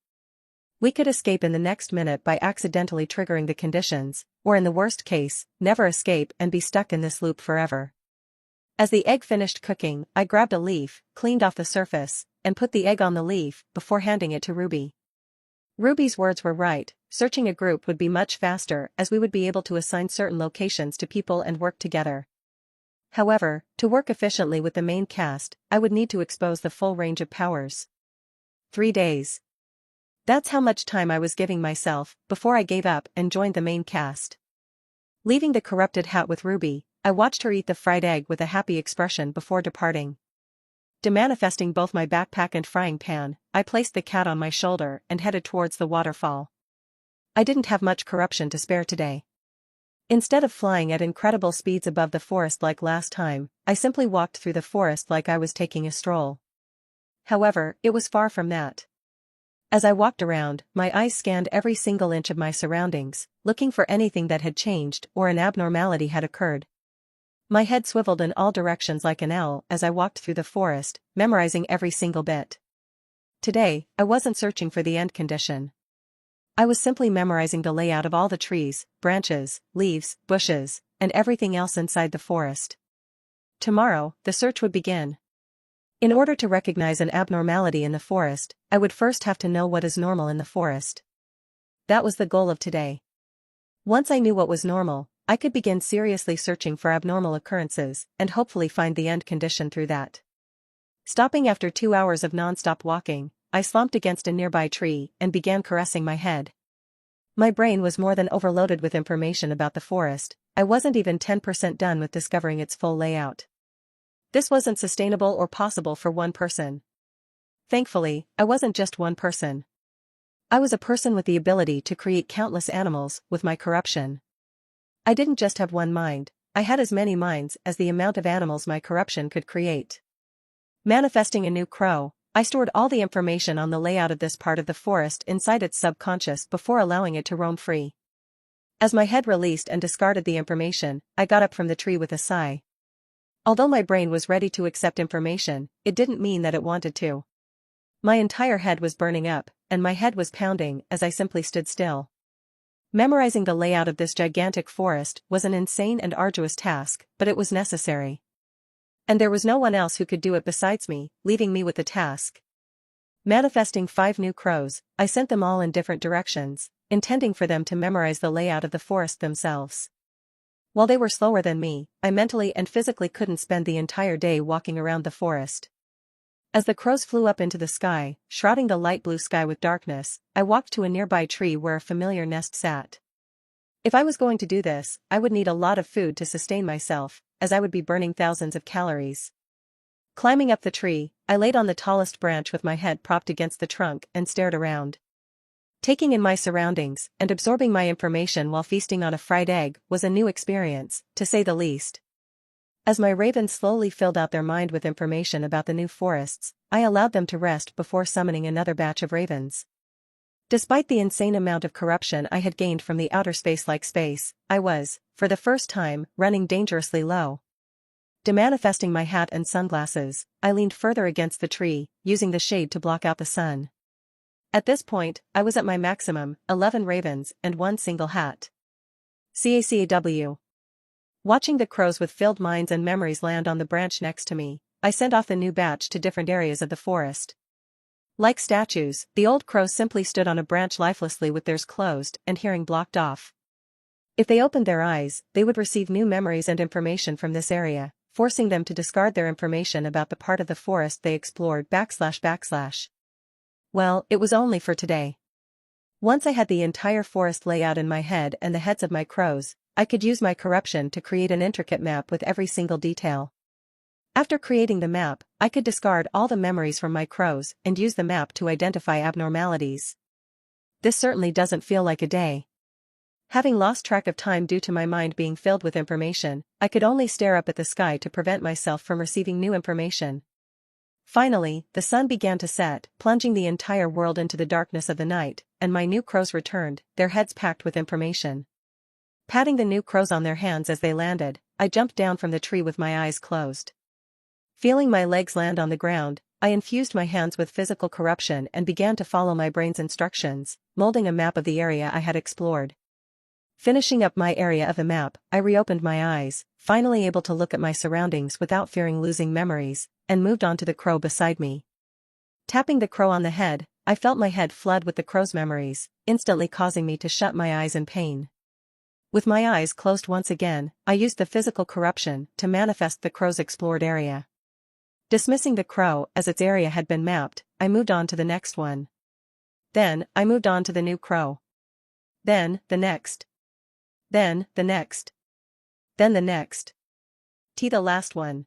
We could escape in the next minute by accidentally triggering the conditions, or in the worst case, never escape and be stuck in this loop forever. As the egg finished cooking, I grabbed a leaf, cleaned off the surface, and put the egg on the leaf before handing it to Ruby. Ruby's words were right, searching a group would be much faster as we would be able to assign certain locations to people and work together. However, to work efficiently with the main cast, I would need to expose the full range of powers. 3 days. That's how much time I was giving myself before I gave up and joined the main cast. Leaving the corrupted hat with Ruby, I watched her eat the fried egg with a happy expression before departing. Demanifesting both my backpack and frying pan, I placed the cat on my shoulder and headed towards the waterfall. I didn't have much corruption to spare today. Instead of flying at incredible speeds above the forest like last time, I simply walked through the forest like I was taking a stroll. However, it was far from that. As I walked around, my eyes scanned every single inch of my surroundings, looking for anything that had changed or an abnormality had occurred. My head swiveled in all directions like an owl as I walked through the forest, memorizing every single bit. Today, I wasn't searching for the end condition. I was simply memorizing the layout of all the trees, branches, leaves, bushes, and everything else inside the forest. Tomorrow, the search would begin. In order to recognize an abnormality in the forest, I would first have to know what is normal in the forest. That was the goal of today. Once I knew what was normal, I could begin seriously searching for abnormal occurrences and hopefully find the end condition through that. Stopping after 2 hours of non-stop walking, I slumped against a nearby tree and began caressing my head. My brain was more than overloaded with information about the forest. I wasn't even 10% done with discovering its full layout. This wasn't sustainable or possible for one person. Thankfully, I wasn't just one person. I was a person with the ability to create countless animals with my corruption. I didn't just have one mind, I had as many minds as the amount of animals my corruption could create. Manifesting a new crow, I stored all the information on the layout of this part of the forest inside its subconscious before allowing it to roam free. As my head released and discarded the information, I got up from the tree with a sigh. Although my brain was ready to accept information, it didn't mean that it wanted to. My entire head was burning up, and my head was pounding as I simply stood still. Memorizing the layout of this gigantic forest was an insane and arduous task, but it was necessary. And there was no one else who could do it besides me, leaving me with the task. Manifesting 5 new crows, I sent them all in different directions, intending for them to memorize the layout of the forest themselves. While they were slower than me, I mentally and physically couldn't spend the entire day walking around the forest. As the crows flew up into the sky, shrouding the light blue sky with darkness, I walked to a nearby tree where a familiar nest sat. If I was going to do this, I would need a lot of food to sustain myself, as I would be burning thousands of calories. Climbing up the tree, I laid on the tallest branch with my head propped against the trunk and stared around. Taking in my surroundings and absorbing my information while feasting on a fried egg was a new experience, to say the least. As my ravens slowly filled out their mind with information about the new forests, I allowed them to rest before summoning another batch of ravens. Despite the insane amount of corruption I had gained from the outer space-like space, I was, for the first time, running dangerously low. Demanifesting my hat and sunglasses, I leaned further against the tree, using the shade to block out the sun. At this point, I was at my maximum, 11 ravens and 1 single hat. CACAW. Watching the crows with filled minds and memories land on the branch next to me, I sent off the new batch to different areas of the forest. Like statues, the old crows simply stood on a branch lifelessly with theirs closed and hearing blocked off. If they opened their eyes, they would receive new memories and information from this area, forcing them to discard their information about the part of the forest they explored //. Well, it was only for today. Once I had the entire forest layout in my head and the heads of my crows, I could use my corruption to create an intricate map with every single detail. After creating the map, I could discard all the memories from my crows and use the map to identify abnormalities. This certainly doesn't feel like a day. Having lost track of time due to my mind being filled with information, I could only stare up at the sky to prevent myself from receiving new information. Finally, the sun began to set, plunging the entire world into the darkness of the night, and my new crows returned, their heads packed with information. Patting the new crows on their hands as they landed, I jumped down from the tree with my eyes closed. Feeling my legs land on the ground, I infused my hands with physical corruption and began to follow my brain's instructions, molding a map of the area I had explored. Finishing up my area of the map, I reopened my eyes, finally able to look at my surroundings without fearing losing memories, and moved on to the crow beside me. Tapping the crow on the head, I felt my head flood with the crow's memories, instantly causing me to shut my eyes in pain. With my eyes closed once again, I used the physical corruption to manifest the crow's explored area. Dismissing the crow as its area had been mapped, I moved on to the next one. Then, I moved on to the new crow. Then, the next. Then, the next. Then the next. The last one.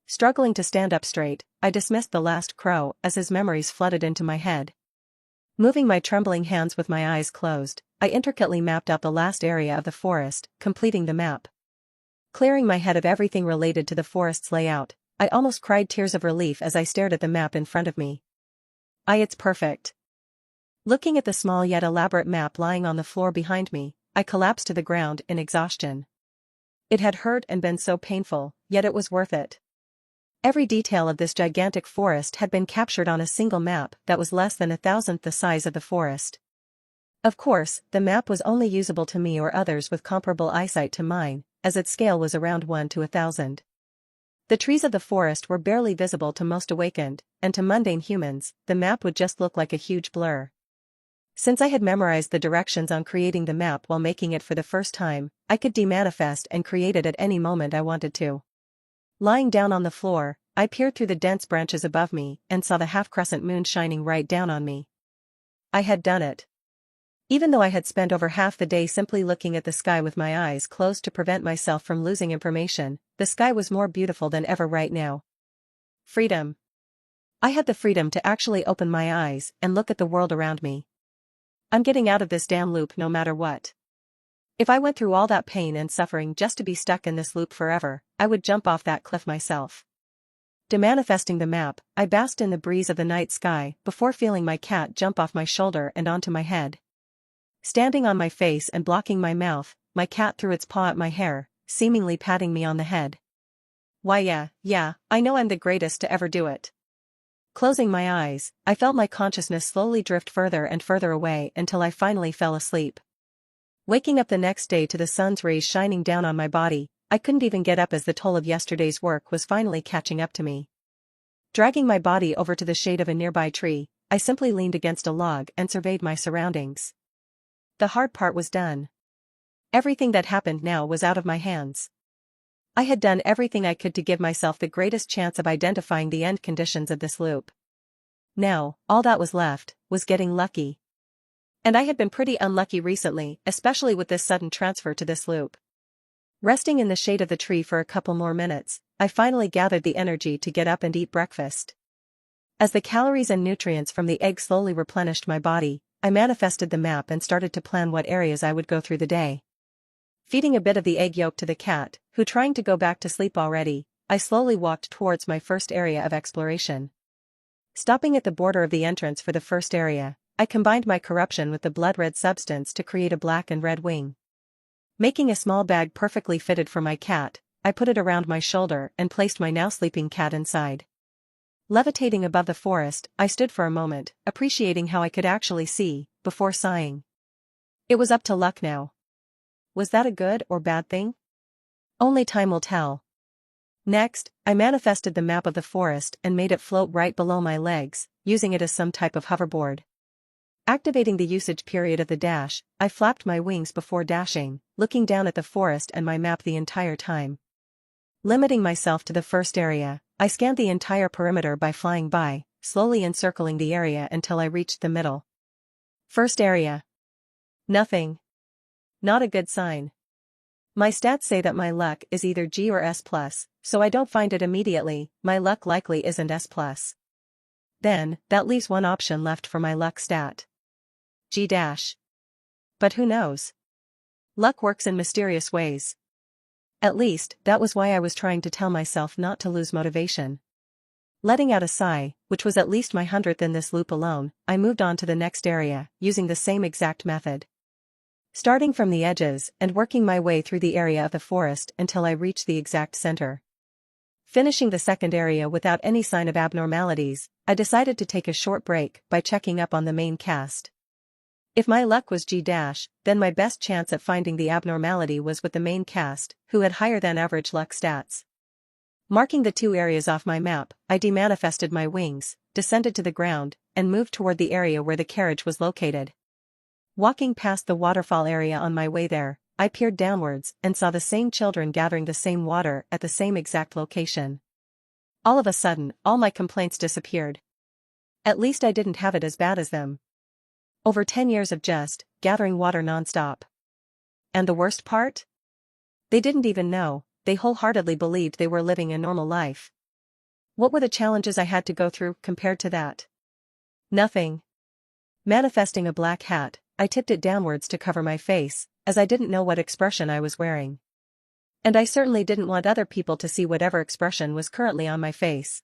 Struggling to stand up straight, I dismissed the last crow as his memories flooded into my head. Moving my trembling hands with my eyes closed, I intricately mapped out the last area of the forest, completing the map. Clearing my head of everything related to the forest's layout, I almost cried tears of relief as I stared at the map in front of me. It's perfect. Looking at the small yet elaborate map lying on the floor behind me, I collapsed to the ground in exhaustion. It had hurt and been so painful, yet it was worth it. Every detail of this gigantic forest had been captured on a single map that was less than 1,000th the size of the forest. Of course, the map was only usable to me or others with comparable eyesight to mine, as its scale was around 1 to 1,000. The trees of the forest were barely visible to most awakened, and to mundane humans, the map would just look like a huge blur. Since I had memorized the directions on creating the map while making it for the first time, I could demanifest and create it at any moment I wanted to. Lying down on the floor, I peered through the dense branches above me and saw the half-crescent moon shining right down on me. I had done it. Even though I had spent over half the day simply looking at the sky with my eyes closed to prevent myself from losing information, the sky was more beautiful than ever right now. Freedom. I had the freedom to actually open my eyes and look at the world around me. I'm getting out of this damn loop no matter what. If I went through all that pain and suffering just to be stuck in this loop forever, I would jump off that cliff myself. Demanifesting the map, I basked in the breeze of the night sky before feeling my cat jump off my shoulder and onto my head. Standing on my face and blocking my mouth, my cat threw its paw at my hair, seemingly patting me on the head. Why yeah, I know I'm the greatest to ever do it. Closing my eyes, I felt my consciousness slowly drift further and further away until I finally fell asleep. Waking up the next day to the sun's rays shining down on my body, I couldn't even get up as the toll of yesterday's work was finally catching up to me. Dragging my body over to the shade of a nearby tree, I simply leaned against a log and surveyed my surroundings. The hard part was done. Everything that happened now was out of my hands. I had done everything I could to give myself the greatest chance of identifying the end conditions of this loop. Now, all that was left was getting lucky. And I had been pretty unlucky recently, especially with this sudden transfer to this loop. Resting in the shade of the tree for a couple more minutes, I finally gathered the energy to get up and eat breakfast. As the calories and nutrients from the egg slowly replenished my body, I manifested the map and started to plan what areas I would go through the day. Feeding a bit of the egg yolk to the cat, who trying to go back to sleep already, I slowly walked towards my first area of exploration. Stopping at the border of the entrance for the first area, I combined my corruption with the blood-red substance to create a black and red wing. Making a small bag perfectly fitted for my cat, I put it around my shoulder and placed my now sleeping cat inside. Levitating above the forest, I stood for a moment, appreciating how I could actually see, before sighing. It was up to luck now. Was that a good or bad thing? Only time will tell. Next, I manifested the map of the forest and made it float right below my legs, using it as some type of hoverboard. Activating the usage period of the dash, I flapped my wings before dashing, looking down at the forest and my map the entire time. Limiting myself to the first area, I scanned the entire perimeter by flying by, slowly encircling the area until I reached the middle. First area. Nothing. Not a good sign. My stats say that my luck is either G or S+, so I don't find it immediately. My luck likely isn't S+. Then, that leaves one option left for my luck stat. G dash. But who knows? Luck works in mysterious ways. At least, that was why I was trying to tell myself not to lose motivation. Letting out a sigh, which was at least my 100th in this loop alone, I moved on to the next area, using the same exact method. Starting from the edges and working my way through the area of the forest until I reached the exact center. Finishing the second area without any sign of abnormalities, I decided to take a short break by checking up on the main cast. If my luck was G dash, then my best chance at finding the abnormality was with the main cast, who had higher than average luck stats. Marking the two areas off my map, I demanifested my wings, descended to the ground, and moved toward the area where the carriage was located. Walking past the waterfall area on my way there, I peered downwards and saw the same children gathering the same water at the same exact location. All of a sudden, all my complaints disappeared. At least I didn't have it as bad as them. Over 10 years of just gathering water non-stop. And the worst part? They didn't even know. They wholeheartedly believed they were living a normal life. What were the challenges I had to go through compared to that? Nothing. Manifesting a black hat, I tipped it downwards to cover my face, as I didn't know what expression I was wearing. And I certainly didn't want other people to see whatever expression was currently on my face.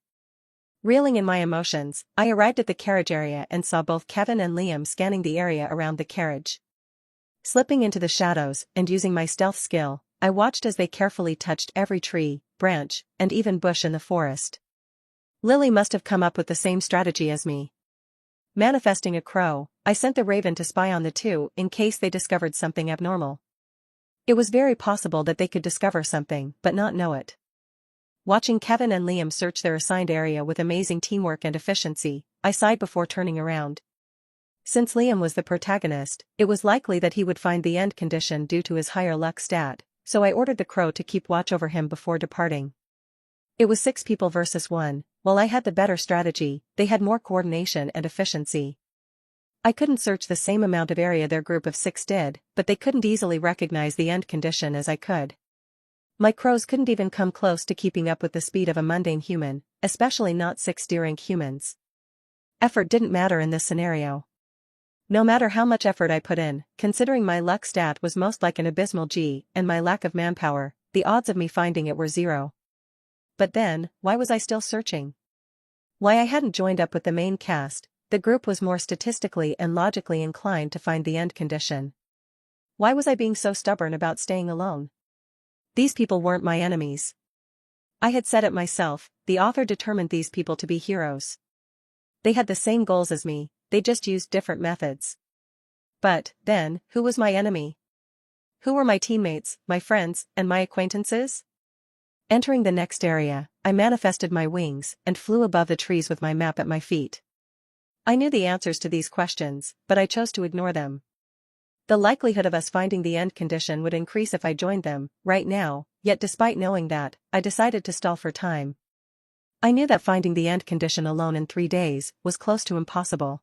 Reeling in my emotions, I arrived at the carriage area and saw both Kevin and Liam scanning the area around the carriage. Slipping into the shadows and using my stealth skill, I watched as they carefully touched every tree, branch, and even bush in the forest. Lily must have come up with the same strategy as me. Manifesting a crow, I sent the raven to spy on the two in case they discovered something abnormal. It was very possible that they could discover something but not know it. Watching Kevin and Liam search their assigned area with amazing teamwork and efficiency, I sighed before turning around. Since Liam was the protagonist, it was likely that he would find the end condition due to his higher luck stat, so I ordered the crow to keep watch over him before departing. It was 6 people versus 1, while I had the better strategy, they had more coordination and efficiency. I couldn't search the same amount of area their group of 6 did, but they couldn't easily recognize the end condition as I could. My crows couldn't even come close to keeping up with the speed of a mundane human, especially not 6 D-rank humans. Effort didn't matter in this scenario. No matter how much effort I put in, considering my luck stat was most like an abysmal G and my lack of manpower, the odds of me finding it were 0. But then, why was I still searching? Why I hadn't joined up with the main cast, the group was more statistically and logically inclined to find the end condition. Why was I being so stubborn about staying alone? These people weren't my enemies. I had said it myself, the author determined these people to be heroes. They had the same goals as me, they just used different methods. But, then, who was my enemy? Who were my teammates, my friends, and my acquaintances? Entering the next area, I manifested my wings and flew above the trees with my map at my feet. I knew the answers to these questions, but I chose to ignore them. The likelihood of us finding the end condition would increase if I joined them, right now, yet despite knowing that, I decided to stall for time. I knew that finding the end condition alone in 3 days was close to impossible.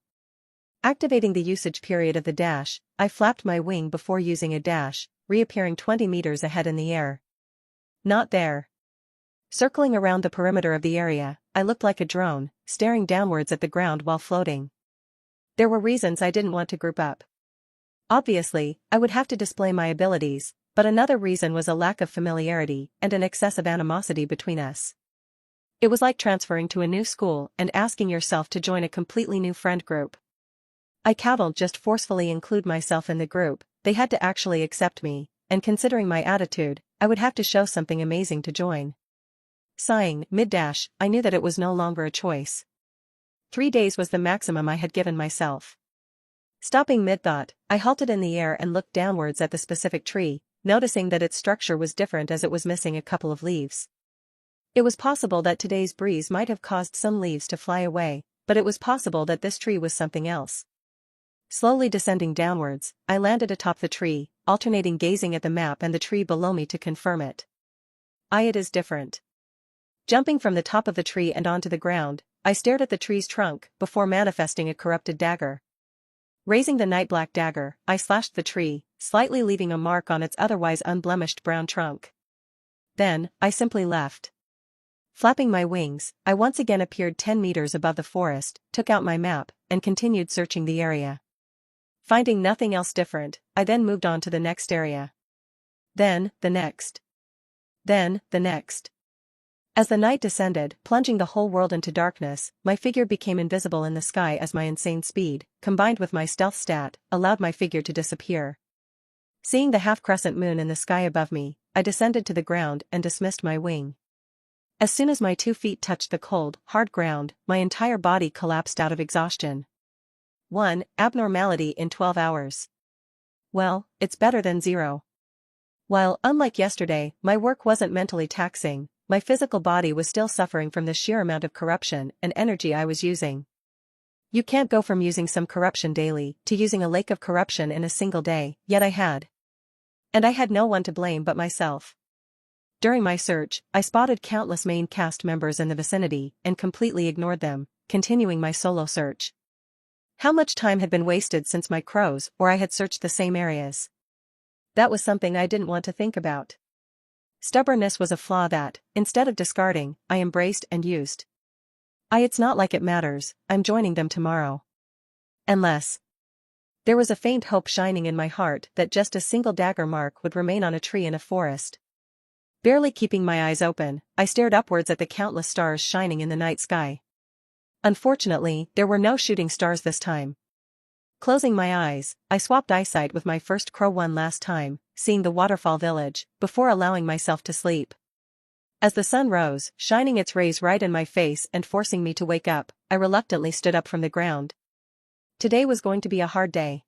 Activating the usage period of the dash, I flapped my wing before using a dash, reappearing 20 meters ahead in the air. Not there. Circling around the perimeter of the area, I looked like a drone, staring downwards at the ground while floating. There were reasons I didn't want to group up. Obviously, I would have to display my abilities, but another reason was a lack of familiarity and an excessive animosity between us. It was like transferring to a new school and asking yourself to join a completely new friend group. I couldn't just forcefully include myself in the group, they had to actually accept me, and considering my attitude, I would have to show something amazing to join. Sighing, mid-dash, I knew that it was no longer a choice. 3 days was the maximum I had given myself. Stopping mid-thought, I halted in the air and looked downwards at the specific tree, noticing that its structure was different as it was missing a couple of leaves. It was possible that today's breeze might have caused some leaves to fly away, but it was possible that this tree was something else. Slowly descending downwards, I landed atop the tree, alternating gazing at the map and the tree below me to confirm it. It is different. Jumping from the top of the tree and onto the ground, I stared at the tree's trunk before manifesting a corrupted dagger. Raising the night black dagger, I slashed the tree, slightly leaving a mark on its otherwise unblemished brown trunk. Then, I simply left. Flapping my wings, I once again appeared 10 meters above the forest, took out my map, and continued searching the area. Finding nothing else different, I then moved on to the next area. Then, the next. Then, the next. As the night descended, plunging the whole world into darkness, my figure became invisible in the sky as my insane speed, combined with my stealth stat, allowed my figure to disappear. Seeing the half-crescent moon in the sky above me, I descended to the ground and dismissed my wing. As soon as my 2 feet touched the cold, hard ground, my entire body collapsed out of exhaustion. 1. Abnormality in 12 hours. Well, it's better than 0. While, unlike yesterday, my work wasn't mentally taxing, my physical body was still suffering from the sheer amount of corruption and energy I was using. You can't go from using some corruption daily to using a lake of corruption in a single day, yet I had. And I had no one to blame but myself. During my search, I spotted countless main cast members in the vicinity and completely ignored them, continuing my solo search. How much time had been wasted since my crows or I had searched the same areas? That was something I didn't want to think about. Stubbornness was a flaw that, instead of discarding, I embraced and used. It's not like it matters, I'm joining them tomorrow. Unless. There was a faint hope shining in my heart that just a single dagger mark would remain on a tree in a forest. Barely keeping my eyes open, I stared upwards at the countless stars shining in the night sky. Unfortunately, there were no shooting stars this time. Closing my eyes, I swapped eyesight with my first crow one last time, seeing the waterfall village, before allowing myself to sleep. As the sun rose, shining its rays right in my face and forcing me to wake up, I reluctantly stood up from the ground. Today was going to be a hard day.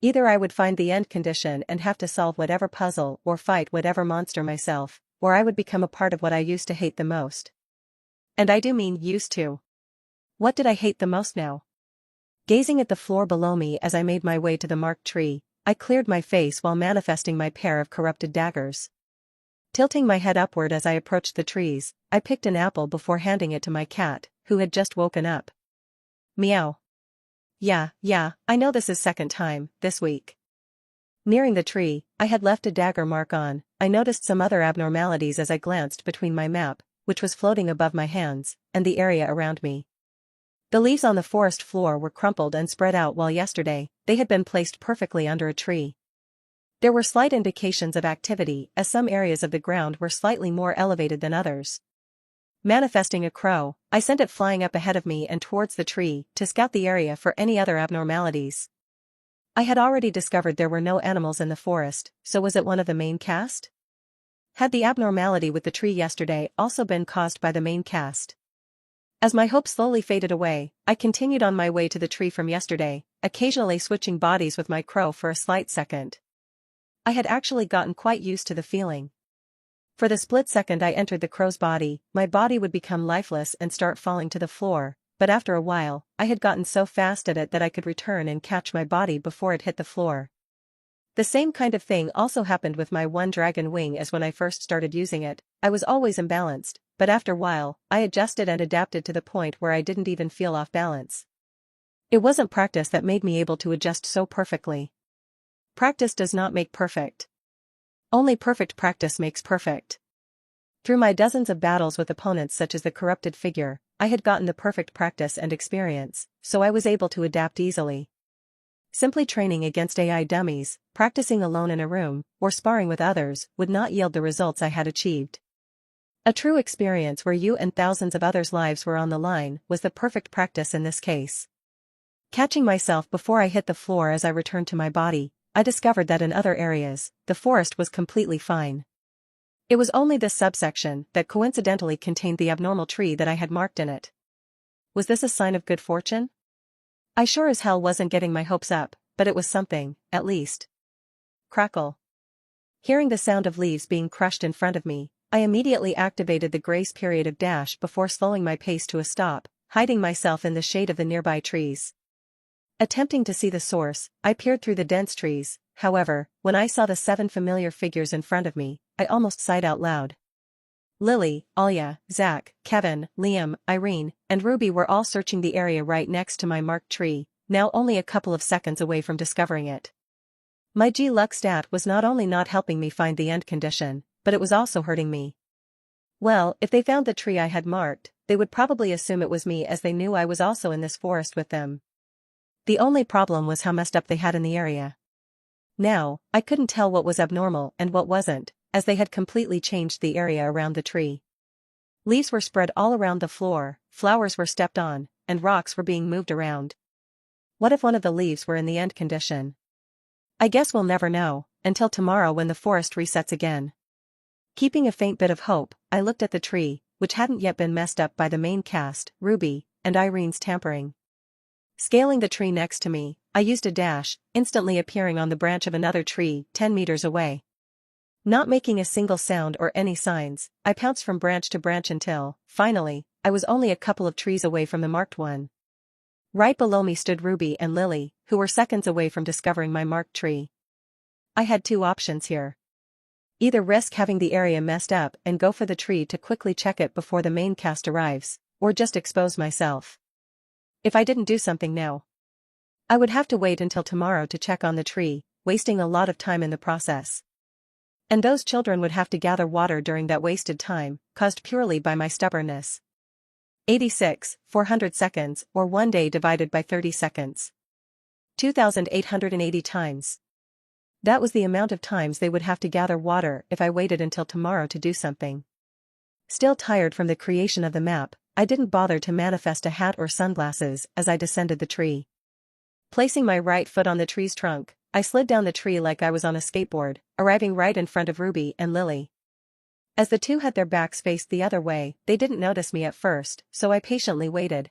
Either I would find the end condition and have to solve whatever puzzle or fight whatever monster myself, or I would become a part of what I used to hate the most. And I do mean used to. What did I hate the most now? Gazing at the floor below me as I made my way to the marked tree, I cleared my face while manifesting my pair of corrupted daggers. Tilting my head upward as I approached the trees, I picked an apple before handing it to my cat, who had just woken up. Meow. Yeah, I know this is second time, this week. Nearing the tree, I had left a dagger mark on. I noticed some other abnormalities as I glanced between my map, which was floating above my hands, and the area around me. The leaves on the forest floor were crumpled and spread out while yesterday, they had been placed perfectly under a tree. There were slight indications of activity as some areas of the ground were slightly more elevated than others. Manifesting a crow, I sent it flying up ahead of me and towards the tree to scout the area for any other abnormalities. I had already discovered there were no animals in the forest, so was it one of the main cast? Had the abnormality with the tree yesterday also been caused by the main cast? As my hope slowly faded away, I continued on my way to the tree from yesterday, occasionally switching bodies with my crow for a slight second. I had actually gotten quite used to the feeling. For the split second I entered the crow's body, my body would become lifeless and start falling to the floor, but after a while, I had gotten so fast at it that I could return and catch my body before it hit the floor. The same kind of thing also happened with my one dragon wing as when I first started using it. I was always imbalanced, but after a while, I adjusted and adapted to the point where I didn't even feel off balance. It wasn't practice that made me able to adjust so perfectly. Practice does not make perfect. Only perfect practice makes perfect. Through my dozens of battles with opponents such as the corrupted figure, I had gotten the perfect practice and experience, so I was able to adapt easily. Simply training against AI dummies, practicing alone in a room, or sparring with others would not yield the results I had achieved. A true experience where you and thousands of others' lives were on the line was the perfect practice in this case. Catching myself before I hit the floor as I returned to my body, I discovered that in other areas, the forest was completely fine. It was only this subsection that coincidentally contained the abnormal tree that I had marked in it. Was this a sign of good fortune? I sure as hell wasn't getting my hopes up, but it was something, at least. Crackle. Hearing the sound of leaves being crushed in front of me, I immediately activated the grace period of dash before slowing my pace to a stop, hiding myself in the shade of the nearby trees. Attempting to see the source, I peered through the dense trees. However, when I saw the 7 familiar figures in front of me, I almost sighed out loud. Lily, Alia, Zach, Kevin, Liam, Irene, and Ruby were all searching the area right next to my marked tree, now only a couple of seconds away from discovering it. My G-Luck stat was not only not helping me find the end condition, but it was also hurting me. Well, if they found the tree I had marked, they would probably assume it was me as they knew I was also in this forest with them. The only problem was how messed up they had in the area. Now, I couldn't tell what was abnormal and what wasn't, as they had completely changed the area around the tree. Leaves were spread all around the floor, flowers were stepped on, and rocks were being moved around. What if one of the leaves were in the end condition? I guess we'll never know, until tomorrow when the forest resets again. Keeping a faint bit of hope, I looked at the tree, which hadn't yet been messed up by the main cast, Ruby, and Irene's tampering. Scaling the tree next to me, I used a dash, instantly appearing on the branch of another tree 10 meters away. Not making a single sound or any signs, I pounced from branch to branch until, finally, I was only a couple of trees away from the marked one. Right below me stood Ruby and Lily, who were seconds away from discovering my marked tree. I had two options here. Either risk having the area messed up and go for the tree to quickly check it before the main cast arrives, or just expose myself. If I didn't do something now, I would have to wait until tomorrow to check on the tree, wasting a lot of time in the process. And those children would have to gather water during that wasted time, caused purely by my stubbornness. 400 seconds, or 1 day divided by 30 seconds. 2,880 times. That was the amount of times they would have to gather water if I waited until tomorrow to do something. Still tired from the creation of the map, I didn't bother to manifest a hat or sunglasses as I descended the tree. Placing my right foot on the tree's trunk, I slid down the tree like I was on a skateboard, arriving right in front of Ruby and Lily. As the two had their backs faced the other way, they didn't notice me at first, so I patiently waited.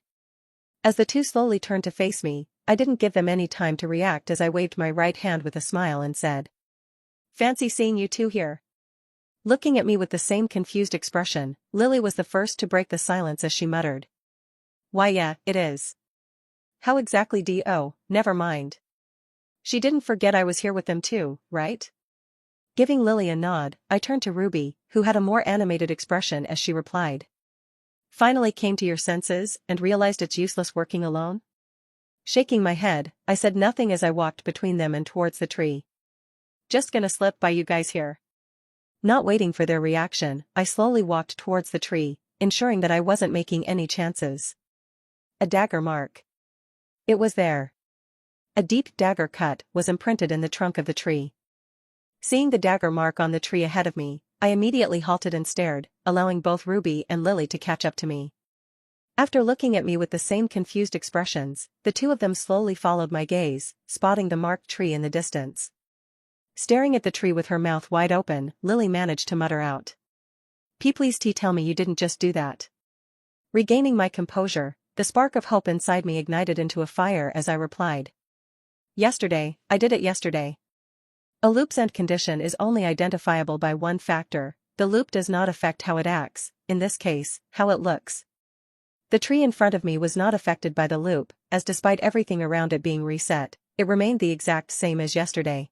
As the two slowly turned to face me, I didn't give them any time to react as I waved my right hand with a smile and said, "Fancy seeing you two here." Looking at me with the same confused expression, Lily was the first to break the silence as she muttered, "Why yeah, it is. How exactly do never mind. She didn't forget I was here with them too, right?" Giving Lily a nod, I turned to Ruby, who had a more animated expression as she replied. "Finally came to your senses and realized it's useless working alone?" Shaking my head, I said nothing as I walked between them and towards the tree. "Just gonna slip by you guys here." Not waiting for their reaction, I slowly walked towards the tree, ensuring that I wasn't making any chances. A dagger mark. It was there. A deep dagger cut was imprinted in the trunk of the tree. Seeing the dagger mark on the tree ahead of me, I immediately halted and stared, allowing both Ruby and Lily to catch up to me. After looking at me with the same confused expressions, the two of them slowly followed my gaze, spotting the marked tree in the distance. Staring at the tree with her mouth wide open, Lily managed to mutter out, Please tell me you didn't just do that." Regaining my composure, the spark of hope inside me ignited into a fire as I replied, "Yesterday, I did it yesterday." A loop's end condition is only identifiable by one factor: the loop does not affect how it acts, in this case, how it looks. The tree in front of me was not affected by the loop, as despite everything around it being reset, it remained the exact same as yesterday.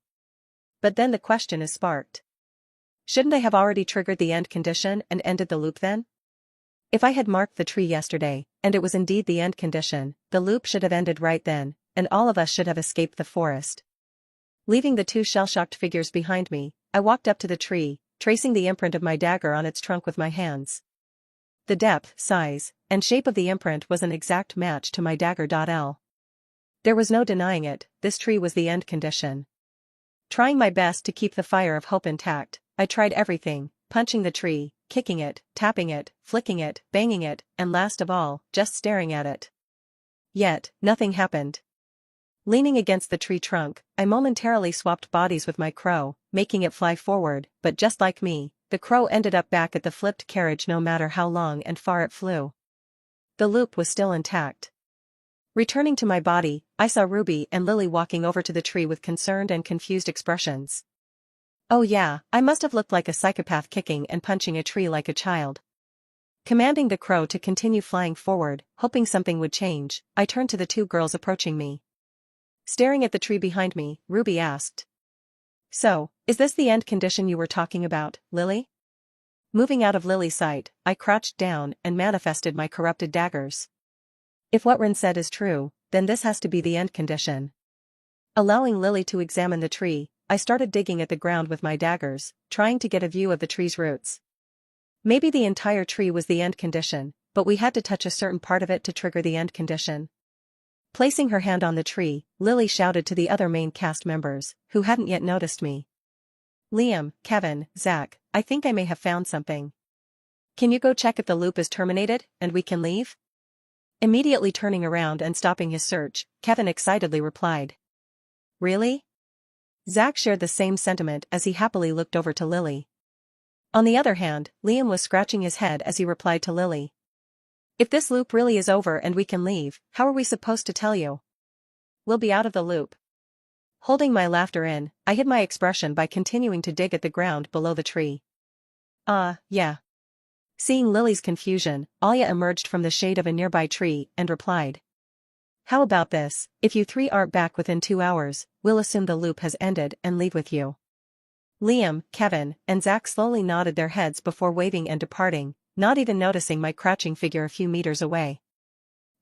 But then the question is sparked. Shouldn't I have already triggered the end condition and ended the loop then? If I had marked the tree yesterday, and it was indeed the end condition, the loop should have ended right then, and all of us should have escaped the forest. Leaving the two shell-shocked figures behind me, I walked up to the tree, tracing the imprint of my dagger on its trunk with my hands. The depth, size, and shape of the imprint was an exact match to my dagger.l. There was no denying it, this tree was the end condition. Trying my best to keep the fire of hope intact, I tried everything, punching the tree, kicking it, tapping it, flicking it, banging it, and last of all, just staring at it. Yet, nothing happened. Leaning against the tree trunk, I momentarily swapped bodies with my crow, making it fly forward, but just like me, the crow ended up back at the flipped carriage no matter how long and far it flew. The loop was still intact. Returning to my body, I saw Ruby and Lily walking over to the tree with concerned and confused expressions. Oh yeah, I must have looked like a psychopath kicking and punching a tree like a child. Commanding the crow to continue flying forward, hoping something would change, I turned to the two girls approaching me. Staring at the tree behind me, Ruby asked, "So, is this the end condition you were talking about, Lily?" Moving out of Lily's sight, I crouched down and manifested my corrupted daggers. If what Rin said is true, then this has to be the end condition. Allowing Lily to examine the tree, I started digging at the ground with my daggers, trying to get a view of the tree's roots. Maybe the entire tree was the end condition, but we had to touch a certain part of it to trigger the end condition. Placing her hand on the tree, Lily shouted to the other main cast members, who hadn't yet noticed me. Liam, Kevin, Zach, I think I may have found something. Can you go check if the loop is terminated, and we can leave? Immediately turning around and stopping his search, Kevin excitedly replied. Really? Zach shared the same sentiment as he happily looked over to Lily. On the other hand, Liam was scratching his head as he replied to Lily. If this loop really is over and we can leave, how are we supposed to tell you? We'll be out of the loop. Holding my laughter in, I hid my expression by continuing to dig at the ground below the tree. Yeah. Seeing Lily's confusion, Alia emerged from the shade of a nearby tree and replied. How about this, if you three aren't back within 2 hours, we'll assume the loop has ended and leave with you. Liam, Kevin, and Zach slowly nodded their heads before waving and departing, not even noticing my crouching figure a few meters away.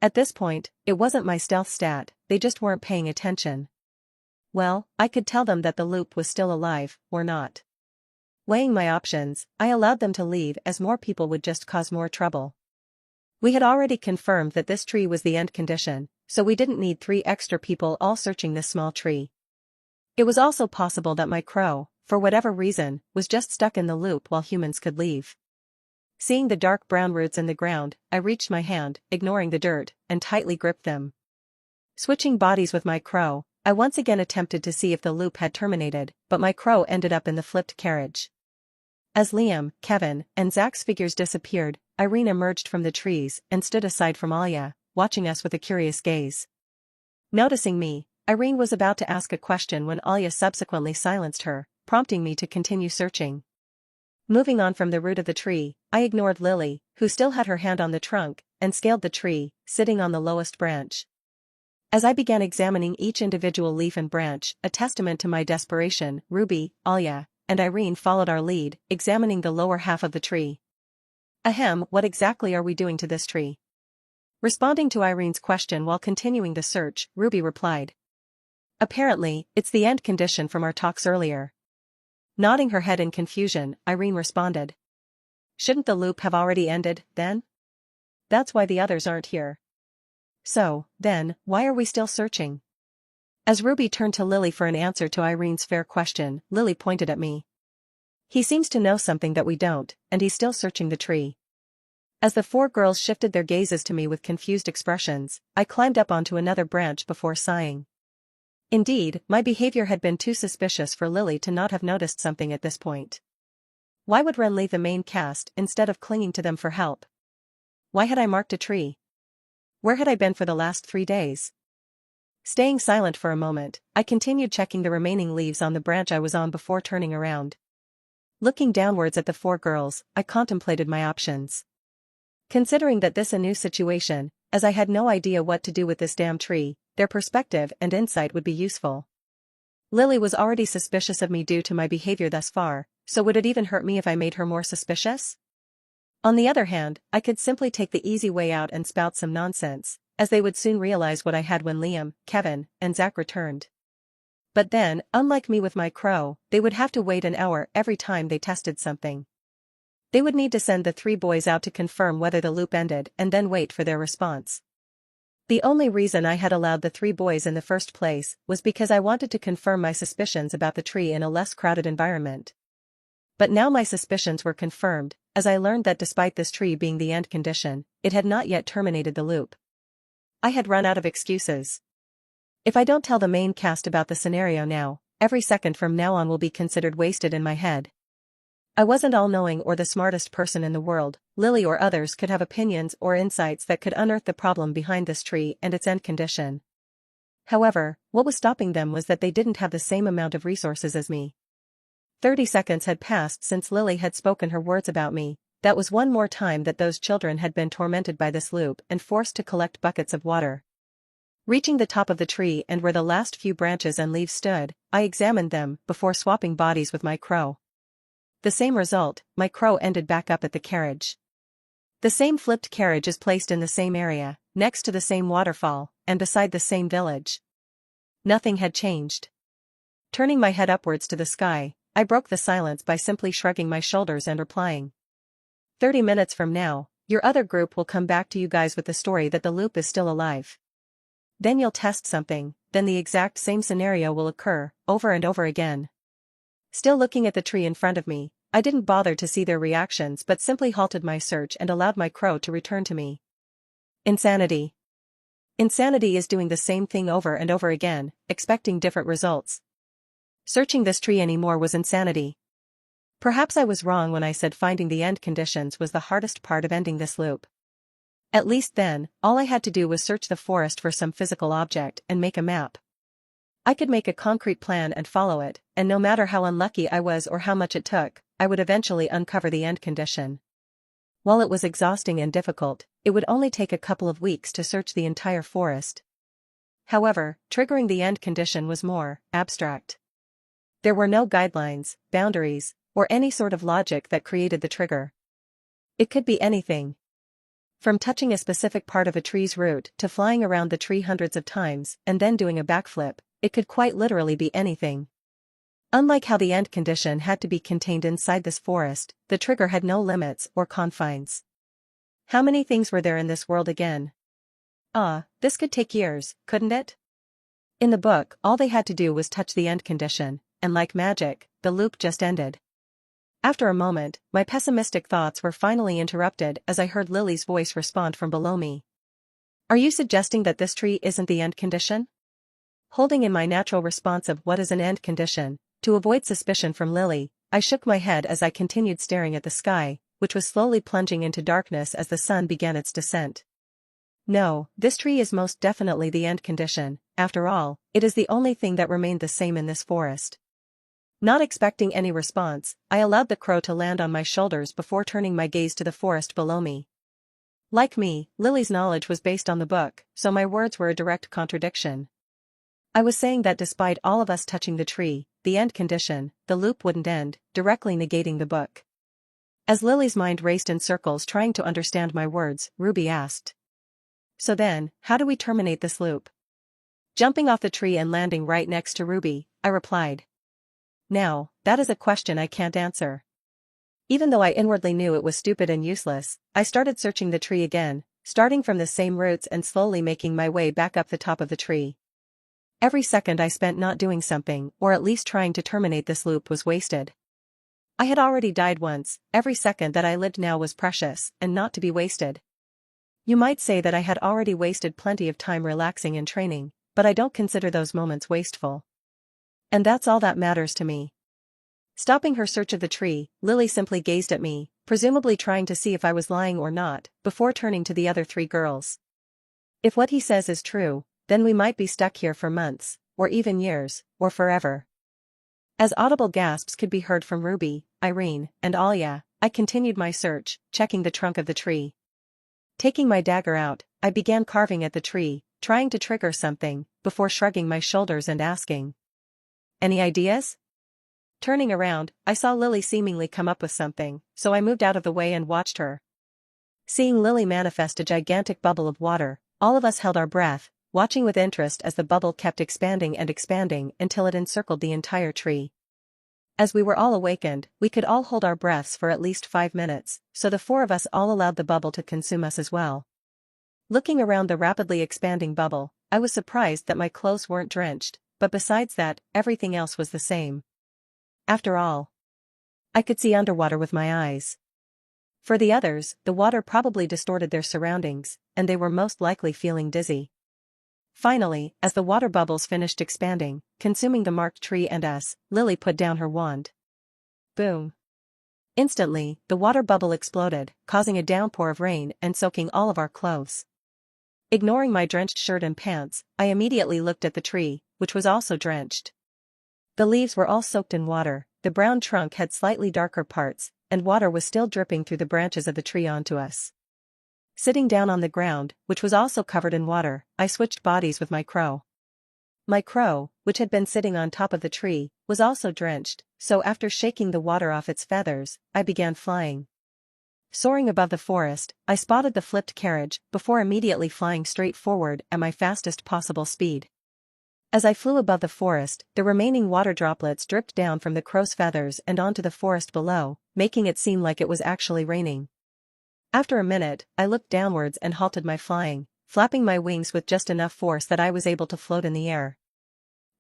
At this point, it wasn't my stealth stat, they just weren't paying attention. Well, I could tell them that the loop was still alive, or not. Weighing my options, I allowed them to leave as more people would just cause more trouble. We had already confirmed that this tree was the end condition, so we didn't need 3 extra people all searching this small tree. It was also possible that my crow, for whatever reason, was just stuck in the loop while humans could leave. Seeing the dark brown roots in the ground, I reached my hand, ignoring the dirt, and tightly gripped them. Switching bodies with my crow, I once again attempted to see if the loop had terminated, but my crow ended up in the flipped carriage. As Liam, Kevin, and Zach's figures disappeared, Irene emerged from the trees and stood aside from Alia, watching us with a curious gaze. Noticing me, Irene was about to ask a question when Alia subsequently silenced her, prompting me to continue searching. Moving on from the root of the tree, I ignored Lily, who still had her hand on the trunk, and scaled the tree, sitting on the lowest branch. As I began examining each individual leaf and branch, a testament to my desperation, Ruby, Alia, and Irene followed our lead, examining the lower half of the tree. Ahem, what exactly are we doing to this tree? Responding to Irene's question while continuing the search, Ruby replied. Apparently, it's the end condition from our talks earlier. Nodding her head in confusion, Irene responded. Shouldn't the loop have already ended, then? That's why the others aren't here. So, then, why are we still searching? As Ruby turned to Lily for an answer to Irene's fair question, Lily pointed at me. He seems to know something that we don't, and he's still searching the tree. As the 4 girls shifted their gazes to me with confused expressions, I climbed up onto another branch before sighing. Indeed, my behavior had been too suspicious for Lily to not have noticed something at this point. Why would Ren leave the main cast instead of clinging to them for help? Why had I marked a tree? Where had I been for the last 3 days? Staying silent for a moment, I continued checking the remaining leaves on the branch I was on before turning around. Looking downwards at the 4 girls, I contemplated my options. Considering that this a new situation, as I had no idea what to do with this damn tree, their perspective and insight would be useful. Lily was already suspicious of me due to my behavior thus far, so would it even hurt me if I made her more suspicious? On the other hand, I could simply take the easy way out and spout some nonsense, as they would soon realize what I had when Liam, Kevin, and Zach returned. But then, unlike me with my crow, they would have to wait an hour every time they tested something. They would need to send the 3 boys out to confirm whether the loop ended and then wait for their response. The only reason I had allowed the 3 boys in the first place was because I wanted to confirm my suspicions about the tree in a less crowded environment. But now my suspicions were confirmed, as I learned that despite this tree being the end condition, it had not yet terminated the loop. I had run out of excuses. If I don't tell the main cast about the scenario now, every second from now on will be considered wasted in my head. I wasn't all-knowing or the smartest person in the world. Lily or others could have opinions or insights that could unearth the problem behind this tree and its end condition. However, what was stopping them was that they didn't have the same amount of resources as me. 30 seconds had passed since Lily had spoken her words about me. That was one more time that those children had been tormented by this loop and forced to collect buckets of water. Reaching the top of the tree and where the last few branches and leaves stood, I examined them before swapping bodies with my crow. The same result, my crow ended back up at the carriage. The same flipped carriage is placed in the same area, next to the same waterfall, and beside the same village. Nothing had changed. Turning my head upwards to the sky, I broke the silence by simply shrugging my shoulders and replying. 30 minutes from now, your other group will come back to you guys with the story that the loop is still alive. Then you'll test something, then the exact same scenario will occur, over and over again. Still looking at the tree in front of me, I didn't bother to see their reactions but simply halted my search and allowed my crow to return to me. Insanity. Insanity is doing the same thing over and over again, expecting different results. Searching this tree anymore was insanity. Perhaps I was wrong when I said finding the end conditions was the hardest part of ending this loop. At least then, all I had to do was search the forest for some physical object and make a map. I could make a concrete plan and follow it, and no matter how unlucky I was or how much it took, I would eventually uncover the end condition. While it was exhausting and difficult, it would only take a couple of weeks to search the entire forest. However, triggering the end condition was more abstract. There were no guidelines, boundaries, or any sort of logic that created the trigger. It could be anything. From touching a specific part of a tree's root to flying around the tree hundreds of times and then doing a backflip, it could quite literally be anything. Unlike how the end condition had to be contained inside this forest, the trigger had no limits or confines. How many things were there in this world again? This could take years, couldn't it? In the book, all they had to do was touch the end condition, and like magic, the loop just ended. After a moment, my pessimistic thoughts were finally interrupted as I heard Lily's voice respond from below me. Are you suggesting that this tree isn't the end condition? Holding in my natural response of what is an end condition, to avoid suspicion from Lily, I shook my head as I continued staring at the sky, which was slowly plunging into darkness as the sun began its descent. No, this tree is most definitely the end condition. After all, it is the only thing that remained the same in this forest. Not expecting any response, I allowed the crow to land on my shoulders before turning my gaze to the forest below me. Like me, Lily's knowledge was based on the book, so my words were a direct contradiction. I was saying that despite all of us touching the tree, the end condition, the loop wouldn't end, directly negating the book. As Lily's mind raced in circles trying to understand my words, Ruby asked. So then, how do we terminate this loop? Jumping off the tree and landing right next to Ruby, I replied. Now, that is a question I can't answer. Even though I inwardly knew it was stupid and useless, I started searching the tree again, starting from the same roots and slowly making my way back up the top of the tree. Every second I spent not doing something, or at least trying to terminate this loop, was wasted. I had already died once, every second that I lived now was precious, and not to be wasted. You might say that I had already wasted plenty of time relaxing and training, but I don't consider those moments wasteful. And that's all that matters to me. Stopping her search of the tree, Lily simply gazed at me, presumably trying to see if I was lying or not, before turning to the other three girls. If what he says is true, then we might be stuck here for months, or even years, or forever. As audible gasps could be heard from Ruby, Irene, and Alia, I continued my search, checking the trunk of the tree. Taking my dagger out, I began carving at the tree, trying to trigger something, before shrugging my shoulders and asking. Any ideas? Turning around, I saw Lily seemingly come up with something, so I moved out of the way and watched her. Seeing Lily manifest a gigantic bubble of water, all of us held our breath, watching with interest as the bubble kept expanding and expanding until it encircled the entire tree. As we were all awakened, we could all hold our breaths for at least 5 minutes, so the 4 of us all allowed the bubble to consume us as well. Looking around the rapidly expanding bubble, I was surprised that my clothes weren't drenched, but besides that, everything else was the same. After all, I could see underwater with my eyes. For the others, the water probably distorted their surroundings, and they were most likely feeling dizzy. Finally, as the water bubbles finished expanding, consuming the marked tree and us, Lily put down her wand. Boom. Instantly, the water bubble exploded, causing a downpour of rain and soaking all of our clothes. Ignoring my drenched shirt and pants, I immediately looked at the tree, which was also drenched. The leaves were all soaked in water, the brown trunk had slightly darker parts, and water was still dripping through the branches of the tree onto us. Sitting down on the ground, which was also covered in water, I switched bodies with my crow. My crow, which had been sitting on top of the tree, was also drenched, so after shaking the water off its feathers, I began flying. Soaring above the forest, I spotted the flipped carriage before immediately flying straight forward at my fastest possible speed. As I flew above the forest, the remaining water droplets dripped down from the crow's feathers and onto the forest below, making it seem like it was actually raining. After a minute, I looked downwards and halted my flying, flapping my wings with just enough force that I was able to float in the air.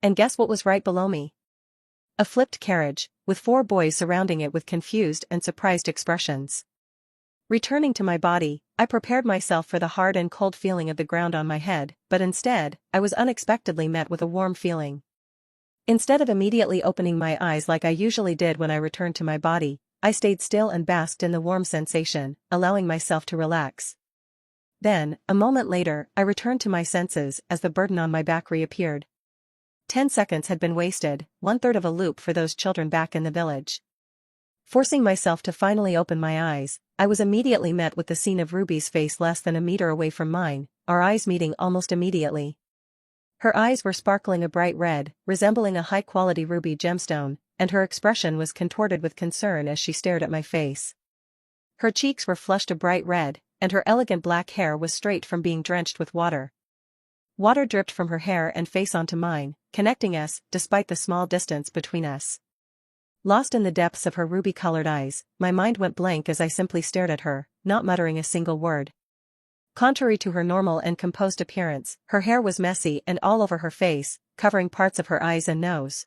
And guess what was right below me? A flipped carriage, with 4 boys surrounding it with confused and surprised expressions. Returning to my body, I prepared myself for the hard and cold feeling of the ground on my head, but instead, I was unexpectedly met with a warm feeling. Instead of immediately opening my eyes like I usually did when I returned to my body, I stayed still and basked in the warm sensation, allowing myself to relax. Then, a moment later, I returned to my senses as the burden on my back reappeared. 10 seconds had been wasted, 1/3 of a loop for those children back in the village. Forcing myself to finally open my eyes, I was immediately met with the scene of Ruby's face less than a meter away from mine, our eyes meeting almost immediately. Her eyes were sparkling a bright red, resembling a high-quality ruby gemstone, and her expression was contorted with concern as she stared at my face. Her cheeks were flushed a bright red, and her elegant black hair was straight from being drenched with water. Water dripped from her hair and face onto mine, connecting us, despite the small distance between us. Lost in the depths of her ruby-colored eyes, my mind went blank as I simply stared at her, not muttering a single word. Contrary to her normal and composed appearance, her hair was messy and all over her face, covering parts of her eyes and nose.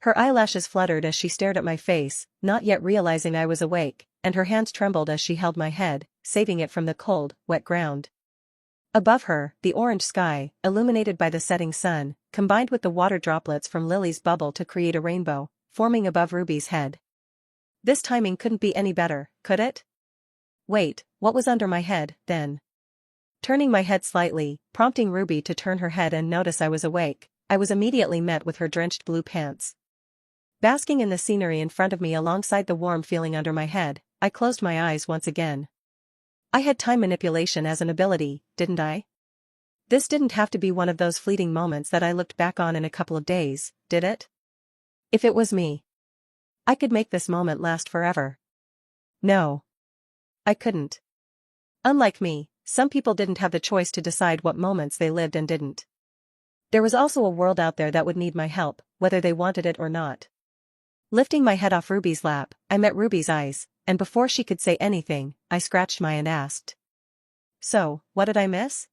Her eyelashes fluttered as she stared at my face, not yet realizing I was awake, and her hands trembled as she held my head, saving it from the cold, wet ground. Above her, the orange sky, illuminated by the setting sun, combined with the water droplets from Lily's bubble to create a rainbow, forming above Ruby's head. This timing couldn't be any better, could it? Wait, what was under my head, then? Turning my head slightly, prompting Ruby to turn her head and notice I was awake, I was immediately met with her drenched blue pants. Basking in the scenery in front of me alongside the warm feeling under my head, I closed my eyes once again. I had time manipulation as an ability, didn't I? This didn't have to be one of those fleeting moments that I looked back on in a couple of days, did it? If it was me, I could make this moment last forever. No. I couldn't. Unlike me, some people didn't have the choice to decide what moments they lived and didn't. There was also a world out there that would need my help, whether they wanted it or not. Lifting my head off Ruby's lap, I met Ruby's eyes, and before she could say anything, I scratched mine and asked. So, what did I miss?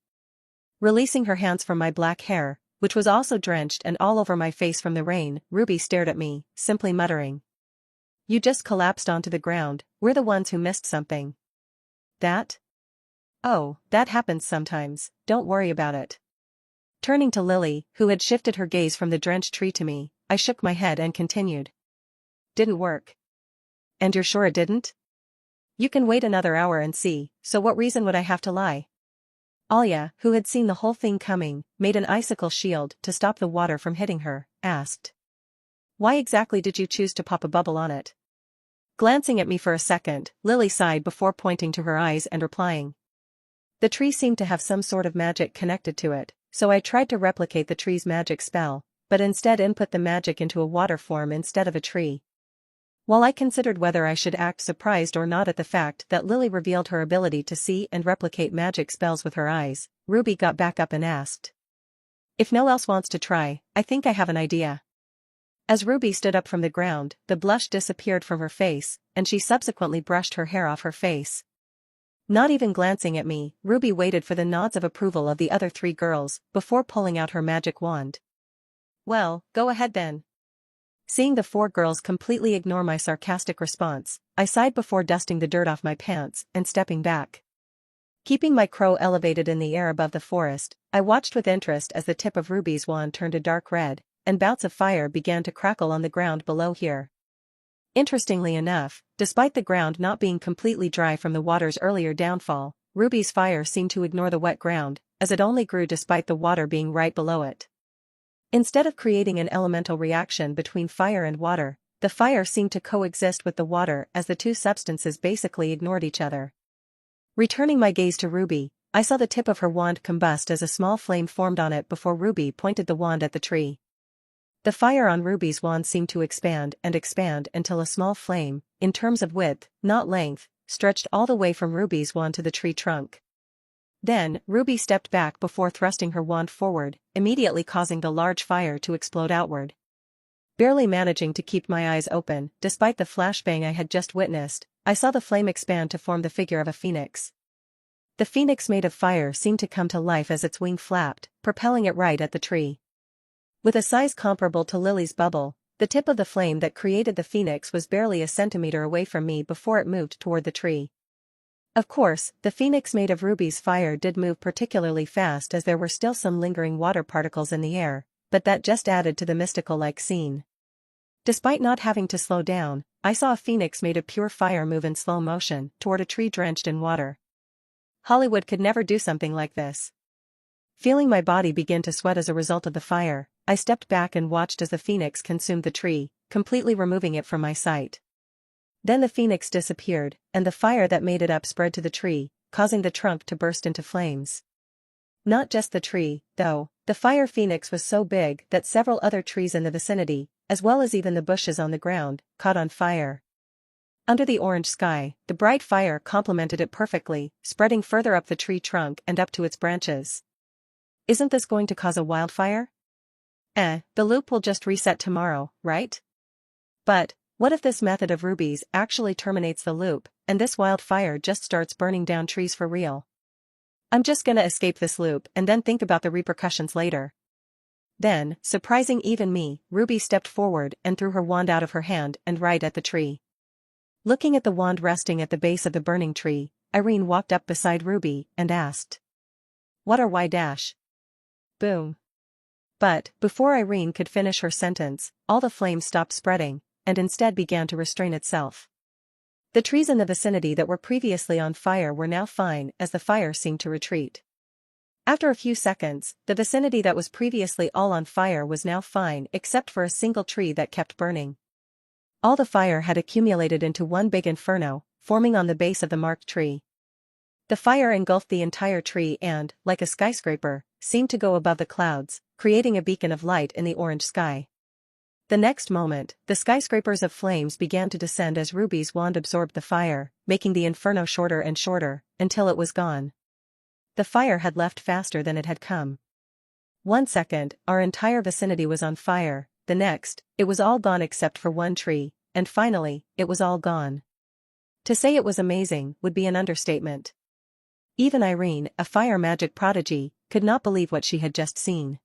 Releasing her hands from my black hair, which was also drenched and all over my face from the rain, Ruby stared at me, simply muttering. You just collapsed onto the ground, we're the ones who missed something. That? Oh, that happens sometimes, don't worry about it. Turning to Lily, who had shifted her gaze from the drenched tree to me, I shook my head and continued. Didn't work. And you're sure it didn't? You can wait another hour and see, so what reason would I have to lie? Alia, who had seen the whole thing coming, made an icicle shield to stop the water from hitting her, asked. Why exactly did you choose to pop a bubble on it? Glancing at me for a second, Lily sighed before pointing to her eyes and replying. The tree seemed to have some sort of magic connected to it, so I tried to replicate the tree's magic spell, but instead input the magic into a water form instead of a tree. While I considered whether I should act surprised or not at the fact that Lily revealed her ability to see and replicate magic spells with her eyes, Ruby got back up and asked. If no one else wants to try, I think I have an idea. As Ruby stood up from the ground, the blush disappeared from her face, and she subsequently brushed her hair off her face. Not even glancing at me, Ruby waited for the nods of approval of the other 3 girls, before pulling out her magic wand. Well, go ahead then. Seeing the 4 girls completely ignore my sarcastic response, I sighed before dusting the dirt off my pants and stepping back. Keeping my crow elevated in the air above the forest, I watched with interest as the tip of Ruby's wand turned a dark red, and bouts of fire began to crackle on the ground below here. Interestingly enough, despite the ground not being completely dry from the water's earlier downfall, Ruby's fire seemed to ignore the wet ground, as it only grew despite the water being right below it. Instead of creating an elemental reaction between fire and water, the fire seemed to coexist with the water as the 2 substances basically ignored each other. Returning my gaze to Ruby, I saw the tip of her wand combust as a small flame formed on it before Ruby pointed the wand at the tree. The fire on Ruby's wand seemed to expand until a small flame, in terms of width, not length, stretched all the way from Ruby's wand to the tree trunk. Then, Ruby stepped back before thrusting her wand forward, immediately causing the large fire to explode outward. Barely managing to keep my eyes open, despite the flashbang I had just witnessed, I saw the flame expand to form the figure of a phoenix. The phoenix made of fire seemed to come to life as its wing flapped, propelling it right at the tree. With a size comparable to Lily's bubble, the tip of the flame that created the phoenix was barely a centimeter away from me before it moved toward the tree. Of course, the phoenix made of Ruby's fire did move particularly fast as there were still some lingering water particles in the air, but that just added to the mystical-like scene. Despite not having to slow down, I saw a phoenix made of pure fire move in slow motion toward a tree drenched in water. Hollywood could never do something like this. Feeling my body begin to sweat as a result of the fire, I stepped back and watched as the phoenix consumed the tree, completely removing it from my sight. Then the phoenix disappeared, and the fire that made it up spread to the tree, causing the trunk to burst into flames. Not just the tree, though. The fire phoenix was so big that several other trees in the vicinity, as well as even the bushes on the ground, caught on fire. Under the orange sky, the bright fire complemented it perfectly, spreading further up the tree trunk and up to its branches. Isn't this going to cause a wildfire? The loop will just reset tomorrow, right? But what if this method of Ruby's actually terminates the loop, and this wildfire just starts burning down trees for real? I'm just gonna escape this loop and then think about the repercussions later. Then, surprising even me, Ruby stepped forward and threw her wand out of her hand and right at the tree. Looking at the wand resting at the base of the burning tree, Irene walked up beside Ruby and asked, "What are Y dash?" Boom. But, before Irene could finish her sentence, all the flames stopped spreading, and instead began to restrain itself. The trees in the vicinity that were previously on fire were now fine as the fire seemed to retreat. After a few seconds, the vicinity that was previously all on fire was now fine except for a single tree that kept burning. All the fire had accumulated into one big inferno, forming on the base of the marked tree. The fire engulfed the entire tree and, like a skyscraper, seemed to go above the clouds, creating a beacon of light in the orange sky. The next moment, the skyscrapers of flames began to descend as Ruby's wand absorbed the fire, making the inferno shorter and shorter, until it was gone. The fire had left faster than it had come. 1 second, our entire vicinity was on fire, the next, it was all gone except for one tree, and finally, it was all gone. To say it was amazing would be an understatement. Even Irene, a fire magic prodigy, could not believe what she had just seen.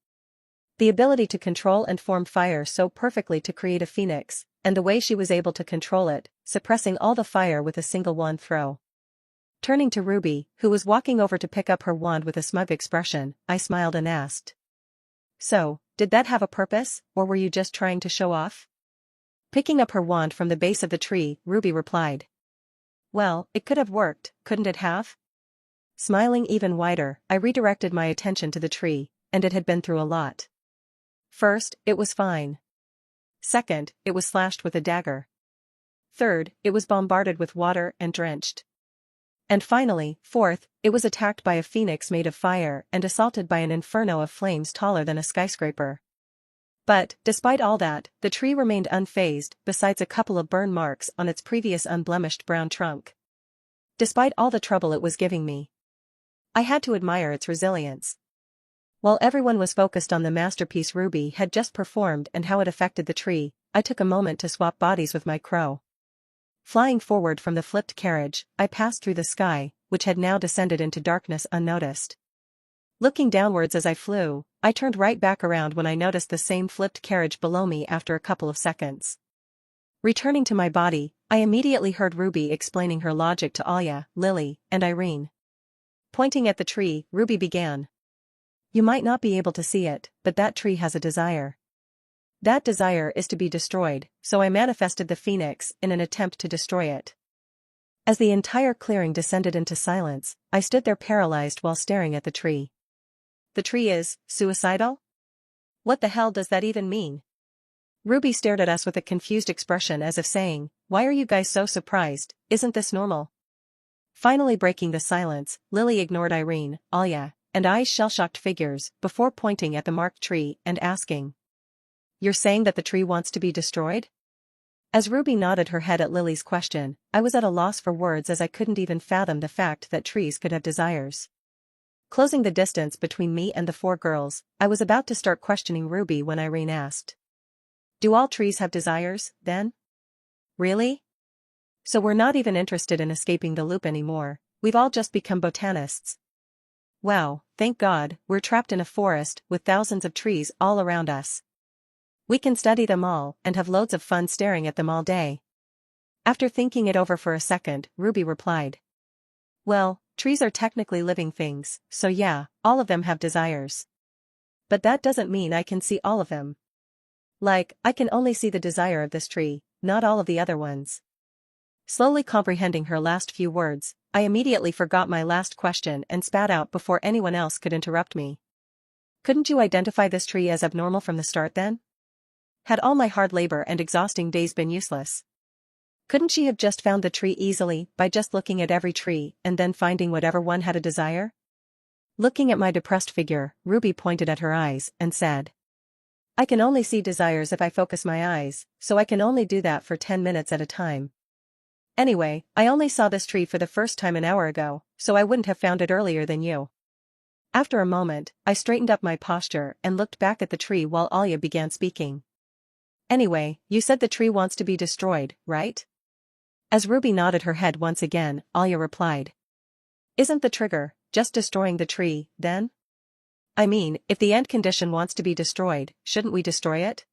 The ability to control and form fire so perfectly to create a phoenix, and the way she was able to control it, suppressing all the fire with a single wand throw. Turning to Ruby, who was walking over to pick up her wand with a smug expression, I smiled and asked, "So, did that have a purpose, or were you just trying to show off?" Picking up her wand from the base of the tree, Ruby replied, "Well, it could have worked, couldn't it have?" Smiling even wider, I redirected my attention to the tree, and it had been through a lot. First, it was fine. Second, it was slashed with a dagger. Third, it was bombarded with water and drenched. And finally, fourth, it was attacked by a phoenix made of fire and assaulted by an inferno of flames taller than a skyscraper. But, despite all that, the tree remained unfazed, besides a couple of burn marks on its previous unblemished brown trunk. Despite all the trouble it was giving me, I had to admire its resilience. While everyone was focused on the masterpiece Ruby had just performed and how it affected the tree, I took a moment to swap bodies with my crow. Flying forward from the flipped carriage, I passed through the sky, which had now descended into darkness unnoticed. Looking downwards as I flew, I turned right back around when I noticed the same flipped carriage below me after a couple of seconds. Returning to my body, I immediately heard Ruby explaining her logic to Alya, Lily, and Irene. Pointing at the tree, Ruby began. "You might not be able to see it, but that tree has a desire. That desire is to be destroyed, so I manifested the phoenix in an attempt to destroy it." As the entire clearing descended into silence, I stood there paralyzed while staring at the tree. "The tree is suicidal? What the hell does that even mean?" Ruby stared at us with a confused expression as if saying, "Why are you guys so surprised, isn't this normal?" Finally breaking the silence, Lily ignored Irene, Alya, and I's shell-shocked figures before pointing at the marked tree and asking, "You're saying that the tree wants to be destroyed?" As Ruby nodded her head at Lily's question, I was at a loss for words as I couldn't even fathom the fact that trees could have desires. Closing the distance between me and the four girls, I was about to start questioning Ruby when Irene asked, "Do all trees have desires, then?" "Really? So we're not even interested in escaping the loop anymore, we've all just become botanists. Wow, thank God, we're trapped in a forest with thousands of trees all around us. We can study them all and have loads of fun staring at them all day. After thinking it over for a second, Ruby replied. Well, trees are technically living things, so yeah, all of them have desires. But that doesn't mean I can see all of them. Like, I can only see the desire of this tree, not all of the other ones. Slowly comprehending her last few words, I immediately forgot my last question and spat out before anyone else could interrupt me. Couldn't you identify this tree as abnormal from the start then? Had all my hard labor and exhausting days been useless? Couldn't she have just found the tree easily by just looking at every tree and then finding whatever one had a desire? Looking at my depressed figure, Ruby pointed at her eyes and said, I can only see desires if I focus my eyes, so I can only do that for 10 minutes at a time. Anyway, I only saw this tree for the first time an hour ago, so I wouldn't have found it earlier than you. After a moment, I straightened up my posture and looked back at the tree while Alya began speaking. Anyway, you said the tree wants to be destroyed, right? As Ruby nodded her head once again, Alya replied. Isn't the trigger just destroying the tree, then? I mean, if the end condition wants to be destroyed, shouldn't we destroy it?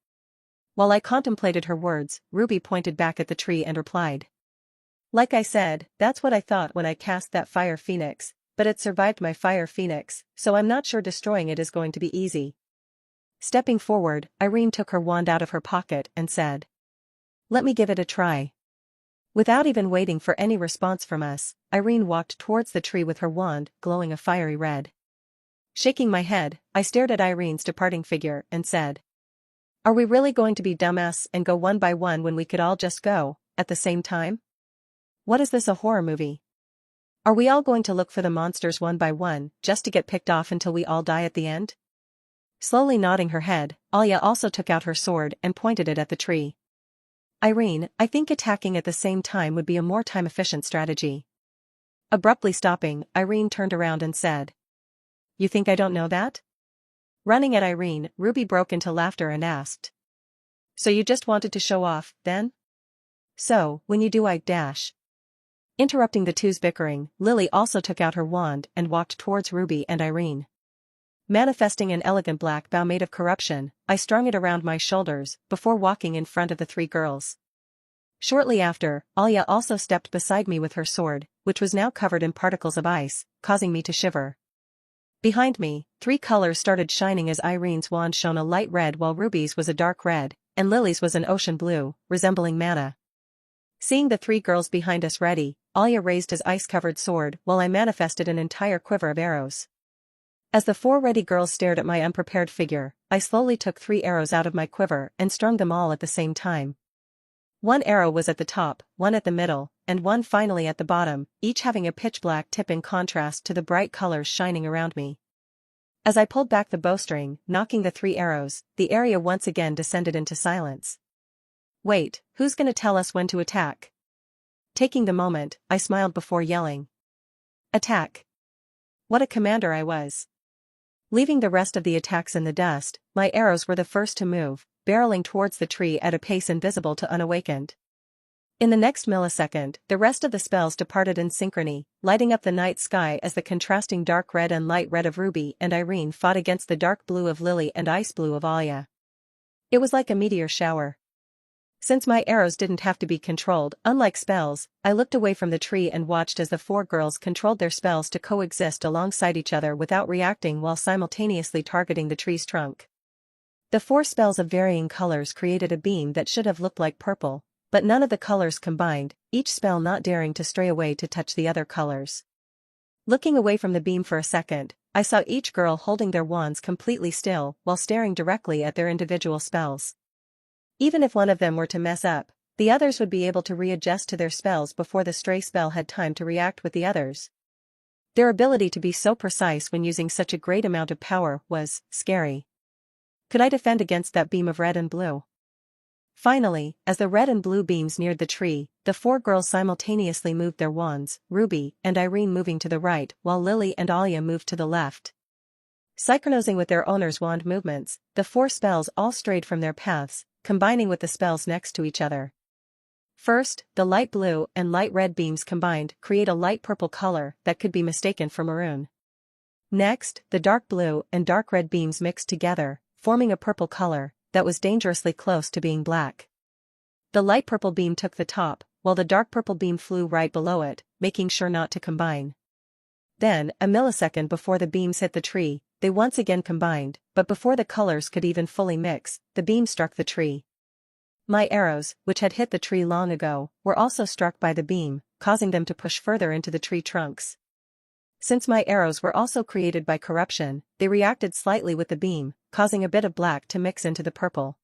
While I contemplated her words, Ruby pointed back at the tree and replied. Like I said, that's what I thought when I cast that fire phoenix, but it survived my fire phoenix, so I'm not sure destroying it is going to be easy. Stepping forward, Irene took her wand out of her pocket and said. Let me give it a try. Without even waiting for any response from us, Irene walked towards the tree with her wand glowing a fiery red. Shaking my head, I stared at Irene's departing figure and said. Are we really going to be dumbass and go one by one when we could all just go, at the same time? What is this, a horror movie? Are we all going to look for the monsters one by one, just to get picked off until we all die at the end? Slowly nodding her head, Alya also took out her sword and pointed it at the tree. Irene, I think attacking at the same time would be a more time-efficient strategy. Abruptly stopping, Irene turned around and said. You think I don't know that? Running at Irene, Ruby broke into laughter and asked. So you just wanted to show off, then? So, when you do I dash. Interrupting the two's bickering, Lily also took out her wand and walked towards Ruby and Irene. Manifesting an elegant black bow made of corruption, I strung it around my shoulders before walking in front of the three girls. Shortly after, Alya also stepped beside me with her sword, which was now covered in particles of ice, causing me to shiver. Behind me, 3 colors started shining as Irene's wand shone a light red while Ruby's was a dark red, and Lily's was an ocean blue, resembling mana. Seeing the 3 girls behind us ready, Alya raised his ice-covered sword while I manifested an entire quiver of arrows. As the 4 ready girls stared at my unprepared figure, I slowly took 3 arrows out of my quiver and strung them all at the same time. 1 arrow was at the top, 1 at the middle, and 1 finally at the bottom, each having a pitch-black tip in contrast to the bright colors shining around me. As I pulled back the bowstring, knocking the 3 arrows, the area once again descended into silence. Wait, who's gonna tell us when to attack? Taking the moment, I smiled before yelling. Attack! What a commander I was. Leaving the rest of the attacks in the dust, my arrows were the first to move, barreling towards the tree at a pace invisible to unawakened. In the next millisecond, the rest of the spells departed in synchrony, lighting up the night sky as the contrasting dark red and light red of Ruby and Irene fought against the dark blue of Lily and ice blue of Alya. It was like a meteor shower. Since my arrows didn't have to be controlled, unlike spells, I looked away from the tree and watched as the 4 girls controlled their spells to coexist alongside each other without reacting while simultaneously targeting the tree's trunk. The 4 spells of varying colors created a beam that should have looked like purple, but none of the colors combined, each spell not daring to stray away to touch the other colors. Looking away from the beam for a second, I saw each girl holding their wands completely still while staring directly at their individual spells. Even if one of them were to mess up, the others would be able to readjust to their spells before the stray spell had time to react with the others. Their ability to be so precise when using such a great amount of power was scary. Could I defend against that beam of red and blue? Finally, as the red and blue beams neared the tree, the 4 girls simultaneously moved their wands, Ruby and Irene moving to the right while Lily and Alya moved to the left. Synchronizing with their owner's wand movements, the 4 spells all strayed from their paths, combining with the spells next to each other. First, the light blue and light red beams combined create a light purple color that could be mistaken for maroon. Next, the dark blue and dark red beams mixed together, forming a purple color that was dangerously close to being black. The light purple beam took the top, while the dark purple beam flew right below it, making sure not to combine. Then, a millisecond before the beams hit the tree, they once again combined, but before the colors could even fully mix, the beam struck the tree. My arrows, which had hit the tree long ago, were also struck by the beam, causing them to push further into the tree trunks. Since my arrows were also created by corruption, they reacted slightly with the beam, causing a bit of black to mix into the purple.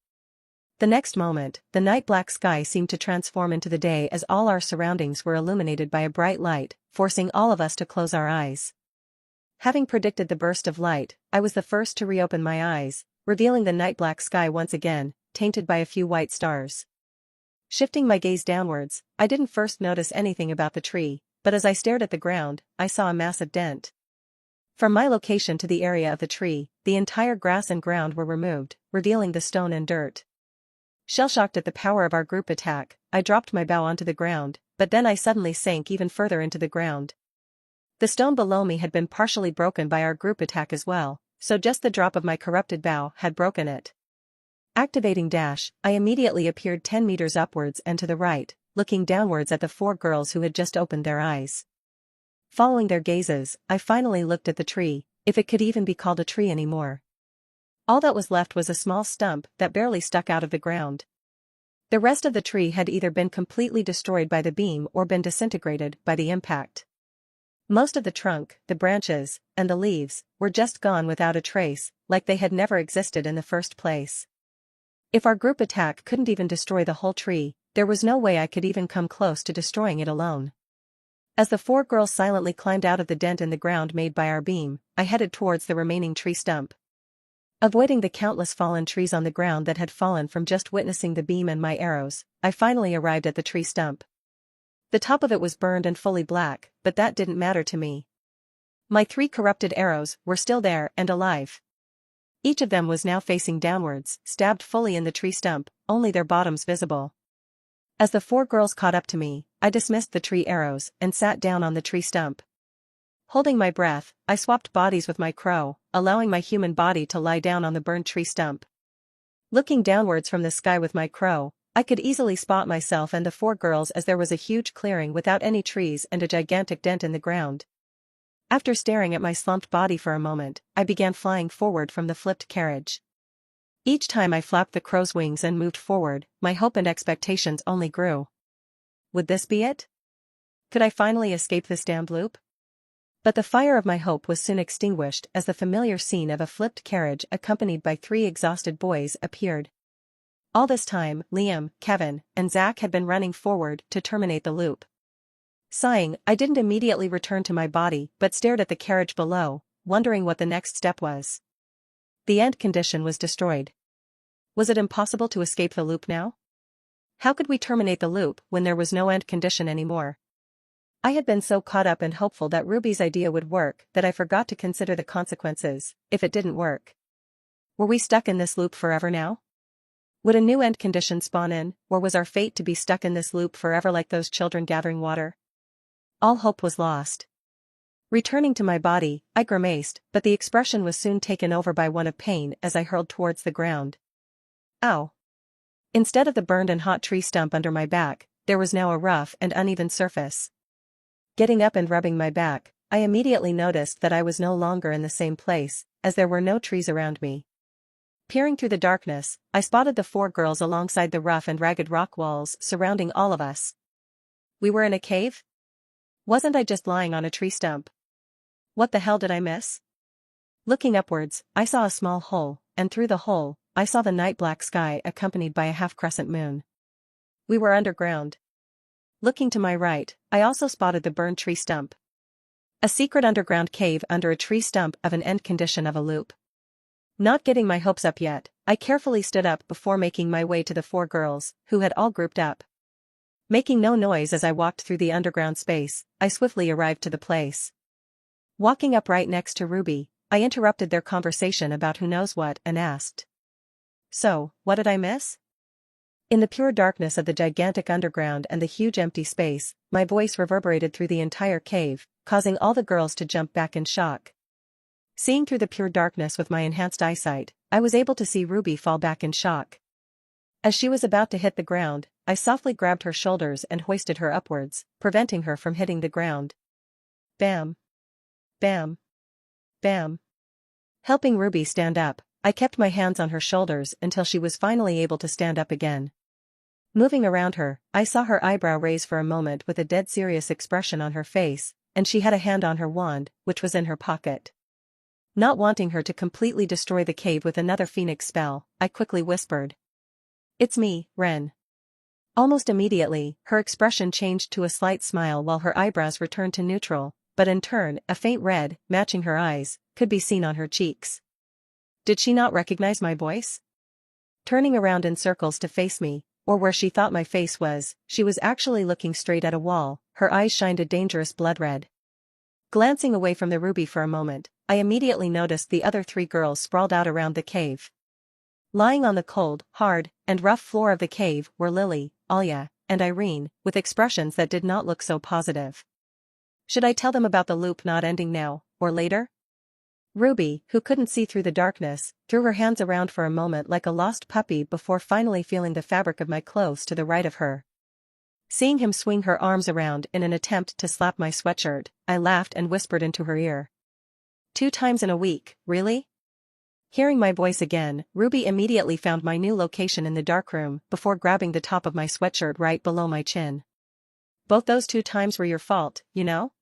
The next moment, the night black sky seemed to transform into the day as all our surroundings were illuminated by a bright light, forcing all of us to close our eyes. Having predicted the burst of light, I was the first to reopen my eyes, revealing the night black sky once again, tainted by a few white stars. Shifting my gaze downwards, I didn't first notice anything about the tree, but as I stared at the ground, I saw a massive dent. From my location to the area of the tree, the entire grass and ground were removed, revealing the stone and dirt. Shell-shocked at the power of our group attack, I dropped my bow onto the ground, but then I suddenly sank even further into the ground. The stone below me had been partially broken by our group attack as well, so just the drop of my corrupted bow had broken it. Activating dash, I immediately appeared 10 meters upwards and to the right, looking downwards at the 4 girls who had just opened their eyes. Following their gazes, I finally looked at the tree, if it could even be called a tree anymore. All that was left was a small stump that barely stuck out of the ground. The rest of the tree had either been completely destroyed by the beam or been disintegrated by the impact. Most of the trunk, the branches, and the leaves were just gone without a trace, like they had never existed in the first place. If our group attack couldn't even destroy the whole tree, there was no way I could even come close to destroying it alone. As the 4 girls silently climbed out of the dent in the ground made by our beam, I headed towards the remaining tree stump. Avoiding the countless fallen trees on the ground that had fallen from just witnessing the beam and my arrows, I finally arrived at the tree stump. The top of it was burned and fully black, but that didn't matter to me. My 3 corrupted arrows were still there and alive. Each of them was now facing downwards, stabbed fully in the tree stump, only their bottoms visible. As the 4 girls caught up to me, I dismissed the tree arrows and sat down on the tree stump. Holding my breath, I swapped bodies with my crow, allowing my human body to lie down on the burned tree stump. Looking downwards from the sky with my crow, I could easily spot myself and the 4 girls as there was a huge clearing without any trees and a gigantic dent in the ground. After staring at my slumped body for a moment, I began flying forward from the flipped carriage. Each time I flapped the crow's wings and moved forward, my hope and expectations only grew. Would this be it? Could I finally escape this damned loop? But the fire of my hope was soon extinguished as the familiar scene of a flipped carriage accompanied by 3 exhausted boys appeared. All this time, Liam, Kevin, and Zach had been running forward to terminate the loop. Sighing, I didn't immediately return to my body but stared at the carriage below, wondering what the next step was. The end condition was destroyed. Was it impossible to escape the loop now? How could we terminate the loop when there was no end condition anymore? I had been so caught up and hopeful that Ruby's idea would work that I forgot to consider the consequences, if it didn't work. Were we stuck in this loop forever now? Would a new end condition spawn in, or was our fate to be stuck in this loop forever like those children gathering water? All hope was lost. Returning to my body, I grimaced, but the expression was soon taken over by one of pain as I hurled towards the ground. Ow! Instead of the burned and hot tree stump under my back, there was now a rough and uneven surface. Getting up and rubbing my back, I immediately noticed that I was no longer in the same place, as there were no trees around me. Peering through the darkness, I spotted the 4 girls alongside the rough and ragged rock walls surrounding all of us. We were in a cave? Wasn't I just lying on a tree stump? What the hell did I miss? Looking upwards, I saw a small hole, and through the hole, I saw the night black sky accompanied by a half-crescent moon. We were underground. Looking to my right, I also spotted the burned tree stump. A secret underground cave under a tree stump of an end condition of a loop. Not getting my hopes up yet, I carefully stood up before making my way to the 4 girls, who had all grouped up. Making no noise as I walked through the underground space, I swiftly arrived to the place. Walking up right next to Ruby, I interrupted their conversation about who knows what and asked. So, what did I miss? In the pure darkness of the gigantic underground and the huge empty space, my voice reverberated through the entire cave, causing all the girls to jump back in shock. Seeing through the pure darkness with my enhanced eyesight, I was able to see Ruby fall back in shock. As she was about to hit the ground, I softly grabbed her shoulders and hoisted her upwards, preventing her from hitting the ground. Bam! Bam! Bam! Helping Ruby stand up, I kept my hands on her shoulders until she was finally able to stand up again. Moving around her, I saw her eyebrow raise for a moment with a dead serious expression on her face, and she had a hand on her wand, which was in her pocket. Not wanting her to completely destroy the cave with another phoenix spell, I quickly whispered. "It's me, Ren." Almost immediately, her expression changed to a slight smile while her eyebrows returned to neutral, but in turn, a faint red, matching her eyes, could be seen on her cheeks. Did she not recognize my voice? Turning around in circles to face me, or where she thought my face was, she was actually looking straight at a wall, her eyes shined a dangerous blood red. Glancing away from the Ruby for a moment, I immediately noticed the other 3 girls sprawled out around the cave. Lying on the cold, hard, and rough floor of the cave were Lily, Alya, and Irene, with expressions that did not look so positive. Should I tell them about the loop not ending now, or later? Ruby, who couldn't see through the darkness, threw her hands around for a moment like a lost puppy before finally feeling the fabric of my clothes to the right of her. Seeing him swing her arms around in an attempt to slap my sweatshirt, I laughed and whispered into her ear. 2 times in a week, really? Hearing my voice again, Ruby immediately found my new location in the darkroom before grabbing the top of my sweatshirt right below my chin. Both those 2 times were your fault, you know?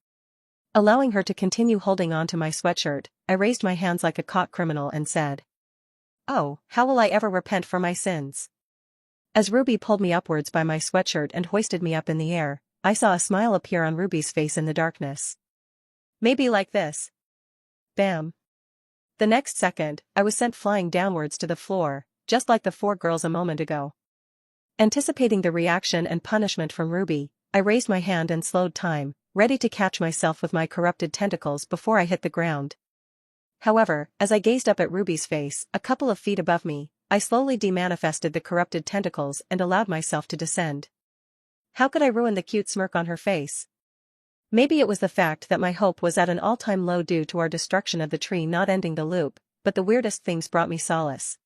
Allowing her to continue holding on to my sweatshirt, I raised my hands like a caught criminal and said, "Oh, how will I ever repent for my sins?" As Ruby pulled me upwards by my sweatshirt and hoisted me up in the air, I saw a smile appear on Ruby's face in the darkness. "Maybe like this." Bam. The next second, I was sent flying downwards to the floor, just like the 4 girls a moment ago. Anticipating the reaction and punishment from Ruby, I raised my hand and slowed time, ready to catch myself with my corrupted tentacles before I hit the ground. However, as I gazed up at Ruby's face, a couple of feet above me, I slowly demanifested the corrupted tentacles and allowed myself to descend. How could I ruin the cute smirk on her face? Maybe it was the fact that my hope was at an all-time low due to our destruction of the tree not ending the loop, but the weirdest things brought me solace.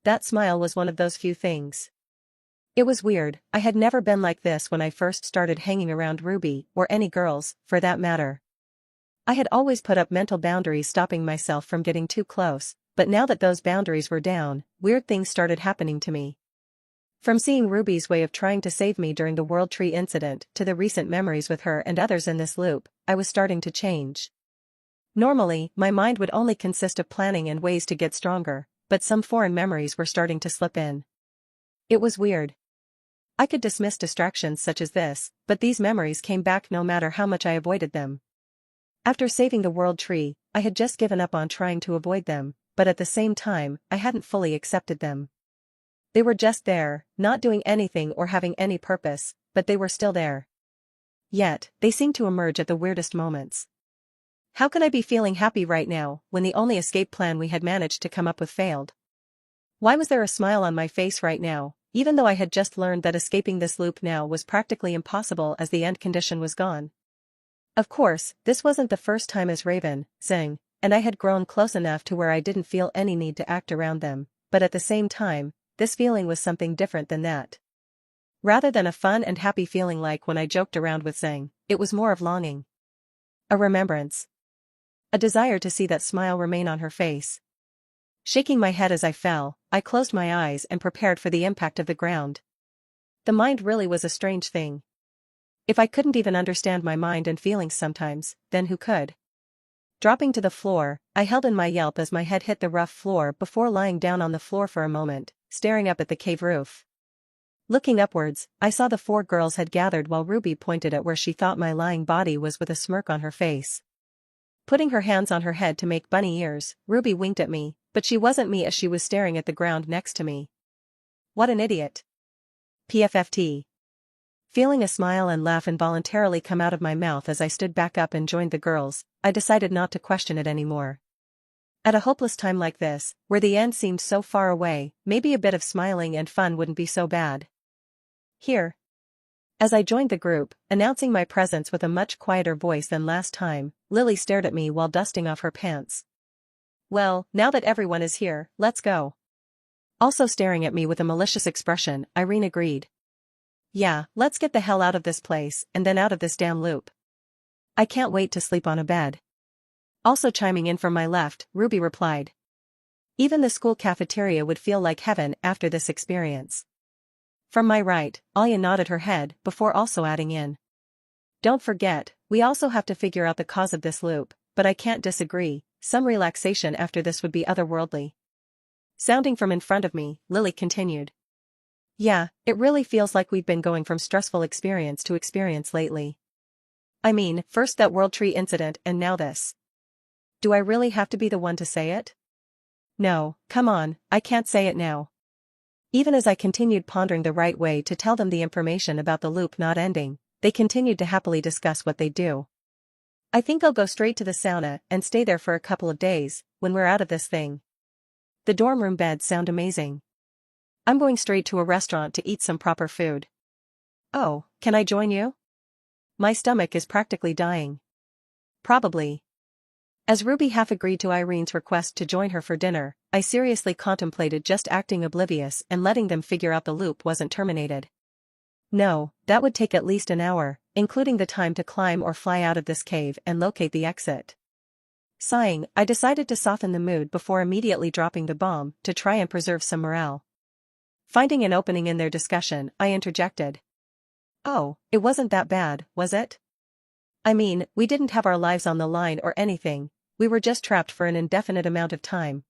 That smile was one of those few things. It was weird, I had never been like this when I first started hanging around Ruby, or any girls, for that matter. I had always put up mental boundaries stopping myself from getting too close, but now that those boundaries were down, weird things started happening to me. From seeing Ruby's way of trying to save me during the World Tree incident to the recent memories with her and others in this loop, I was starting to change. Normally, my mind would only consist of planning and ways to get stronger, but some foreign memories were starting to slip in. It was weird. I could dismiss distractions such as this, but these memories came back no matter how much I avoided them. After saving the World Tree, I had just given up on trying to avoid them, but at the same time, I hadn't fully accepted them. They were just there, not doing anything or having any purpose, but they were still there. Yet, they seemed to emerge at the weirdest moments. How could I be feeling happy right now, when the only escape plan we had managed to come up with failed? Why was there a smile on my face right now, even though I had just learned that escaping this loop now was practically impossible as the end condition was gone? Of course, this wasn't the first time as Raven, Zing, and I had grown close enough to where I didn't feel any need to act around them, but at the same time, this feeling was something different than that. Rather than a fun and happy feeling like when I joked around with Zing, it was more of longing. A remembrance. A desire to see that smile remain on her face. Shaking my head as I fell, I closed my eyes and prepared for the impact of the ground. The mind really was a strange thing. If I couldn't even understand my mind and feelings sometimes, then who could? Dropping to the floor, I held in my yelp as my head hit the rough floor before lying down on the floor for a moment, staring up at the cave roof. Looking upwards, I saw the 4 girls had gathered while Ruby pointed at where she thought my lying body was with a smirk on her face. Putting her hands on her head to make bunny ears, Ruby winked at me, but she wasn't me as she was staring at the ground next to me. What an idiot. PFFT. Feeling a smile and laugh involuntarily come out of my mouth as I stood back up and joined the girls, I decided not to question it anymore. At a hopeless time like this, where the end seemed so far away, maybe a bit of smiling and fun wouldn't be so bad. Here. As I joined the group, announcing my presence with a much quieter voice than last time, Lily stared at me while dusting off her pants. Well, now that everyone is here, let's go. Also staring at me with a malicious expression, Irene agreed. Yeah, let's get the hell out of this place, and then out of this damn loop. I can't wait to sleep on a bed. Also chiming in from my left, Ruby replied. Even the school cafeteria would feel like heaven after this experience. From my right, Alia nodded her head before also adding in. Don't forget, we also have to figure out the cause of this loop, but I can't disagree, some relaxation after this would be otherworldly. Sounding from in front of me, Lily continued. Yeah, it really feels like we've been going from stressful experience to experience lately. I mean, first that World Tree incident and now this. Do I really have to be the one to say it? No, come on, I can't say it now. Even as I continued pondering the right way to tell them the information about the loop not ending, they continued to happily discuss what they'd do. I think I'll go straight to the sauna and stay there for a couple of days, when we're out of this thing. The dorm room beds sound amazing. I'm going straight to a restaurant to eat some proper food. Oh, can I join you? My stomach is practically dying. Probably. As Ruby half agreed to Irene's request to join her for dinner, I seriously contemplated just acting oblivious and letting them figure out the loop wasn't terminated. No, that would take at least an hour, including the time to climb or fly out of this cave and locate the exit. Sighing, I decided to soften the mood before immediately dropping the bomb to try and preserve some morale. Finding an opening in their discussion, I interjected. Oh, it wasn't that bad, was it? I mean, we didn't have our lives on the line or anything, we were just trapped for an indefinite amount of time.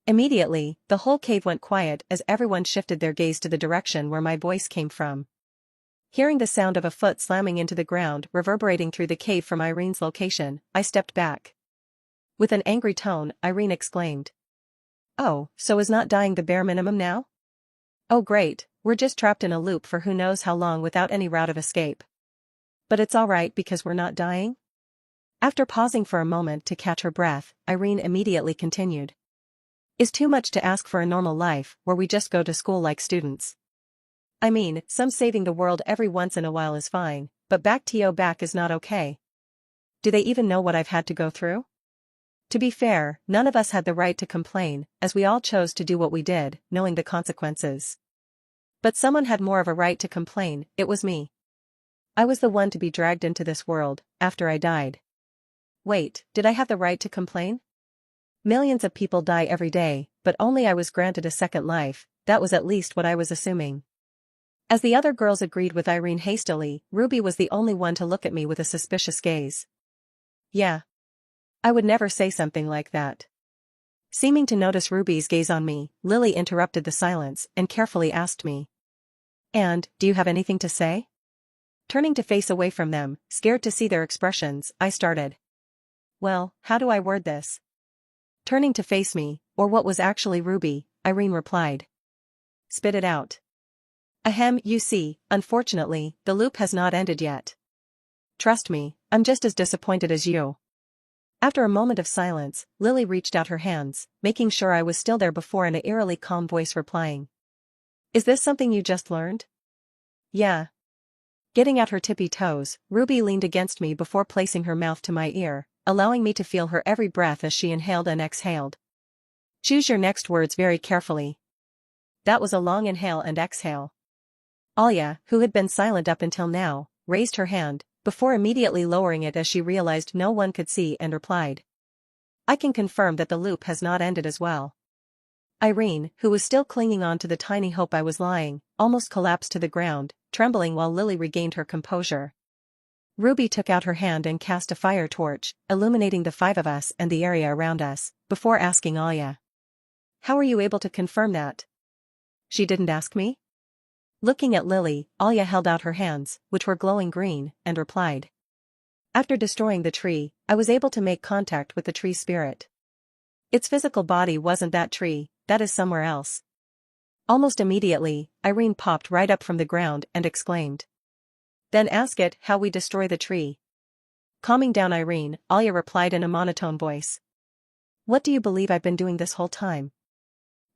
Immediately, the whole cave went quiet as everyone shifted their gaze to the direction where my voice came from. Hearing the sound of a foot slamming into the ground reverberating through the cave from Irene's location, I stepped back. With an angry tone, Irene exclaimed. Oh, so is not dying the bare minimum now? Oh great, we're just trapped in a loop for who knows how long without any route of escape. But it's alright because we're not dying? After pausing for a moment to catch her breath, Irene immediately continued. Is too much to ask for a normal life where we just go to school like students. I mean, some saving the world every once in a while is fine, but back is not okay. Do they even know what I've had to go through? To be fair, none of us had the right to complain, as we all chose to do what we did, knowing the consequences. But someone had more of a right to complain, it was me. I was the one to be dragged into this world, after I died. Wait, did I have the right to complain? Millions of people die every day, but only I was granted a second life, that was at least what I was assuming. As the other girls agreed with Irene hastily, Ruby was the only one to look at me with a suspicious gaze. Yeah. I would never say something like that. Seeming to notice Ruby's gaze on me, Lily interrupted the silence and carefully asked me. And, do you have anything to say? Turning to face away from them, scared to see their expressions, I started. Well, how do I word this? Turning to face me, or what was actually Ruby, Irene replied. Spit it out. Ahem, you see, unfortunately, the loop has not ended yet. Trust me, I'm just as disappointed as you. After a moment of silence, Lily reached out her hands, making sure I was still there before an eerily calm voice replying. Is this something you just learned? Yeah. Getting out her tippy toes, Ruby leaned against me before placing her mouth to my ear, allowing me to feel her every breath as she inhaled and exhaled. Choose your next words very carefully. That was a long inhale and exhale. Alia, who had been silent up until now, raised her hand, before immediately lowering it as she realized no one could see and replied. I can confirm that the loop has not ended as well. Irene, who was still clinging on to the tiny hope I was lying, almost collapsed to the ground, trembling while Lily regained her composure. Ruby took out her hand and cast a fire torch, illuminating the five of us and the area around us, before asking Alia. How are you able to confirm that? She didn't ask me? Looking at Lily, Alia held out her hands, which were glowing green, and replied. After destroying the tree, I was able to make contact with the tree's spirit. Its physical body wasn't that tree, that is somewhere else. Almost immediately, Irene popped right up from the ground and exclaimed. Then ask it how we destroy the tree. Calming down Irene, Alia replied in a monotone voice. What do you believe I've been doing this whole time?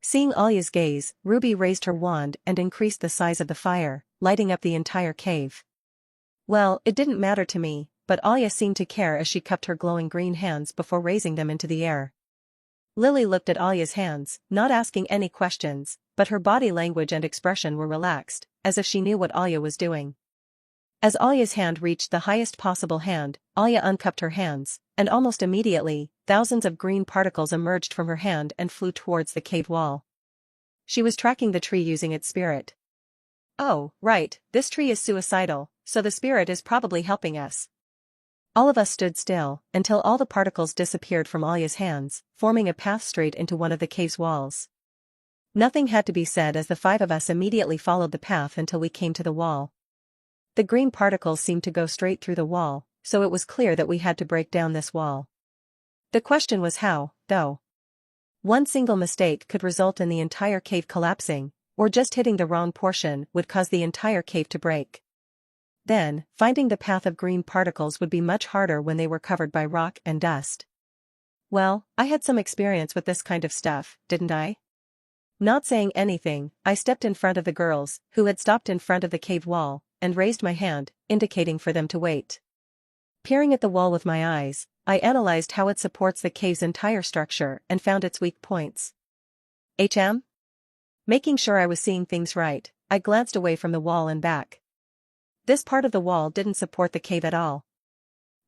Seeing Alya's gaze, Ruby raised her wand and increased the size of the fire, lighting up the entire cave. Well, it didn't matter to me, but Alya seemed to care as she cupped her glowing green hands before raising them into the air. Lily looked at Alya's hands, not asking any questions, but her body language and expression were relaxed, as if she knew what Alya was doing. As Alya's hand reached the highest possible hand, Alya uncupped her hands, and almost immediately, thousands of green particles emerged from her hand and flew towards the cave wall. She was tracking the tree using its spirit. Oh, right, this tree is suicidal, so the spirit is probably helping us. All of us stood still, until all the particles disappeared from Alya's hands, forming a path straight into one of the cave's walls. Nothing had to be said as the five of us immediately followed the path until we came to the wall. The green particles seemed to go straight through the wall, so it was clear that we had to break down this wall. The question was how, though. One single mistake could result in the entire cave collapsing, or just hitting the wrong portion would cause the entire cave to break. Then, finding the path of green particles would be much harder when they were covered by rock and dust. Well, I had some experience with this kind of stuff, didn't I? Not saying anything, I stepped in front of the girls, who had stopped in front of the cave wall, and raised my hand, indicating for them to wait. Peering at the wall with my eyes, I analyzed how it supports the cave's entire structure and found its weak points. Making sure I was seeing things right, I glanced away from the wall and back. This part of the wall didn't support the cave at all.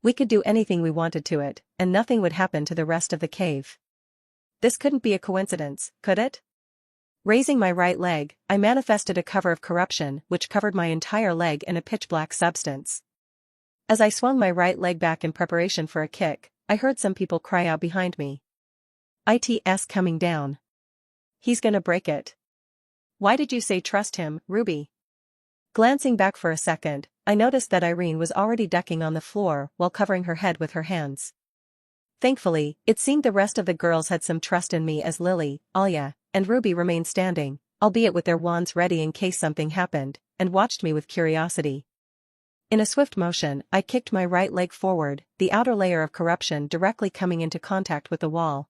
We could do anything we wanted to it, and nothing would happen to the rest of the cave. This couldn't be a coincidence, could it? Raising my right leg, I manifested a cover of corruption which covered my entire leg in a pitch-black substance. As I swung my right leg back in preparation for a kick, I heard some people cry out behind me. "It's coming down. He's gonna break it." "Why did you say trust him, Ruby?" Glancing back for a second, I noticed that Irene was already ducking on the floor while covering her head with her hands. Thankfully, it seemed the rest of the girls had some trust in me as Lily, Alya, and Ruby remained standing, albeit with their wands ready in case something happened, and watched me with curiosity. In a swift motion, I kicked my right leg forward, the outer layer of corruption directly coming into contact with the wall.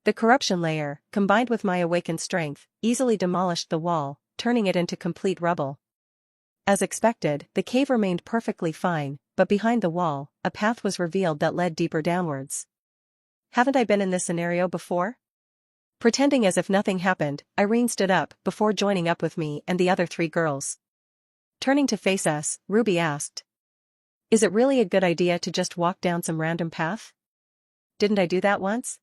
The corruption layer, combined with my awakened strength, easily demolished the wall, turning it into complete rubble. As expected, the cave remained perfectly fine, but behind the wall, a path was revealed that led deeper downwards. Haven't I been in this scenario before? Pretending as if nothing happened, Irene stood up before joining up with me and the other three girls. Turning to face us, Ruby asked, "Is it really a good idea to just walk down some random path? Didn't I do that once?"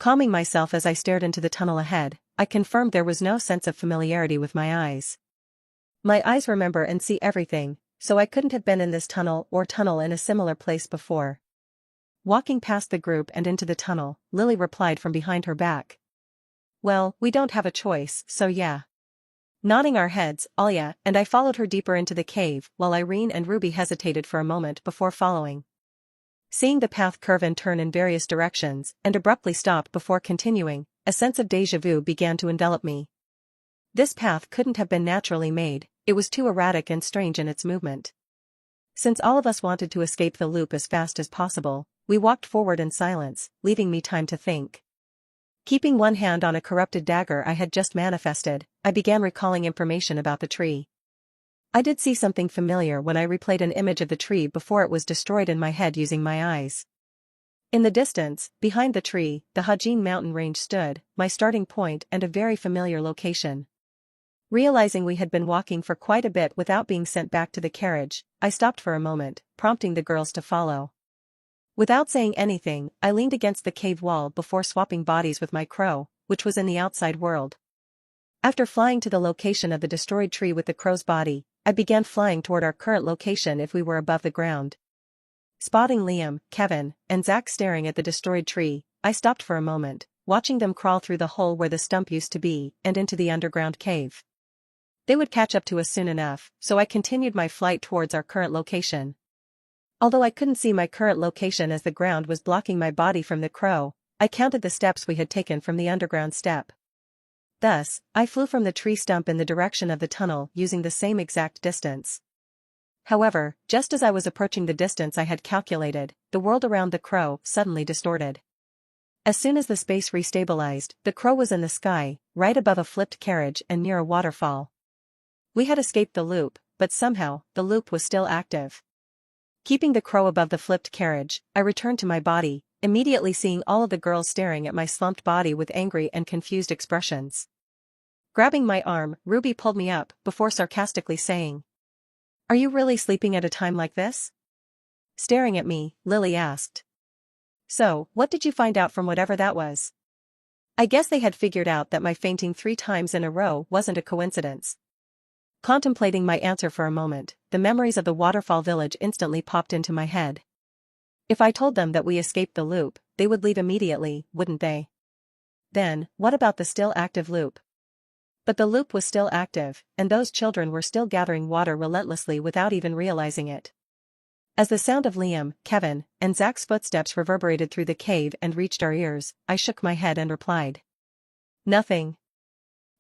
Calming myself as I stared into the tunnel ahead, I confirmed there was no sense of familiarity with my eyes. My eyes remember and see everything, so I couldn't have been in this tunnel in a similar place before. Walking past the group and into the tunnel, Lily replied from behind her back. "Well, we don't have a choice, so yeah." Nodding our heads, Alya and I followed her deeper into the cave while Irene and Ruby hesitated for a moment before following. Seeing the path curve and turn in various directions and abruptly stop before continuing, a sense of déjà vu began to envelop me. This path couldn't have been naturally made, it was too erratic and strange in its movement. Since all of us wanted to escape the loop as fast as possible, we walked forward in silence, leaving me time to think. Keeping one hand on a corrupted dagger I had just manifested, I began recalling information about the tree. I did see something familiar when I replayed an image of the tree before it was destroyed in my head using my eyes. In the distance, behind the tree, the Hajin mountain range stood, my starting point and a very familiar location. Realizing we had been walking for quite a bit without being sent back to the carriage, I stopped for a moment, prompting the girls to follow. Without saying anything, I leaned against the cave wall before swapping bodies with my crow, which was in the outside world. After flying to the location of the destroyed tree with the crow's body, I began flying toward our current location if we were above the ground. Spotting Liam, Kevin, and Zach staring at the destroyed tree, I stopped for a moment, watching them crawl through the hole where the stump used to be and into the underground cave. They would catch up to us soon enough, so I continued my flight towards our current location. Although I couldn't see my current location as the ground was blocking my body from the crow, I counted the steps we had taken from the underground step. Thus, I flew from the tree stump in the direction of the tunnel using the same exact distance. However, just as I was approaching the distance I had calculated, the world around the crow suddenly distorted. As soon as the space restabilized, the crow was in the sky, right above a flipped carriage and near a waterfall. We had escaped the loop, but somehow, the loop was still active. Keeping the crow above the flipped carriage, I returned to my body, immediately seeing all of the girls staring at my slumped body with angry and confused expressions. Grabbing my arm, Ruby pulled me up, before sarcastically saying, "Are you really sleeping at a time like this?" Staring at me, Lily asked, "So, what did you find out from whatever that was?" I guess they had figured out that my fainting 3 times in a row wasn't a coincidence. Contemplating my answer for a moment, the memories of the waterfall village instantly popped into my head. If I told them that we escaped the loop, they would leave immediately, wouldn't they? Then, what about the still active loop? But the loop was still active, and those children were still gathering water relentlessly without even realizing it. As the sound of Liam, Kevin, and Zach's footsteps reverberated through the cave and reached our ears, I shook my head and replied, "Nothing."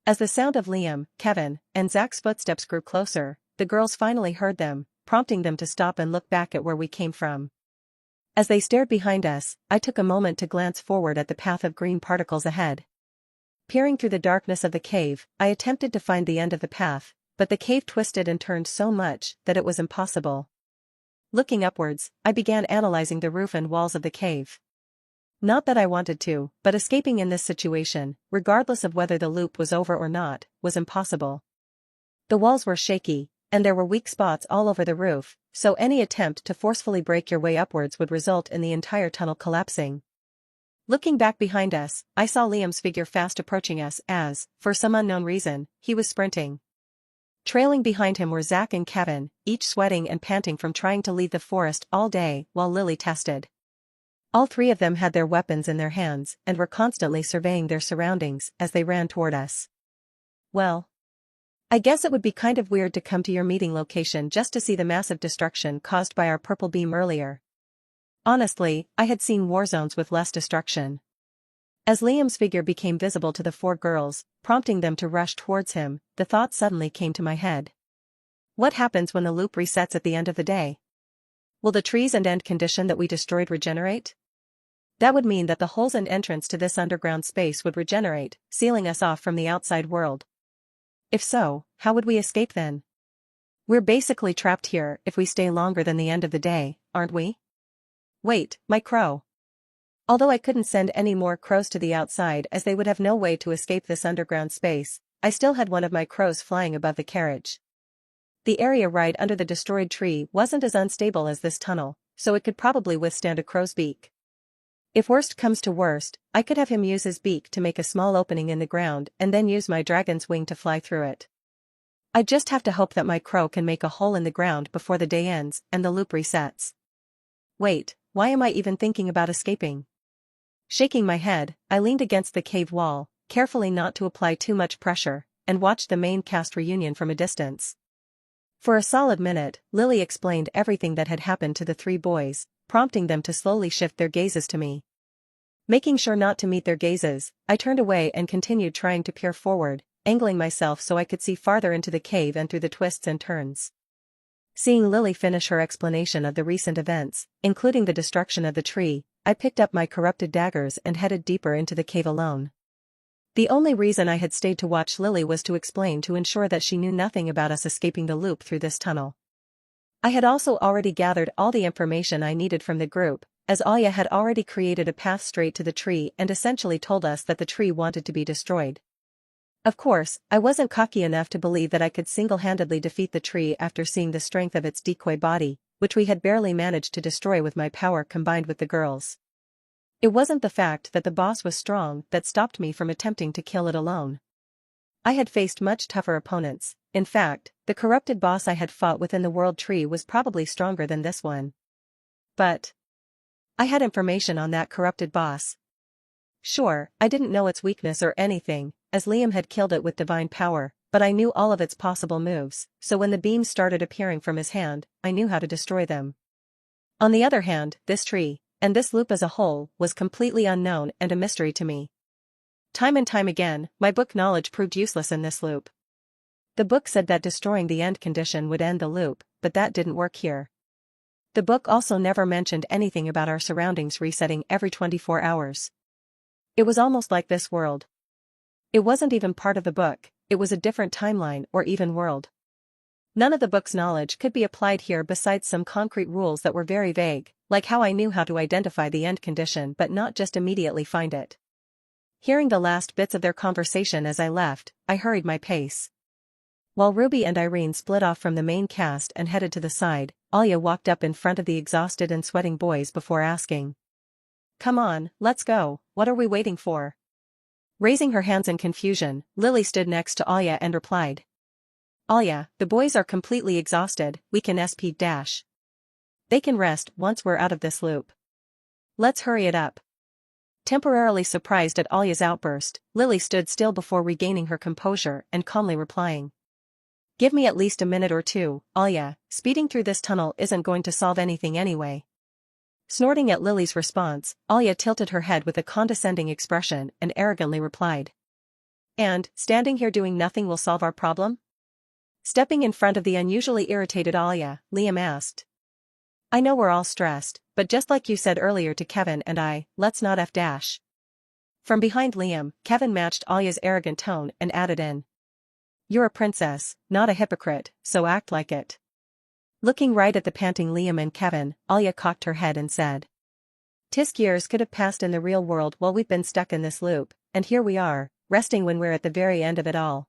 As the sound of Liam, Kevin, and Zach's footsteps grew closer, the girls finally heard them, prompting them to stop and look back at where we came from. As they stared behind us, I took a moment to glance forward at the path of green particles ahead. Peering through the darkness of the cave, I attempted to find the end of the path, but the cave twisted and turned so much that it was impossible. Looking upwards, I began analyzing the roof and walls of the cave. Not that I wanted to, but escaping in this situation, regardless of whether the loop was over or not, was impossible. The walls were shaky, and there were weak spots all over the roof, so any attempt to forcefully break your way upwards would result in the entire tunnel collapsing. Looking back behind us, I saw Liam's figure fast approaching us as, for some unknown reason, he was sprinting. Trailing behind him were Zach and Kevin, each sweating and panting from trying to leave the forest all day while Lily tested. All 3 of them had their weapons in their hands and were constantly surveying their surroundings as they ran toward us. Well, I guess it would be kind of weird to come to your meeting location just to see the massive destruction caused by our purple beam earlier. Honestly, I had seen war zones with less destruction. As Liam's figure became visible to the 4 girls, prompting them to rush towards him, the thought suddenly came to my head. What happens when the loop resets at the end of the day? Will the trees and end condition that we destroyed regenerate? That would mean that the holes and entrance to this underground space would regenerate, sealing us off from the outside world. If so, how would we escape then? We're basically trapped here if we stay longer than the end of the day, aren't we? Wait, my crow. Although I couldn't send any more crows to the outside as they would have no way to escape this underground space, I still had one of my crows flying above the carriage. The area right under the destroyed tree wasn't as unstable as this tunnel, so it could probably withstand a crow's beak. If worst comes to worst, I could have him use his beak to make a small opening in the ground and then use my dragon's wing to fly through it. I just have to hope that my crow can make a hole in the ground before the day ends and the loop resets. Wait, why am I even thinking about escaping? Shaking my head, I leaned against the cave wall, carefully not to apply too much pressure, and watched the main cast reunion from a distance. For a solid minute, Lily explained everything that had happened to the 3 boys, prompting them to slowly shift their gazes to me. Making sure not to meet their gazes, I turned away and continued trying to peer forward, angling myself so I could see farther into the cave and through the twists and turns. Seeing Lily finish her explanation of the recent events, including the destruction of the tree, I picked up my corrupted daggers and headed deeper into the cave alone. The only reason I had stayed to watch Lily was to explain to ensure that she knew nothing about us escaping the loop through this tunnel. I had also already gathered all the information I needed from the group, as Aya had already created a path straight to the tree and essentially told us that the tree wanted to be destroyed. Of course, I wasn't cocky enough to believe that I could single-handedly defeat the tree after seeing the strength of its decoy body, which we had barely managed to destroy with my power combined with the girls. It wasn't the fact that the boss was strong that stopped me from attempting to kill it alone. I had faced much tougher opponents. In fact, the corrupted boss I had fought within the World Tree was probably stronger than this one. But I had information on that corrupted boss. Sure, I didn't know its weakness or anything, as Liam had killed it with divine power, but I knew all of its possible moves, so when the beams started appearing from his hand, I knew how to destroy them. On the other hand, this tree, and this loop as a whole, was completely unknown and a mystery to me. Time and time again, my book knowledge proved useless in this loop. The book said that destroying the end condition would end the loop, but that didn't work here. The book also never mentioned anything about our surroundings resetting every 24 hours. It was almost like this world. It wasn't even part of the book, it was a different timeline or even world. None of the book's knowledge could be applied here besides some concrete rules that were very vague, like how I knew how to identify the end condition but not just immediately find it. Hearing the last bits of their conversation as I left, I hurried my pace. While Ruby and Irene split off from the main cast and headed to the side, Alia walked up in front of the exhausted and sweating boys before asking. "Come on, let's go, what are we waiting for?" Raising her hands in confusion, Lily stood next to Alia and replied. "Alia, the boys are completely exhausted, we can SP dash. They can rest once we're out of this loop. Let's hurry it up." Temporarily surprised at Alia's outburst, Lily stood still before regaining her composure and calmly replying. "Give me at least a minute or two, Alia, speeding through this tunnel isn't going to solve anything anyway." Snorting at Lily's response, Alia tilted her head with a condescending expression and arrogantly replied. "And, standing here doing nothing will solve our problem?" Stepping in front of the unusually irritated Alia, Liam asked. "I know we're all stressed, but just like you said earlier to Kevin and I, let's not F-dash." From behind Liam, Kevin matched Alia's arrogant tone and added in. "You're a princess, not a hypocrite, so act like it." Looking right at the panting Liam and Kevin, Alia cocked her head and said. "Tisk years could have passed in the real world while we've been stuck in this loop, and here we are, resting when we're at the very end of it all."